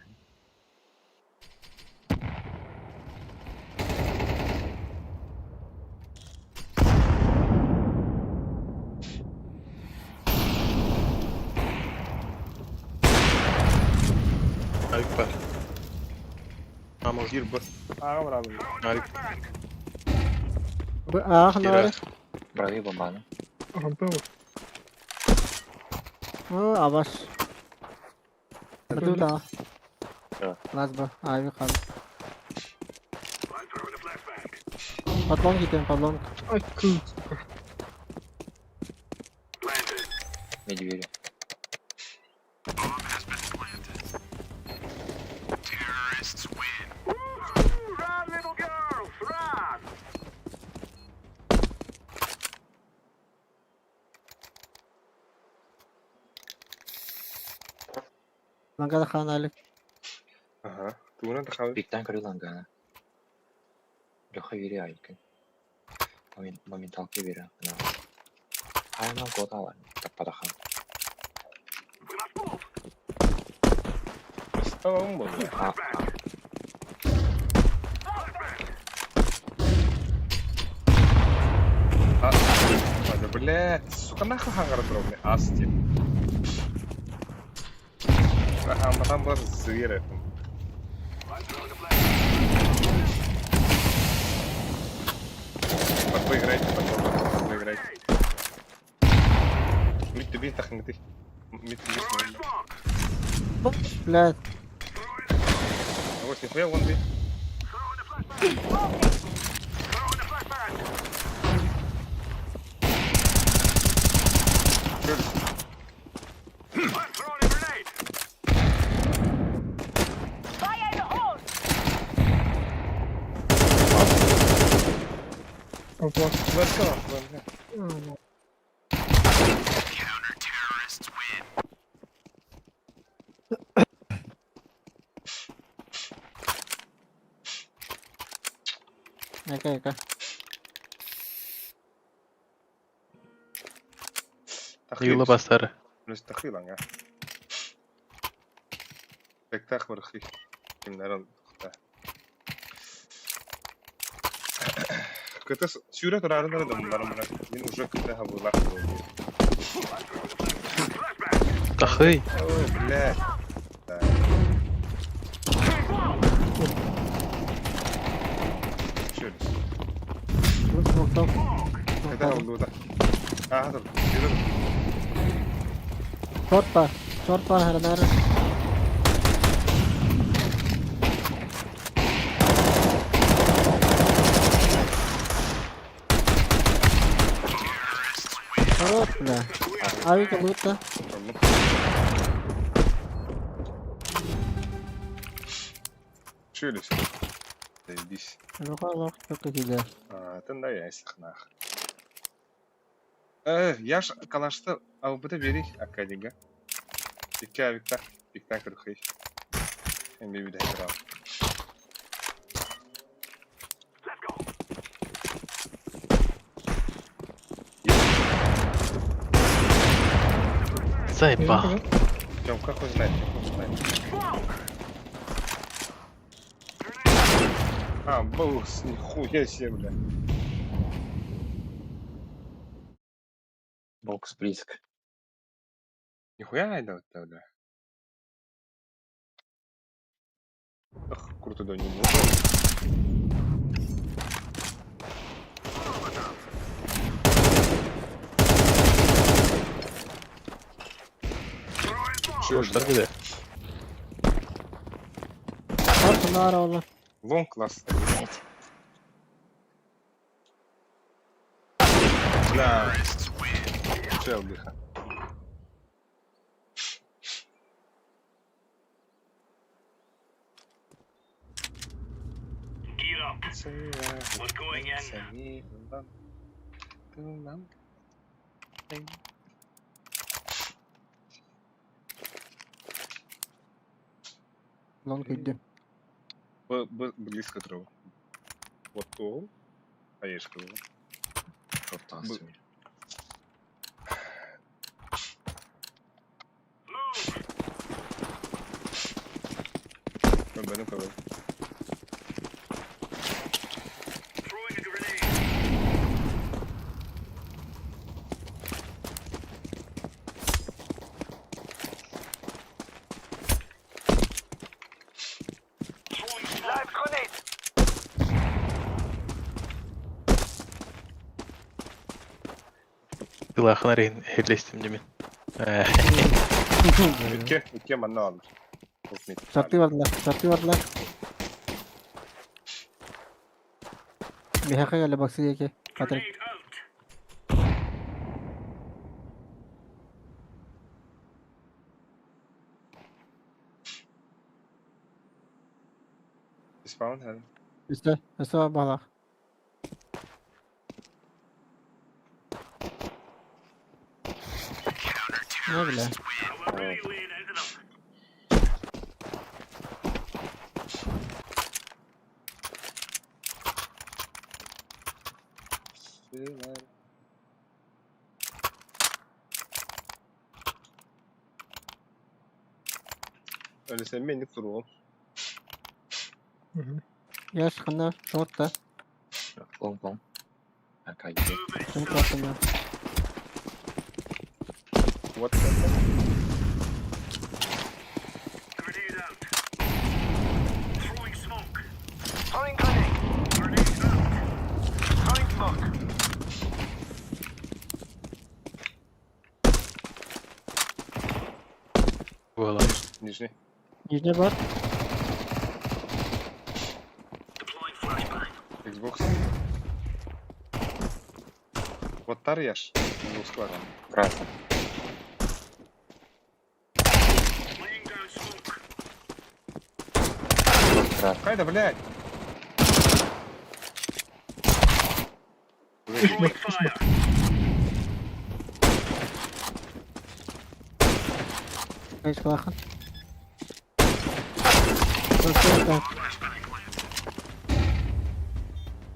Harik var. Ama Gir bas. Ağa var abi. Harik. bu ah Gir nari. Harik. Bırakayım bombanı. Rampa var. Oo, avaş. Betul dah. Evet. Lazba. Abi kaldı. I'm throwing a flashbang. Patlon gidelim patlon. Ay kız. Planted. Ne diyor? Terrorists win. Run, little girls, run! Langkah khan alik. Ага. Тугунан тахав. Бигтен кырылан гана. Лёха вери айкын. Моменталки вери. Айнан кода var. Таппадахан. We must move. Tamam mı? Ладно, блядь, сука, нахуй хангар дробный, асти. А там был зверь. I'm throwing a flashbang. Поиграйте. Мид тебе тахнути. Мид тебе Smoke. Блядь. Вот нихуя вон бит. Throwing a flashbang. Throwing a flashbang. I'm throwing a grenade. Fire in the hole! Rampa var. Versene. Counter-terrorists win. Eka. Yılı basarı. مستخيلا يا تكتاخ برخي كنا كنت سيورة ترى دم برا من وجهك كنتها والله Tahıy. اوه بالله شو Smoke. كنتها والله هذا Short var her nere. Хорош, бля. Abi как будто. شو заебись. Рука только тебе. Тында я сихнах. Я ж калашты албыты берик акадига. Икки авикта, биктан кырхый. Эмби биде хирал. Let's go. Заебал. Тём, как он знает, А, босс, нихуя себе, бля. Бокс близко. Нихуя айда вот бля. Ах, круто да не может. Boşlar bir de. Short nara olur. Вон классно. Бля. Чел, блиха. We're going in. Long gidiyor. Близко трогал. Вот то. Поешь его. Шорттан Bu- söyle. Benim kadar. Throwing a grenade. Throwing live grenade. Silahını hellestim demin. İki manna alır. Çok net. Şartı vardılar. Şartı vardılar. Bir haka geldi bak size ki. Patrick. Grenade out. Spawn hadi. Üste. Üste var bağla. Ne bile. We're really laying into them. Öyle sen benlik duruğum. Yaş kanda. Short da. Bom bom. Arka gidiyor. Şunu kastım ya. What? Grenade out. Throwing smoke. Throwing grenade. Grenade out. Throwing smoke. Bu alan. Nижний. Yüzüne var. Deploying flashbang. Xbox. Вотар яш. Xbox var ama. Красный. Laying down smoke. Красный. Кайда, блядь? Throwing fire. Kaç kalakın. Short.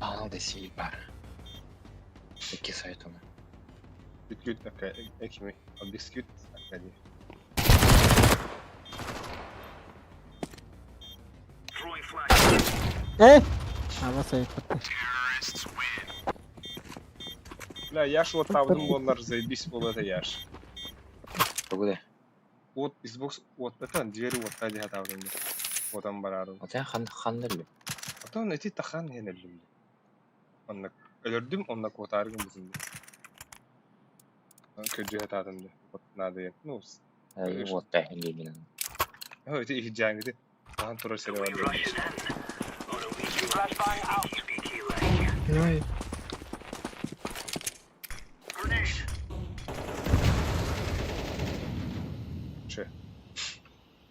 Anıl desi var. İki sayt onu. Bisküt, ekmeği. Bisküt, ekmeği. Throwing flashbang. Hava sayı tuttu. Бля, я ж вот тавдым onlar заебись был это яш. Бүгде. Вот Xbox, вот это двери вот тади хатавдым. Вот там барарым. Отен хандырлы. Атан эти тахан хенеллим. Оннак өлөрдүм, оннак отаргым бизин. Көжү хатадым. Вот надо я. Ну, Ай, вот да, хендилин. эти их жангыды. Тахан турар сере бар. Rushing in. On a weekly flashbang out. Speaky like. Ай. Grenade. Че?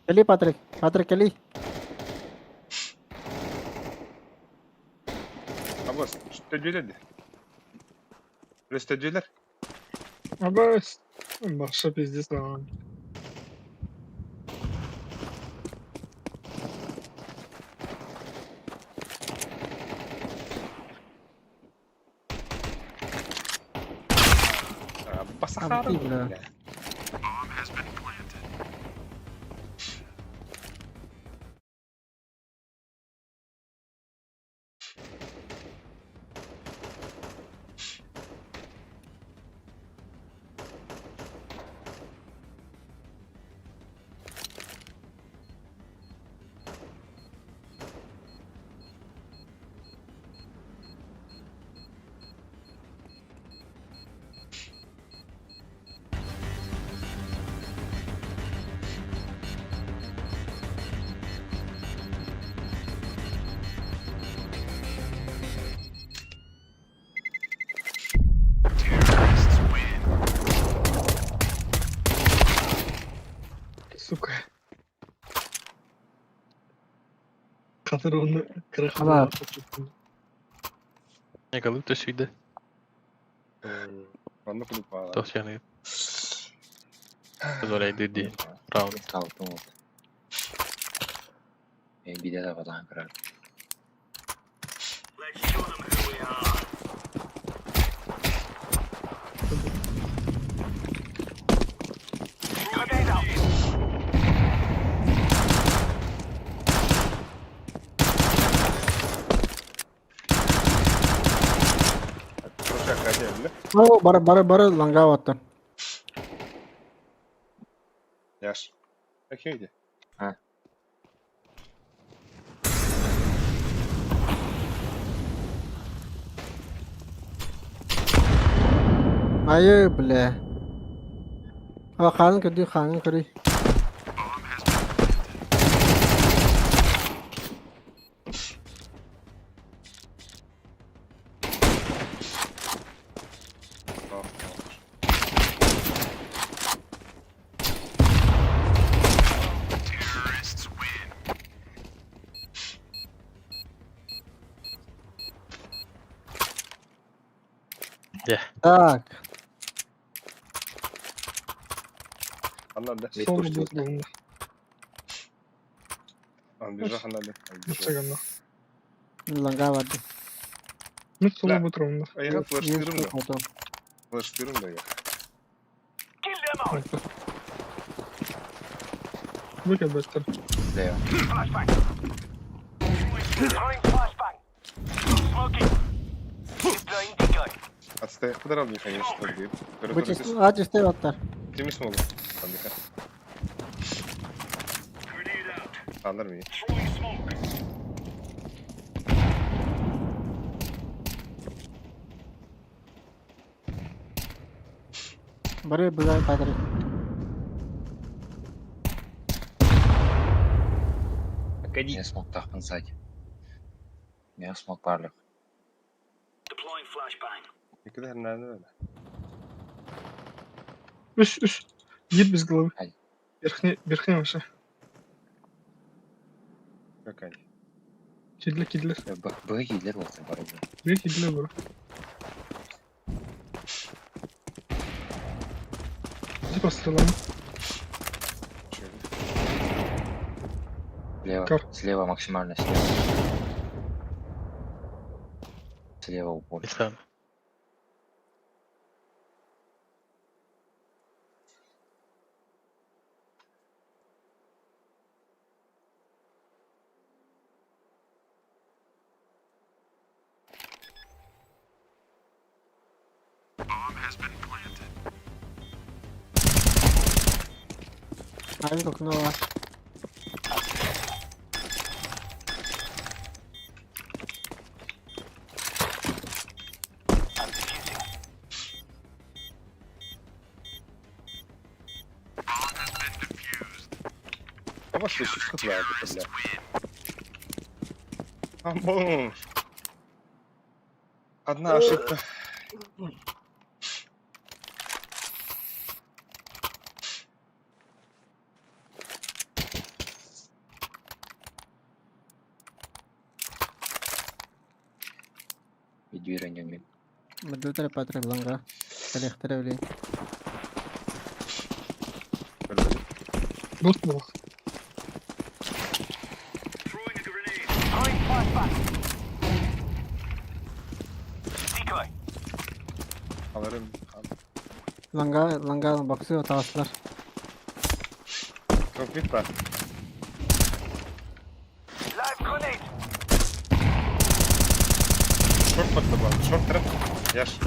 Kelly Patrick. Patrick Kelly. Абас, что делали? Просто делали? Abbas. Başka pizdi sana. Басахарым. Бля. Бля. Сука. Katır onu kırık. Ama- Ne kalıp tösüydü. Onu kurup bağlar. Dosyanı. Kız oraya dedi. Round. Kalktım oldu. Bir de falan kırar. Let's show them who we are. Grenade out. Proszę akademny. Oh, bara langa wattı. Yaş. Okeydi. Ayı bile. Ama kanın kırı. Tak. Anladı. Wait, Sol push bu to durumda. Anlayacak anladı. Instagram'da. Langa wattı. Mid solu La. bu durumda. Ayağa flashlıyorum da. Foto. Flashlıyorum da ya. Kill them all. Bu elbette. Leo. Flashbang. Throwing flashbang. Smoking. Deploying decoy. Hasta kadar alıyor sen yaşlı diyeyim. Bu çizgi ağaç üstte wattı. Temiz mi olur? Anlayacak. Grenade out. Alır mıyım? Throwing smoke. Bara buzay padre. Я смог тахпын сзади. Я смог барлық. Deploying flashbang. Ne kadar nerede öyle? Üst. Git biz головы. Ай. Верхний вообще. Yok hani. Кидлер. Б келер болса бар ғой. Bir kidler bura. Иди по стрелам. Şöyle. Слева. Кар. Слева максимально слева. Слева упор. Bir saniye. Ayın kokunu var. Ama sessiz verdi böyle. Aman. Одна ошибка. Видео миг. Betul terpatri langa. Terek bile. Böyle. Bot mu? Throwing a grenade. Throwing flashbang. Decoy. Alırım. Langa bakıyor tavsiyeler. Çok bit var. Live grenade. Short baktı bu. Short taraf. Yaş.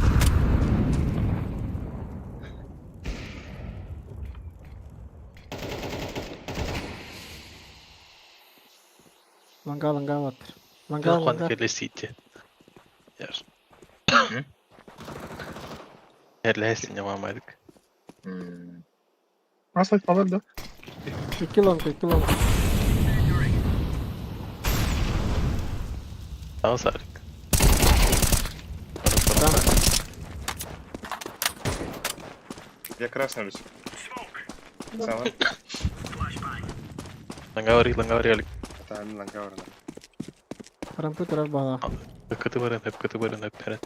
Langa var. Yok Langa. quando che le siti. Yes. Herle hesin yapamadık. Nasıl kalır da? 2 long. Tamam sarık. Tamam. Я красный русик. Сама. Langaveri alik. Tamam lan kavradım. Rampu taraf bana. Kötü barın, hep kötü barın, hep peren.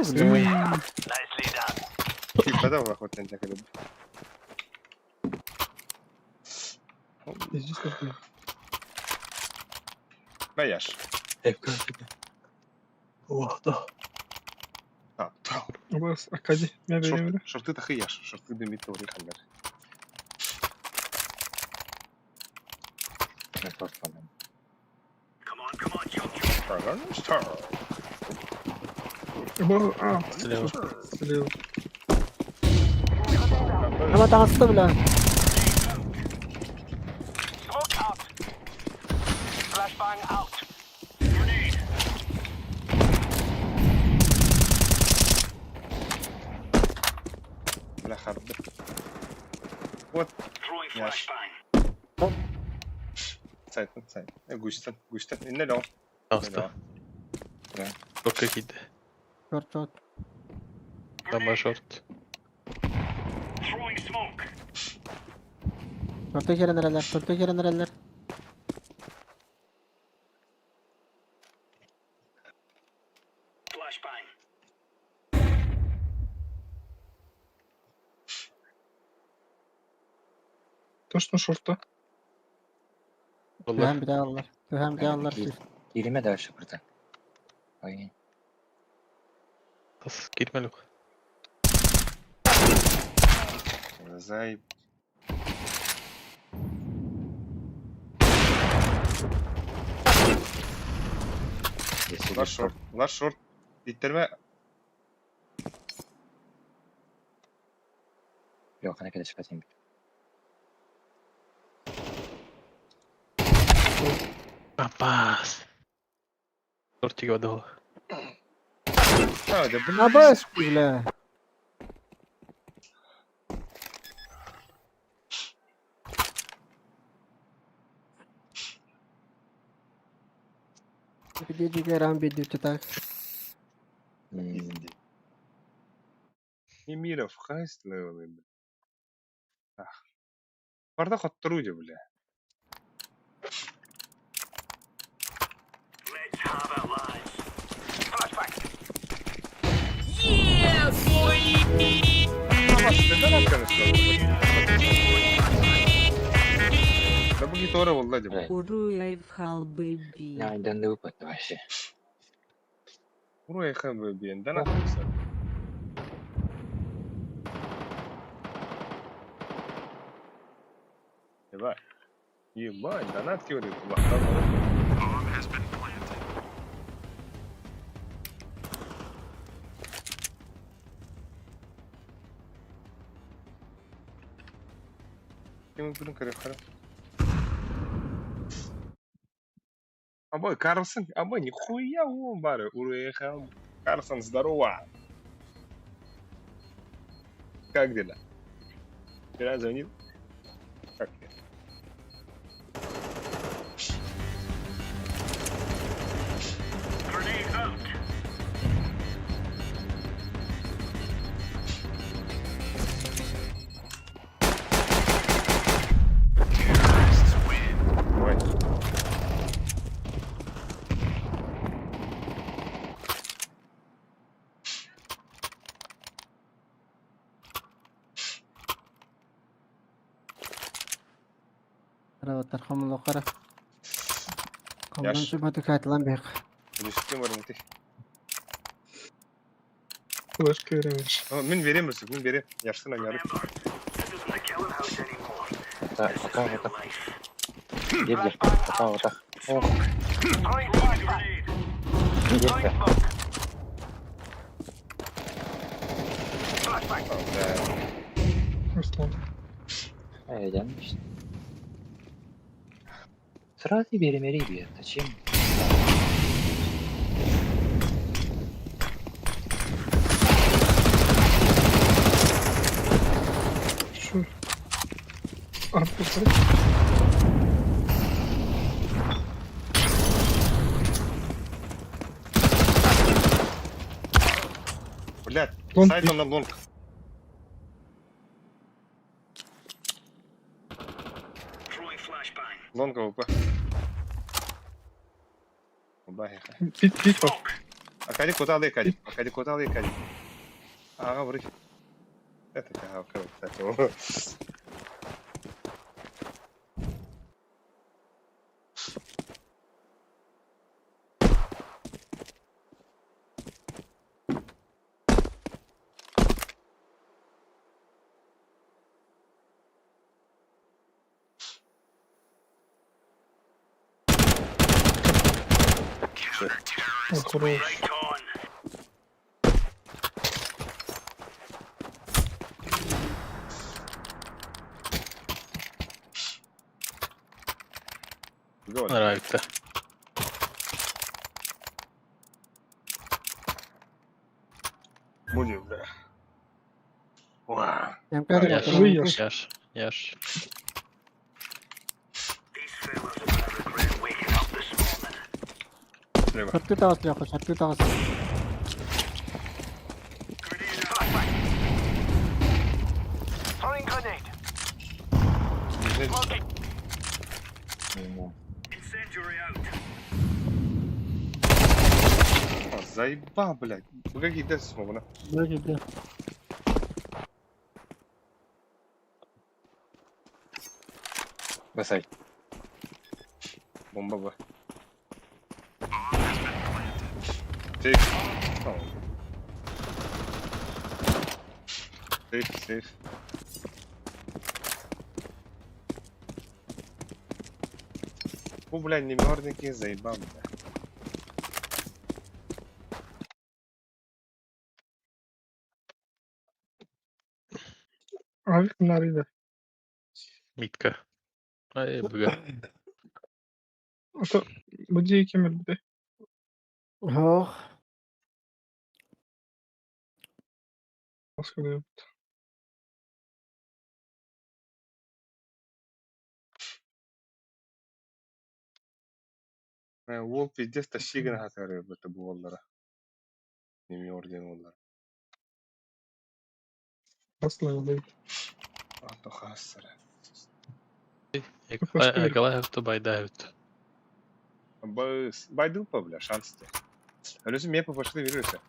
Nicely done. يبقى واخد انت كده. It's just a بياش. Hep kötü. طب بس أكادي ما بيني شرطي تخيش شرطي بميت وريخ المر. Ne korkmadım. Come on, jump. ستار. Silahı. سليو أنا تعصب له. Smoke out. Flashbang out. Grenade. لا خرب. Throwing Yes. flashbang. سايد. Gusten. إنه لو. Hasta. Çok kötüydü. Short. Ama short. Throwing smoke. Short'a giren nereler? Flashbang. Точно шорта. Olur. Tühen bir daha alırlar. Tühen bir daha alırlar. Girime de aşağı burada. Ay. Tas girmeli. زي Yeşil لا شورت لا شورت يترمى. Yok ne kadar çıkartayım. Abbas. Short يقعد هو. هذا Abbas bile. Video ram video tak. يميرة في خايس لا والله. برضه خطروا جبله. Let's have it, lads. Flashbang. ده بقي تورا والله جبله. Yani döndü bu patlı başı. روح يا خبي بين ده انا يبا ده انا تكوري ممكن كده خلاص ابوي كارلسون ابوي نخويا هو باري وريخا كارلسون здорово как дела вчера звонил как ты Grenade out. давай Tara tarxam loqara. Komdan Yaş. şu batı kaytılan bir. düştüm varımtı Flash göremiyor. من vereyim misin من vereyim yarısına yarı Remember, this isn't the killing house anymore. Ata This is ata real ata. life. Gel gel. Ata ata. Oh. Throwing flashbang. Gel Throwing gel. smoke. Flashbang. Aslan. Gelmiş. Сразу берем ребят. Зачем? Şu. Arkası. Блядь, Лонг сайт на лонг. Throwing flashbang. Лонга упа. Убахи. Пит бар. Акади куда алый кади. Акади куда алый кади. Ага, врыш. Это как, кстати. Хорош. Right on. Нравится. Будем, да. Вау. М-ка Яш, Выешь. яш. These fellas are gonna regret waking up this morning. Слева. Шорты тағыз, Леха, шорты тағыз. Throwing grenade. Бежит. Incendiary out. Заебал, блядь. Погоди, дай смогу. Бөгі, бе. Бросай. Бомба. Сейф. Сейф. Фу, блядь, не мёртвенький, заебал, блядь. Abi bunlar da. Митка. Ай, бга. Ото bu diye kim öldü? Ох, Başka da yok. Ол пиздец тащигін хатары бұты бұл олара. Неме орден олар. Asla öyle. Ато хасыры. Галаевты байдавит. Байдыл па, бля, шансты. Өлісі мепі пошли верюся.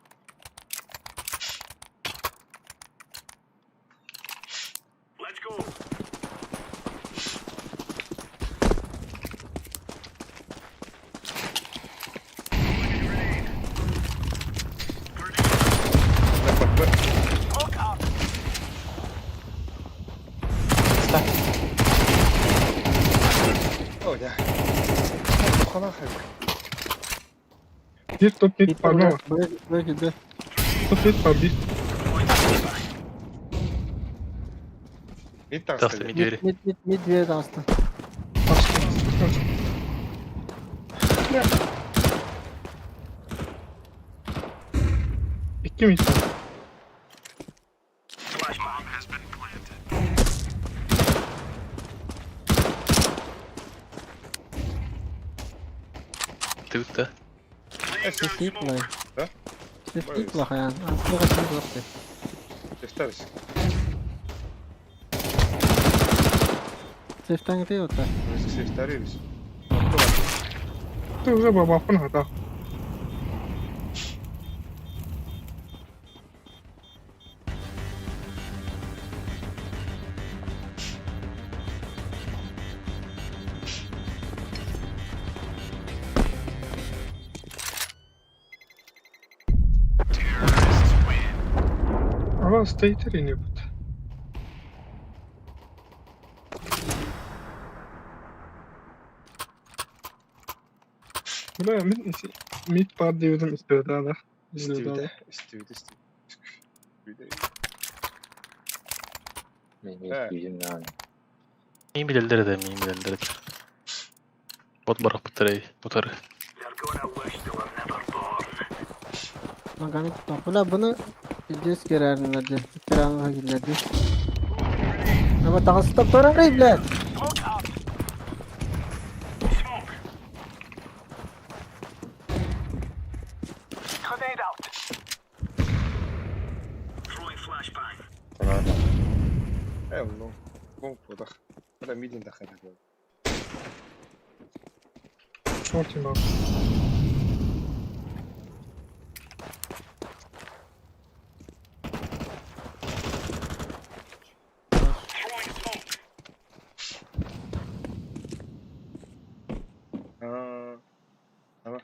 Let's go. Smoke up. О, да. Қала хайбы. Bir top mid var ama. бөгі, бе. Top mid var bir. Мид Таста тағысты. медвери. Мид, две тағысты. Başka. İki mid var. Flashbang has been planted. Ты-то. Сесейт бұлай. Да? Сесейт бұлай, ян. Асылыға сен бұлақты. Тестарыш. Сефтан гітей отта. Өлісі сестарылыш. Ты уже бабахын хата. Ama stater iniyor bu. Buna mid bar diyordum istiyordu hala. İstiydi. Мен Да. естүйдім нан. Мин билелдер. Вот барах батарей. Мотары. They're gonna wish they were never born. Магамит тапыла бұны идес керәрінлерді. Керәрінлерді келерді. Ama tağısı da torarı bile. Smoke up. Smoke. Grenade out. ну, конкурс. Когда мидин доходит. Шортим бак. Throwing smoke. Tamam.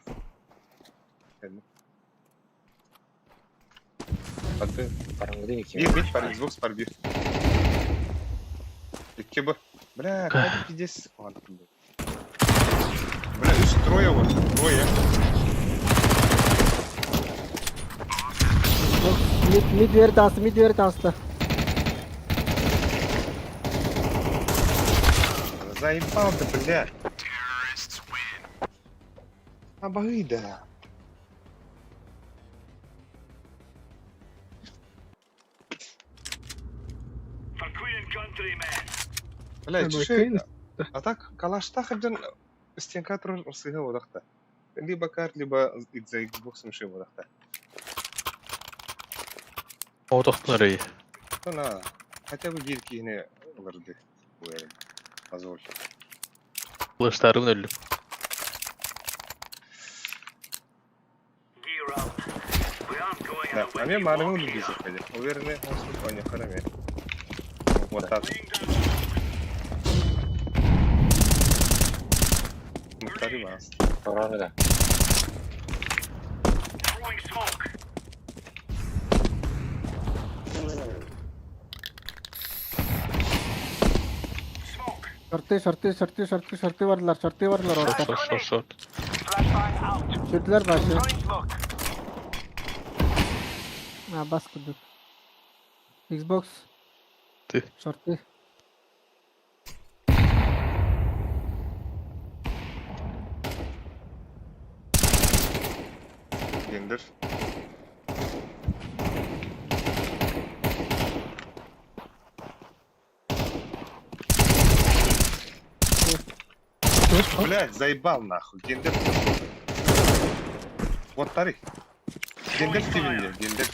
Geldim. Hadi. Караңгыда эки. Bir bit var, Xbox var bir. İki bu. Бля, какой пиздец. Ладно, блядь. Бля, здесь трое вот. Трое. Mid veri dansı, mid veri dansı. Заебал ты, блядь. Обыда. For Queen and Country, man. Блядь, Ой, что Кейн. это? А так, калашта хотя стенка трусыга водахта. Либо карт, либо за Xbox мыши водахта. Отоқтын рей. Ну на, хотя бы бирки не лырды. Позволь. Кылыштарым өлүп. Gear up. We aren't going Да, on a а мне windy маленькую walk любить here. заходи. Уверенный, он спокойно, хараме. Вот так. Laying down smoke. Мухтари вас. Караңгыда. Throwing smoke. Smoke. Şortu vardılar orada. Шорт. Flashbang out. Sürdüler başı. Throwing smoke. Ha bas kurduk. Xbox. Tüh. Şortu. Gender. Блядь, заебал нахуй. Гендер. Вот тарих. Гендер в тебе, гендер.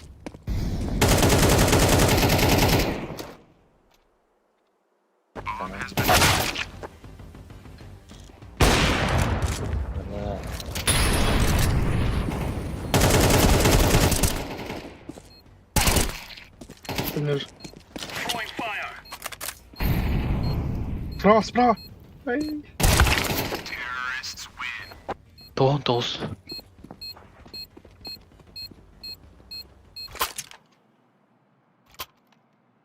Блядь. Throwing fire. Справа, справа. Ай. Тоғыз.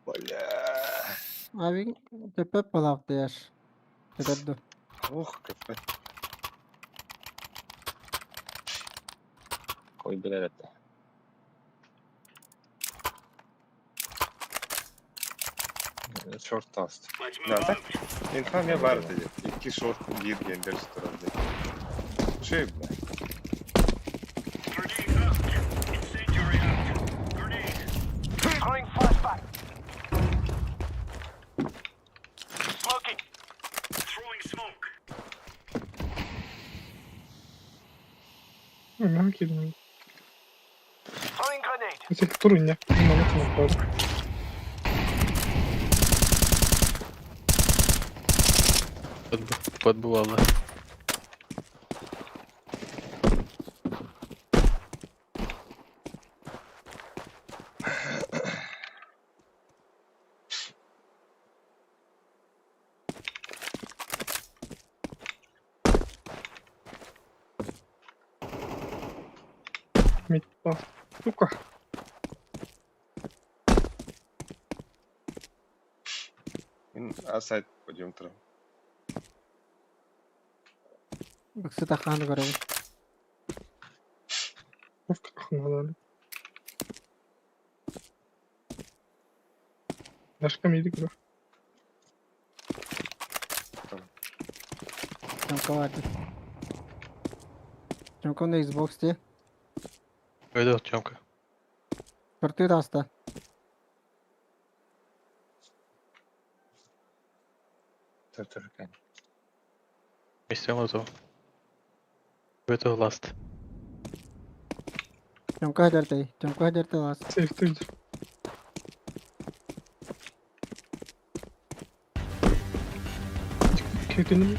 Бля. Abi köpek balıktı yaş. Dededdu. Ох, капец. Кой билет. Short toast. Let's move Да, так. out. İnfamya var dedi. İki short, bir gender storadı. Şey bля. Grenade out. Incendiary out. Grenade. Throwing flashbang. Smoking. Throwing smoke. Merak ediyorum. Throwing grenade. Mesela durun ya. Bunları tanıtladım. Подбывало. Мид бас. Сука. Асайт пойдем трав. Bıksı takanı görevi. Of kalkmaları. Başka mıydı bu? Çamka vardı. Çamka da Xbox diye. Öyle Тёмка. Şortu da hasta. Туркан. Вместе Молотова. Это ласт. Çamka hacertey. Çamka hacertey var. Safe'deydi. Kötünüm.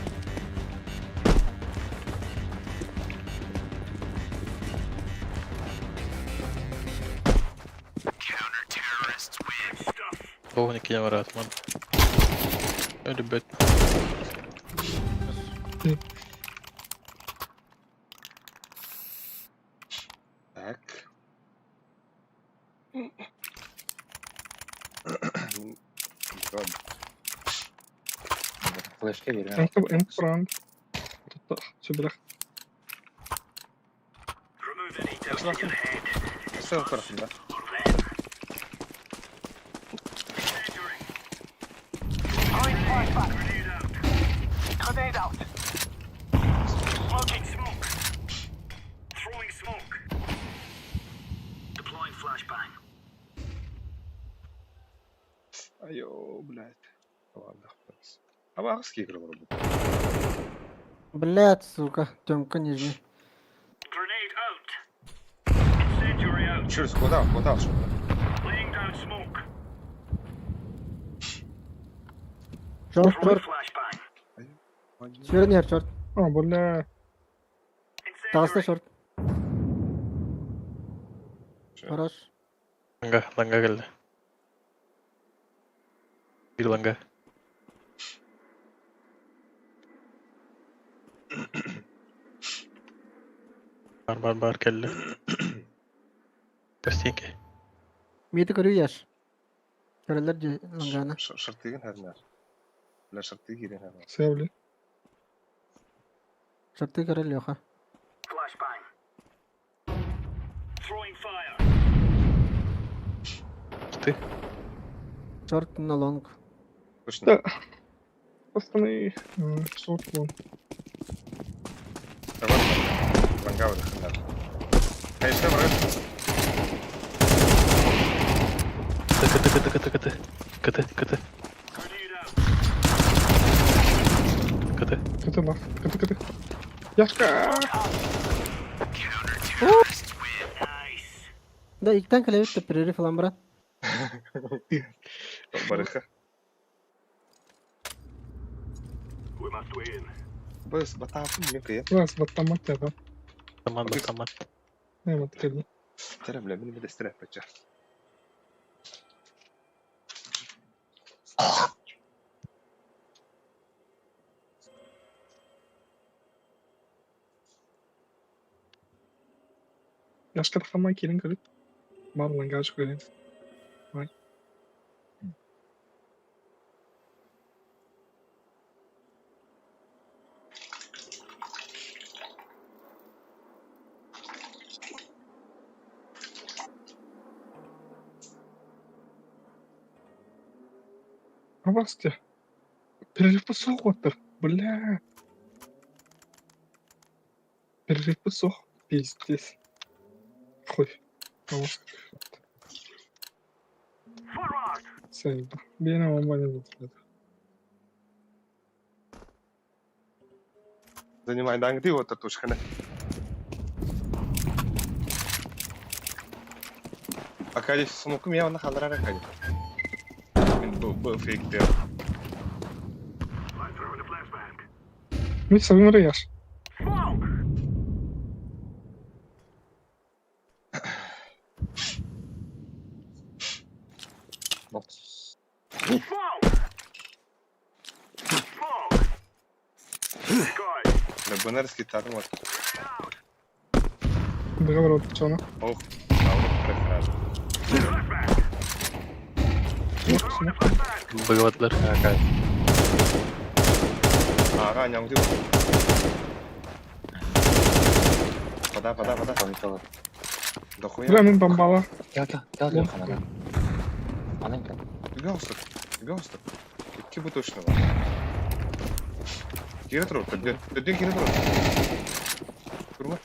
Повний кінь атман. Ребят. Так. God. Flash'e veriyorum. En Kur'an. Tutta. Sübülak. Remove any doubt Nasıl in your bakayım? head. Sol tarafında. Incendiary. Throwing flashback. Grenade out. Grenade out. Smoking smoke. Throwing smoke. Deploying flashbang. Ayo, блядь. Ладно, хватит. А вахский игры вроде. Блядь, сука. Тёмка нижний. Grenade out. Incendiary out. Через куда? Куда? Laying down smoke. Short, Throwing short. flashbang. Sвернер, short. Ama böyle. Тағыста Incendiary. short. Хорош. Ланга geldi. Bir langa. Бар geldi. Постеньки. Миді көру яш. Körələr langana. Şart değil her ner. La şart değil her ner. Sevli. Şartı körəl yox ha. Flashbang. Throwing fire. Ты. Short на long. Точно. Да. Пацаны. Шорт вон. Давай. Лангавы ханар. Конечно, враг. Кыты. Grenade out. Кыты. Kötü lan. Kötü. Yaşka. Nice. Да, иктен кілеуітті перері falan брат. Барыха. We must win. Быс батафын мен кыйын. Раз батамат ya da. Tamam. Ne batıkıldı. Тәрәм белән мине дә стерәп бача. Yaşka da kalmayı kelin kırık. Var lan gerçek öyle. Vay. Авасти. Перерыв посох отыр. Бля. Перерыв посох. Пиздец. Хуй. Авасти. Forward. Sevdi. Beni bombayla tutladı. Занимай даңды отыр тушканы. Акадис смоку меня на халрар акадис. Мен bu fake I'm throwing a flashbang. Bir sorun oraya yaş. Smoke. Smoke. Smoke. Guys. Да бонарский тарм вот. Договор от çana. Ох. Прекрасно. Flashbang. Throwing a flashbang. Быватлар. Акай. Ага, 냥ды. Пада. Tamam. Дохуя. Buranın bombala. Gel kanala. Anam gel. Галстук. Ки бы точно. Кире тұру, түрден кире тұру. Тұрма.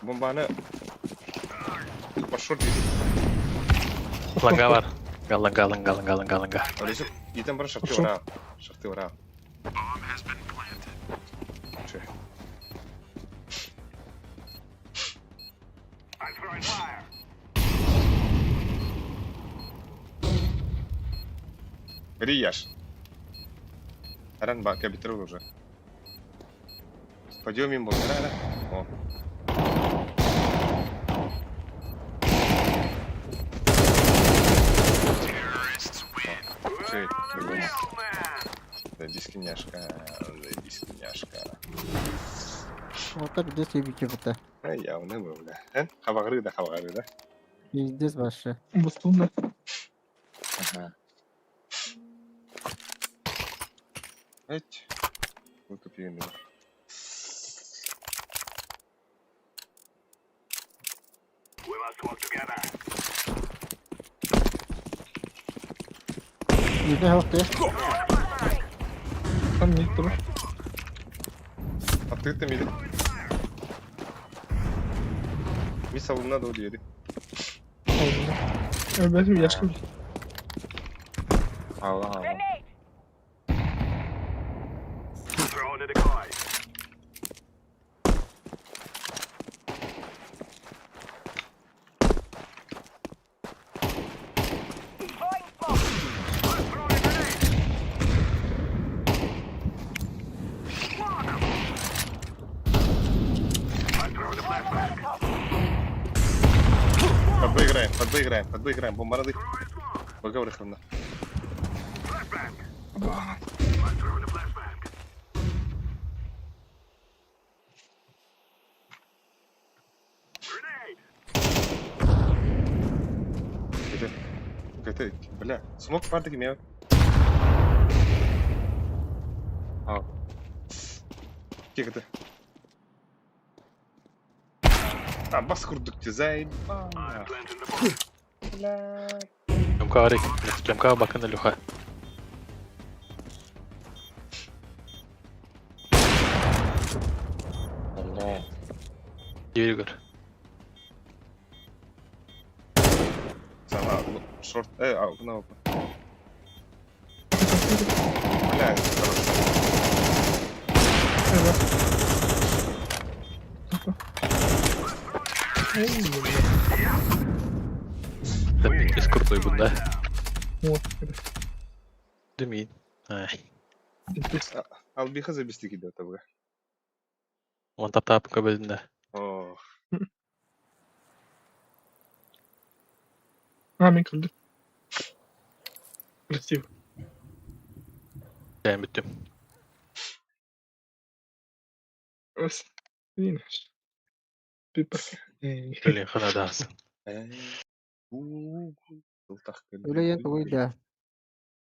Бомбаны пошор дейді. Ланга var. Ланга. Олесіп, етін бір шықты вара. Че. I'm throwing fire. Рияш. Харан бака битер уже. Пойдем им вот, да? О. Чей, да, дискиняшка, Ota bir de sevgi bıta. Ya o ne böyle? He? Havagırı da. Yüzdes başı. Bustunda. Ага. Evet. Bu kapıyı ne? We must work together. Yüzde hafta. Tam mid dur. Attık da mıydı? Bir savunma doğru yedi. Allah. Benim yaşlı. Allah Allah. Throw in the decoy. Подыграем. Бомба надо. Поговори хрена. Это, бля, смог парты гнев. Тихо ты. Бас курдук дизайн. Camka Arik. Camka bakın da luha. Allah. Diğeri gör. Sana шорт. Окна опа. Бля, хорошо. Biz kurtuluyor bunda. Вот. Demeyin. Ay. Al bir hızı bistik gidiyor tabi. Mantap tapın kabelinde. Oh. Amin kıldı. Красиво. Ben bittim. Ось. Видишь. Ты пока. Öyle kanadasın. Öyle yet oyda.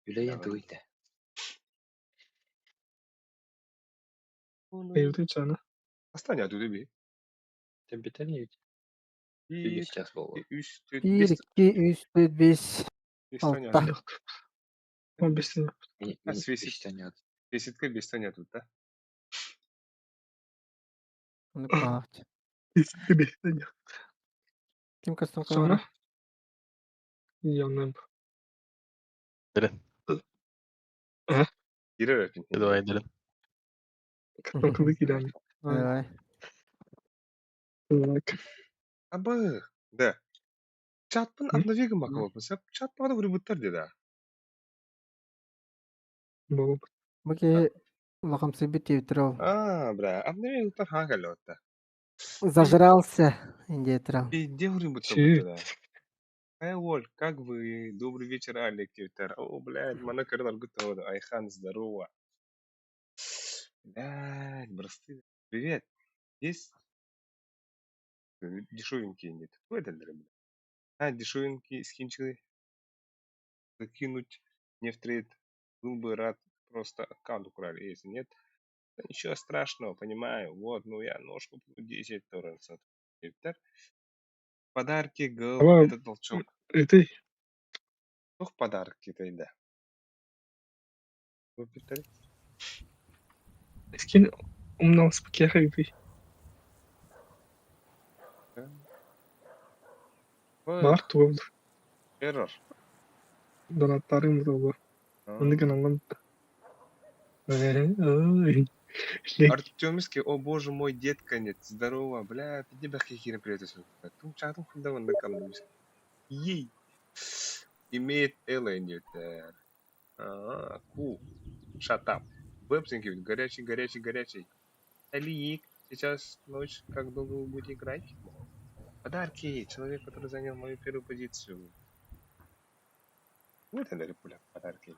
Güleyin duydu. Evde canı. Остань оттуда bir. Sen bir tane yiyeceksin. Bir geçeceğiz baba. 3, 4, 1, 5. 2, 3, 4, 5. 5 Altta. tane. Yok. Он без тебя. Свесит. 5 tane yiyeceksin. 10 5 tane тут, да? Onu kaht. Без тебя. Kim kastım Sonra. kavara? Yanına. Gelin. Girer öpün. Bir dua edelim. Akıllı giren. Ay. Bak. Абы, да. Чатпын обновегом макалопын. Чатпада бір бұттар деді. Бaba. Баки лакам себе тевтрал. Бля, обновег бұттар ха кәлі отта. Зажрался. Инде трал. Где врым бұттар Чё? бұттар, да? Оль, как вы? Добрый вечер, Алик, тевтар. О, блядь, мана кырдар гутта вода. Айхан, здорово. Блядь, бросты. Привет. Есть? Дешевенькие нет. Кто это, блядь? Дешевенькие скинчики. Закинуть не в трейд. Был бы рад, просто аккаунт украли. Если нет, то ничего страшного, понимаю. Вот, ну я ножку 10 торрентов. Подарки, гол, Ama этот толчок. это Ох, подарки-то и да. Вы повтори. скин умного спакеха и Март oldu. Эррор. Donatlarım oldu. Onu kanalım. Артемский, о боже мой, дед конец. Здорово, бля, ты где хихи приятель. Тум чатом хундаван на камне. Ей. Имеет Эллен. Ку. Shut up. Бэмсинг, горячий, горячий, горячий. Алик, сейчас ночь, как долго вы будете играть? Подарки. Человек, который занял мою первую позицию. Вот это пуля, подарки.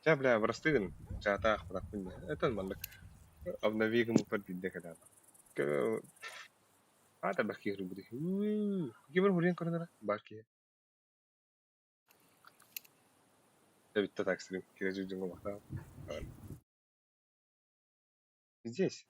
Я, бля, в Ростыган, чатах, подаркуня. Это малык. Обнови ему подбить, когда. Ada baki ribut. Gimana hurian kau nara? Baki. Я ведь так экстрим. Кирежи джунгл махтал. Здесь.